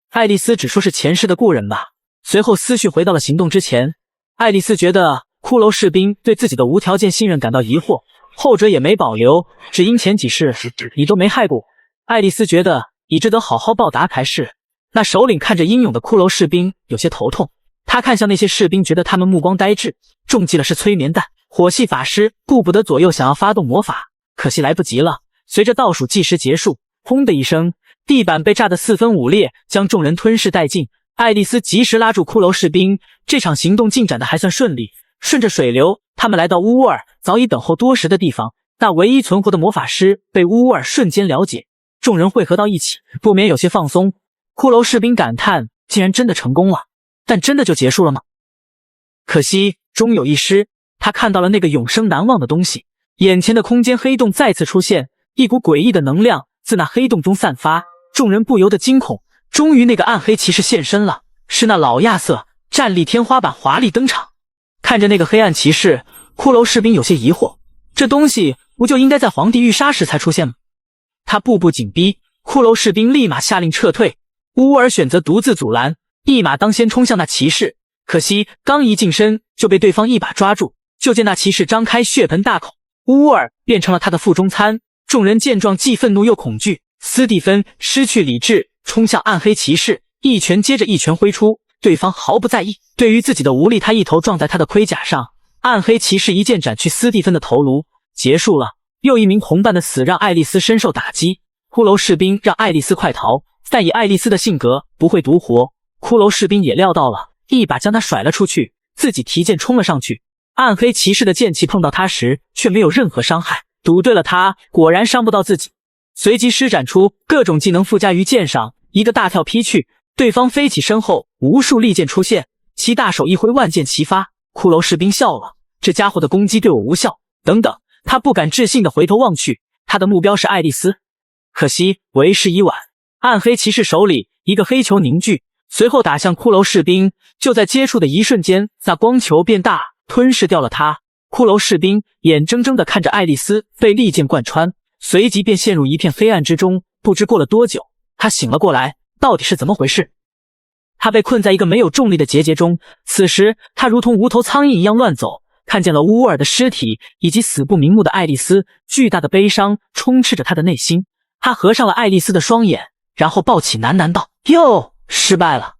爱丽丝只说是前世的故人吧。随后思绪回到了行动之前，爱丽丝觉得骷髅士兵对自己的无条件信任感到疑惑，后者也没保留，只因前几世你都没害过我。爱丽丝觉得你值得好好报答才是。那首领看着英勇的骷髅士兵有些头痛，他看向那些士兵，觉得他们目光呆滞，中计了是催眠弹。火系法师顾不得左右，想要发动魔法，可惜来不及了。随着倒数计时结束，轰的一声，地板被炸得四分五裂，将众人吞噬殆尽。爱丽丝及时拉住骷髅士兵，这场行动进展的还算顺利。顺着水流，他们来到乌沃尔早已等候多时的地方。那唯一存活的魔法师被乌沃尔瞬间了解，众人汇合到一起，不免有些放松。骷髅士兵感叹，竟然真的成功了，但真的就结束了吗？可惜终有一失，他看到了那个永生难忘的东西。眼前的空间黑洞再次出现，一股诡异的能量自那黑洞中散发，众人不由得惊恐。终于那个暗黑骑士现身了，是那老亚瑟，站立天花板华丽登场。看着那个黑暗骑士，骷髅士兵有些疑惑，这东西不就应该在皇帝御杀时才出现吗？他步步紧逼，骷髅士兵立马下令撤退。乌尔选择独自阻拦，一马当先冲向那骑士，可惜刚一近身就被对方一把抓住。就见那骑士张开血盆大口，乌尔变成了他的腹中餐。众人见状既愤怒又恐惧，斯蒂芬失去理智，冲向暗黑骑士，一拳接着一拳挥出，对方毫不在意。对于自己的无力，他一头撞在他的盔甲上。暗黑骑士一剑斩去斯蒂芬的头颅，结束了。又一名同伴的死让爱丽丝深受打击，骷髅士兵让爱丽丝快逃，但以爱丽丝的性格不会独活，骷髅士兵也料到了，一把将他甩了出去，自己提剑冲了上去。暗黑骑士的剑气碰到他时却没有任何伤害，赌对了他果然伤不到自己，随即施展出各种技能附加于剑上，一个大跳劈去，对方飞起身后，无数利剑出现，其大手一挥，万箭齐发。骷髅士兵笑了，这家伙的攻击对我无效。等等，他不敢置信地回头望去，他的目标是爱丽丝。可惜为时已晚，暗黑骑士手里一个黑球凝聚，随后打向骷髅士兵，就在接触的一瞬间，那光球变大，吞噬掉了他。骷髅士兵眼睁睁地看着爱丽丝被利剑贯穿，随即便陷入一片黑暗之中。不知过了多久，他醒了过来，到底是怎么回事？他被困在一个没有重力的结界中，此时他如同无头苍蝇一样乱走，看见了乌尔的尸体以及死不瞑目的爱丽丝，巨大的悲伤充斥着他的内心。他合上了爱丽丝的双眼，然后抱起喃喃道：又失败了。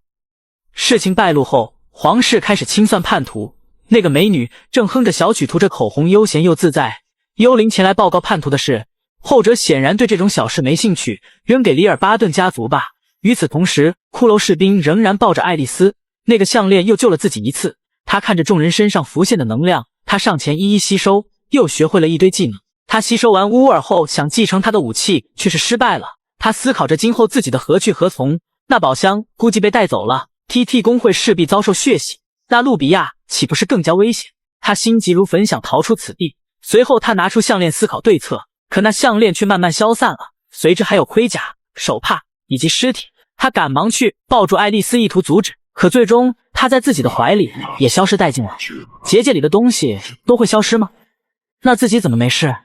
事情败露后，皇室开始清算叛徒。那个美女正哼着小曲，涂着口红，悠闲又自在。幽灵前来报告叛徒的事，后者显然对这种小事没兴趣，扔给里尔巴顿家族吧。与此同时，骷髅士兵仍然抱着爱丽丝，那个项链又救了自己一次。他看着众人身上浮现的能量，他上前一一吸收，又学会了一堆技能。他吸收完乌尔后，想继承他的武器，却是失败了。他思考着今后自己的何去何从。那宝箱估计被带走了， TT 工会势必遭受血洗，那路比亚岂不是更加危险？他心急如焚，想逃出此地。随后他拿出项链思考对策，可那项链却慢慢消散了，随之还有盔甲、手帕以及尸体。他赶忙去抱住爱丽丝，意图阻止，可最终他在自己的怀里也消失殆尽了。结界里的东西都会消失吗？那自己怎么没事？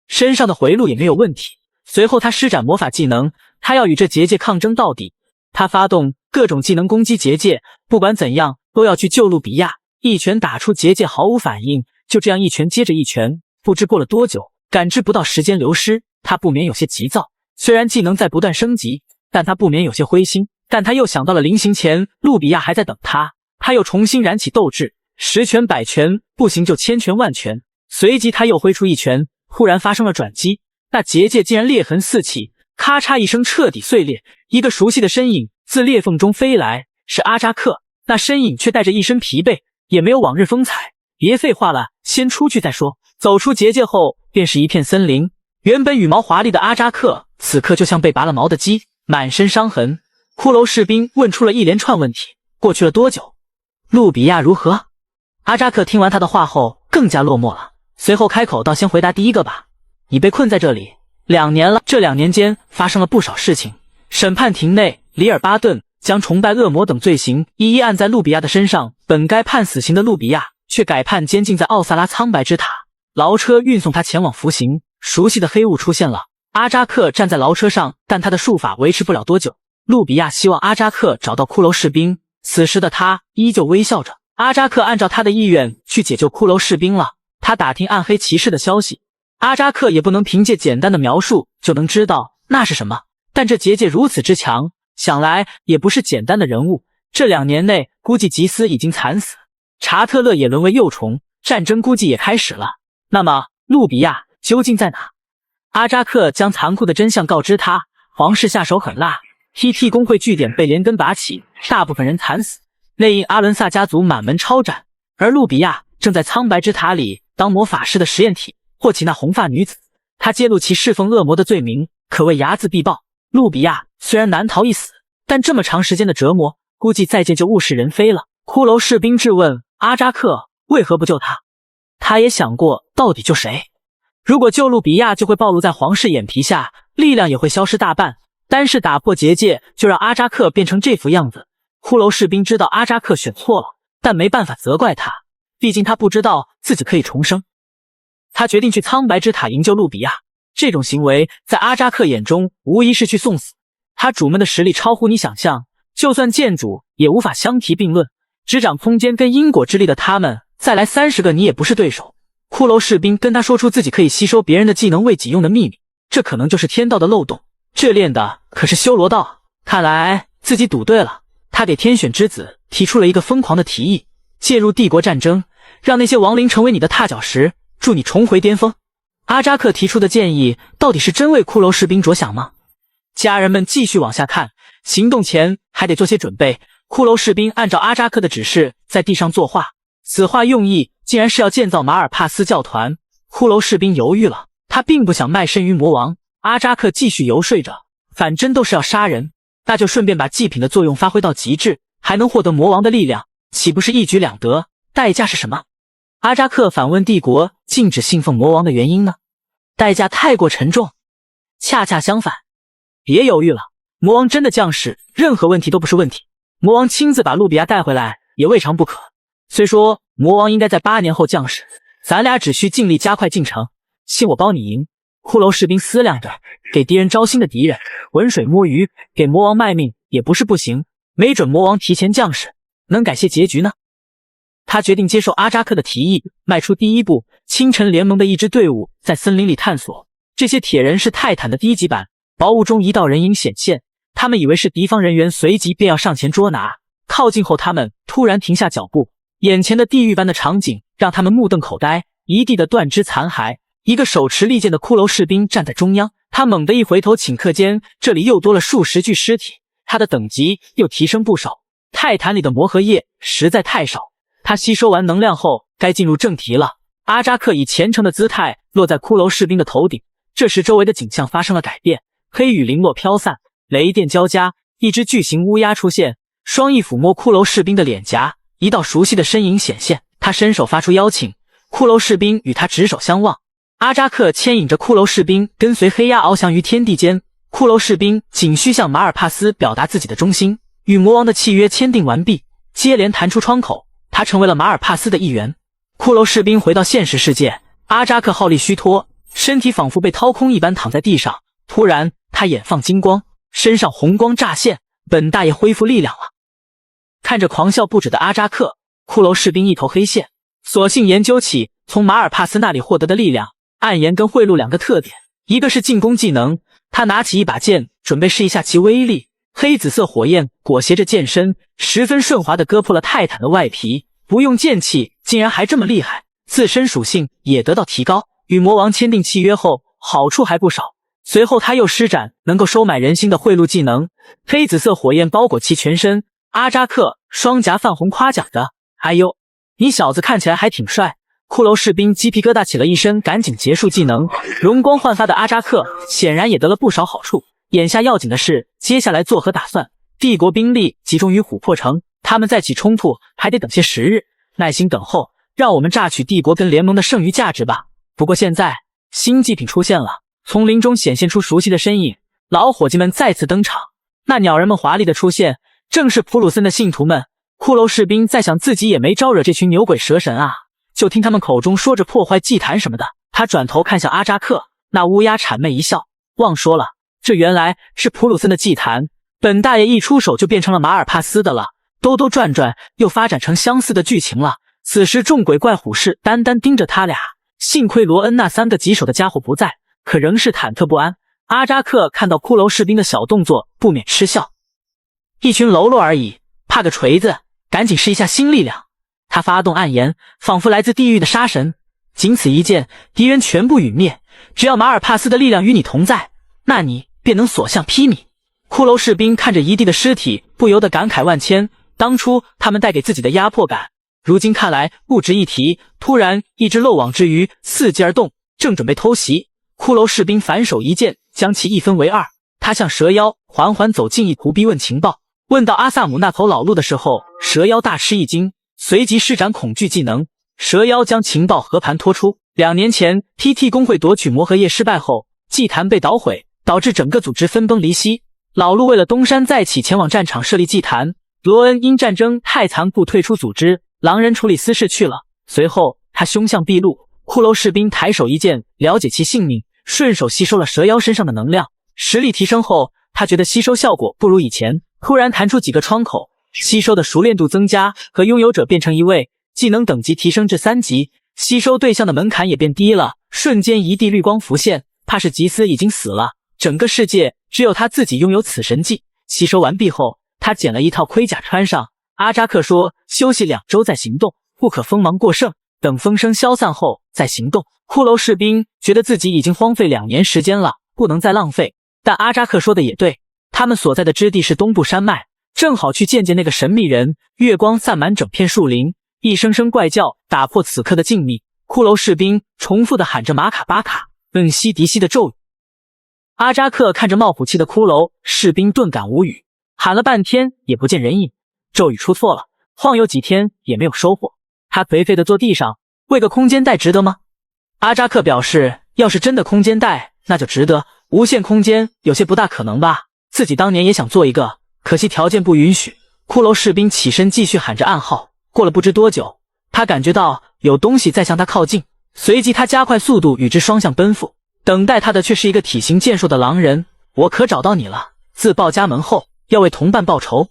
身上的回路也没有问题。随后他施展魔法技能，他要与这结界抗争到底。他发动各种技能攻击结界，不管怎样都要去救路比亚。一拳打出结界，毫无反应，就这样一拳接着一拳。不知过了多久，感知不到时间流失，他不免有些急躁。虽然技能在不断升级，但他不免有些灰心。但他又想到了临行前路比亚还在等他，他又重新燃起斗志，10拳100拳，不行就1000拳万拳。随即他又挥出一拳，忽然发生了转机，那结界竟然裂痕四起，咔嚓一声彻底碎裂。一个熟悉的身影自裂缝中飞来，是阿扎克。那身影却带着一身疲惫，也没有往日风采。别废话了，先出去再说。走出结界后，便是一片森林。原本羽毛华丽的阿扎克，此刻就像被拔了毛的鸡，满身伤痕。骷髅士兵问出了一连串问题：过去了多久？路比亚如何？阿扎克听完他的话后，更加落寞了。随后开口道：先回答第一个吧。你被困在这里2年了，这2年间发生了不少事情。审判庭内，里尔巴顿将崇拜恶魔等罪行一一按在路比亚的身上，本该判死刑的路比亚却改判监禁在奥萨拉苍白之塔。牢车运送他前往服刑。熟悉的黑雾出现了，阿扎克站在牢车上，但他的术法维持不了多久。路比亚希望阿扎克找到骷髅士兵，此时的他依旧微笑着。阿扎克按照他的意愿去解救骷髅士兵了。他打听暗黑骑士的消息，阿扎克也不能凭借简单的描述就能知道那是什么，但这结界如此之强，想来也不是简单的人物。这2年内估计吉斯已经惨死，查特勒也沦为幼虫，战争估计也开始了。那么路比亚究竟在哪？阿扎克将残酷的真相告知他，皇室下手狠辣， TT 工会据点被连根拔起，大部分人惨死，内应阿伦萨家族满门抄斩。而路比亚正在苍白之塔里当魔法师的实验体，获起那红发女子。他揭露其侍奉恶魔的罪名，可谓睚眦必报。路比亚虽然难逃一死，但这么长时间的折磨，估计再见就物是人非了。骷髅士兵质问阿扎克为何不救他，他也想过到底救谁。如果救路比亚，就会暴露在皇室眼皮下，力量也会消失大半。单是打破结界，就让阿扎克变成这副样子。骷髅士兵知道阿扎克选错了，但没办法责怪他，毕竟他不知道自己可以重生。他决定去苍白之塔营救路比亚，这种行为在阿扎克眼中无疑是去送死。他主们的实力超乎你想象，就算剑主也无法相提并论。执掌空间跟因果之力的他们，再来30个你也不是对手。骷髅士兵跟他说出自己可以吸收别人的技能为己用的秘密，这可能就是天道的漏洞。这练的可是修罗道，看来自己赌对了。他给天选之子提出了一个疯狂的提议，介入帝国战争，让那些亡灵成为你的踏脚石，助你重回巅峰。阿扎克提出的建议到底是真为骷髅士兵着想吗？家人们继续往下看，行动前还得做些准备。骷髅士兵按照阿扎克的指示在地上作画，此画用意竟然是要建造马尔帕斯教团。骷髅士兵犹豫了，他并不想卖身于魔王。阿扎克继续游说着，反正都是要杀人，那就顺便把祭品的作用发挥到极致，还能获得魔王的力量，岂不是一举两得？代价是什么？阿扎克反问帝国禁止信奉魔王的原因呢？代价太过沉重。恰恰相反，别犹豫了，魔王真的降世，任何问题都不是问题。魔王亲自把路比亚带回来也未尝不可。虽说魔王应该在8年后降世，咱俩只需尽力加快进程，信我包你赢。骷髅士兵思量着，给敌人招新的敌人，浑水摸鱼，给魔王卖命也不是不行，没准魔王提前降世，能改些结局呢。他决定接受阿扎克的提议，迈出第一步。清晨联盟的一支队伍在森林里探索，这些铁人是泰坦的低级版。薄雾中一道人影显现，他们以为是敌方人员，随即便要上前捉拿。靠近后，他们突然停下脚步，眼前的地狱般的场景让他们目瞪口呆，一地的断肢残骸。一个手持利剑的骷髅士兵站在中央，他猛地一回头，顷刻间这里又多了数十具尸体，他的等级又提升不少。泰坦里的魔核液实在太少，他吸收完能量后该进入正题了。阿扎克以虔诚的姿态落在骷髅士兵的头顶，这时周围的景象发生了改变，黑雨零落飘散，雷电交加，一只巨型乌鸦出现，双翼抚摸骷髅士兵的脸颊，一道熟悉的身影显现，他伸手发出邀请，骷髅士兵与他执手相望。阿扎克牵引着骷髅士兵跟随黑鸦翱翔于天地间，骷髅士兵仅需向马尔帕斯表达自己的忠心，与魔王的契约签订完毕，接连弹出窗口，他成为了马尔帕斯的一员。骷髅士兵回到现实世界，阿扎克耗力虚脱，身体仿佛被掏空一般躺在地上。突然他眼放金光，身上红光乍现，本大爷恢复力量了。看着狂笑不止的阿扎克，骷髅士兵一头黑线，索性研究起从马尔帕斯那里获得的力量。暗炎跟贿赂两个特点，一个是进攻技能，他拿起一把剑准备试一下其威力，黑紫色火焰裹挟着剑身，十分顺滑地割破了泰坦的外皮，不用剑气竟然还这么厉害，自身属性也得到提高。与魔王签订契约后，好处还不少。随后他又施展能够收买人心的贿赂技能，黑紫色火焰包裹其全身。阿扎克双颊泛红，夸奖着：“哎呦，你小子看起来还挺帅。”骷髅士兵鸡皮疙瘩起了一身，赶紧结束技能。容光焕发的阿扎克显然也得了不少好处。眼下要紧的是接下来作何打算。帝国兵力集中于琥珀城，他们再起冲突还得等些时日，耐心等候，让我们榨取帝国跟联盟的剩余价值吧。不过现在新祭品出现了，丛林中显现出熟悉的身影，老伙计们再次登场。那鸟人们华丽的出现，正是普鲁森的信徒们。骷髅士兵在想自己也没招惹这群牛鬼蛇神啊，就听他们口中说着破坏祭坛什么的。他转头看向阿扎克，那乌鸦谄媚一笑，忘说了，这原来是普鲁森的祭坛，本大爷一出手就变成了马尔帕斯的了。兜兜转转又发展成相似的剧情了。此时众鬼怪虎视眈眈盯着他俩，幸亏罗恩那3个棘手的家伙不在，可仍是忐忑不安。阿扎克看到骷髅士兵的小动作不免嗤笑，一群喽啰而已，怕个锤子，赶紧试一下新力量。他发动暗炎，仿佛来自地狱的杀神，仅此一剑，敌人全部陨灭。只要马尔帕斯的力量与你同在，那你便能所向披靡。骷髅士兵看着一地的尸体，不由得感慨万千。当初他们带给自己的压迫感，如今看来不值一提。突然一只漏网之鱼伺机而动，正准备偷袭，骷髅士兵反手一剑将其一分为二。他向蛇妖缓缓走近，意图逼问情报。问到阿萨姆那头老路的时候，蛇妖大吃一惊，随即施展恐惧技能。蛇妖将情报和盘托出，2年前 PT 工会夺取魔核液失败后，祭坛被捣毁，导致整个组织分崩离析。老陆为了东山再起，前往战场设立祭坛。罗恩因战争太残酷退出组织，狼人处理私事去了。随后他凶相毕露，骷髅士兵抬手一剑了解其性命，顺手吸收了蛇妖身上的能量。实力提升后，他觉得吸收效果不如以前，突然弹出几个窗口，吸收的熟练度增加，和拥有者变成一位，技能等级提升至3级，吸收对象的门槛也变低了。瞬间一地绿光浮现，怕是吉斯已经死了，整个世界只有他自己拥有此神技。吸收完毕后，他捡了一套盔甲穿上。阿扎克说休息2周再行动，不可锋芒过盛，等风声消散后再行动。骷髅士兵觉得自己已经荒废2年时间了，不能再浪费。但阿扎克说的也对，他们所在的支地是东部山脉，正好去见见那个神秘人。月光散满整片树林，一声声怪叫打破此刻的静谧。骷髅士兵重复地喊着马卡巴卡、恩西迪西的咒语。阿扎克看着冒虎气的骷髅士兵，顿感无语，喊了半天也不见人影，咒语出错了，晃悠几天也没有收获。他颓废地坐地上，喂个空间袋值得吗？阿扎克表示，要是真的空间袋，那就值得。无限空间有些不大可能吧，自己当年也想做一个，可惜条件不允许。骷髅士兵起身继续喊着暗号。过了不知多久，他感觉到有东西在向他靠近，随即他加快速度与之双向奔赴。等待他的却是一个体型健硕的狼人。我可找到你了，自报家门后要为同伴报仇。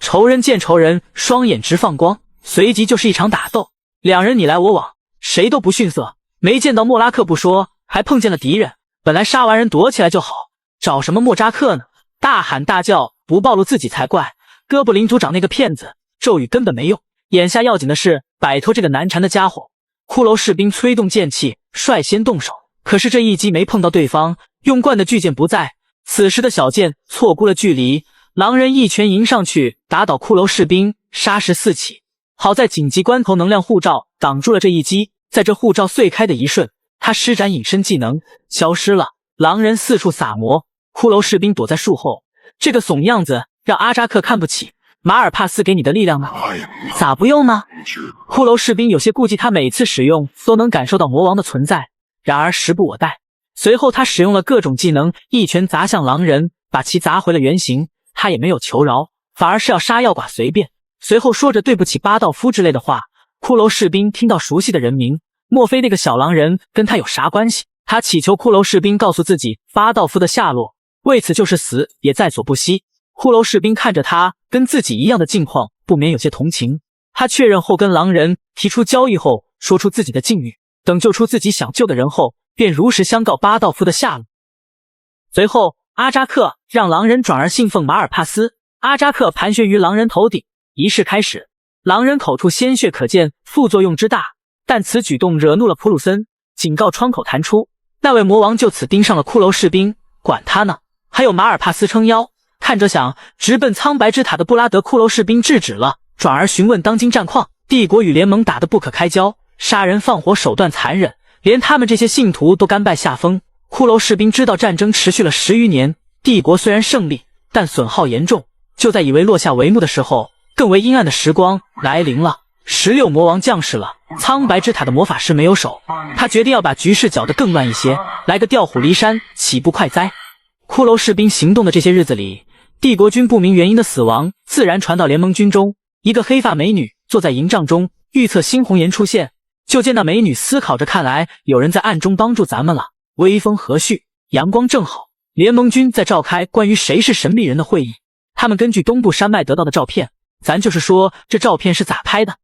仇人见仇人，双眼直放光，随即就是一场打斗，两人你来我往，谁都不逊色。没见到莫拉克不说，还碰见了敌人，本来杀完人躲起来就好，找什么莫扎克呢？大喊大叫不暴露自己才怪。哥布林族长那个骗子，咒语根本没用，眼下要紧的是摆脱这个难缠的家伙。骷髅士兵催动剑气，率先动手，可是这一击没碰到对方，用惯的巨剑不在，此时的小剑错估了距离，狼人一拳迎上去，打倒骷髅士兵，杀势四起。好在紧急关头能量护罩挡住了这一击，在这护罩碎开的一瞬，他施展隐身技能消失了。狼人四处撒魔，骷髅士兵躲在树后，这个怂样子让阿扎克看不起。马尔帕斯给你的力量呢？咋不用呢？骷髅士兵有些顾忌，他每次使用都能感受到魔王的存在，然而时不我待。随后他使用了各种技能，一拳砸向狼人，把其砸回了原形。他也没有求饶，反而是要杀要剐随便。随后说着对不起巴道夫之类的话。骷髅士兵听到熟悉的人名，莫非那个小狼人跟他有啥关系？他祈求骷髅士兵告诉自己巴道夫的下落，为此就是死也在所不惜。骷髅士兵看着他跟自己一样的境况，不免有些同情。他确认后跟狼人提出交易后，说出自己的境遇，等救出自己想救的人后，便如实相告巴道夫的下落。随后阿扎克让狼人转而信奉马尔帕斯，阿扎克盘旋于狼人头顶，仪式开始。狼人口处鲜血可见副作用之大，但此举动惹怒了普鲁森，警告窗口弹出。那位魔王就此盯上了骷髅士兵，管他呢。还有马尔帕斯撑腰，看着想直奔苍白之塔的布拉德，骷髅士兵制止了，转而询问当今战况。帝国与联盟打得不可开交，杀人放火手段残忍，连他们这些信徒都甘拜下风。骷髅士兵知道战争持续了10余年，帝国虽然胜利，但损耗严重。就在以为落下帷幕的时候，更为阴暗的时光来临了。16魔王降世了，苍白之塔的魔法师没有手，他决定要把局势搅得更乱一些，来个调虎离山，岂不快哉？骷髅士兵行动的这些日子里，帝国军不明原因的死亡自然传到联盟军中。一个黑发美女坐在营帐中，预测猩红颜出现，就见那美女思考着，看来有人在暗中帮助咱们了。微风和煦，阳光正好，联盟军在召开关于谁是神秘人的会议。他们根据东部山脉得到的照片，咱就是说这照片是咋拍的，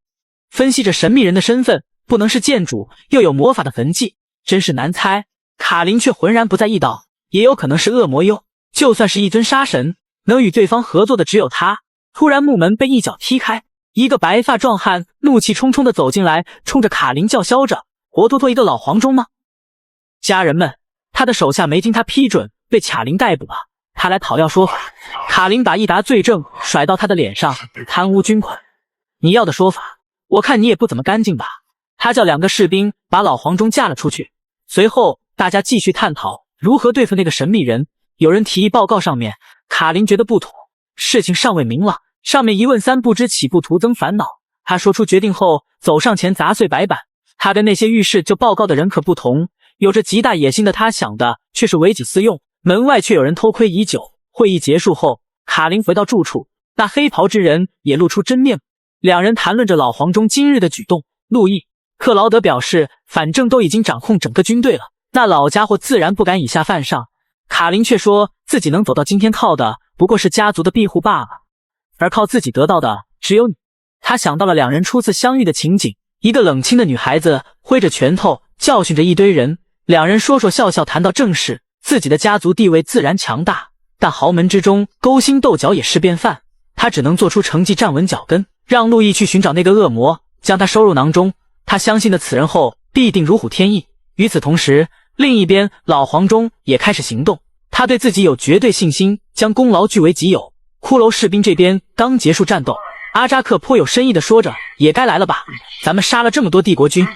分析着神秘人的身份，不能是建筑，又有魔法的痕迹，真是难猜。卡林却浑然不在意道，也有可能是恶魔哟，就算是一尊杀神，能与对方合作的只有他。突然木门被一脚踢开，一个白发壮汉怒气冲冲地走进来，冲着卡林叫嚣着，活脱脱一个老黄忠吗？家人们，他的手下没经他批准，被卡林逮捕了，他来讨要说法。卡林把一沓罪证甩到他的脸上，贪污军款，你要的说法，我看你也不怎么干净吧。他叫2个士兵把老黄忠架了出去，随后大家继续探讨如何对付那个神秘人。有人提议报告上面，卡林觉得不妥，事情尚未明朗，上面一问三不知，岂不徒增烦恼。他说出决定后，走上前砸碎白板。他跟那些遇事就报告的人可不同，有着极大野心的他想的却是为己私用，门外却有人偷窥已久。会议结束后，卡林回到住处，那黑袍之人也露出真面目。两人谈论着老黄忠今日的举动。路易·克劳德表示，反正都已经掌控整个军队了，那老家伙自然不敢以下犯上。卡琳却说自己能走到今天靠的不过是家族的庇护罢了，而靠自己得到的只有你。他想到了两人初次相遇的情景，一个冷清的女孩子挥着拳头教训着一堆人，两人说说笑笑谈到正事，自己的家族地位自然强大，但豪门之中勾心斗角也是便饭，他只能做出成绩站稳脚跟，让陆毅去寻找那个恶魔，将他收入囊中。他相信了此人后必定如虎添翼。与此同时，另一边老黄忠也开始行动，他对自己有绝对信心，将功劳据为己有。骷髅士兵这边刚结束战斗，阿扎克颇有深意地说着，也该来了吧，咱们杀了这么多帝国军，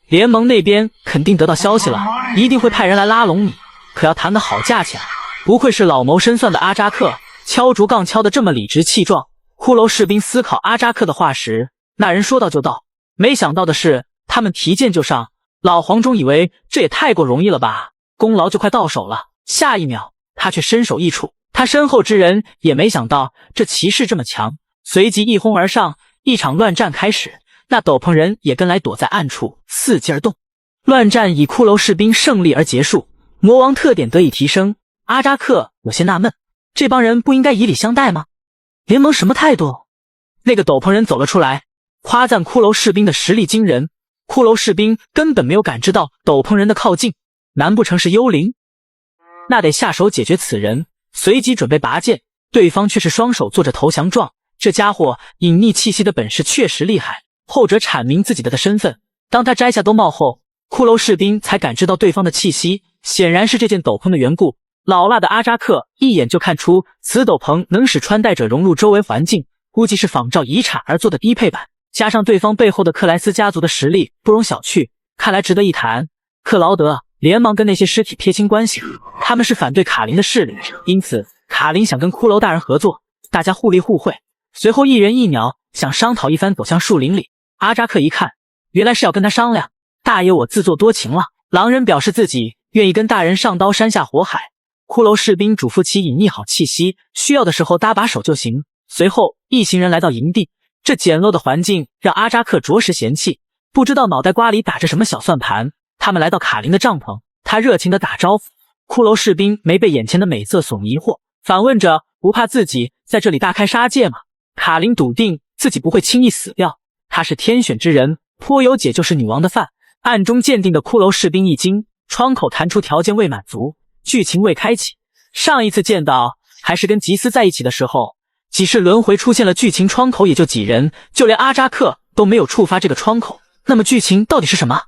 联盟那边肯定得到消息了，一定会派人来拉拢你，可要谈得好价钱。不愧是老谋深算的阿扎克，敲竹杠敲得这么理直气壮。骷髅士兵思考阿扎克的话时，那人说到就到，没想到的是他们提剑就上。老黄忠以为这也太过容易了吧，功劳就快到手了，下一秒他却身首异处，他身后之人也没想到这骑士这么强，随即一哄而上，一场乱战开始。那斗篷人也跟来，躲在暗处伺机而动。乱战以骷髅士兵胜利而结束，魔王特点得以提升。阿扎克有些纳闷，这帮人不应该以礼相待吗？联盟什么态度？那个斗篷人走了出来，夸赞骷髅士兵的实力惊人。骷髅士兵根本没有感知到斗篷人的靠近，难不成是幽灵？那得下手解决此人。随即准备拔剑，对方却是双手做着投降状。这家伙隐匿气息的本事确实厉害。后者阐明自己的身份，当他摘下兜帽后，骷髅士兵才感知到对方的气息，显然是这件斗篷的缘故。老辣的阿扎克一眼就看出此斗篷能使穿戴者融入周围环境，估计是仿照遗产而做的低配版，加上对方背后的克莱斯家族的实力不容小觑，看来值得一谈。克劳德连忙跟那些尸体撇清关系，他们是反对卡林的势力，因此卡林想跟骷髅大人合作，大家互利互惠。随后一人一鸟想商讨一番，走向树林里。阿扎克一看，原来是要跟他商量，大爷我自作多情了。狼人表示自己愿意跟大人上刀山下火海，骷髅士兵嘱咐其隐匿好气息，需要的时候搭把手就行。随后一行人来到营地，这简陋的环境让阿扎克着实嫌弃，不知道脑袋瓜里打着什么小算盘。他们来到卡林的帐篷，他热情地打招呼。骷髅士兵没被眼前的美色所迷惑，反问着，不怕自己在这里大开杀戒吗？卡林笃定自己不会轻易死掉，他是天选之人，颇有解就是女王的饭。暗中鉴定的骷髅士兵一惊，窗口弹出条件未满足，剧情未开启。上一次见到还是跟吉斯在一起的时候，几世轮回出现了剧情窗口也就几人，就连阿扎克都没有触发这个窗口。那么剧情到底是什么？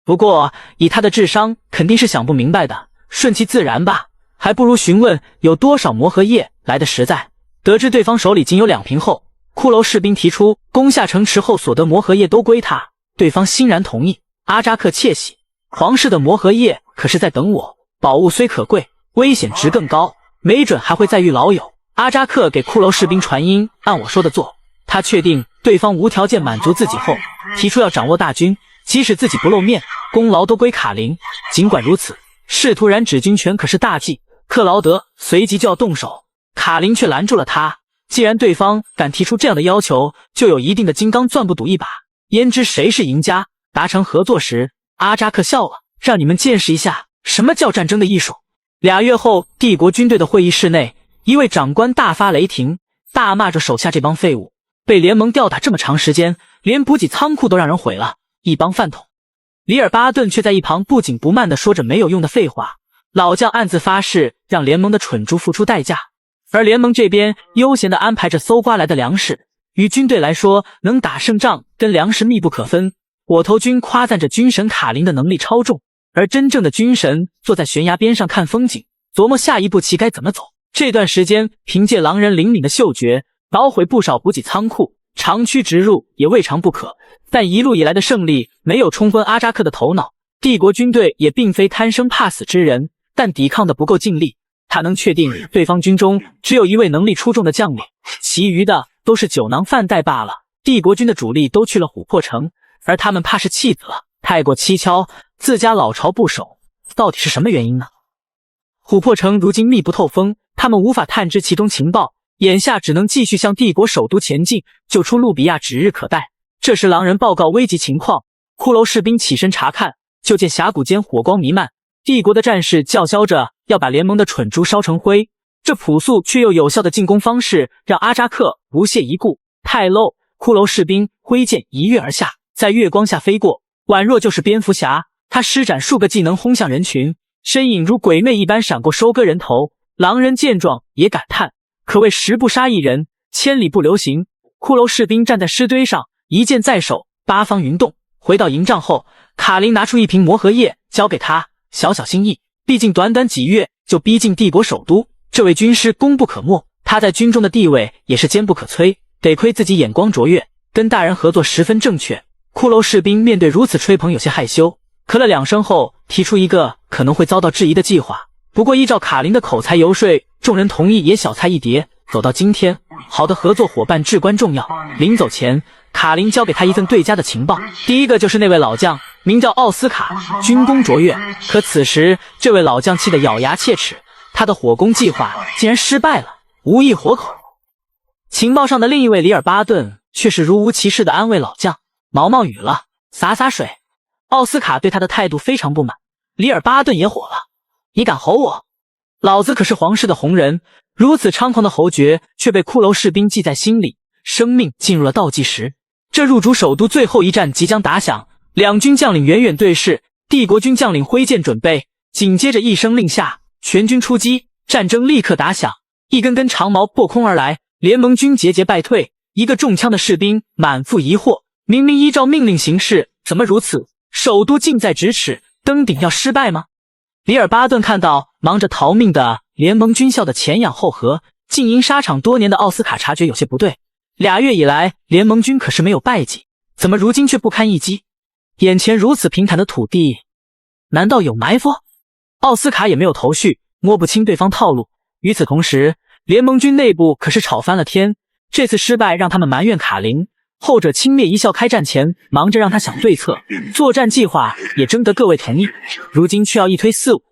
不过以他的智商肯定是想不明白的，顺其自然吧，还不如询问有多少魔核液来的实在。得知对方手里仅有2瓶后，骷髅士兵提出攻下城池后所得魔核液都归他，对方欣然同意。阿扎克窃喜，皇室的魔核液可是在等我，宝物虽可贵，危险值更高，没准还会再遇老友。阿扎克给骷髅士兵传音，按我说的做。他确定对方无条件满足自己后，提出要掌握大军，即使自己不露面，功劳都归卡林。尽管如此，试图染指军权可是大忌。克劳德随即就要动手，卡林却拦住了他。既然对方敢提出这样的要求，就有一定的金刚钻不赌一把，焉知谁是赢家？达成合作时，阿扎克笑了，让你们见识一下什么叫战争的艺术。2月后，帝国军队的会议室内，一位长官大发雷霆，大骂着手下这帮废物，被联盟吊打这么长时间，连补给仓库都让人毁了，一帮饭桶。里尔巴顿却在一旁不紧不慢地说着没有用的废话。老将暗自发誓让联盟的蠢猪付出代价，而联盟这边悠闲地安排着搜刮来的粮食。于军队来说，能打胜仗跟粮食密不可分。火头军夸赞着军神卡林的能力超重，而真正的军神坐在悬崖边上看风景，琢磨下一步棋该怎么走。这段时间凭借狼人灵敏的嗅觉，捣毁不少补给仓库，长驱直入也未尝不可。但一路以来的胜利没有冲昏阿扎克的头脑，帝国军队也并非贪生怕死之人，但抵抗的不够尽力。他能确定对方军中只有一位能力出众的将领，其余的都是酒囊饭袋罢了。帝国军的主力都去了琥珀城，而他们怕是气死了，太过蹊跷，自家老巢不守，到底是什么原因呢？琥珀城如今密不透风，他们无法探知其中情报，眼下只能继续向帝国首都前进，救出路比亚指日可待。这时狼人报告危急情况，骷髅士兵起身查看，就见峡谷间火光弥漫，帝国的战士叫嚣着要把联盟的蠢猪烧成灰。这朴素却又有效的进攻方式让阿扎克不屑一顾。太 low！ 骷髅士兵挥剑一跃而下，在月光下飞过，宛若就是蝙蝠侠。他施展数个技能轰向人群，身影如鬼魅一般闪过，收割人头。狼人见状也感叹，可谓十不杀一人，千里不留行。骷髅士兵站在尸堆上，一剑在手，八方云动。回到营帐后，卡琳拿出一瓶魔核液交给他，小小心意，毕竟短短几月就逼近帝国首都，这位军师功不可没，他在军中的地位也是坚不可摧。得亏自己眼光卓越，跟大人合作十分正确。骷髅士兵面对如此吹捧有些害羞，咳了2声后提出一个可能会遭到质疑的计划。不过依照卡琳的口才游说，众人同意也小菜一碟。走到今天，好的合作伙伴至关重要。临走前，卡琳交给他一份对家的情报，第一个就是那位老将名叫奥斯卡，军功卓越。可此时这位老将气得咬牙切齿，他的火攻计划竟然失败了，无一活口。情报上的另一位里尔巴顿却是如无其事的安慰老将，毛毛雨了，洒洒水。奥斯卡对他的态度非常不满，里尔巴顿也火了，你敢吼我？老子可是皇室的红人。如此猖狂的侯爵却被骷髅士兵记在心里，生命进入了倒计时。这入主首都最后一战即将打响，两军将领远远对视，帝国军将领挥剑准备，紧接着一声令下，全军出击，战争立刻打响。一根根长矛破空而来，联盟军节节败退。一个中枪的士兵满腹疑惑，明明依照命令行事，怎么如此？首都近在咫尺，登顶要失败吗？里尔巴顿看到忙着逃命的联盟军校的前仰后合，经营沙场多年的奥斯卡察觉有些不对。2月以来，联盟军可是没有败绩，怎么如今却不堪一击？眼前如此平坦的土地，难道有埋伏？奥斯卡也没有头绪，摸不清对方套路。与此同时，联盟军内部可是吵翻了天。这次失败让他们埋怨卡琳，后者轻蔑一笑，开战前忙着让他想对策，作战计划也征得各位同意，如今却要一推四五。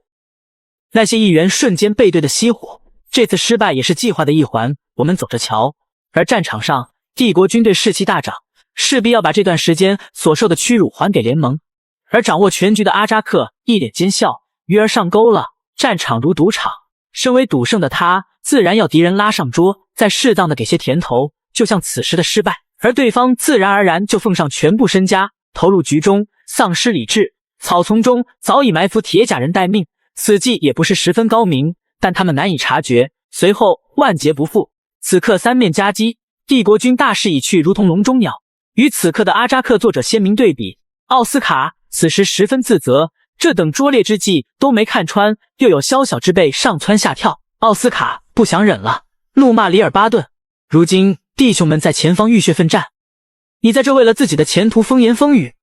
那些议员瞬间背对的熄火，这次失败也是计划的一环，我们走着瞧。而战场上，帝国军队士气大涨，势必要把这段时间所受的屈辱还给联盟。而掌握全局的阿扎克一脸奸笑，鱼儿上钩了。战场如赌场，身为赌圣的他自然要敌人拉上桌，再适当的给些甜头，就像此时的失败，而对方自然而然就奉上全部身家投入局中，丧失理智。草丛中早已埋伏铁甲人待命，此计也不是十分高明，但他们难以察觉，随后万劫不复。此刻三面夹击，帝国军大势已去，如同笼中鸟。与此刻的阿扎克作者鲜明对比，奥斯卡此时十分自责，这等拙劣之计都没看穿，又有宵小之辈上蹿下跳。奥斯卡不想忍了，怒骂里尔巴顿，如今弟兄们在前方浴血奋战，你在这为了自己的前途风言风语。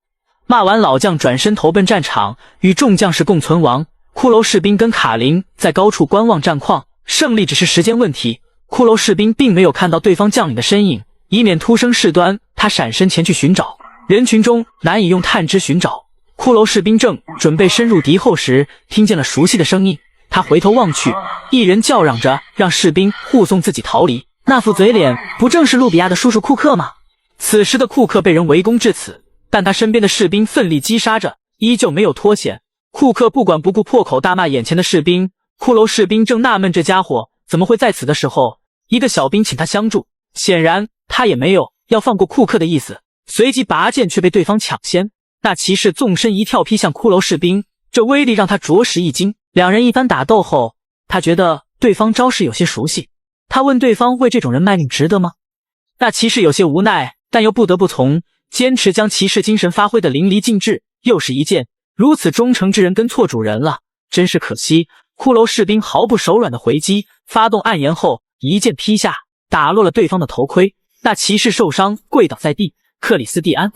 骂完老将转身投奔战场，与众将士共存亡。骷髅士兵跟卡琳在高处观望战况，胜利只是时间问题。骷髅士兵并没有看到对方将领的身影，以免突生事端，他闪身前去寻找。人群中难以用探知寻找，骷髅士兵正准备深入敌后时，听见了熟悉的声音。他回头望去，一人叫嚷着让士兵护送自己逃离。那副嘴脸不正是路比亚的叔叔库克吗？此时的库克被人围攻至此，但他身边的士兵奋力击杀着，依旧没有脱险。库克不管不顾，破口大骂眼前的士兵。骷髅士兵正纳闷这家伙怎么会在此的时候，一个小兵请他相助，显然他也没有要放过库克的意思，随即拔剑却被对方抢先。那骑士纵身一跳劈向骷髅士兵，这威力让他着实一惊。两人一番打斗后，他觉得对方招式有些熟悉，他问对方为这种人卖命值得吗？那骑士有些无奈，但又不得不从，坚持将骑士精神发挥得淋漓尽致。又是一剑，如此忠诚之人跟错主人了，真是可惜。骷髅士兵毫不手软的回击，发动暗炎后一剑劈下，打落了对方的头盔。那骑士受伤跪倒在地。克里斯蒂安，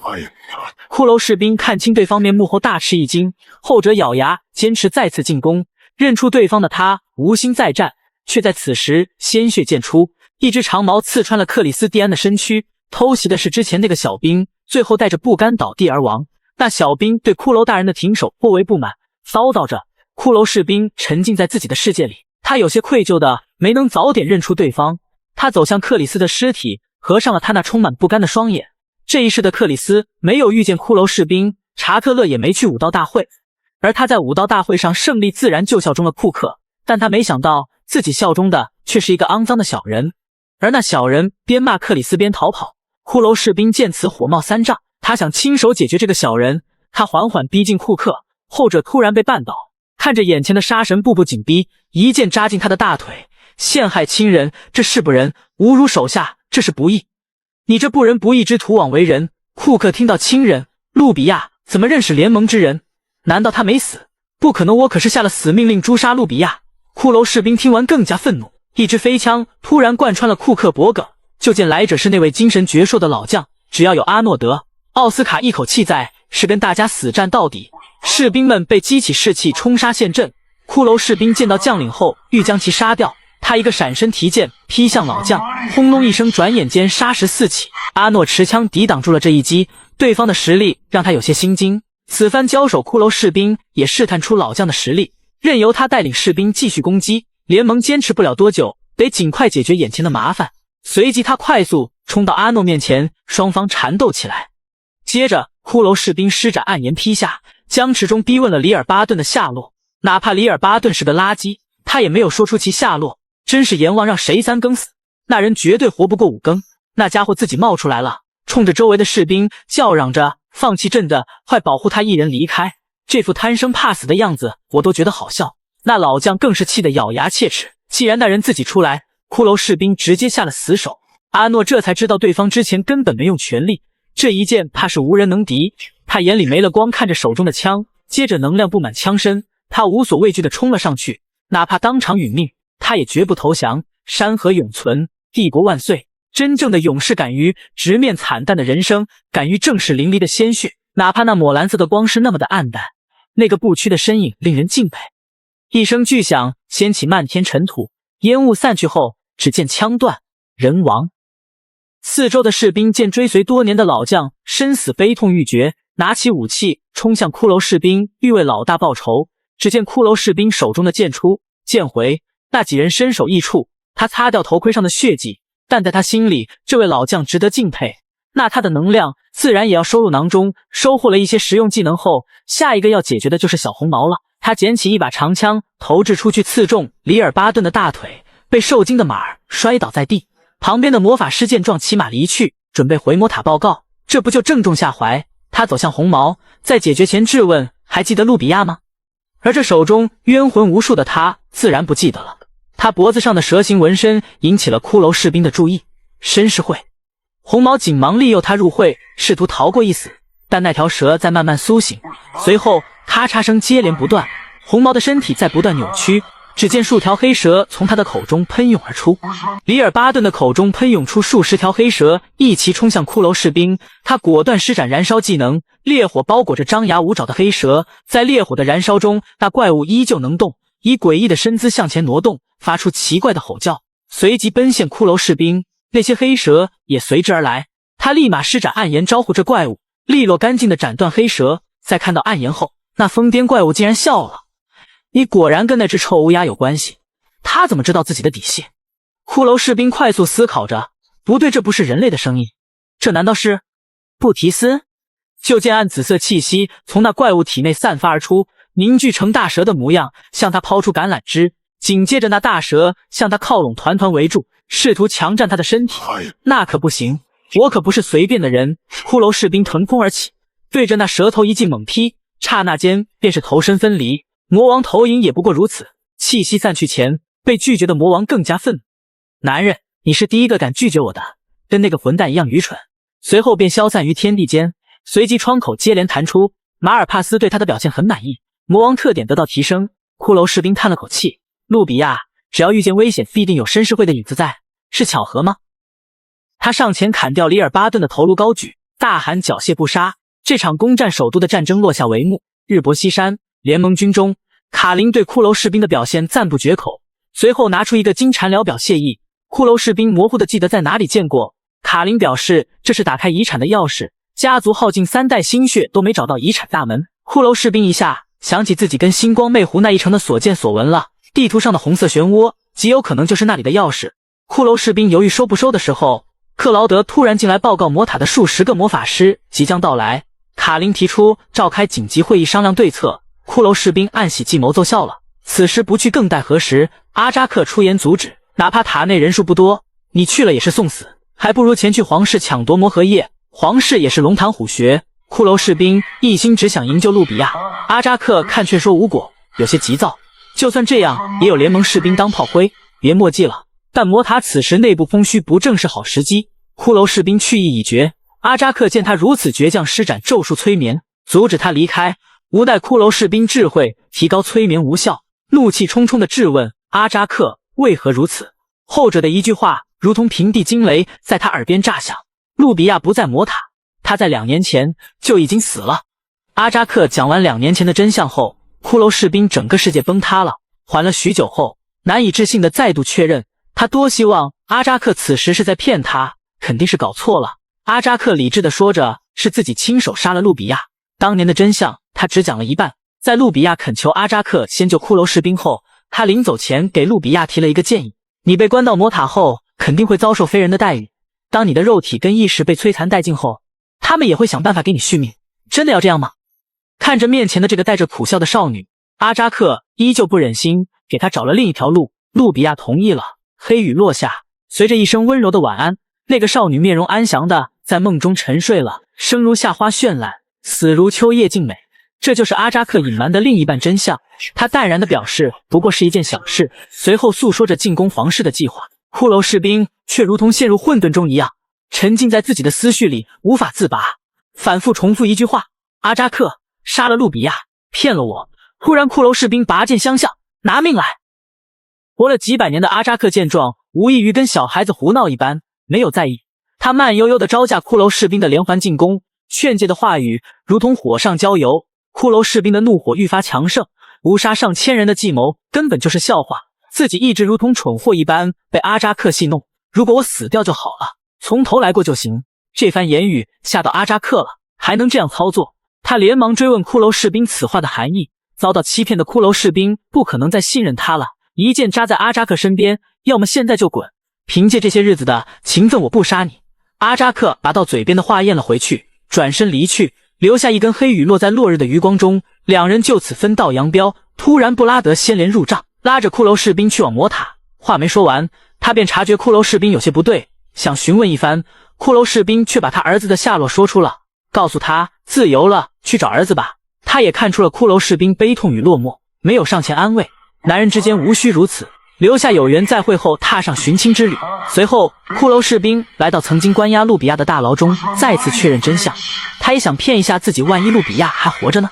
骷髅士兵看清对方面目后大吃一惊，后者咬牙坚持再次进攻。认出对方的他无心再战，却在此时鲜血溅出，一只长矛刺穿了克里斯蒂安的身躯。偷袭的是之前那个小兵，最后带着不甘倒地而亡。那小兵对骷髅大人的停手颇为不满，骚叨着。骷髅士兵沉浸在自己的世界里，他有些愧疚的没能早点认出对方。他走向克里斯的尸体，合上了他那充满不甘的双眼。这一世的克里斯没有遇见骷髅士兵，查特勒也没去武道大会，而他在武道大会上胜利，自然就效忠了库克。但他没想到自己效忠的却是一个肮脏的小人，而那小人边骂克里斯边逃跑。骷髅士兵见此火冒三丈，他想亲手解决这个小人。他缓缓逼近库克，后者突然被绊倒，看着眼前的杀神步步紧逼，一剑扎进他的大腿。陷害亲人，这是不仁；侮辱手下，这是不义。你这不仁不义之徒枉为人！库克听到亲人，路比亚怎么认识联盟之人？难道他没死？不可能，我可是下了死命令诛杀路比亚。骷髅士兵听完更加愤怒，一支飞枪突然贯穿了库克脖颈。就见来者是那位精神矍铄的老将，只要有阿诺德、奥斯卡一口气在，是跟大家死战到底。士兵们被激起士气，冲杀陷阵。骷髅士兵见到将领后，欲将其杀掉。他一个闪身提剑劈向老将，轰隆一声，转眼间杀石四起。阿诺持枪抵挡住了这一击，对方的实力让他有些心惊。此番交手，骷髅士兵也试探出老将的实力，任由他带领士兵继续攻击。联盟坚持不了多久，得尽快解决眼前的麻烦。随即他快速冲到阿诺面前，双方缠斗起来。接着骷髅士兵施展暗炎劈下，僵持中逼问了里尔巴顿的下落。哪怕里尔巴顿是个垃圾，他也没有说出其下落。真是阎王让谁三更死，那人绝对活不过五更。那家伙自己冒出来了，冲着周围的士兵叫嚷着，放弃阵的，快保护他一人离开。这副贪生怕死的样子我都觉得好笑。那老将更是气得咬牙切齿，既然那人自己出来，骷髅士兵直接下了死手。阿诺这才知道对方之前根本没用全力，这一剑怕是无人能敌。他眼里没了光，看着手中的枪，接着能量布满枪身，他无所畏惧地冲了上去，哪怕当场殒命，他也绝不投降。山河永存，帝国万岁！真正的勇士敢于直面惨淡的人生，敢于正视淋漓的鲜血，哪怕那抹蓝色的光是那么的暗淡，那个不屈的身影令人敬佩。一声巨响，掀起漫天尘土，烟雾散去后，只见枪断人亡。四周的士兵见追随多年的老将身死，悲痛欲绝，拿起武器冲向骷髅士兵，欲为老大报仇。只见骷髅士兵手中的剑出剑回，那几人身首异处。他擦掉头盔上的血迹，但在他心里，这位老将值得敬佩。那他的能量自然也要收入囊中。收获了一些实用技能后，下一个要解决的就是小红毛了。他捡起一把长枪，投掷出去，刺中里尔巴顿的大腿，被受惊的马儿摔倒在地。旁边的魔法师见状骑马离去，准备回魔塔报告，这不就正中下怀。他走向红毛，在解决前质问，还记得路比亚吗？而这手中冤魂无数的他自然不记得了。他脖子上的蛇形纹身引起了骷髅士兵的注意。绅士会。红毛紧忙利诱他入会，试图逃过一死，但那条蛇在慢慢苏醒。随后咔嚓声接连不断，红毛的身体在不断扭曲，只见数条黑蛇从他的口中喷涌而出。里尔巴顿的口中喷涌出数十条黑蛇，一齐冲向骷髅士兵。他果断施展燃烧技能，烈火包裹着张牙舞爪的黑蛇，在烈火的燃烧中，那怪物依旧能动，以诡异的身姿向前挪动，发出奇怪的吼叫，随即奔现骷髅士兵。那些黑蛇也随之而来，他立马施展暗炎招呼这怪物，利落干净地斩断黑蛇。在看到暗炎后，那疯癫怪物竟然笑了。你果然跟那只臭乌鸦有关系，他怎么知道自己的底细？骷髅士兵快速思考着，不对，这不是人类的声音，这难道是布提斯？就见暗紫色气息从那怪物体内散发而出，凝聚成大蛇的模样，向他抛出橄榄枝。紧接着那大蛇向他靠拢，团团围住，试图强占他的身体。那可不行，我可不是随便的人。骷髅士兵腾空而起，对着那蛇头一记猛劈，刹那间便是头身分离。魔王投影也不过如此。气息散去前，被拒绝的魔王更加愤怒。男人，你是第一个敢拒绝我的，跟那个混蛋一样愚蠢。随后便消散于天地间。随即窗口接连弹出，马尔帕斯对他的表现很满意，魔王特点得到提升。骷髅士兵叹了口气，路比亚，只要遇见危险，必定有绅士会的影子在，是巧合吗？他上前砍掉里尔巴顿的头颅，高举，大喊缴械不杀。这场攻占首都的战争落下帷幕。日薄西山，联盟军中，卡林对骷髅士兵的表现赞不绝口，随后拿出一个金蝉聊表谢意。骷髅士兵模糊地记得在哪里见过。卡林表示这是打开遗产的钥匙，家族耗尽3代心血都没找到遗产大门。骷髅士兵一下想起自己跟星光魅湖那一城的所见所闻了，地图上的红色漩涡极有可能就是那里的钥匙。骷髅士兵犹豫收不收的时候，克劳德突然进来报告魔塔的数十个魔法师即将到来。卡林提出召开紧急会议商量对策，骷髅士兵暗喜计谋奏效了。此时不去更待何时？阿扎克出言阻止，哪怕塔内人数不多，你去了也是送死，还不如前去皇室抢夺魔核液。皇室也是龙潭虎穴。骷髅士兵一心只想营救路比亚，阿扎克看劝说无果，有些急躁。就算这样，也有联盟士兵当炮灰，别墨迹了。但魔塔此时内部空虚，不正是好时机？骷髅士兵去意已决，阿扎克见他如此倔强，施展咒术催眠，阻止他离开。无奈骷髅士兵智慧提高，催眠无效，怒气冲冲地质问阿扎克为何如此。后者的一句话如同平地惊雷，在他耳边炸响：路比亚不在魔塔，他在2年前就已经死了。阿扎克讲完2年前的真相后，骷髅士兵整个世界崩塌了。缓了许久后，难以置信地再度确认，他多希望阿扎克此时是在骗他，肯定是搞错了。阿扎克理智地说着是自己亲手杀了路比亚，当年的真相他只讲了一半。在路比亚恳求阿扎克先救骷髅士兵后，他临走前给路比亚提了一个建议：你被关到魔塔后，肯定会遭受非人的待遇。当你的肉体跟意识被摧残殆尽后，他们也会想办法给你续命。真的要这样吗？看着面前的这个带着苦笑的少女，阿扎克依旧不忍心，给她找了另一条路。路比亚同意了。黑雨落下，随着一声温柔的晚安，那个少女面容安详的在梦中沉睡了，生如夏花绚烂，死如秋叶静美。这就是阿扎克隐瞒的另一半真相。他淡然地表示不过是一件小事，随后诉说着进攻皇室的计划。骷髅士兵却如同陷入混沌中一样，沉浸在自己的思绪里无法自拔，反复重复一句话：阿扎克杀了路比亚，骗了我。突然骷髅士兵拔剑相向，拿命来。活了几百年的阿扎克见状，无异于跟小孩子胡闹一般，没有在意。他慢悠悠地招架骷髅士兵的连环进攻，劝诫的话语如同火上浇油。骷髅士兵的怒火愈发强盛，诛杀上千人的计谋根本就是笑话，自己一直如同蠢货一般被阿扎克戏弄。如果我死掉就好了，从头来过就行。这番言语吓到阿扎克了，还能这样操作？他连忙追问骷髅士兵此话的含义。遭到欺骗的骷髅士兵不可能再信任他了，一剑扎在阿扎克身边，要么现在就滚，凭借这些日子的情分我不杀你。阿扎克把到嘴边的话咽了回去，转身离去，留下一根黑羽落在落日的余光中，两人就此分道扬镳。突然布拉德先连入帐，拉着骷髅士兵去往魔塔。话没说完，他便察觉骷髅士兵有些不对，想询问一番，骷髅士兵却把他儿子的下落说出了，告诉他自由了，去找儿子吧。他也看出了骷髅士兵悲痛与落寞，没有上前安慰，男人之间无需如此，留下有缘再会后踏上寻亲之旅。随后骷髅士兵来到曾经关押路比亚的大牢中，再次确认真相。他也想骗一下自己，万一路比亚还活着呢？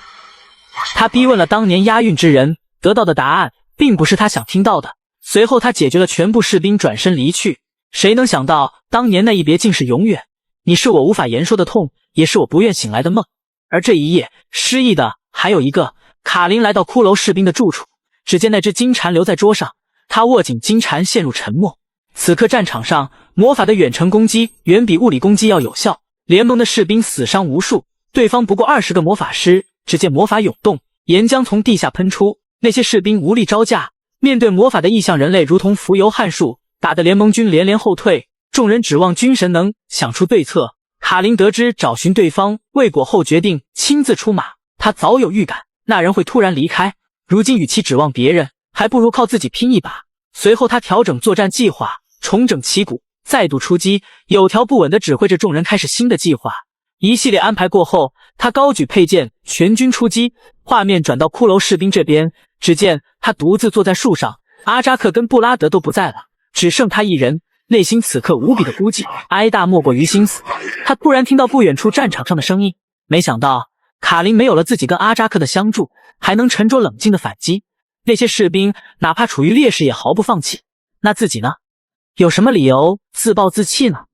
他逼问了当年押运之人，得到的答案并不是他想听到的。随后他解决了全部士兵，转身离去。谁能想到当年那一别竟是永远，你是我无法言说的痛，也是我不愿醒来的梦。而这一夜失忆的还有一个。卡琳来到骷髅士兵的住处，只见那只金蝉留在桌上，他握紧金蝉陷入沉默。此刻战场上魔法的远程攻击远比物理攻击要有效，联盟的士兵死伤无数，对方不过20个魔法师。只见魔法涌动，岩浆从地下喷出，那些士兵无力招架，面对魔法的异象，人类如同浮游撼树，打得联盟军连连后退。众人指望军神能想出对策。卡琳得知找寻对方未果后，决定亲自出马。他早有预感那人会突然离开，如今与其指望别人，还不如靠自己拼一把。随后他调整作战计划，重整旗鼓，再度出击，有条不紊地指挥着众人开始新的计划。一系列安排过后，他高举佩剑，全军出击。画面转到骷髅士兵这边，只见他独自坐在树上，阿扎克跟布拉德都不在了，只剩他一人，内心此刻无比的孤寂，哀大莫过于心死。他突然听到不远处战场上的声音，没想到卡琳没有了自己跟阿扎克的相助，还能沉着冷静的反击。那些士兵哪怕处于劣势也毫不放弃，那自己呢？有什么理由自暴自弃呢？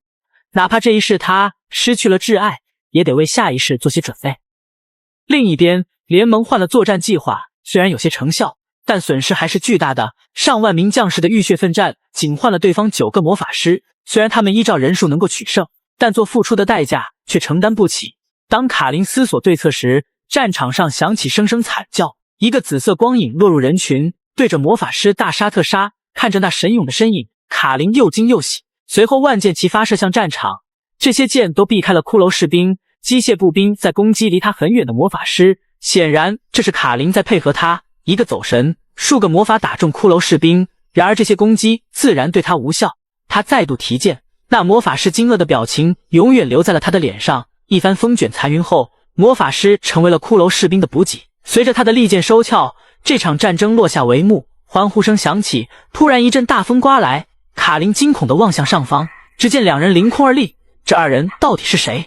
哪怕这一世他失去了挚爱，也得为下一世做些准备。另一边，联盟换了作战计划，虽然有些成效，但损失还是巨大的。上万名将士的浴血奋战，仅换了对方9个魔法师。虽然他们依照人数能够取胜，但做付出的代价却承担不起。当卡琳思索对策时，战场上响起声声惨叫，一个紫色光影落入人群，对着魔法师大杀特杀。看着那神勇的身影，卡琳又惊又喜。随后万箭齐发射向战场，这些箭都避开了骷髅士兵，机械步兵在攻击离他很远的魔法师。显然这是卡琳在配合他，一个走神，数个魔法打中骷髅士兵，然而这些攻击自然对他无效。他再度提剑，那魔法师惊愕的表情永远留在了他的脸上。一番风卷残云后，魔法师成为了骷髅士兵的补给。随着他的利剑收鞘，这场战争落下帷幕，欢呼声响起。突然一阵大风刮来，卡琳惊恐地望向上方，只见两人凌空而立。这二人到底是谁？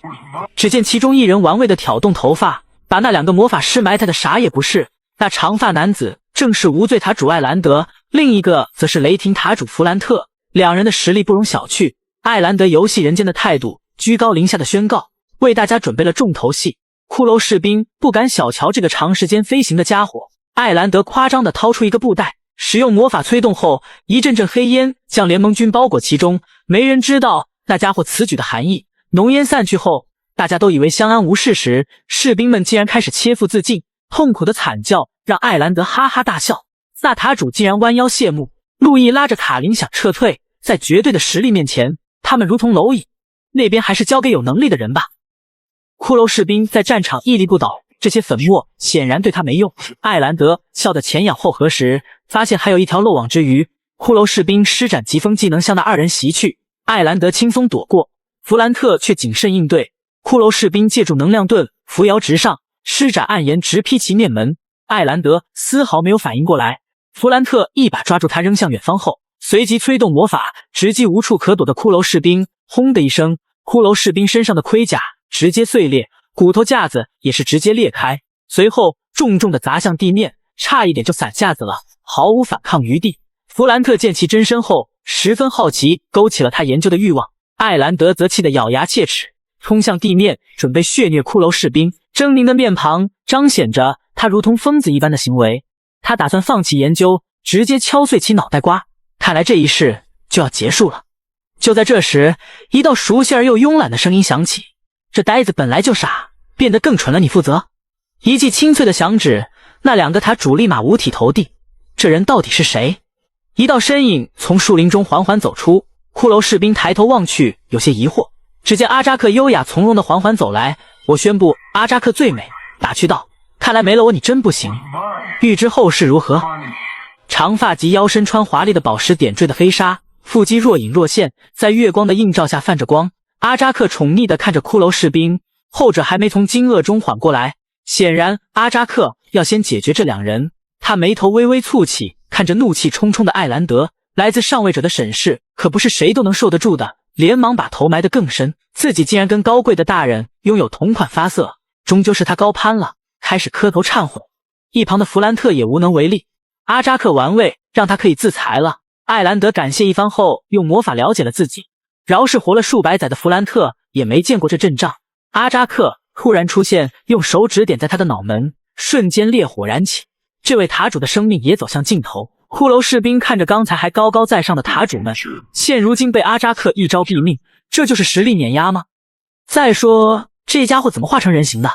只见其中一人玩味地挑动头发，把那两个魔法师埋汰的啥也不是。那长发男子正是无罪塔主艾兰德，另一个则是雷霆塔主弗兰特。两人的实力不容小觑。艾兰德游戏人间的态度，居高临下的宣告，为大家准备了重头戏。骷髅士兵不敢小瞧这个长时间飞行的家伙。艾兰德夸张地掏出一个布袋，使用魔法催动后，一阵阵黑烟将联盟军包裹其中。没人知道那家伙此举的含义。浓烟散去后，大家都以为相安无事时，士兵们竟然开始切腹自尽。痛苦的惨叫让艾兰德哈哈大笑。那塔主竟然弯腰谢幕。路易拉着卡琳想撤退，在绝对的实力面前，他们如同蝼蚁。那边还是交给有能力的人吧。骷髅士兵在战场屹立不倒，这些粉末显然对他没用。艾兰德笑得前仰后合时，发现还有一条漏网之鱼。骷髅士兵施展疾风技能向那二人袭去，艾兰德轻松躲过，弗兰特却谨慎应对。骷髅士兵借助能量盾扶摇直上，施展暗炎直劈其面门。艾兰德丝毫没有反应过来，弗兰特一把抓住他扔向远方后，随即催动魔法直击无处可躲的骷髅士兵。轰的一声，骷髅士兵身上的盔甲直接碎裂，骨头架子也是直接裂开，随后重重地砸向地面，差一点就散架子了，毫无反抗余地。弗兰特见其真身后，十分好奇，勾起了他研究的欲望。艾兰德则气得咬牙切齿，冲向地面，准备血虐骷髅士兵。狰狞的面庞彰显着他如同疯子一般的行为。他打算放弃研究，直接敲碎其脑袋瓜。看来这一世就要结束了。就在这时，一道熟悉而又慵懒的声音响起：“这呆子本来就傻，变得更蠢了，你负责。”一记清脆的响指，那两个塔主立马五体投地。这人到底是谁？一道身影从树林中缓缓走出，骷髅士兵抬头望去，有些疑惑。只见阿扎克优雅从容地缓缓走来。我宣布阿扎克最美，打趣道：“看来没了我你真不行。欲知后事如何？”长发及腰身穿华丽的宝石点缀的飞纱，腹肌若隐若现，在月光的映照下泛着光。阿扎克宠溺地看着骷髅士兵，后者还没从惊愕中缓过来。显然阿扎克要先解决这两人。他眉头微微蹙起，看着怒气冲冲的艾兰德。来自上位者的审视可不是谁都能受得住的，连忙把头埋得更深。自己竟然跟高贵的大人拥有同款发色，终究是他高攀了，开始磕头忏悔。一旁的弗兰特也无能为力。阿扎克玩味让他可以自裁了。艾兰德感谢一番后，用魔法了解了自己。饶是活了数百载的弗兰特也没见过这阵仗。阿扎克突然出现，用手指点在他的脑门，瞬间烈火燃起。这位塔主的生命也走向尽头。骷髅士兵看着刚才还高高在上的塔主们，现如今被阿扎克一招毙命，这就是实力碾压吗？再说这家伙怎么化成人形的？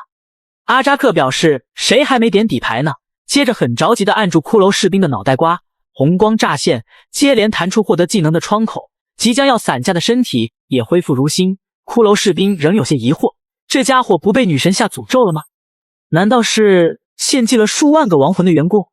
阿扎克表示谁还没点底牌呢，接着很着急地按住骷髅士兵的脑袋瓜，红光乍现，接连弹出获得技能的窗口，即将要散架的身体也恢复如新。骷髅士兵仍有些疑惑，这家伙不被女神下诅咒了吗？难道是献祭了数万个亡魂的缘故？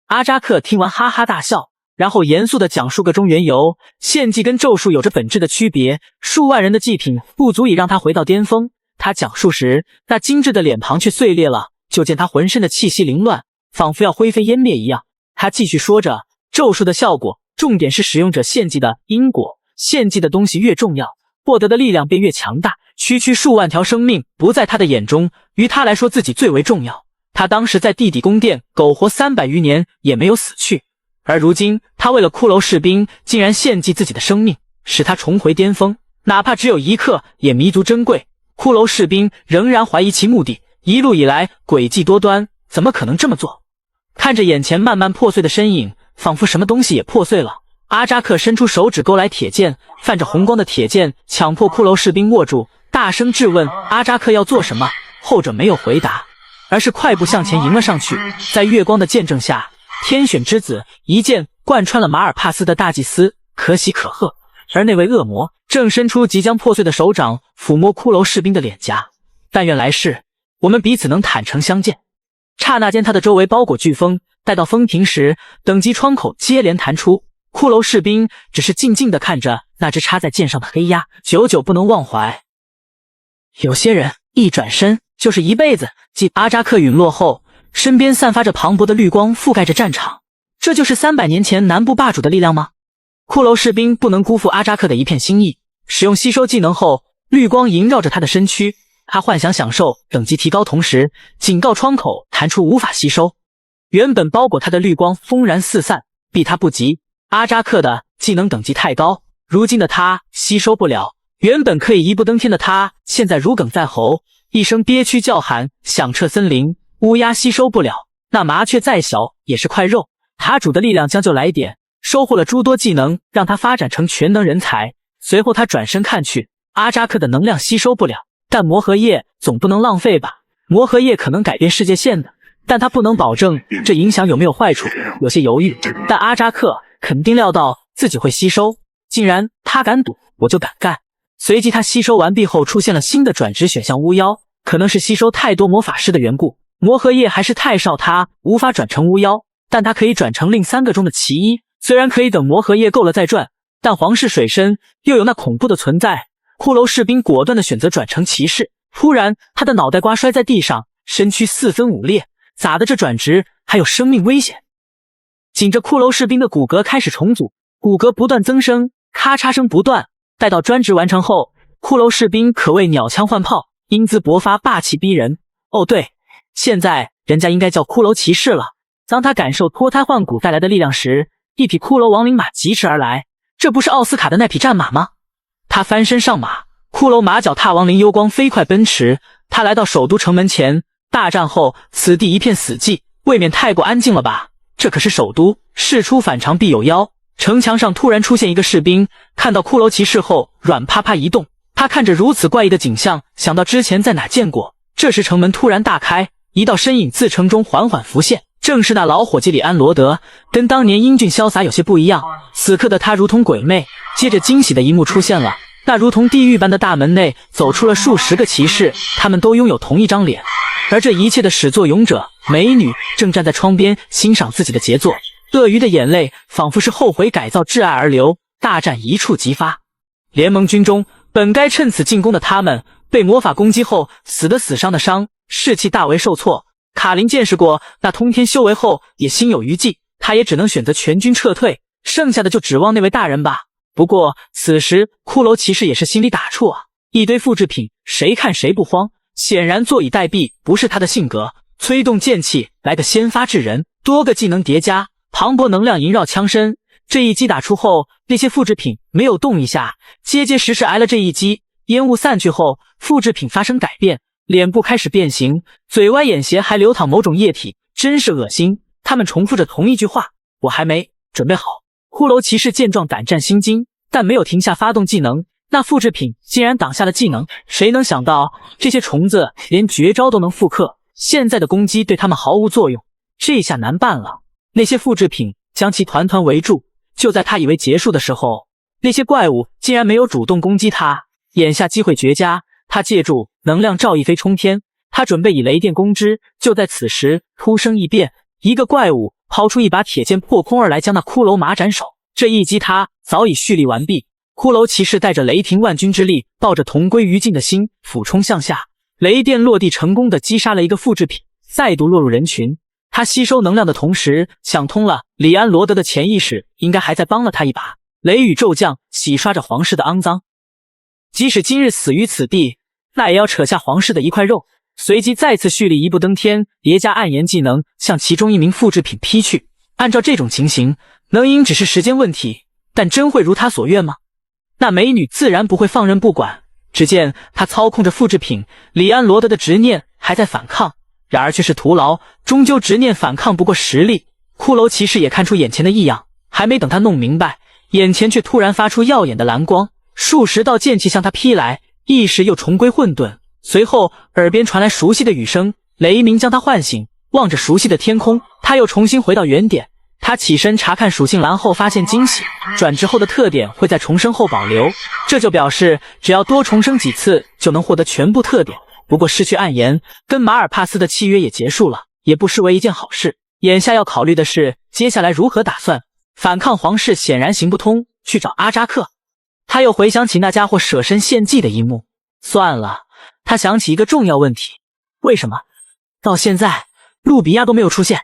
阿扎克听完哈哈大笑，然后严肃地讲述个中缘由。献祭跟咒术有着本质的区别，数万人的祭品不足以让他回到巅峰。他讲述时，那精致的脸庞却碎裂了，就见他浑身的气息凌乱，仿佛要灰飞烟灭一样。他继续说着，咒术的效果重点是使用者献祭的因果，献祭的东西越重要，获得的力量便越强大。区区数万条生命不在他的眼中，于他来说自己最为重要。他当时在地底宫殿苟活300余年也没有死去，而如今他为了骷髅士兵竟然献祭自己的生命，使他重回巅峰，哪怕只有一刻也弥足珍贵。骷髅士兵仍然怀疑其目的，一路以来诡计多端，怎么可能这么做？看着眼前慢慢破碎的身影，仿佛什么东西也破碎了。阿扎克伸出手指勾来铁剑，泛着红光的铁剑强迫骷髅士兵握住，大声质问阿扎克要做什么。后者没有回答，而是快步向前迎了上去。在月光的见证下，天选之子一剑贯穿了马尔帕斯的大祭司，可喜可贺。而那位恶魔正伸出即将破碎的手掌，抚摸骷髅士兵的脸颊。但愿来世我们彼此能坦诚相见。刹那间，他的周围包裹飓风，待到风停时，等级窗口接连弹出，骷髅士兵只是静静地看着那只插在剑上的黑鸦，久久不能忘怀。有些人一转身就是一辈子。继阿扎克陨落后，身边散发着磅礴的绿光，覆盖着战场。这就是300年前南部霸主的力量吗？骷髅士兵不能辜负阿扎克的一片心意，使用吸收技能后，绿光萦绕着他的身躯，他幻想享受等级提高，同时警告窗口弹出无法吸收。原本包裹他的绿光轰然四散，避他不及。阿扎克的技能等级太高，如今的他吸收不了。原本可以一步登天的他，现在如鲠在喉，一声憋屈叫喊响彻森林。乌鸦吸收不了，那麻雀再小也是块肉。塔主的力量将就来点，收获了诸多技能，让他发展成全能人才。随后他转身看去，阿扎克的能量吸收不了，但魔核液总不能浪费吧？魔核液可能改变世界线的，但他不能保证这影响有没有坏处。有些犹豫，但阿扎克肯定料到自己会吸收，竟然他敢赌，我就敢干。随即他吸收完毕后，出现了新的转职选项巫妖，可能是吸收太多魔法师的缘故，魔核液还是太少，他无法转成巫妖，但他可以转成另3个中的其一。虽然可以等魔核液够了再转，但皇室水深又有那恐怖的存在。骷髅士兵果断地选择转成骑士，突然他的脑袋瓜摔在地上，身躯4分5裂，咋的这转职还有生命危险？紧着骷髅士兵的骨骼开始重组，骨骼不断增生，咔嚓声不断。待到专职完成后，骷髅士兵可谓鸟枪换炮，英姿勃发，霸气逼人。哦对，现在人家应该叫骷髅骑士了。当他感受脱胎换骨带来的力量时，一匹骷髅亡灵马疾驰而来，这不是奥斯卡的那匹战马吗？他翻身上马，骷髅马脚踏亡灵幽光飞快奔驰。他来到首都城门前，大战后此地一片死寂，未免太过安静了吧？这可是首都，事出反常必有妖。城墙上突然出现一个士兵，看到骷髅骑士后软趴趴一动。他看着如此怪异的景象，想到之前在哪见过。这时城门突然大开，一道身影自城中缓缓浮现，正是那老伙计里安罗德，跟当年英俊潇洒有些不一样。此刻的他如同鬼魅。接着惊喜的一幕出现了，那如同地狱般的大门内走出了数十个骑士，他们都拥有同一张脸，而这一切的始作俑者美女正站在窗边欣赏自己的杰作。鳄鱼的眼泪仿佛是后悔改造挚爱而流，大战一触即发。联盟军中本该趁此进攻的他们，被魔法攻击后死的死伤的伤，士气大为受挫。卡林见识过那通天修为后也心有余悸，他也只能选择全军撤退，剩下的就指望那位大人吧。不过此时骷髅骑士也是心里打怵啊，一堆复制品谁看谁不慌，显然坐以待毙不是他的性格。催动剑气来个先发制人，多个技能叠加，磅礴能量萦绕枪身。这一击打出后，那些复制品没有动一下，结结实实挨了这一击。烟雾散去后，复制品发生改变，脸部开始变形，嘴歪眼斜，还流淌某种液体，真是恶心。他们重复着同一句话：我还没准备好。骷髅骑士见状胆战心惊，但没有停下发动技能。那复制品竟然挡下了技能，谁能想到这些虫子连绝招都能复刻，现在的攻击对他们毫无作用。这下难办了，那些复制品将其团团围住。就在他以为结束的时候，那些怪物竟然没有主动攻击他。眼下机会绝佳，他借助能量罩一飞冲天，他准备以雷电攻之。就在此时，突生异变，一个怪物抛出一把铁剑破空而来，将那骷髅马斩首。这一击他早已蓄力完毕。骷髅骑士带着雷霆万钧之力，抱着同归于尽的心俯冲向下，雷电落地，成功的击杀了一个复制品，再度落入人群。他吸收能量的同时想通了，里安罗德的潜意识应该还在帮了他一把。雷雨骤降，洗刷着皇室的肮脏。即使今日死于此地，那也要扯下皇室的一块肉。随即再次蓄力一步登天，叠加暗炎技能向其中一名复制品劈去。按照这种情形，能赢只是时间问题，但真会如他所愿吗？那美女自然不会放任不管。只见他操控着复制品，里安罗德的执念还在反抗，然而却是徒劳，终究执念反抗不过实力。骷髅骑士也看出眼前的异样，还没等他弄明白，眼前却突然发出耀眼的蓝光，数十道剑气向他劈来，一时又重归混沌。随后耳边传来熟悉的雨声，雷鸣将他唤醒，望着熟悉的天空，他又重新回到原点。他起身查看属性栏后发现惊喜，转职后的特点会在重生后保留，这就表示只要多重生几次就能获得全部特点。不过失去暗炎，跟马尔帕斯的契约也结束了，也不失为一件好事。眼下要考虑的是接下来如何打算。反抗皇室显然行不通，去找阿扎克。他又回想起那家伙舍身献祭的一幕，算了，他想起一个重要问题，为什么到现在路比亚都没有出现？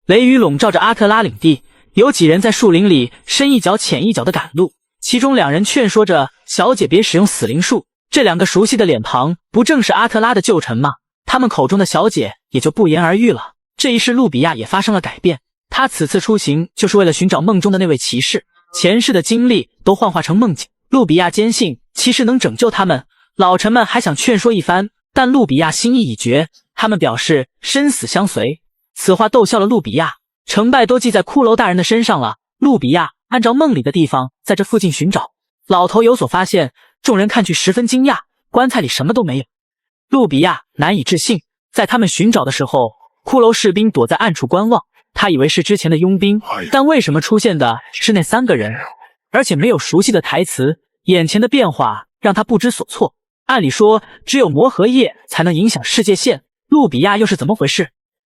雷雨笼罩着阿特拉领地，有几人在树林里深一脚浅一脚的赶路，其中2人劝说着小姐别使用死灵术。这2个熟悉的脸庞不正是阿特拉的旧臣吗？他们口中的小姐也就不言而喻了。这一世路比亚也发生了改变，他此次出行就是为了寻找梦中的那位骑士，前世的经历都幻化成梦境。路比亚坚信骑士能拯救他们，老臣们还想劝说一番，但路比亚心意已决，他们表示生死相随。此话逗笑了路比亚，成败都记在骷髅大人的身上了。路比亚按照梦里的地方在这附近寻找，老头有所发现，众人看去十分惊讶，棺材里什么都没有。路比亚难以置信，在他们寻找的时候，骷髅士兵躲在暗处观望，他以为是之前的佣兵，但为什么出现的是那3个人，而且没有熟悉的台词？眼前的变化让他不知所措。按理说只有魔核液才能影响世界线，路比亚又是怎么回事？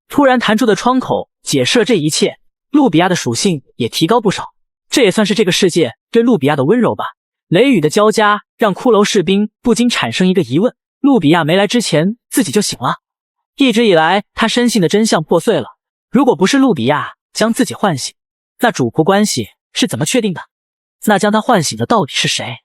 突然弹出的窗口解释了这一切，路比亚的属性也提高不少，这也算是这个世界对路比亚的温柔吧。雷雨的交加让骷髅士兵不禁产生一个疑问，路比亚没来之前自己就醒了？一直以来他深信的真相破碎了，如果不是路比亚将自己唤醒，那主仆关系是怎么确定的？那将他唤醒的到底是谁？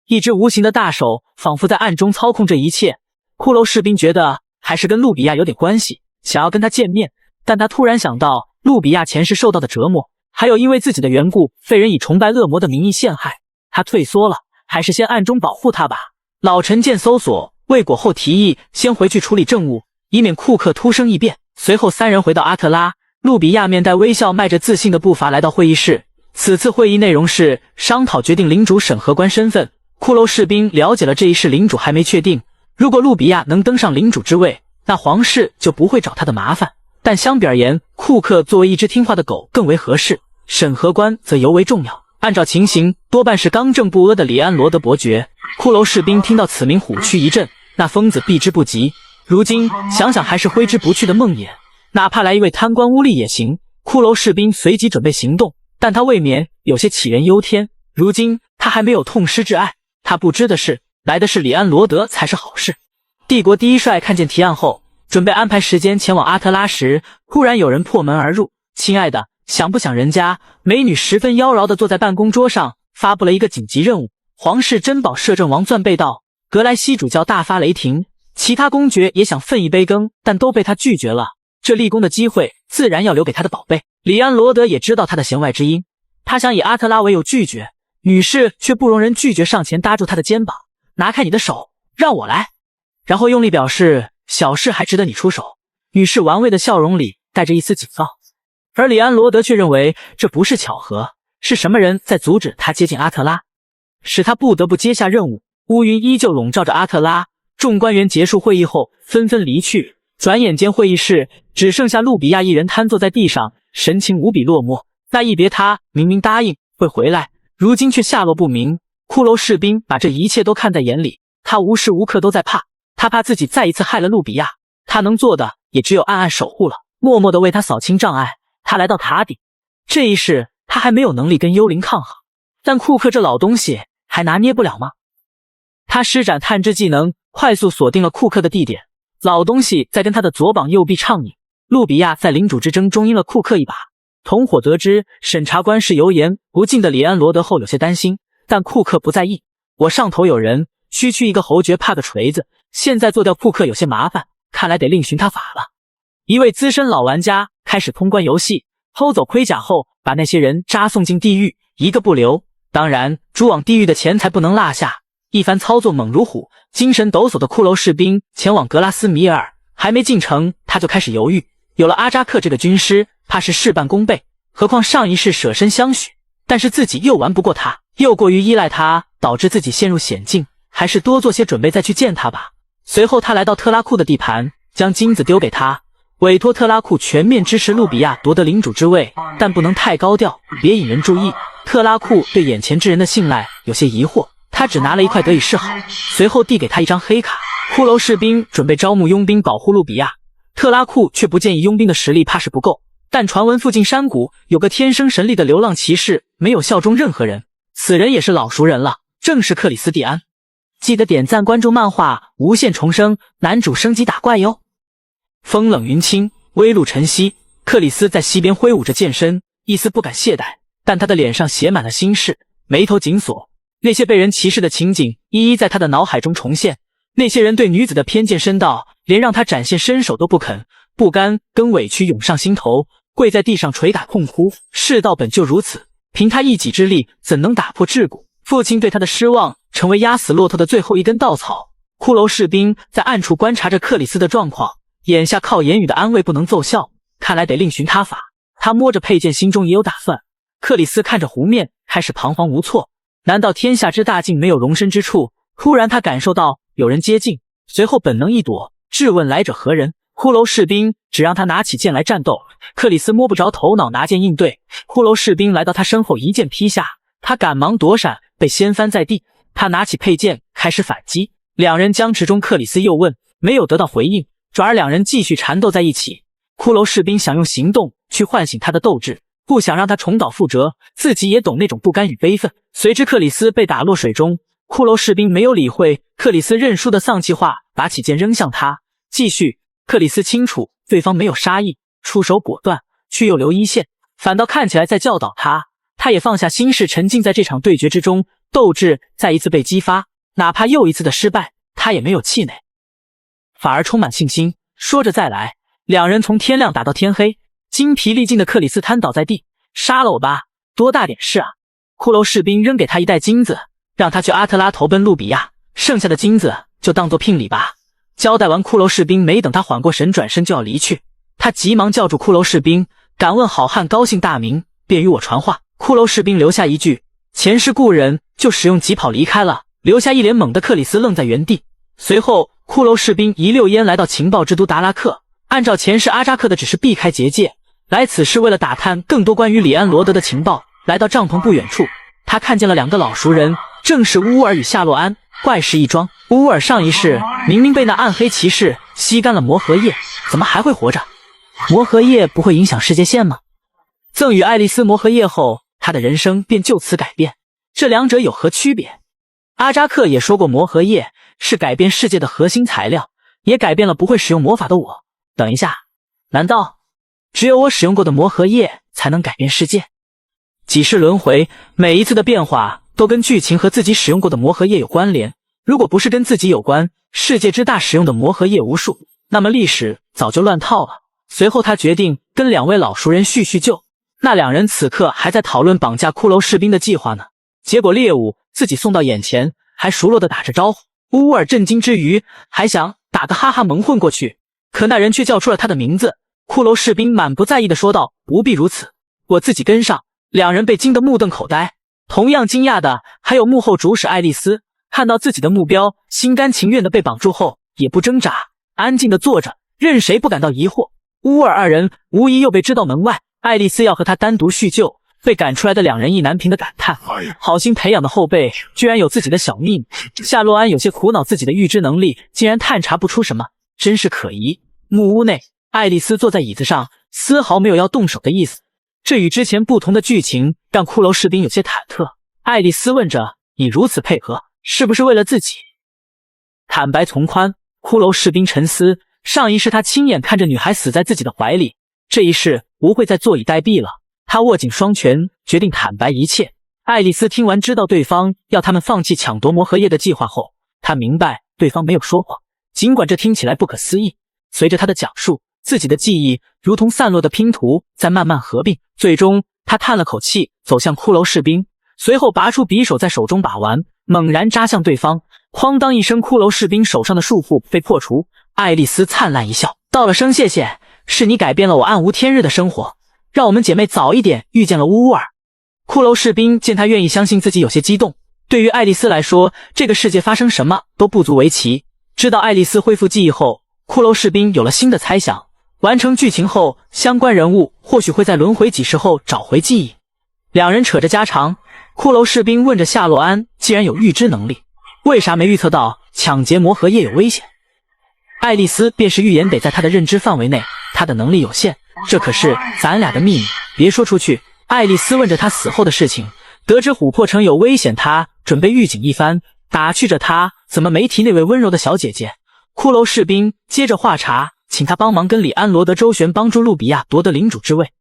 一只无形的大手仿佛在暗中操控这一切，骷髅士兵觉得还是跟路比亚有点关系，想要跟他见面，但他突然想到路比亚前世受到的折磨，还有因为自己的缘故被人以崇拜恶魔的名义陷害，他退缩了，还是先暗中保护他吧。老臣见搜索未果后提议先回去处理政务，以免库克突生异变。随后3人回到阿特拉，路比亚面带微笑，迈着自信的步伐来到会议室。此次会议内容是商讨决定领主审核官身份。骷髅士兵了解了这一世领主还没确定，如果路比亚能登上领主之位，那皇室就不会找他的麻烦，但相比而言，库克作为一只听话的狗更为合适，审核官则尤为重要。按照情形，多半是刚正不阿的里安罗德伯爵。骷髅士兵听到此名，虎躯一震，那疯子避之不及，如今想想还是挥之不去的梦魇，哪怕来一位贪官污吏也行。骷髅士兵随即准备行动，但他未免有些杞人忧天，如今他还没有痛失挚爱。他不知的是，来的是里安罗德才是好事。帝国第一帅看见提案后，准备安排时间前往阿特拉时，突然有人破门而入。亲爱的，想不想人家美女十分妖娆地坐在办公桌上，发布了一个紧急任务：皇室珍宝摄政王钻被盗。格莱西主教大发雷霆，其他公爵也想分一杯羹，但都被他拒绝了。这立功的机会自然要留给他的宝贝。里安罗德也知道他的弦外之音，他想以阿特拉为由拒绝，女士却不容人拒绝，上前搭住他的肩膀，拿开你的手，让我来，然后用力表示小事还值得你出手。女士玩味的笑容里带着一丝警告，而里安罗德却认为这不是巧合，是什么人在阻止他接近阿特拉，使他不得不接下任务。乌云依旧笼罩着阿特拉，众官员结束会议后纷纷离去，转眼间会议室只剩下路比亚一人瘫坐在地上，神情无比落寞。那一别他明明答应会回来，如今却下落不明。骷髅士兵把这一切都看在眼里，他无时无刻都在怕，他怕自己再一次害了路比亚，他能做的也只有暗暗守护了，默默地为他扫清障碍。他来到塔顶，这一世他还没有能力跟幽灵抗衡，但库克这老东西还拿捏不了吗？他施展探知技能，快速锁定了库克的地点，老东西在跟他的左膀右臂畅饮。路比亚在领主之争中阴了库克一把，同伙得知审查官是油盐不进的里安罗德后有些担心，但库克不在意。我上头有人，区区一个侯爵怕个锤子，现在做掉库克有些麻烦，看来得另寻他法了。一位资深老玩家开始通关游戏，偷走盔甲后把那些人扎送进地狱，一个不留。当然主往地狱的钱财不能落下。一番操作猛如虎，精神抖擞的骷髅士兵前往格拉斯米尔，还没进城他就开始犹豫，有了阿扎克这个军师，怕是事半功倍，何况上一世舍身相许，但是自己又玩不过他，又过于依赖他，导致自己陷入险境，还是多做些准备再去见他吧。随后他来到特拉库的地盘，将金子丢给他，委托特拉库全面支持路比亚夺得领主之位，但不能太高调，别引人注意。特拉库对眼前之人的信赖有些疑惑，他只拿了一块得以示好，随后递给他一张黑卡。骷髅士兵准备招募佣兵保护路比亚，特拉库却不建议佣兵的实力怕是不够，但传闻附近山谷有个天生神力的流浪骑士，没有效忠任何人。此人也是老熟人了，正是克里斯蒂安。记得点赞关注漫画无限重生，男主升级打怪哟。风冷云轻，微露晨曦，克里斯在溪边挥舞着剑身，一丝不敢懈怠，但他的脸上写满了心事，眉头紧锁。那些被人歧视的情景一一在他的脑海中重现，那些人对女子的偏见深到连让他展现身手都不肯，不甘跟委屈涌上心头，跪在地上捶打痛哭。世道本就如此，凭他一己之力怎能打破桎梏？父亲对他的失望成为压死骆驼的最后一根稻草。骷髅士兵在暗处观察着克里斯的状况，眼下靠言语的安慰不能奏效，看来得另寻他法。他摸着佩剑，心中也有打算。克里斯看着湖面，开始彷徨无措。难道天下之大竟没有容身之处？突然他感受到有人接近，随后本能一躲，质问来者何人。骷髅士兵只让他拿起剑来战斗，克里斯摸不着头脑，拿剑应对。骷髅士兵来到他身后，一剑劈下，他赶忙躲闪，被掀翻在地。他拿起佩剑开始反击，两人僵持中，克里斯又问，没有得到回应，转而两人继续缠斗在一起。骷髅士兵想用行动去唤醒他的斗志，不想让他重蹈覆辙，自己也懂那种不甘与悲愤。随之克里斯被打落水中，骷髅士兵没有理会克里斯认输的丧气话，拔起剑扔向他，继续。克里斯清楚对方没有杀意，出手果断，却又留一线，反倒看起来在教导他。他也放下心事，沉浸在这场对决之中，斗志再一次被激发，哪怕又一次的失败，他也没有气馁，反而充满信心，说着再来。两人从天亮打到天黑，精疲力尽的克里斯瘫倒在地，杀了我吧，多大点事啊！骷髅士兵扔给他一袋金子，让他去阿特拉投奔路比亚，剩下的金子就当作聘礼吧。交代完，骷髅士兵没等他缓过神，转身就要离去。他急忙叫住骷髅士兵，敢问好汉高姓大名，便与我传话。骷髅士兵留下一句前世故人，就使用疾跑离开了，留下一脸懵的克里斯愣在原地。随后骷髅士兵一溜烟来到情报之都达拉克，按照前世阿扎克的指示避开结界，来此是为了打探更多关于里安罗德的情报。来到帐篷不远处，他看见了两个老熟人，正是乌尔与夏洛安，怪事一桩。乌尔上一世明明被那暗黑骑士吸干了魔核液，怎么还会活着？魔核液不会影响世界线吗？赠予爱丽丝魔核液后，他的人生便就此改变，这两者有何区别？阿扎克也说过，魔核液是改变世界的核心材料，也改变了不会使用魔法的我。等一下，难道只有我使用过的魔核液才能改变世界？几世轮回，每一次的变化都跟剧情和自己使用过的魔核液有关联。如果不是跟自己有关，世界之大使用的魔核液无数，那么历史早就乱套了。随后他决定跟两位老熟人叙叙旧。那两人此刻还在讨论绑架骷髅士兵的计划呢。结果猎物自己送到眼前，还熟络地打着招呼。乌尔震惊之余，还想打个哈哈蒙混过去，可那人却叫出了他的名字。骷髅士兵满不在意地说道，不必如此，我自己跟上。两人被惊得目瞪口呆，同样惊讶的还有幕后主使爱丽丝，看到自己的目标心甘情愿地被绑住后，也不挣扎，安静地坐着，任谁不感到疑惑。乌尔二人无疑又被支到门外，爱丽丝要和他单独叙旧，被赶出来的两人意难平的感叹，好心培养的后辈居然有自己的小秘密。夏洛安有些苦恼，自己的预知能力竟然探查不出什么，真是可疑。木屋内，爱丽丝坐在椅子上，丝毫没有要动手的意思。这与之前不同的剧情让骷髅士兵有些忐忑。爱丽丝问着，你如此配合，是不是为了自己？坦白从宽。骷髅士兵沉思，上一世他亲眼看着女孩死在自己的怀里，这一世不会再坐以待毙了。他握紧双拳，决定坦白一切。爱丽丝听完，知道对方要他们放弃抢夺魔核液的计划后，她明白对方没有说谎，尽管这听起来不可思议。随着她的讲述，自己的记忆如同散落的拼图在慢慢合并，最终他叹了口气，走向骷髅士兵，随后拔出匕首在手中把玩，猛然扎向对方。哐当一声，骷髅士兵手上的束缚被破除。爱丽丝灿烂一笑，道了声谢谢，是你改变了我暗无天日的生活，让我们姐妹早一点遇见了乌尔。骷髅士兵见他愿意相信自己，有些激动。对于爱丽丝来说，这个世界发生什么都不足为奇。知道爱丽丝恢复记忆后，骷髅士兵有了新的猜想，完成剧情后，相关人物或许会在轮回几世后找回记忆。两人扯着家常，骷髅士兵问着夏洛安，既然有预知能力，为啥没预测到抢劫魔核液有危险？爱丽丝便是预言得在他的认知范围内，他的能力有限，这可是咱俩的秘密，别说出去。爱丽丝问着他死后的事情，得知琥珀城有危险，他准备预警一番，打趣着他怎么没提那位温柔的小姐姐。骷髅士兵接着话茬，请他帮忙跟里安罗德周旋，帮助路比亚夺得领主之位，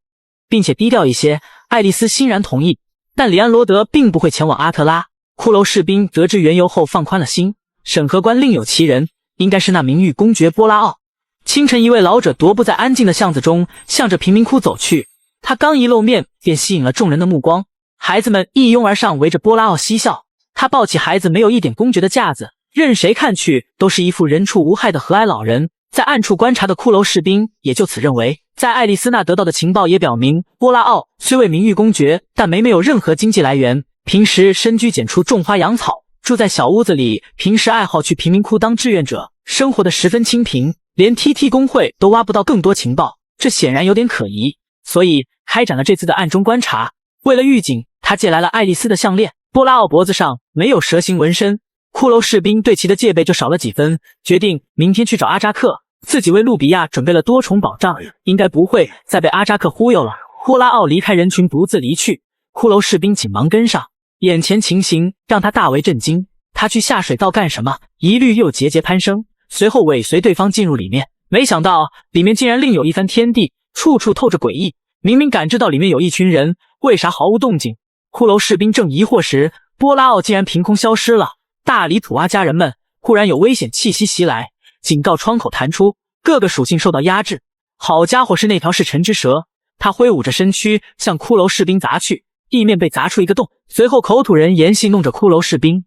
并且低调一些。爱丽丝欣然同意，但里安罗德并不会前往阿特拉。骷髅士兵得知缘由后放宽了心，审核官另有其人，应该是那名誉公爵波拉奥。清晨，一位老者踱步在安静的巷子中，向着贫民窟走去。他刚一露面，便吸引了众人的目光。孩子们一拥而上，围着波拉奥嬉笑。他抱起孩子，没有一点公爵的架子，任谁看去都是一副人畜无害的和蔼老人。在暗处观察的骷髅士兵也就此认为，在爱丽丝那得到的情报也表明，波拉奥虽为名誉公爵，但没有任何经济来源，平时深居简出，种花养草，住在小屋子里，平时爱好去贫民窟当志愿者，生活的十分清贫，连 TT 工会都挖不到更多情报，这显然有点可疑，所以开展了这次的暗中观察。为了预警，他借来了爱丽丝的项链。波拉奥脖子上没有蛇形纹身，骷髅士兵对其的戒备就少了几分，决定明天去找阿扎克。自己为路比亚准备了多重保障，应该不会再被阿扎克忽悠了。波拉奥离开人群，独自离去，骷髅士兵紧忙跟上。眼前情形让他大为震惊，他去下水道干什么？疑虑又节节攀升，随后尾随对方进入里面，没想到里面竟然另有一番天地，处处透着诡异。明明感知到里面有一群人，为啥毫无动静？骷髅士兵正疑惑时，波拉奥竟然凭空消失了。大里土阿家人们忽然有危险气息袭来，警告窗口弹出，各个属性受到压制。好家伙，是那条是神之蛇，他挥舞着身躯向骷髅士兵砸去，地面被砸出一个洞，随后口吐人言戏弄着骷髅士兵，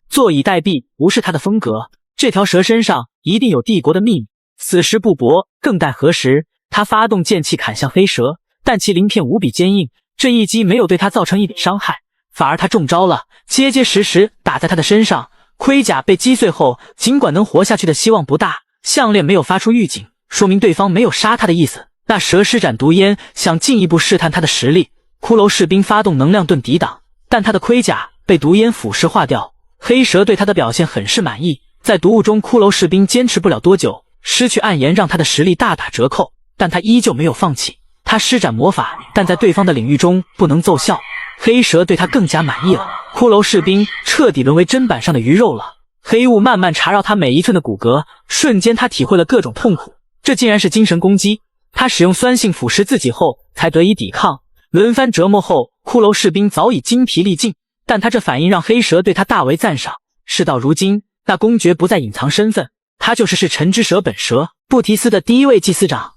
坐以待毙不是他的风格。这条蛇身上一定有帝国的秘密，此时不搏更待何时？他发动剑气砍向黑蛇，但其鳞片无比坚硬，这一击没有对他造成一点伤害，反而他中招了，结结实实打在他的身上。盔甲被击碎后，尽管能活下去的希望不大，项链没有发出预警，说明对方没有杀他的意思。那蛇施展毒烟，想进一步试探他的实力。骷髅士兵发动能量盾抵挡，但他的盔甲被毒烟腐蚀化掉。黑蛇对他的表现很是满意，在毒雾中，骷髅士兵坚持不了多久，失去暗炎让他的实力大打折扣，但他依旧没有放弃。他施展魔法，但在对方的领域中不能奏效。黑蛇对他更加满意了，骷髅士兵彻底沦为砧板上的鱼肉了。黑雾慢慢缠绕他每一寸的骨骼，瞬间他体会了各种痛苦，这竟然是精神攻击。他使用酸性腐蚀自己后才得以抵抗，轮番折磨后，骷髅士兵早已精疲力尽，但他这反应让黑蛇对他大为赞赏。事到如今，那公爵不再隐藏身份，他就是神之蛇本蛇，布提斯的第一位祭司长。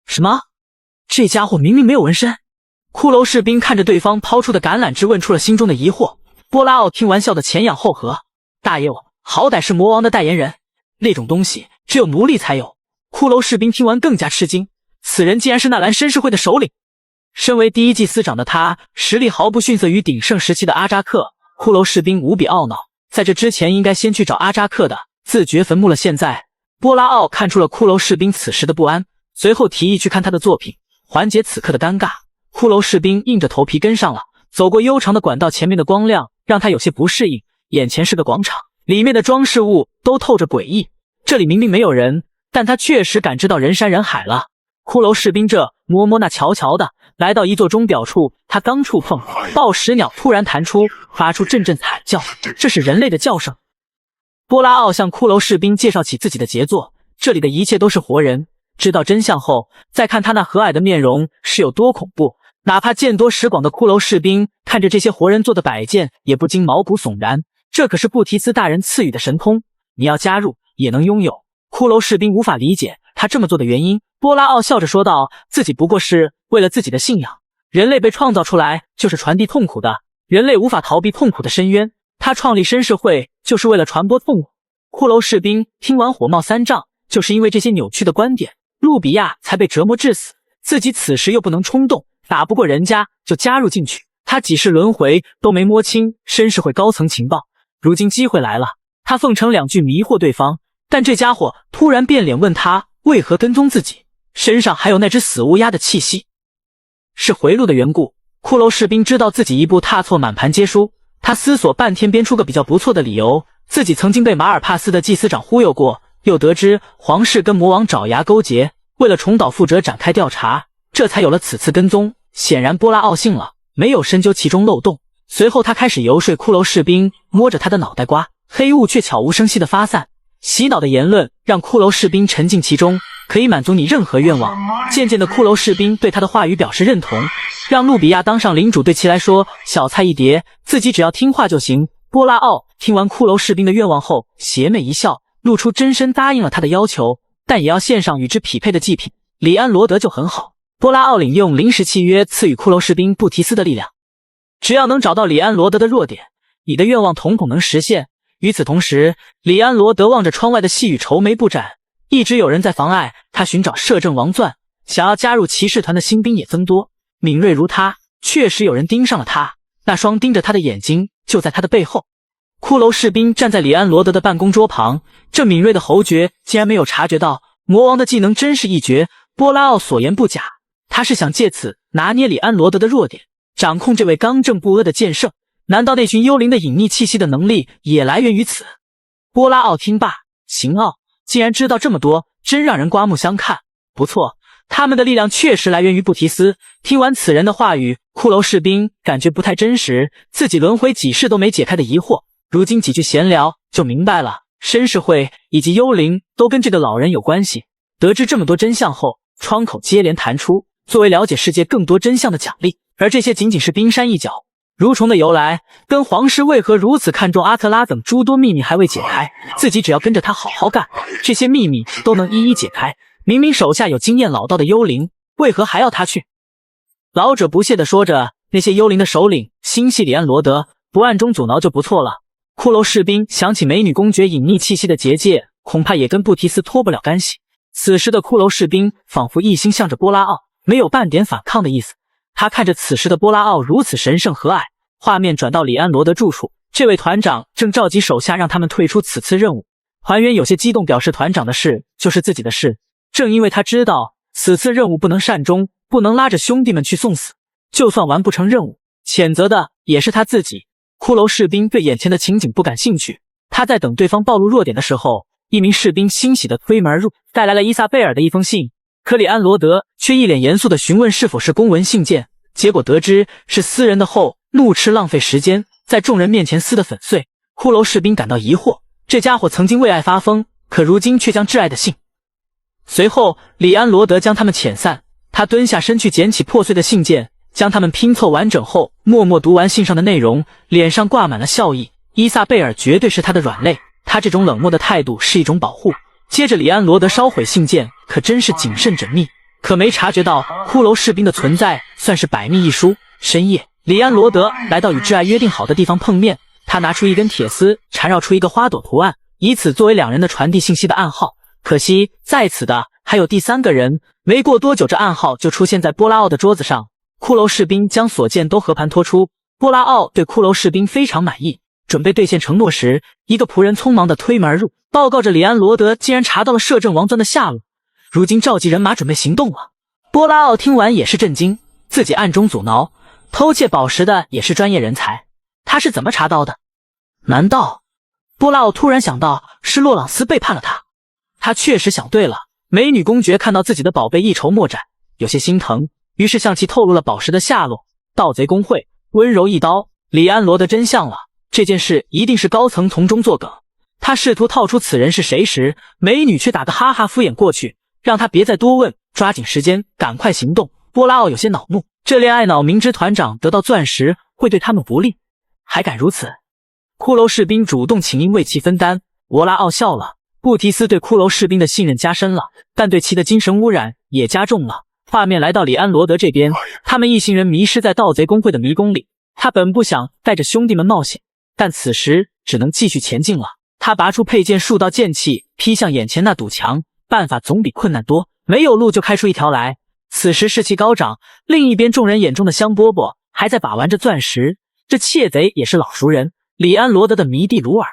什么？这家伙明明没有纹身。骷髅士兵看着对方抛出的橄榄枝，问出了心中的疑惑。波拉奥听完笑得前仰后合，大爷我好歹是魔王的代言人，那种东西只有奴隶才有。骷髅士兵听完更加吃惊，此人竟然是纳兰绅士会的首领。身为第一祭司长的他，实力毫不逊色于鼎盛时期的阿扎克。骷髅士兵无比懊恼，在这之前应该先去找阿扎克的，自掘坟墓了。现在波拉奥看出了骷髅士兵此时的不安，随后提议去看他的作品，缓解此刻的尴尬。骷髅士兵硬着头皮跟上了，走过悠长的管道，前面的光亮让他有些不适应。眼前是个广场，里面的装饰物都透着诡异，这里明明没有人，但他确实感知到人山人海了。骷髅士兵这摸摸那瞧瞧的，来到一座钟表处，他刚触碰，暴食鸟突然弹出，发出阵阵惨叫，这是人类的叫声。波拉奥向骷髅士兵介绍起自己的杰作，这里的一切都是活人。知道真相后，再看他那和蔼的面容是有多恐怖，哪怕见多识广的骷髅士兵看着这些活人做的摆件，也不禁毛骨悚然。这可是布提斯大人赐予的神通，你要加入也能拥有。骷髅士兵无法理解他这么做的原因。波拉奥笑着说道，自己不过是为了自己的信仰，人类被创造出来就是传递痛苦的，人类无法逃避痛苦的深渊，他创立绅士会就是为了传播痛苦。骷髅士兵听完火冒三丈，就是因为这些扭曲的观点，路比亚才被折磨致死，自己此时又不能冲动，打不过人家就加入进去。他几世轮回都没摸清绅士会高层情报，如今机会来了，他奉承两句迷惑对方，但这家伙突然变脸问他为何跟踪自己，身上还有那只死乌鸦的气息。是回路的缘故。骷髅士兵知道自己一步踏错，满盘皆输。他思索半天，编出个比较不错的理由，自己曾经被马尔帕斯的祭司长忽悠过，又得知皇室跟魔王爪牙勾结，为了重蹈覆辙展开调查，这才有了此次跟踪。显然波拉奥信了，没有深究其中漏洞。随后他开始游说骷髅士兵摸着他的脑袋瓜，黑雾却悄无声息地发散。洗脑的言论让骷髅士兵沉浸其中，可以满足你任何愿望。渐渐的，骷髅士兵对他的话语表示认同，让路比亚当上领主对其来说小菜一碟，自己只要听话就行。波拉奥听完骷髅士兵的愿望后，邪魅一笑，露出真身答应了他的要求，但也要献上与之匹配的祭品。里安罗德就很好，波拉奥领用临时契约赐予骷髅士兵布提斯的力量，只要能找到里安罗德的弱点，你的愿望统统能实现。与此同时，里安罗德望着窗外的细雨愁眉不展，一直有人在妨碍他寻找摄政王钻，想要加入骑士团的新兵也增多。敏锐如他，确实有人盯上了他，那双盯着他的眼睛就在他的背后。骷髅士兵站在里安罗德的办公桌旁，这敏锐的侯爵竟然没有察觉到魔王的技能真是一绝。波拉奥所言不假，他是想借此拿捏里安罗德的弱点，掌控这位刚正不阿的剑圣。难道那群幽灵的隐匿气息的能力也来源于此？波拉奥听罢，邢奥竟然知道这么多，真让人刮目相看。不错，他们的力量确实来源于布提斯。听完此人的话语，骷髅士兵感觉不太真实，自己轮回几世都没解开的疑惑，如今几句闲聊就明白了。绅士会以及幽灵都跟这个老人有关系。得知这么多真相后，窗口接连弹出，作为了解世界更多真相的奖励，而这些仅仅是冰山一角。蠕虫的由来，跟皇室为何如此看重阿特拉等诸多秘密还未解开，自己只要跟着他好好干，这些秘密都能一一解开。明明手下有经验老道的幽灵，为何还要他去？老者不屑地说着，那些幽灵的首领心系里安罗德，不暗中阻挠就不错了。骷髅士兵想起美女公爵隐匿气息的结界，恐怕也跟布提斯脱不了干系。此时的骷髅士兵仿佛一心向着波拉奥，没有半点反抗的意思。他看着此时的波拉奥如此神圣和蔼，画面转到里安罗德住处，这位团长正召集手下让他们退出此次任务。团员有些激动，表示团长的事就是自己的事，正因为他知道此次任务不能善终，不能拉着兄弟们去送死，就算完不成任务，谴责的也是他自己。骷髅士兵对眼前的情景不感兴趣，他在等对方暴露弱点的时候，一名士兵欣喜地推门而入，带来了伊萨贝尔的一封信。可里安罗德却一脸严肃地询问是否是公文信件，结果得知是私人的后，怒斥浪费时间，在众人面前撕得粉碎。骷髅士兵感到疑惑，这家伙曾经为爱发疯，可如今却将挚爱的信。随后里安罗德将他们遣散，他蹲下身去捡起破碎的信件，将它们拼凑完整后，默默读完信上的内容，脸上挂满了笑意。伊萨贝尔绝对是他的软肋，他这种冷漠的态度是一种保护。接着里安罗德烧毁信件，可真是谨慎缜密，可没察觉到骷髅士兵的存在算是百密一疏。深夜，里安罗德来到与挚爱约定好的地方碰面，他拿出一根铁丝，缠绕出一个花朵图案，以此作为两人的传递信息的暗号。可惜在此的还有第三个人。没过多久，这暗号就出现在波拉奥的桌子上。骷髅士兵将所见都和盘托出，波拉奥对骷髅士兵非常满意。准备兑现承诺时，一个仆人匆忙地推门而入，报告着里安罗德竟然查到了摄政王钻的下落，如今召集人马准备行动了。波拉奥听完也是震惊，自己暗中阻挠偷窃宝石的也是专业人才，他是怎么查到的？难道……波拉奥突然想到是洛朗斯背叛了他。他确实想对了，美女公爵看到自己的宝贝一筹莫展，有些心疼，于是向其透露了宝石的下落。盗贼公会温柔一刀，里安罗德真相了。这件事一定是高层从中作梗。他试图套出此人是谁时，美女却打个哈哈敷衍过去，让他别再多问，抓紧时间赶快行动。波拉奥有些恼怒，这恋爱脑明知团长得到钻石会对他们不利，还敢如此。骷髅士兵主动请缨为其分担。波拉奥笑了，布提斯对骷髅士兵的信任加深了，但对其的精神污染也加重了。画面来到里安罗德这边，他们一行人迷失在盗贼公会的迷宫里。他本不想带着兄弟们冒险，但此时只能继续前进了。他拔出佩剑，数道剑气劈向眼前那堵墙，办法总比困难多，没有路就开出一条来。此时士气高涨，另一边众人眼中的香饽饽还在把玩着钻石，这窃贼也是老熟人，里安罗德的迷弟鲁尔。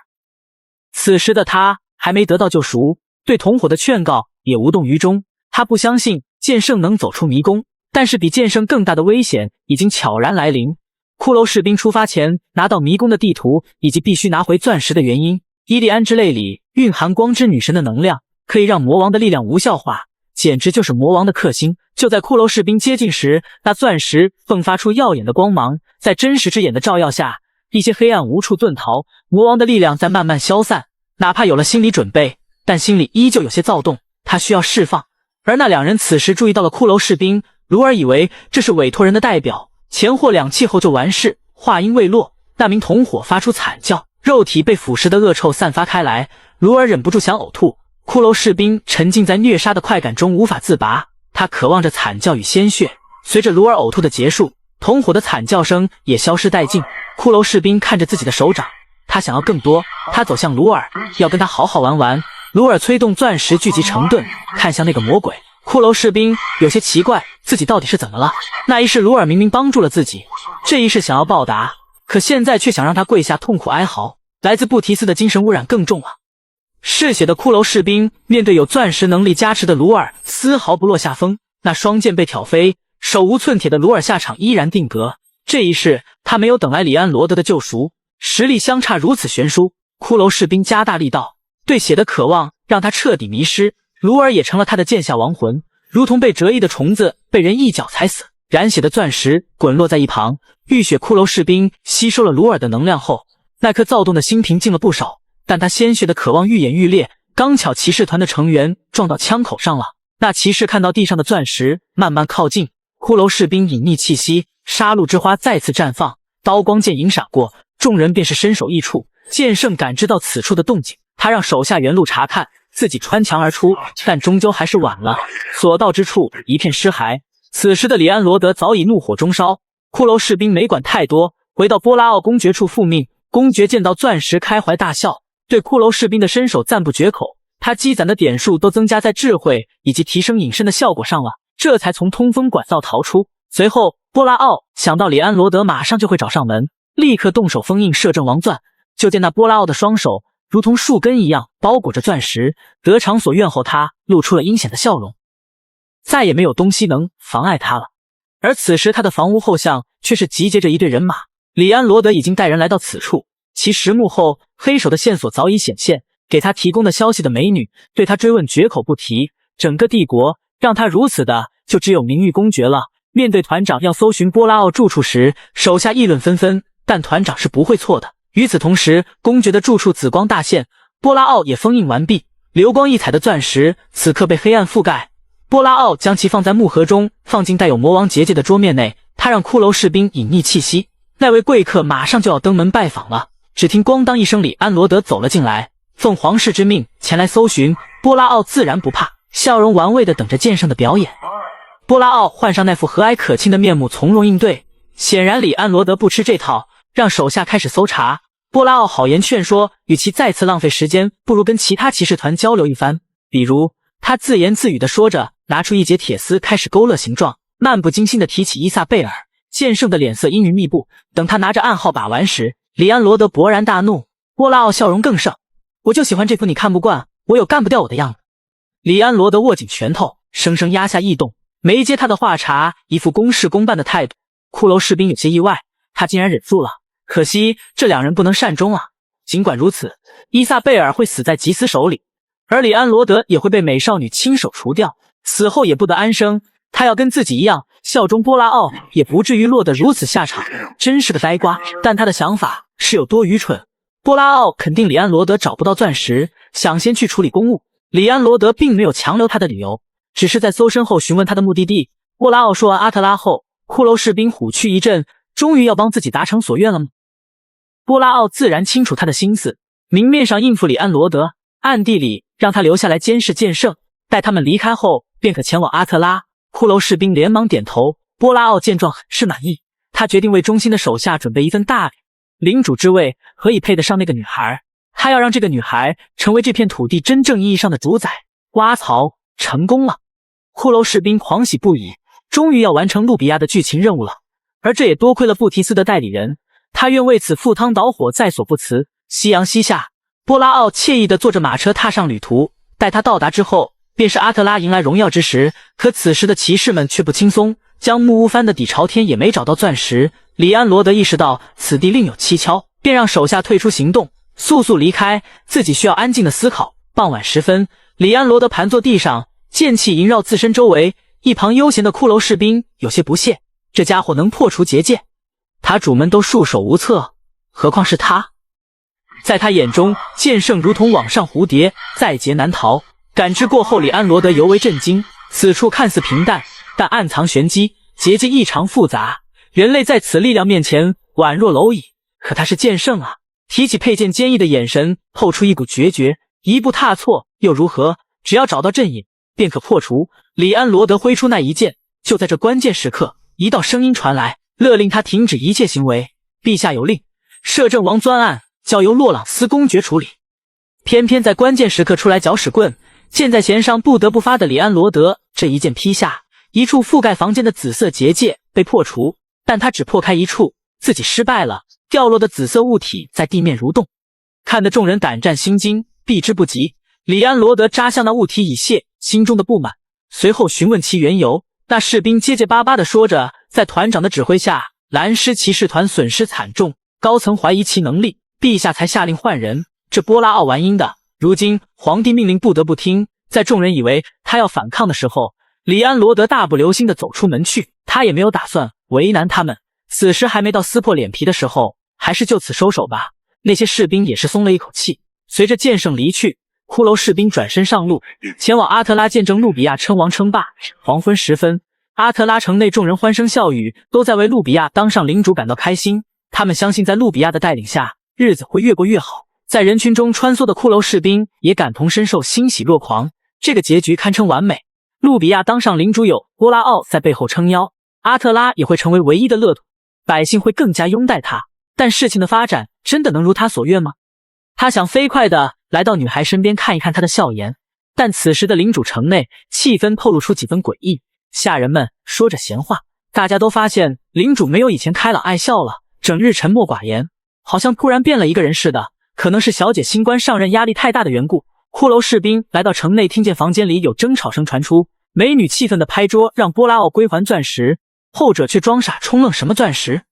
此时的他还没得到救赎，对同伙的劝告也无动于衷。他不相信剑圣能走出迷宫，但是比剑圣更大的危险已经悄然来临。骷髅士兵出发前拿到迷宫的地图以及必须拿回钻石的原因。伊利安之泪里蕴含光之女神的能量，可以让魔王的力量无效化，简直就是魔王的克星。就在骷髅士兵接近时，那钻石迸发出耀眼的光芒，在真实之眼的照耀下，一些黑暗无处遁逃。魔王的力量在慢慢消散，哪怕有了心理准备，但心里依旧有些躁动，他需要释放。而那两人此时注意到了骷髅士兵，卢尔以为这是委托人的代表，钱货两气后就完事。话音未落，那名同伙发出惨叫，肉体被腐蚀的恶臭散发开来，卢尔忍不住想呕吐。骷髅士兵沉浸在虐杀的快感中无法自拔，他渴望着惨叫与鲜血。随着卢尔呕吐的结束，同伙的惨叫声也消失殆尽。骷髅士兵看着自己的手掌，他想要更多，他走向卢尔，要跟他好好玩玩。卢尔催动钻石聚集成盾，看向那个魔鬼。骷髅士兵有些奇怪，自己到底是怎么了？那一世卢尔明明帮助了自己，这一世想要报答，可现在却想让他跪下痛苦哀嚎。来自布提斯的精神污染更重了。嗜血的骷髅士兵面对有钻石能力加持的卢尔，丝毫不落下风。那双剑被挑飞，手无寸铁的卢尔下场依然定格。这一世他没有等来里安罗德的救赎，实力相差如此悬殊。骷髅士兵加大力道，对血的渴望让他彻底迷失。卢尔也成了他的剑下亡魂，如同被折翼的虫子被人一脚踩死。染血的钻石滚落在一旁，浴血骷髅士兵吸收了卢尔的能量后，那颗躁动的心平静了不少，但他鲜血的渴望愈演愈烈。刚巧骑士团的成员撞到枪口上了，那骑士看到地上的钻石慢慢靠近，骷髅士兵隐匿气息，杀戮之花再次绽放，刀光剑影闪过，众人便是身首异处。剑圣感知到此处的动静，他让手下原路查看，自己穿墙而出，但终究还是晚了，所到之处一片尸骸。此时的里安罗德早已怒火中烧，骷髅士兵没管太多，回到波拉奥公爵处复命。公爵见到钻石开怀大笑，对骷髅士兵的身手赞不绝口，他积攒的点数都增加在智慧以及提升隐身的效果上了，这才从通风管道逃出。随后波拉奥想到里安罗德马上就会找上门，立刻动手封印摄政王钻。就见那波拉奥的双手如同树根一样包裹着钻石，得偿所愿后他露出了阴险的笑容，再也没有东西能妨碍他了。而此时他的房屋后巷却是集结着一队人马，里安罗德已经带人来到此处，其实幕后黑手的线索早已显现，给他提供的消息的美女对他追问绝口不提，整个帝国让他如此的就只有明玉公爵了。面对团长要搜寻波拉奥住处时，手下议论纷纷，但团长是不会错的。与此同时，公爵的住处紫光大现，波拉奥也封印完毕，流光溢彩的钻石此刻被黑暗覆盖。波拉奥将其放在木盒中，放进带有魔王结界的桌面内，他让骷髅士兵隐匿气息。那位贵客马上就要登门拜访了，只听咣当一声，里安罗德走了进来，奉皇室之命前来搜寻。波拉奥自然不怕，笑容玩味地等着剑圣的表演。波拉奥换上那副和蔼可亲的面目，从容应对。显然里安罗德不吃这套，让手下开始搜查。波拉奥好言劝说，与其再次浪费时间，不如跟其他骑士团交流一番。比如他自言自语地说着，拿出一截铁丝开始勾勒形状，漫不经心地提起伊萨贝尔。剑圣的脸色阴云密布，等他拿着暗号把玩时，里安罗德勃然大怒。波拉奥笑容更盛，我就喜欢这副你看不惯，我有干不掉我的样子。里安罗德握紧拳头，生生压下异动，没接他的话茬，一副公事公办的态度。骷髅士兵有些意外，他竟然忍住了，可惜这两人不能善终啊。尽管如此，伊萨贝尔会死在吉斯手里，而里安罗德也会被美少女亲手除掉，死后也不得安生。他要跟自己一样效忠波拉奥，也不至于落得如此下场，真是个呆瓜。但他的想法是有多愚蠢？波拉奥肯定里安罗德找不到钻石，想先去处理公务。里安罗德并没有强留他的理由，只是在搜身后询问他的目的地。波拉奥说完阿特拉后，骷髅士兵虎躯一震，终于要帮自己达成所愿了吗？波拉奥自然清楚他的心思，明面上应付里安罗德，暗地里让他留下来监视剑圣，待他们离开后便可前往阿特拉。骷髅士兵连忙点头，波拉奥见状很是满意，他决定为忠心的手下准备一份大礼。领主之位何以配得上那个女孩？他要让这个女孩成为这片土地真正意义上的主宰。挖槽成功了，骷髅士兵狂喜不已，终于要完成路比亚的剧情任务了。而这也多亏了布提斯的代理人，他愿为此赴汤蹈火，在所不辞。夕阳西下，波拉奥惬意地坐着马车踏上旅途。待他到达之后，便是阿特拉迎来荣耀之时。可此时的骑士们却不轻松，将木屋翻得底朝天，也没找到钻石。里安罗德意识到此地另有蹊跷，便让手下退出行动，速速离开，自己需要安静的思考。傍晚时分，里安罗德盘坐地上，剑气萦绕自身周围。一旁悠闲的骷髅士兵有些不屑，这家伙能破除结界，他主们都束手无策，何况是他？在他眼中，剑圣如同网上蝴蝶，在劫难逃。感知过后，李安罗德尤为震惊。此处看似平淡，但暗藏玄机，结界异常复杂。人类在此力量面前宛若蝼蚁，可他是剑圣啊！提起佩剑，坚毅的眼神透出一股决绝。一步踏错又如何？只要找到阵引，便可破除。李安罗德挥出那一剑，就在这关键时刻，一道声音传来，勒令他停止一切行为。陛下有令，摄政王专案交由洛朗斯公爵处理。偏偏在关键时刻出来搅屎棍，箭在弦上不得不发的李安罗德这一剑劈下，一处覆盖房间的紫色结界被破除，但他只破开一处，自己失败了。掉落的紫色物体在地面蠕动，看得众人胆战心惊，避之不及。李安罗德扎向那物体以泄心中的不满，随后询问其缘由。那士兵结结巴巴地说着，在团长的指挥下，蓝狮骑士团损失惨重，高层怀疑其能力，陛下才下令换人。这波拉奥玩阴的，如今皇帝命令不得不听。在众人以为他要反抗的时候，李安罗德大步流星地走出门去，他也没有打算为难他们。此时还没到撕破脸皮的时候，还是就此收手吧。那些士兵也是松了一口气。随着剑圣离去，骷髅士兵转身上路，前往阿特拉见证路比亚称王称霸。黄昏时分，阿特拉城内众人欢声笑语，都在为路比亚当上领主感到开心。他们相信在路比亚的带领下，日子会越过越好。在人群中穿梭的骷髅士兵也感同身受，欣喜若狂。这个结局堪称完美。路比亚当上领主有波拉奥在背后撑腰，阿特拉也会成为唯一的乐土，百姓会更加拥戴他。但事情的发展真的能如他所愿吗？他想飞快地来到女孩身边看一看她的笑颜，但此时的领主城内气氛透露出几分诡异。下人们说着闲话，大家都发现领主没有以前开朗爱笑了，整日沉默寡言，好像突然变了一个人似的。可能是小姐新官上任压力太大的缘故。骷髅士兵来到城内，听见房间里有争吵声传出，美女气愤地拍桌让波拉奥归还钻石，后者却装傻充愣。什么钻石？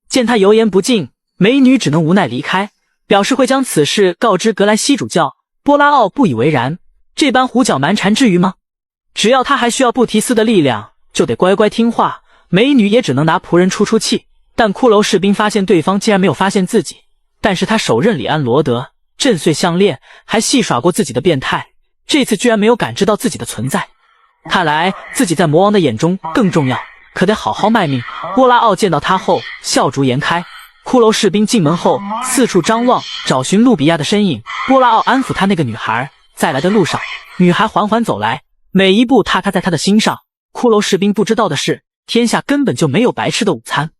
见他油盐不进，美女只能无奈离开，表示会将此事告知格莱西主教。波拉奥不以为然，这般胡搅蛮缠至于吗？只要他还需要布提斯的力量，就得乖乖听话。美女也只能拿仆人出气。但骷髅士兵发现对方竟然没有发现自己，但是他手刃李安罗德，震碎项链，还戏耍过自己的变态，这次居然没有感知到自己的存在。看来自己在魔王的眼中更重要，可得好好卖命。波拉奥见到他后笑逐颜开。骷髅士兵进门后四处张望，找寻路比亚的身影。波拉奥安抚他那个女孩，在来的路上，女孩缓缓走来，每一步踏在他的心上。骷髅士兵不知道的是，天下根本就没有白吃的午餐。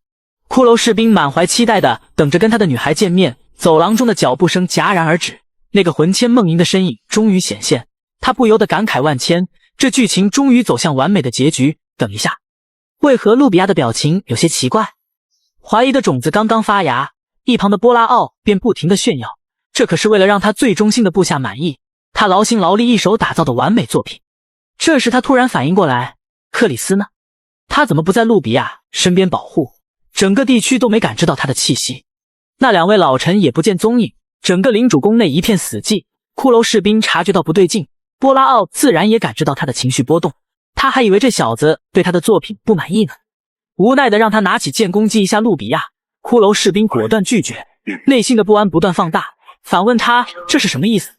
骷髅士兵满怀期待的等着跟他的女孩见面，走廊中的脚步声戛然而止，那个魂牵梦萦的身影终于显现，他不由得感慨万千，这剧情终于走向完美的结局。等一下，为何路比亚的表情有些奇怪？怀疑的种子刚刚发芽，一旁的波拉奥便不停地炫耀，这可是为了让他最忠心的部下满意，他劳心劳力一手打造的完美作品。这时他突然反应过来，克里斯呢？他怎么不在路比亚身边保护？整个地区都没感知到他的气息。那两位老臣也不见踪影，整个领主宫内一片死寂。骷髅士兵察觉到不对劲，波拉奥自然也感知到他的情绪波动，他还以为这小子对他的作品不满意呢，无奈的让他拿起剑攻击一下路比亚。骷髅士兵果断拒绝，内心的不安不断放大，反问他这是什么意思。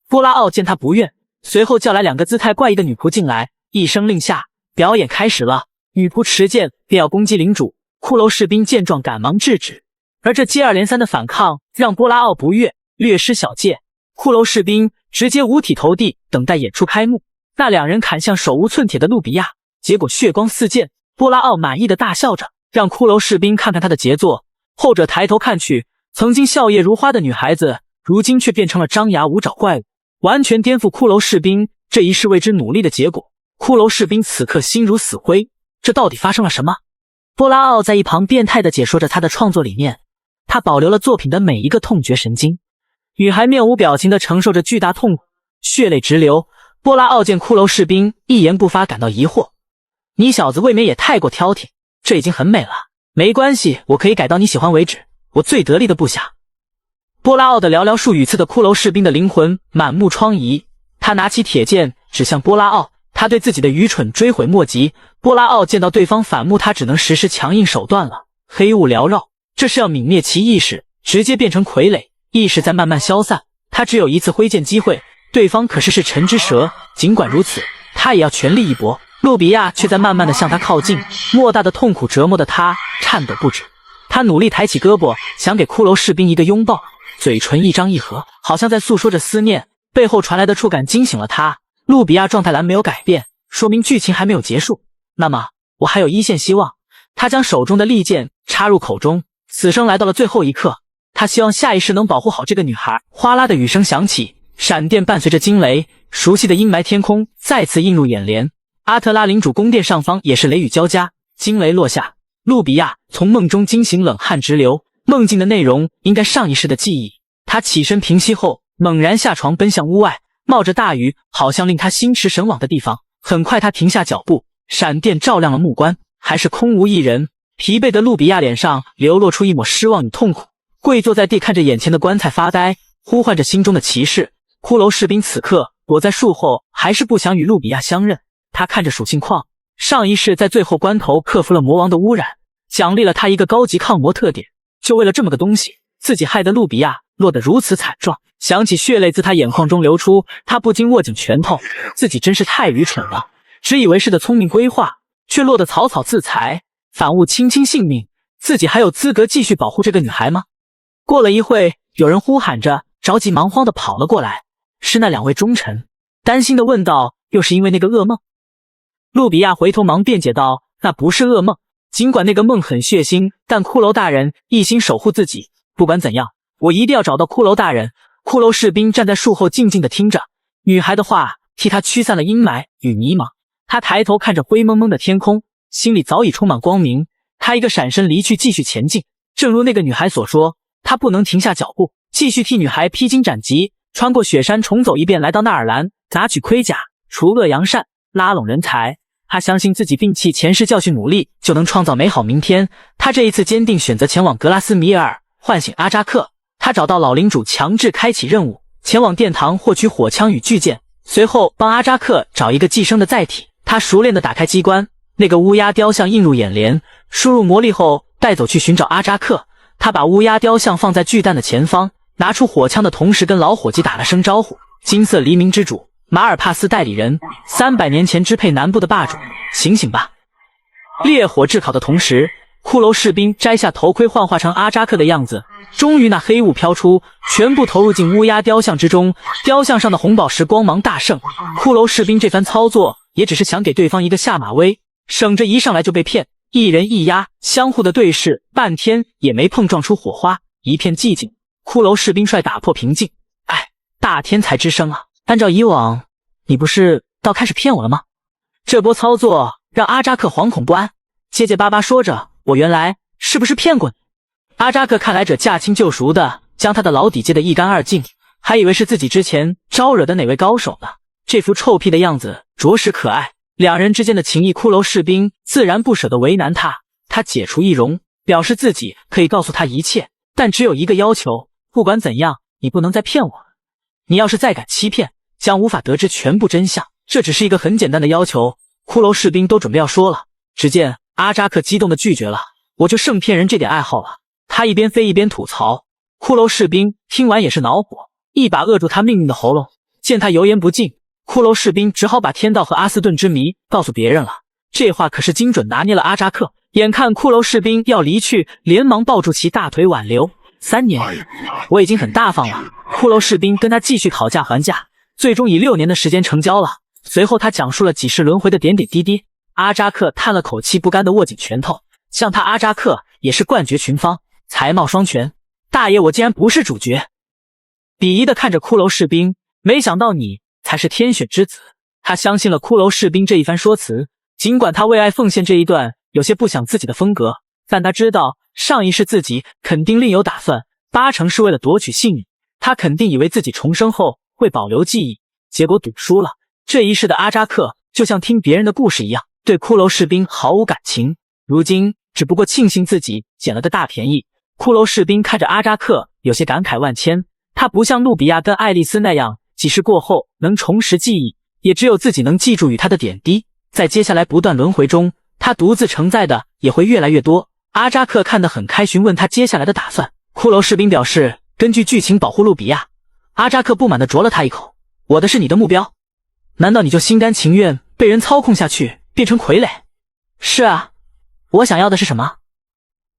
波拉奥见他不愿，随后叫来两个姿态怪异的女仆进来，一声令下，表演开始了。女仆持剑便要攻击领主，骷髅士兵见状赶忙制止，而这接二连三的反抗让波拉奥不悦，略施小戒，骷髅士兵直接五体投地，等待演出开幕。那两人砍向手无寸铁的路比亚，结果血光四溅。波拉奥满意的大笑着，让骷髅士兵看看他的杰作。后者抬头看去，曾经笑靥如花的女孩子，如今却变成了张牙舞爪怪物，完全颠覆骷髅士兵这一世为之努力的结果。骷髅士兵此刻心如死灰，这到底发生了什么？波拉奥在一旁变态地解说着他的创作理念，他保留了作品的每一个痛觉神经。女孩面无表情地承受着巨大痛苦，血泪直流。波拉奥见骷髅士兵一言不发，感到疑惑，你小子未免也太过挑剔，这已经很美了。没关系，我可以改到你喜欢为止，我最得力的部下。波拉奥的寥寥数语刺得骷髅士兵的灵魂满目疮痍，他拿起铁剑指向波拉奥，他对自己的愚蠢追悔莫及。波拉奥见到对方反目，他只能实施强硬手段了。黑雾缭绕，这是要泯灭其意识，直接变成傀儡，意识在慢慢消散。他只有一次挥剑机会，对方可是神之蛇，尽管如此，他也要全力一搏。路比亚却在慢慢的向他靠近，莫大的痛苦折磨的他颤抖不止。他努力抬起胳膊，想给骷髅士兵一个拥抱，嘴唇一张一合，好像在诉说着思念。背后传来的触感惊醒了他。路比亚状态栏没有改变，说明剧情还没有结束。那么我还有一线希望。他将手中的利剑插入口中，此生来到了最后一刻。他希望下一世能保护好这个女孩。哗啦的雨声响起，闪电伴随着惊雷，熟悉的阴霾天空再次映入眼帘。阿特拉领主宫殿上方也是雷雨交加，惊雷落下。路比亚从梦中惊醒，冷汗直流。梦境的内容应该上一世的记忆。他起身平息后，猛然下床奔向屋外，冒着大雨，好像令他心驰神往的地方。很快他停下脚步，闪电照亮了目光，还是空无一人。疲惫的路比亚脸上流露出一抹失望与痛苦，跪坐在地看着眼前的棺材发呆，呼唤着心中的骑士。骷髅士兵此刻躲在树后，还是不想与路比亚相认。他看着属性矿，上一世在最后关头克服了魔王的污染，奖励了他一个高级抗魔特点。就为了这么个东西，自己害得路比亚落得如此惨状。想起血泪自他眼眶中流出，他不禁握紧拳头，自己真是太愚蠢了，只以为是的聪明规划，却落得草草自裁，反误卿卿性命。自己还有资格继续保护这个女孩吗？过了一会，有人呼喊着，着急忙慌地跑了过来，是那两位忠臣，担心地问道，又是因为那个噩梦？路比亚回头忙辩解道，那不是噩梦，尽管那个梦很血腥，但骷髅大人一心守护自己，不管怎样，我一定要找到骷髅大人。骷髅士兵站在树后静静地听着，女孩的话替他驱散了阴霾与迷茫。他抬头看着灰蒙蒙的天空，心里早已充满光明。他一个闪身离去，继续前进。正如那个女孩所说，他不能停下脚步，继续替女孩披荆斩棘，穿过雪山重走一遍，来到纳尔兰，拿取盔甲，除恶扬善，拉拢人才。他相信自己摒弃前世教训，努力就能创造美好明天。他这一次坚定选择前往格拉斯米尔，唤醒阿扎克。他找到老领主，强制开启任务，前往殿堂获取火枪与巨剑，随后帮阿扎克找一个寄生的载体。他熟练地打开机关，那个乌鸦雕像映入眼帘，输入魔力后带走去寻找阿扎克。他把乌鸦雕像放在巨蛋的前方，拿出火枪的同时跟老伙计打了声招呼。金色黎明之主，马尔帕斯代理人，300年前支配南部的霸主，醒醒吧！烈火炙烤的同时，骷髅士兵摘下头盔，幻化成阿扎克的样子。终于那黑雾飘出，全部投入进乌鸦雕像之中，雕像上的红宝石光芒大盛。骷髅士兵这番操作也只是想给对方一个下马威，省着一上来就被骗。一人一鸦相互的对视，半天也没碰撞出火花，一片寂静。骷髅士兵帅打破平静，哎，大天才之声啊！按照以往，你不是倒开始骗我了吗？这波操作让阿扎克惶恐不安，结结巴巴说着，我原来是不是骗过你？阿扎克看来者驾轻就熟的将他的老底揭得一干二净，还以为是自己之前招惹的哪位高手呢。这副臭屁的样子着实可爱。两人之间的情谊，骷髅士兵自然不舍得为难他。他解除易容，表示自己可以告诉他一切，但只有一个要求，不管怎样，你不能再骗我了。你要是再敢欺骗，将无法得知全部真相。这只是一个很简单的要求。骷髅士兵都准备要说了，只见阿扎克激动地拒绝了，我就剩骗人这点爱好了。他一边飞一边吐槽。骷髅士兵听完也是恼火，一把扼住他命运的喉咙。见他油盐不进，骷髅士兵只好把天道和阿斯顿之谜告诉别人了。这话可是精准拿捏了阿扎克。眼看骷髅士兵要离去，连忙抱住其大腿挽留。3年，我已经很大方了。骷髅士兵跟他继续讨价还价，最终以6年的时间成交了。随后他讲述了几世轮回的点点滴滴。阿扎克叹了口气，不甘地握紧拳头。像他阿扎克也是冠绝群芳，才貌双全。大爷，我竟然不是主角！鄙夷地看着骷髅士兵，没想到你才是天选之子。他相信了骷髅士兵这一番说辞，尽管他为爱奉献这一段有些不想自己的风格，但他知道上一世自己肯定另有打算，8成是为了夺取幸运。他肯定以为自己重生后会保留记忆，结果赌输了。这一世的阿扎克就像听别人的故事一样，对骷髅士兵毫无感情，如今只不过庆幸自己捡了个大便宜。骷髅士兵看着阿扎克，有些感慨万千。他不像路比亚跟爱丽丝那样，几世过后能重拾记忆，也只有自己能记住与他的点滴，在接下来不断轮回中，他独自承载的也会越来越多。阿扎克看得很开，询问他接下来的打算。骷髅士兵表示，根据剧情保护路比亚。阿扎克不满地啄了他一口，我的是你的目标？难道你就心甘情愿被人操控下去，变成傀儡？是啊，我想要的是什么？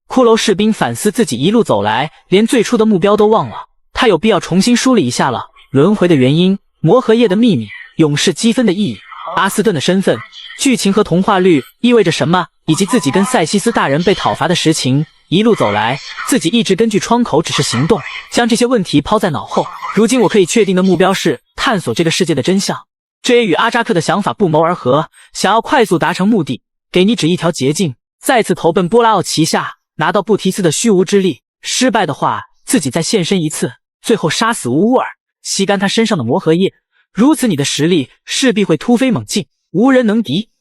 骷髅士兵反思自己一路走来，连最初的目标都忘了，他有必要重新梳理一下了。轮回的原因，魔核液的秘密，勇士积分的意义，阿斯顿的身份，剧情和童话律意味着什么，以及自己跟塞西斯大人被讨伐的实情。一路走来，自己一直根据窗口指示行动，将这些问题抛在脑后。如今我可以确定的目标是探索这个世界的真相。这也与阿扎克的想法不谋而合，想要快速达成目的，给你指一条捷径，再次投奔波拉奥旗下，拿到布提斯的虚无之力。失败的话，自己再现身一次，最后杀死乌尔，吸干他身上的魔核液。如此你的实力势必会突飞猛进，无人能敌。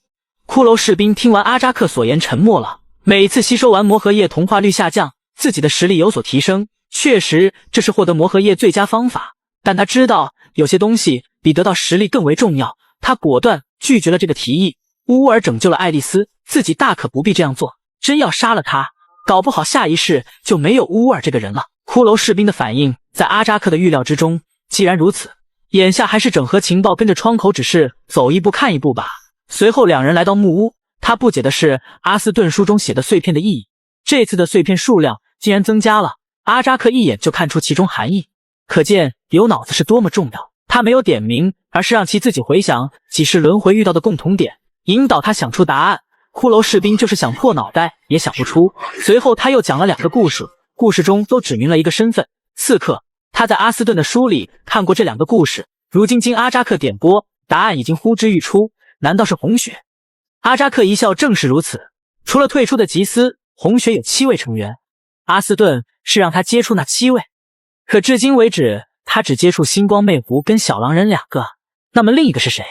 骷髅士兵听完阿扎克所言沉默了。每次吸收完魔核液，同化率下降，自己的实力有所提升，确实这是获得魔核液最佳方法。但他知道有些东西比得到实力更为重要，他果断拒绝了这个提议。乌尔拯救了爱丽丝，自己大可不必这样做。真要杀了他，搞不好下一世就没有乌尔这个人了。骷髅士兵的反应在阿扎克的预料之中。既然如此，眼下还是整合情报，跟着窗口指示走一步看一步吧。随后两人来到木屋，他不解的是阿斯顿书中写的碎片的意义，这次的碎片数量竟然增加了。阿扎克一眼就看出其中含义，可见有脑子是多么重要。他没有点名，而是让其自己回想几世轮回遇到的共同点，引导他想出答案。骷髅士兵就是想破脑袋也想不出。随后他又讲了2个故事，故事中都指明了一个身份，刺客。他在阿斯顿的书里看过这2个故事，如今经阿扎克点拨，答案已经呼之欲出，难道是红血？阿扎克一笑，正是如此。除了退出的吉斯，红血有7位成员，阿斯顿是让他接触那7位，可至今为止他只接触星光魅狐跟小狼人2个，那么另一个是谁？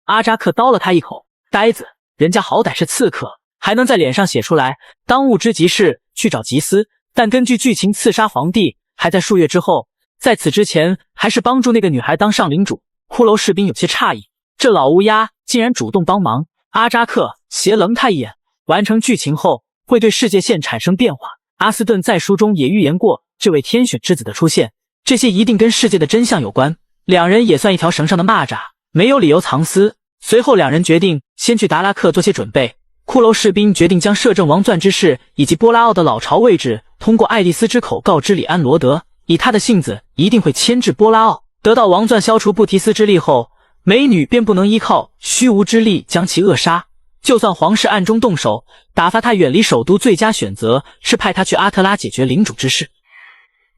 阿扎克叨了他一口，呆子，人家好歹是刺客，还能在脸上写出来。当务之急是去找吉斯，但根据剧情刺杀皇帝还在数月之后，在此之前还是帮助那个女孩当上领主。骷髅士兵有些诧异，这老乌鸦竟然主动帮忙。阿扎克斜冷他一眼，完成剧情后会对世界线产生变化。阿斯顿在书中也预言过这位天选之子的出现，这些一定跟世界的真相有关。两人也算一条绳上的蚂蚱，没有理由藏私。随后两人决定先去达拉克做些准备。骷髅士兵决定将摄政王钻之事以及波拉奥的老巢位置通过爱丽丝之口告知里安罗德，以他的性子一定会牵制波拉奥。得到王钻消除布提斯之力后，美女便不能依靠虚无之力将其扼杀。就算皇室暗中动手打发他远离首都，最佳选择是派他去阿特拉解决领主之事，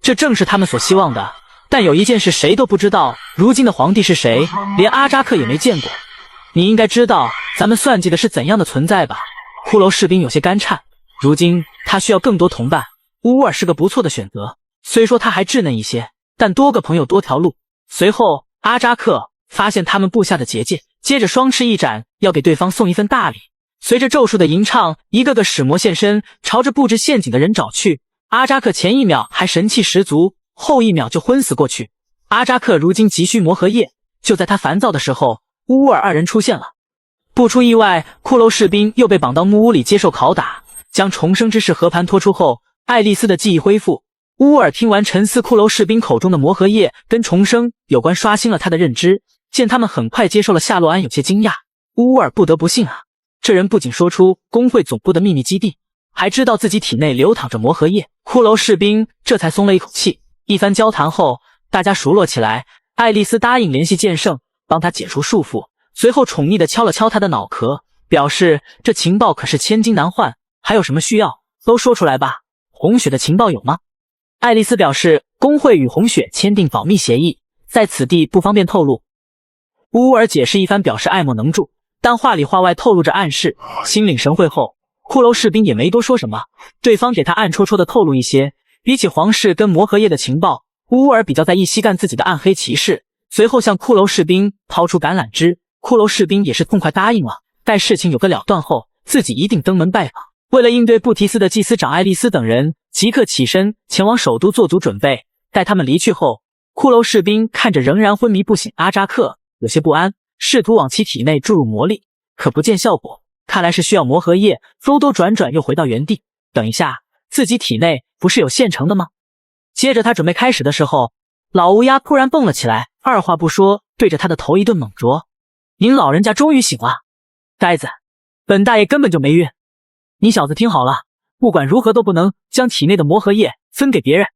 这正是他们所希望的。但有一件事谁都不知道，如今的皇帝是谁，连阿扎克也没见过。你应该知道咱们算计的是怎样的存在吧？骷髅士兵有些干颤，如今他需要更多同伴，乌尔是个不错的选择。虽说他还稚嫩一些，但多个朋友多条路。随后阿扎克发现他们布下的结界，接着双翅一展，要给对方送一份大礼。随着咒术的吟唱，一个个使魔现身，朝着布置陷阱的人找去。阿扎克前一秒还神气十足，后一秒就昏死过去。阿扎克如今急需魔核液，就在他烦躁的时候，乌尔二人出现了。不出意外，骷髅士兵又被绑到木屋里接受拷打。将重生之事和盘托出后，爱丽丝的记忆恢复。乌尔听完沉思骷髅士兵口中的魔核液跟重生有关，刷新了他的认知。见他们很快接受了夏洛安，有些惊讶。乌尔不得不信啊，这人不仅说出工会总部的秘密基地，还知道自己体内流淌着魔核液。骷髅士兵这才松了一口气。一番交谈后，大家熟络起来。爱丽丝答应联系剑圣，帮他解除束缚，随后宠溺地敲了敲他的脑壳，表示这情报可是千金难换，还有什么需要都说出来吧。红血的情报有吗？爱丽丝表示工会与红血签订保密协议，在此地不方便透露。乌尔解释一番，表示爱莫能助，但话里话外透露着暗示。心领神会后，骷髅士兵也没多说什么，对方给他暗戳戳的透露一些。比起皇室跟魔核液的情报，乌尔比较在意西干自己的暗黑骑士。随后向骷髅士兵抛出橄榄枝，骷髅士兵也是痛快答应了。待事情有个了断后，自己一定登门拜访。为了应对布提斯的祭司长爱丽丝等人，即刻起身前往首都做足准备。待他们离去后，骷髅士兵看着仍然昏迷不醒阿扎克，有些不安，试图往其体内注入魔力，可不见效果，看来是需要魔核液。兜兜转转又回到原地。等一下，自己体内不是有现成的吗？接着他准备开始的时候，老乌鸦突然蹦了起来，二话不说对着他的头一顿猛啄。您老人家终于醒了，呆子，本大爷根本就没晕。你小子听好了，不管如何都不能将体内的魔核液分给别人。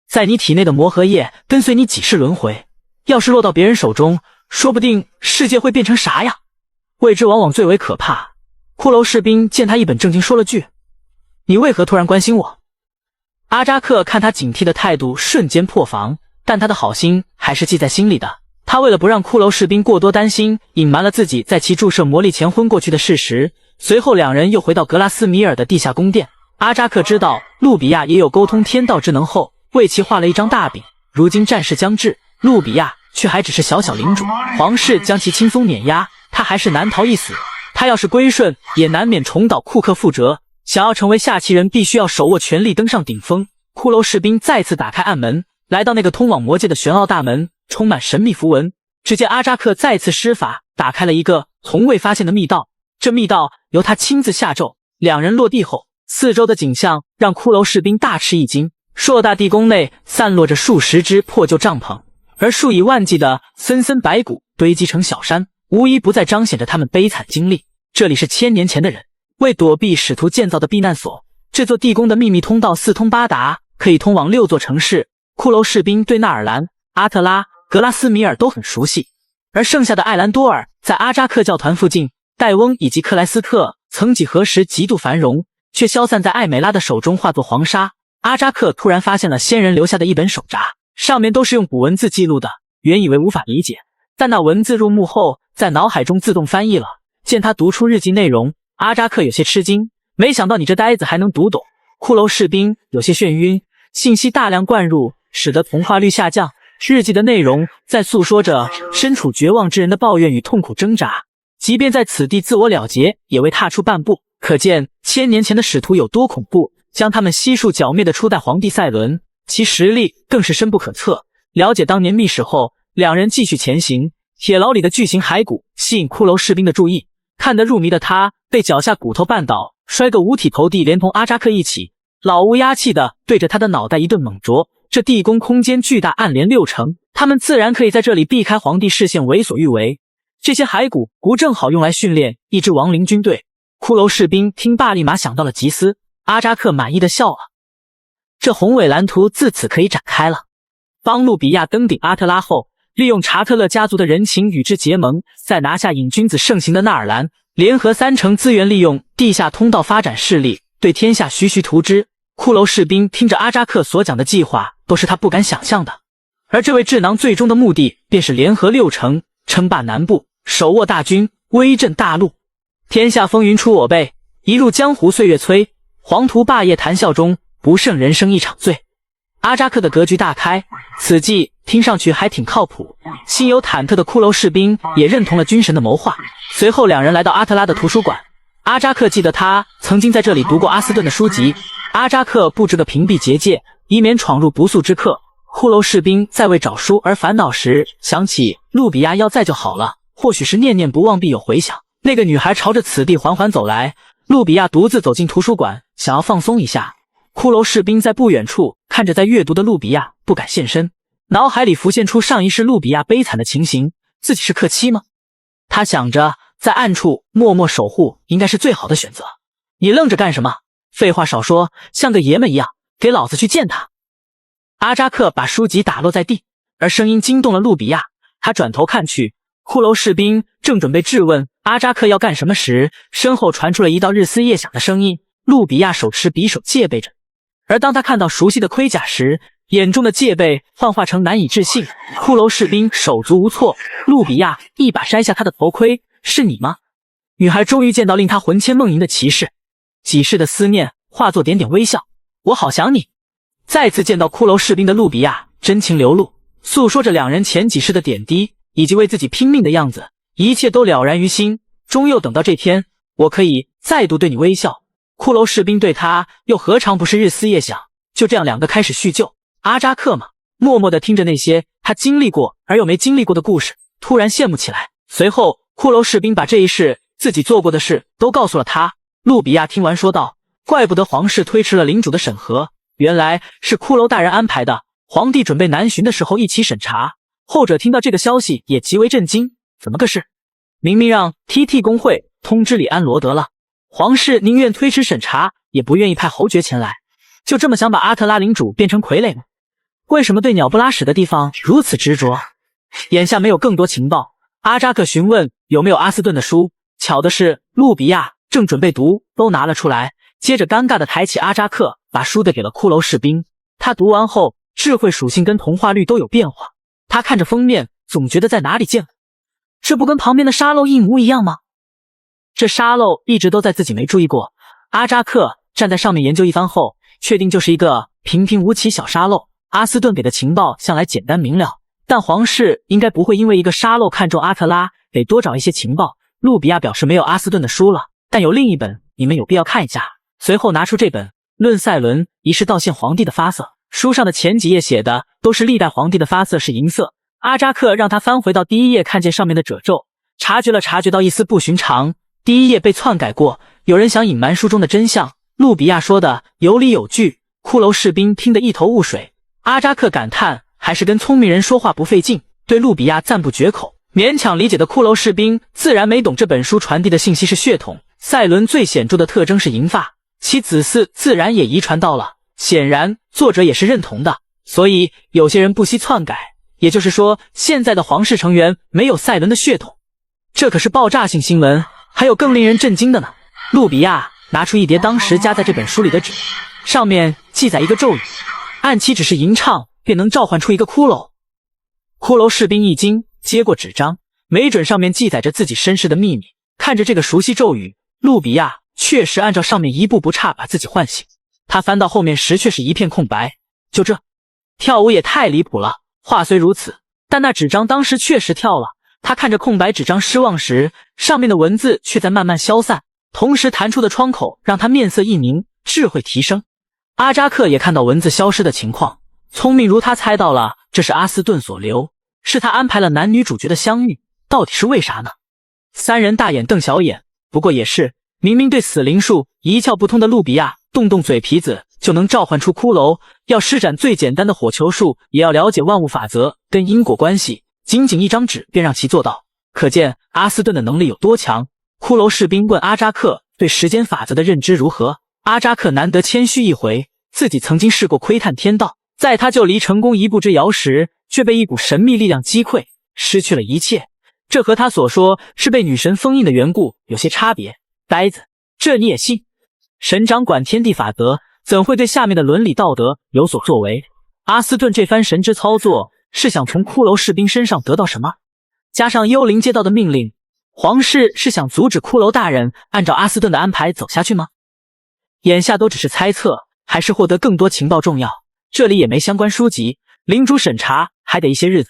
在你体内的魔核液跟随你几世轮回，要是落到别人手中，说不定世界会变成啥样？未知往往最为可怕。骷髅士兵见他一本正经说了句：你为何突然关心我？阿扎克看他警惕的态度瞬间破防，但他的好心还是记在心里的。他为了不让骷髅士兵过多担心，隐瞒了自己在其注射魔力前昏过去的事实。随后两人又回到格拉斯米尔的地下宫殿。阿扎克知道路比亚也有沟通天道之能后，为其画了一张大饼。如今战事将至，路比亚却还只是小小领主，皇室将其轻松碾压，他还是难逃一死。他要是归顺，也难免重蹈库克覆辙。想要成为下棋人，必须要手握权力登上顶峰。骷髅士兵再次打开暗门，来到那个通往魔界的玄奥大门，充满神秘符文。只见阿扎克再次施法，打开了一个从未发现的密道。这密道由他亲自下咒。两人落地后，四周的景象让骷髅士兵大吃一惊。硕大地宫内散落着数十只破旧帐篷，而数以万计的森森白骨堆积成小山，无一不在彰显着他们悲惨经历。这里是千年前的人为躲避使徒建造的避难所，这座地宫的秘密通道四通八达，可以通往6座城市。骷髅士兵对纳尔兰、阿特拉、格拉斯米尔都很熟悉，而剩下的艾兰多尔在阿扎克教团附近。戴翁以及克莱斯特曾几何时极度繁荣，却消散在艾美拉的手中，化作黄沙。阿扎克突然发现了先人留下的一本手札，上面都是用古文字记录的，原以为无法理解，但那文字入目后在脑海中自动翻译了。见他读出日记内容，阿扎克有些吃惊，没想到你这呆子还能读懂。骷髅士兵有些眩晕，信息大量灌入，使得同化率下降。日记的内容在诉说着身处绝望之人的抱怨与痛苦挣扎，即便在此地自我了结，也未踏出半步。可见千年前的使徒有多恐怖，将他们悉数剿灭的初代皇帝赛伦，其实力更是深不可测。了解当年秘史后，两人继续前行。铁牢里的巨型骸骨吸引骷髅士兵的注意，看得入迷的他被脚下骨头绊倒，摔个五体投地，连同阿扎克一起。老乌鸦气的对着他的脑袋一顿猛啄。这地宫空间巨大，暗连6层，他们自然可以在这里避开皇帝视线，为所欲为。这些骸骨不正好用来训练一支亡灵军队？骷髅士兵听罢立马想到了吉斯。阿扎克满意的笑了，这宏伟蓝图自此可以展开了。帮路比亚登顶阿特拉后，利用查特勒家族的人情与之结盟，再拿下瘾君子盛行的纳尔兰，联合3城资源，利用地下通道发展势力，对天下徐徐图之。骷髅士兵听着阿扎克所讲的计划，都是他不敢想象的。而这位智囊最终的目的，便是联合6城，称霸南部，手握大军，威震大陆。天下风云出我辈，一路江湖岁月催。黄图霸业谈笑中，不胜人生一场醉。阿扎克的格局大开，此计听上去还挺靠谱。心有忐忑的骷髅士兵也认同了军神的谋划。随后两人来到阿特拉的图书馆。阿扎克记得他曾经在这里读过阿斯顿的书籍。阿扎克布置个屏蔽结界，以免闯入不速之客。骷髅士兵在为找书而烦恼时，想起路比亚要在就好了，或许是念念不忘必有回响。那个女孩朝着此地缓缓走来，路比亚独自走进图书馆，想要放松一下。骷髅士兵在不远处看着在阅读的路比亚，不敢现身，脑海里浮现出上一世路比亚悲惨的情形。自己是客妻吗？他想着，在暗处默默守护应该是最好的选择。你愣着干什么？废话少说，像个爷们一样，给老子去见他！阿扎克把书籍打落在地，而声音惊动了路比亚。他转头看去，骷髅士兵正准备质问阿扎克要干什么时，身后传出了一道日思夜想的声音。路比亚手持匕首戒备着，而当他看到熟悉的盔甲时，眼中的戒备幻化成难以置信。骷髅士兵手足无措，路比亚一把摘下他的头盔。是你吗？女孩终于见到令他魂牵梦萦的骑士，几世的思念化作点点微笑。我好想你。再次见到骷髅士兵的路比亚真情流露，诉说着两人前几世的点滴，以及为自己拼命的样子，一切都了然于心。终又等到这天，我可以再度对你微笑。骷髅士兵对他又何尝不是日思夜想？就这样，两个开始叙旧。阿扎克嘛，默默地听着那些他经历过而又没经历过的故事，突然羡慕起来。随后，骷髅士兵把这一世自己做过的事都告诉了他。路比亚听完说道：“怪不得皇室推迟了领主的审核，原来是骷髅大人安排的。皇帝准备南巡的时候一起审查。”后者听到这个消息也极为震惊，怎么个事？明明让 TT 工会通知里安罗德了，皇室宁愿推迟审查，也不愿意派侯爵前来，就这么想把阿特拉领主变成傀儡吗？为什么对鸟不拉屎的地方如此执着？眼下没有更多情报，阿扎克询问有没有阿斯顿的书，巧的是路比亚正准备读，都拿了出来，接着尴尬地抬起阿扎克，把书递给了骷髅士兵。他读完后，智慧属性跟同化率都有变化，他看着封面，总觉得在哪里见过，这不跟旁边的沙漏一模一样吗？这沙漏一直都在，自己没注意过。阿扎克站在上面研究一番后，确定就是一个平平无奇小沙漏。阿斯顿给的情报向来简单明了，但皇室应该不会因为一个沙漏看中阿特拉，得多找一些情报。路比亚表示没有阿斯顿的书了，但有另一本，你们有必要看一下。随后拿出这本《论赛伦一世道歉皇帝的发色》，书上的前几页写的都是历代皇帝的发色是银色。阿扎克让他翻回到第一页，看见上面的褶皱，察觉到一丝不寻常。第一页被篡改过，有人想隐瞒书中的真相。路比亚说的有理有据，骷髅士兵听得一头雾水。阿扎克感叹还是跟聪明人说话不费劲，对路比亚赞不绝口。勉强理解的骷髅士兵自然没懂这本书传递的信息是血统。赛伦最显著的特征是银发，其子嗣自然也遗传到了，显然作者也是认同的，所以有些人不惜篡改，也就是说现在的皇室成员没有赛伦的血统。这可是爆炸性新闻，还有更令人震惊的呢。路比亚拿出一叠当时夹在这本书里的纸，上面记载一个咒语，按其指示吟唱便能召唤出一个骷髅。骷髅士兵一惊，接过纸张，没准上面记载着自己身世的秘密。看着这个熟悉咒语，路比亚确实按照上面一步不差把自己唤醒。他翻到后面时却是一片空白。就这，跳舞也太离谱了。话虽如此，但那纸张当时确实跳了。他看着空白纸张失望时，上面的文字却在慢慢消散，同时弹出的窗口让他面色一凝，智慧提升。阿扎克也看到文字消失的情况，聪明如他猜到了这是阿斯顿所留，是他安排了男女主角的相遇，到底是为啥呢？三人大眼瞪小眼，不过也是，明明对死灵术一窍不通的路比亚，动动嘴皮子就能召唤出骷髅，要施展最简单的火球术，也要了解万物法则跟因果关系，仅仅一张纸便让其做到，可见阿斯顿的能力有多强。骷髅士兵问阿扎克对时间法则的认知如何，阿扎克难得谦虚一回，自己曾经试过窥探天道，在他就离成功一步之遥时，却被一股神秘力量击溃，失去了一切。这和他所说是被女神封印的缘故有些差别。呆子，这你也信？神掌管天地法则，怎会对下面的伦理道德有所作为？阿斯顿这番神之操作，是想从骷髅士兵身上得到什么？加上幽灵接到的命令，皇室是想阻止骷髅大人按照阿斯顿的安排走下去吗？眼下都只是猜测，还是获得更多情报重要。这里也没相关书籍，领主审查还得一些日子。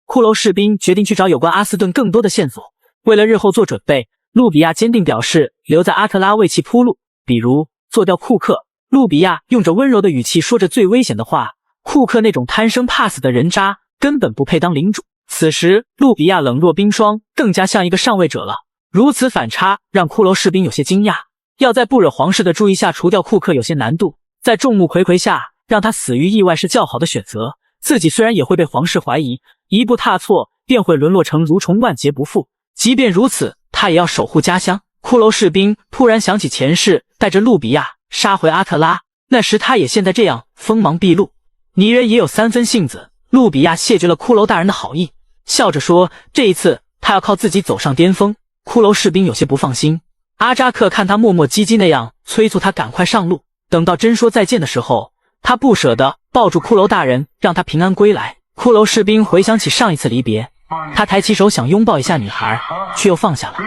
骷髅士兵决定去找有关阿斯顿更多的线索。为了日后做准备，路比亚坚定表示留在阿特拉为其铺路，比如做掉库克。路比亚用着温柔的语气说着最危险的话，库克那种贪生怕死的人渣根本不配当领主。此时路比亚冷若冰霜，更加像一个上位者了。如此反差让骷髅士兵有些惊讶，要在不惹皇室的注意下除掉库克有些难度，在众目睽睽下让他死于意外是较好的选择。自己虽然也会被皇室怀疑，一步踏错便会沦落成蠕虫万劫不复，即便如此他也要守护家乡。骷髅士兵突然想起前世带着路比亚杀回阿特拉，那时他也现在这样锋芒毕露，拟人也有三分性子。路比亚谢绝了骷髅大人的好意，笑着说这一次他要靠自己走上巅峰。骷髅士兵有些不放心，阿扎克看他磨磨唧唧那样，催促他赶快上路。等到真说再见的时候，他不舍得抱住骷髅大人，让他平安归来。骷髅士兵回想起上一次离别，他抬起手想拥抱一下女孩，却又放下了。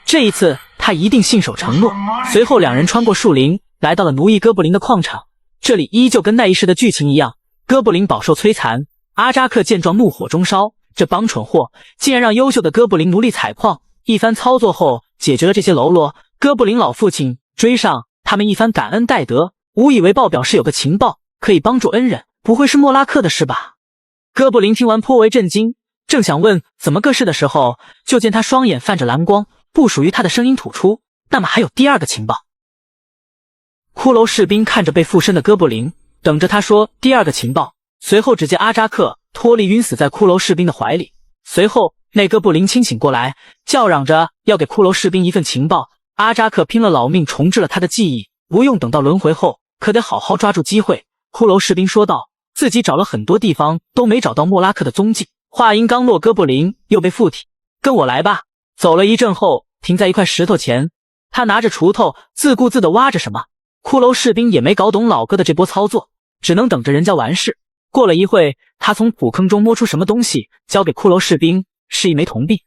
这一次他一定信守承诺。随后两人穿过树林，来到了奴役哥布林的矿场。这里依旧跟那一世的剧情一样，哥布林饱受摧残。阿扎克见状怒火中烧，这帮蠢货竟然让优秀的哥布林奴隶采矿。一番操作后解决了这些喽啰，哥布林老父亲追上他们一番感恩戴德，无以为报表示有个情报可以帮助恩人，不会是莫拉克的事吧？哥布林听完颇为震惊，正想问怎么个事的时候，就见他双眼泛着蓝光，不属于他的声音吐出。那么还有第二个情报。骷髅士兵看着被附身的哥布林，等着他说第二个情报。随后只见阿扎克脱离晕死在骷髅士兵的怀里，随后那哥布林清醒过来，叫嚷着要给骷髅士兵一份情报。阿扎克拼了老命重置了他的记忆，不用等到轮回后，可得好好抓住机会。骷髅士兵说道，自己找了很多地方都没找到莫拉克的踪迹。话音刚落，哥布林又被附体。跟我来吧。走了一阵后，停在一块石头前，他拿着锄头自顾自地挖着什么。骷髅士兵也没搞懂老哥的这波操作，只能等着人家完事。过了一会，他从土坑中摸出什么东西，交给骷髅士兵，是一枚铜币。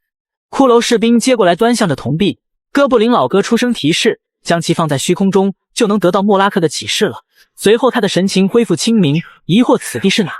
骷髅士兵接过来，端详着铜币。哥布林老哥出声提示，将其放在虚空中，就能得到莫拉克的启示了。随后他的神情恢复清明，疑惑此地是哪。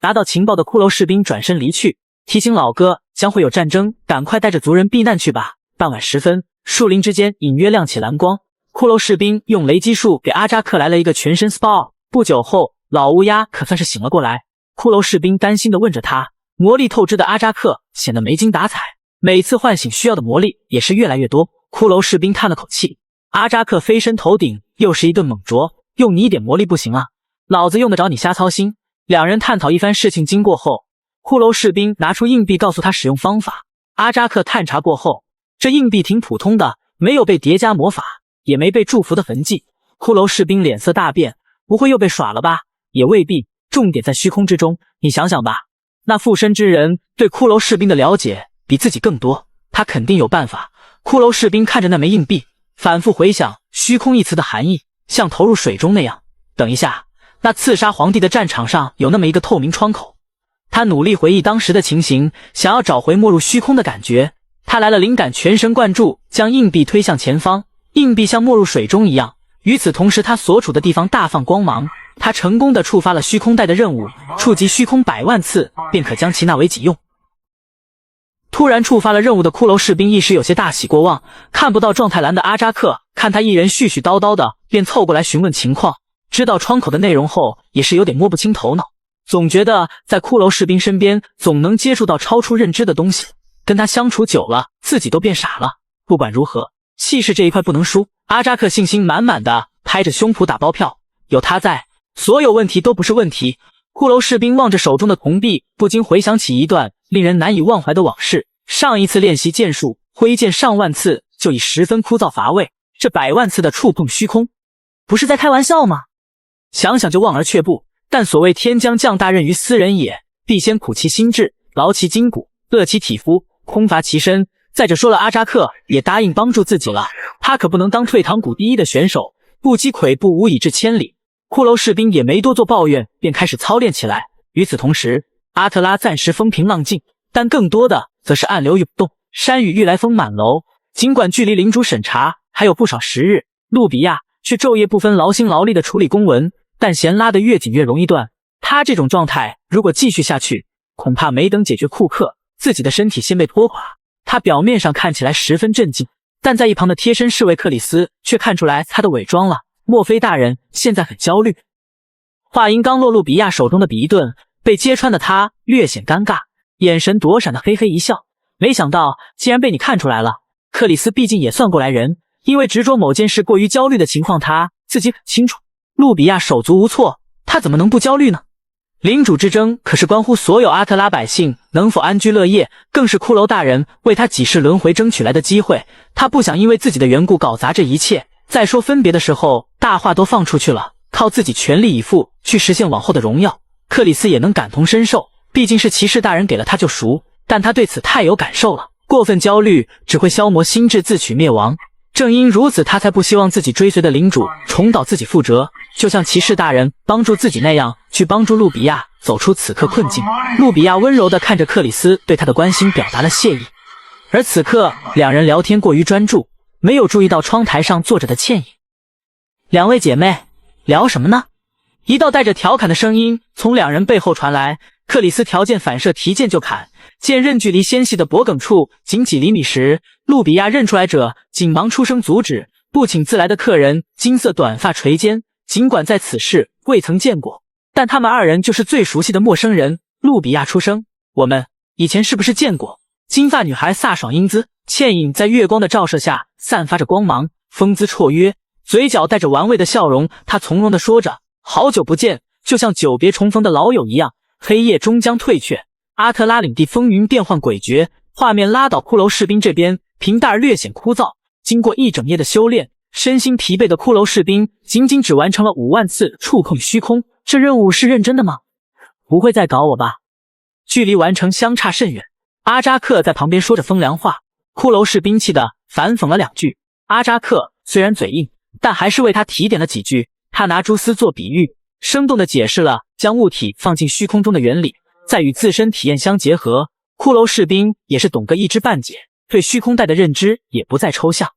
拿到情报的骷髅士兵转身离去，提醒老哥将会有战争，赶快带着族人避难去吧。傍晚时分，树林之间隐约亮起蓝光，骷髅士兵用雷击术给阿扎克来了一个全身 SPA。 不久后，老乌鸦可算是醒了过来。骷髅士兵担心地问着他，魔力透支的阿扎克显得没精打采，每次唤醒需要的魔力也是越来越多。骷髅士兵叹了口气，阿扎克飞身头顶，又是一顿猛啄，用你一点魔力不行啊，老子用得着你瞎操心。两人探讨一番事情经过后，骷髅士兵拿出硬币告诉他使用方法。阿扎克探查过后，这硬币挺普通的，没有被叠加魔法，也没被祝福的痕迹。骷髅士兵脸色大变，不会又被耍了吧？也未必，重点在虚空之中。你想想吧，那附身之人对骷髅士兵的了解比自己更多，他肯定有办法。骷髅士兵看着那枚硬币，反复回想虚空一词的含义，像投入水中那样。等一下，那刺杀皇帝的战场上有那么一个透明窗口。他努力回忆当时的情形，想要找回没入虚空的感觉。他来了灵感，全神贯注，将硬币推向前方，硬币像没入水中一样。与此同时，他所处的地方大放光芒。他成功地触发了虚空带的任务，触及虚空100万次，便可将其纳为己用。突然触发了任务的骷髅士兵一时有些大喜过望，看不到状态栏的阿扎克看他一人絮絮叨叨的，便凑过来询问情况。知道窗口的内容后，也是有点摸不清头脑，总觉得在骷髅士兵身边总能接触到超出认知的东西。跟他相处久了，自己都变傻了。不管如何，气势这一块不能输。阿扎克信心满满的拍着胸脯打包票，有他在，所有问题都不是问题。骷髅士兵望着手中的铜币，不禁回想起一段令人难以忘怀的往事。上一次练习剑术，挥剑上万次就已十分枯燥乏味，这100万次的触碰虚空，不是在开玩笑吗？想想就望而却步。但所谓天将降大任于斯人也，必先苦其心志，劳其筋骨，饿其体肤，空乏其身。再者说了，阿扎克也答应帮助自己了，他可不能当退堂鼓第一的选手，不积跬步无以至千里。骷髅士兵也没多做抱怨，便开始操练起来。与此同时，阿特拉暂时风平浪静，但更多的则是暗流涌动，山雨欲来风满楼。尽管距离领主审查还有不少时日，路比亚却昼夜不分，劳心劳力的处理公文，但弦拉得越紧越容易断。他这种状态如果继续下去，恐怕没等解决库克，自己的身体先被拖垮。他表面上看起来十分镇静，但在一旁的贴身侍卫克里斯却看出来他的伪装了。莫非大人现在很焦虑？话音刚落，路比亚手中的比顿被揭穿的他略显尴尬，眼神躲闪的嘿嘿一笑。没想到竟然被你看出来了。克里斯毕竟也算过来人，因为执着某件事过于焦虑的情况他自己很清楚。路比亚手足无措，他怎么能不焦虑呢？领主之争可是关乎所有阿特拉百姓能否安居乐业，更是骷髅大人为他几世轮回争取来的机会。他不想因为自己的缘故搞砸这一切。再说分别的时候，大话都放出去了，靠自己全力以赴去实现往后的荣耀。克里斯也能感同身受，毕竟是骑士大人给了他救赎，但他对此太有感受了。过分焦虑只会消磨心智，自取灭亡。正因如此，他才不希望自己追随的领主重蹈自己覆辙，就像骑士大人帮助自己那样，去帮助路比亚走出此刻困境。路比亚温柔地看着克里斯对他的关心，表达了谢意。而此刻两人聊天过于专注，没有注意到窗台上坐着的倩影。两位姐妹聊什么呢？一道带着调侃的声音从两人背后传来。克里斯条件反射提剑就砍，剑刃距离纤细的脖颈处仅几厘米时，路比亚认出来者，紧忙出声阻止。不请自来的客人金色短发垂肩，尽管在此事未曾见过，但他们二人就是最熟悉的陌生人。路比亚出声：我们以前是不是见过？金发女孩飒爽英姿，倩影在月光的照射下散发着光芒，风姿绰约，嘴角带着玩味的笑容。她从容地说着：“好久不见，就像久别重逢的老友一样。”黑夜终将退却，阿特拉领地风云变幻诡谲。画面拉到骷髅士兵这边，平淡而略显枯燥。经过一整夜的修炼，身心疲惫的骷髅士兵仅只完成了5万次触碰虚空。这任务是认真的吗？不会再搞我吧？距离完成相差甚远。阿扎克在旁边说着风凉话，骷髅士兵气的反讽了2句。阿扎克虽然嘴硬，但还是为他提点了几句。他拿蛛丝做比喻，生动地解释了将物体放进虚空中的原理，再与自身体验相结合。骷髅士兵也是懂个一知半解，对虚空带的认知也不再抽象。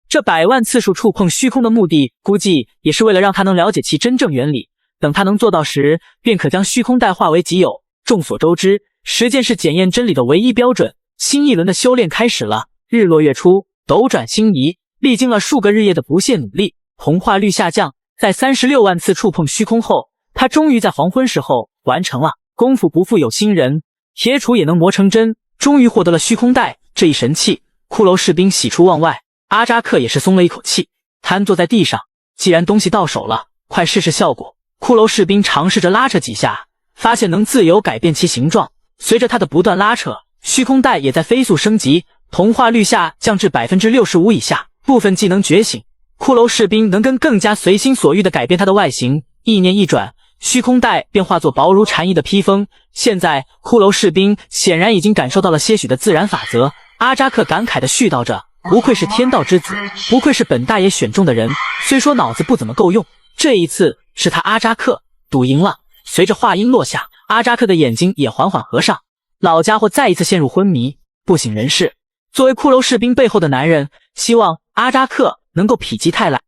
这100万次数触碰虚空的目的，估计也是为了让他能了解其真正原理。等他能做到时，便可将虚空带化为己有。众所周知，实践是检验真理的唯一标准。新一轮的修炼开始了。日落月初，斗转星移，历经了数个日夜的不懈努力，同化率下降。在36万次触碰虚空后，他终于在黄昏时候完成了。功夫不负有心人，铁杵也能磨成针，终于获得了虚空带这一神器。骷髅士兵喜出望外，阿扎克也是松了一口气，瘫坐在地上。既然东西到手了，快试试效果。骷髅士兵尝试着拉扯几下，发现能自由改变其形状。随着他的不断拉扯，虚空带也在飞速升级，同化率下降至 65% 以下，部分技能觉醒。骷髅士兵能更加随心所欲地改变它的外形，意念一转，虚空带便化作薄如蝉翼的披风。现在骷髅士兵显然已经感受到了些许的自然法则。阿扎克感慨地絮叨着，不愧是天道之子，不愧是本大爷选中的人，虽说脑子不怎么够用，这一次是他阿扎克赌赢了。随着话音落下，阿扎克的眼睛也缓缓合上，老家伙再一次陷入昏迷，不省人事。作为骷髅士兵背后的男人，希望阿扎克能够否极泰来。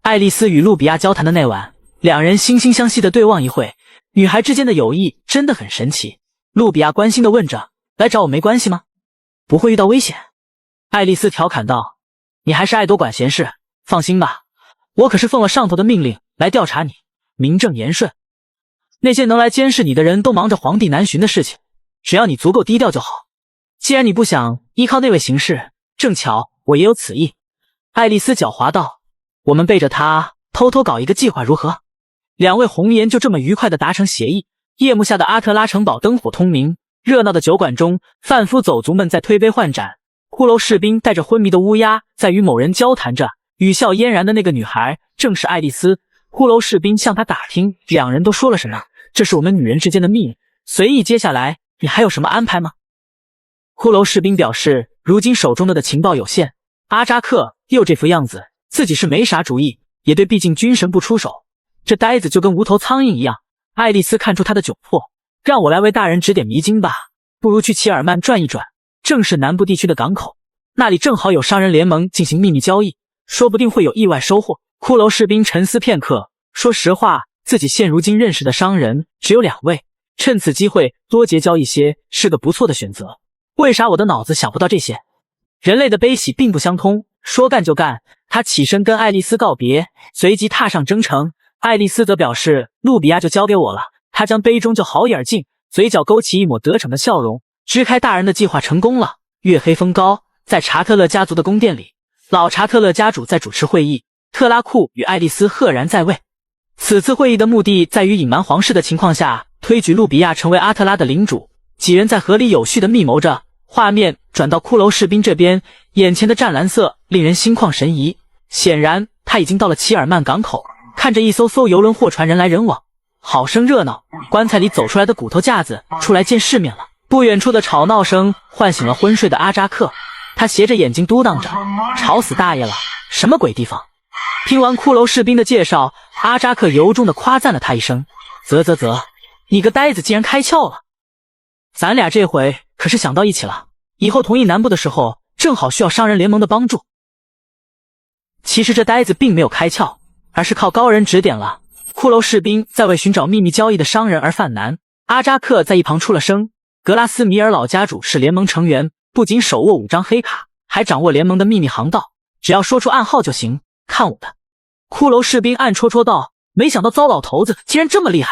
爱丽丝与路比亚交谈的那晚，两人惺惺相惜的对望一会，女孩之间的友谊真的很神奇。路比亚关心地问着：“来找我没关系吗？不会遇到危险？”爱丽丝调侃道：“你还是爱多管闲事，放心吧，我可是奉了上头的命令来调查你，名正言顺。那些能来监视你的人都忙着皇帝南巡的事情，只要你足够低调就好。既然你不想依靠那位行事，正巧我也有此意。”爱丽丝狡猾道：“我们背着他偷偷搞一个计划如何？”两位红颜就这么愉快地达成协议。夜幕下的阿特拉城堡灯火通明，热闹的酒馆中，贩夫走卒们在推杯换盏，骷髅士兵带着昏迷的乌鸦在与某人交谈着。语笑嫣然的那个女孩正是爱丽丝。骷髅士兵向她打听两人都说了什么，这是我们女人之间的秘密。随意接下来你还有什么安排吗？骷髅士兵表示，如今手中的情报有限，阿扎克又这副样子，自己是没啥主意，也对，毕竟军神不出手，这呆子就跟无头苍蝇一样。爱丽丝看出他的窘迫，让我来为大人指点迷津吧。不如去齐尔曼转一转，正是南部地区的港口，那里正好有商人联盟进行秘密交易，说不定会有意外收获。骷髅士兵沉思片刻，说实话，自己现如今认识的商人只有2位，趁此机会多结交一些是个不错的选择。为啥我的脑子想不到这些？人类的悲喜并不相通，说干就干。他起身跟爱丽丝告别，随即踏上征程。爱丽丝则表示，路比亚就交给我了。他将杯中就好一而尽，嘴角勾起一抹得逞的笑容。支开大人的计划成功了。月黑风高，在查特勒家族的宫殿里，老查特勒家主在主持会议，特拉库与爱丽丝赫然在位。此次会议的目的在于隐瞒皇室的情况下，推举路比亚成为阿特拉的领主。几人在合理有序地密谋着。画面转到骷髅士兵这边，眼前的湛蓝色令人心旷神怡。显然他已经到了齐尔曼港口，看着一艘艘游轮货船人来人往，好生热闹。棺材里走出来的骨头架子出来见世面了。不远处的吵闹声唤醒了昏睡的阿扎克，他斜着眼睛嘟囔着：“吵死大爷了，什么鬼地方？”听完骷髅士兵的介绍，阿扎克由衷地夸赞了他一声：“啧，你个呆子竟然开窍了！咱俩这回可是想到一起了，以后同意南部的时候，正好需要商人联盟的帮助。”其实这呆子并没有开窍，而是靠高人指点了。骷髅士兵在为寻找秘密交易的商人而犯难。阿扎克在一旁出了声：“格拉斯米尔老家主是联盟成员，不仅手握5张黑卡，还掌握联盟的秘密航道，只要说出暗号就行，看我的。”骷髅士兵暗戳戳道：“没想到糟老头子竟然这么厉害。”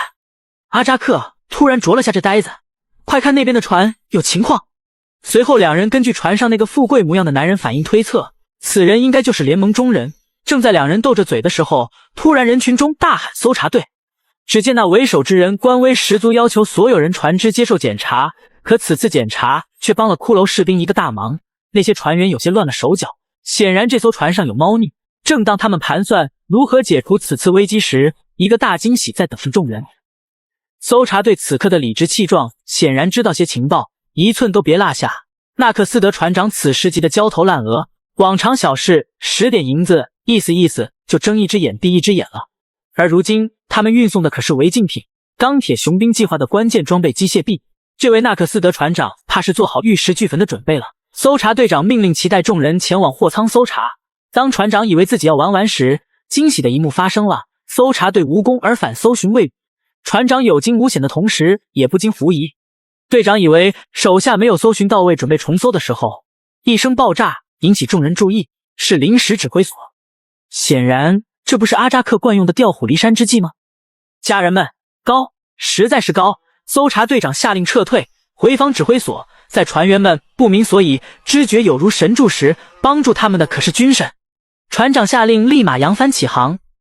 阿扎克突然啄了下这呆子，快看那边的船，有情况。随后两人根据船上那个富贵模样的男人反应推测，此人应该就是联盟中人。正在两人斗着嘴的时候，突然人群中大喊搜查队。只见那为首之人官威十足，要求所有人船只接受检查。可此次检查却帮了骷髅士兵一个大忙，那些船员有些乱了手脚，显然这艘船上有猫腻。正当他们盘算如何解除此次危机时，一个大惊喜在等着众人。搜查队此刻的理直气壮，显然知道些情报，一寸都别落下。纳克斯德船长此时急得焦头烂额，往常小事10点银子，意思就睁一只眼闭一只眼了。而如今他们运送的可是违禁品，钢铁雄兵计划的关键装备机械臂。这位纳克斯德船长怕是做好玉石俱焚的准备了。搜查队长命令其带众人前往货舱搜查。当船长以为自己要玩完时，惊喜的一幕发生了，搜查队无功而返，搜寻未遇。船长有惊无险的同时也不禁狐疑。队长以为手下没有搜寻到位，准备重搜的时候，一声爆炸引起众人注意，是临时指挥所。显然这不是阿扎克惯用的调虎离山之计吗？家人们，高，实在是高！搜查队长下令撤退，回防指挥所。在船员们不明所以，知觉有如神助时，帮助他们的可是军神。船长下令立马扬帆起航，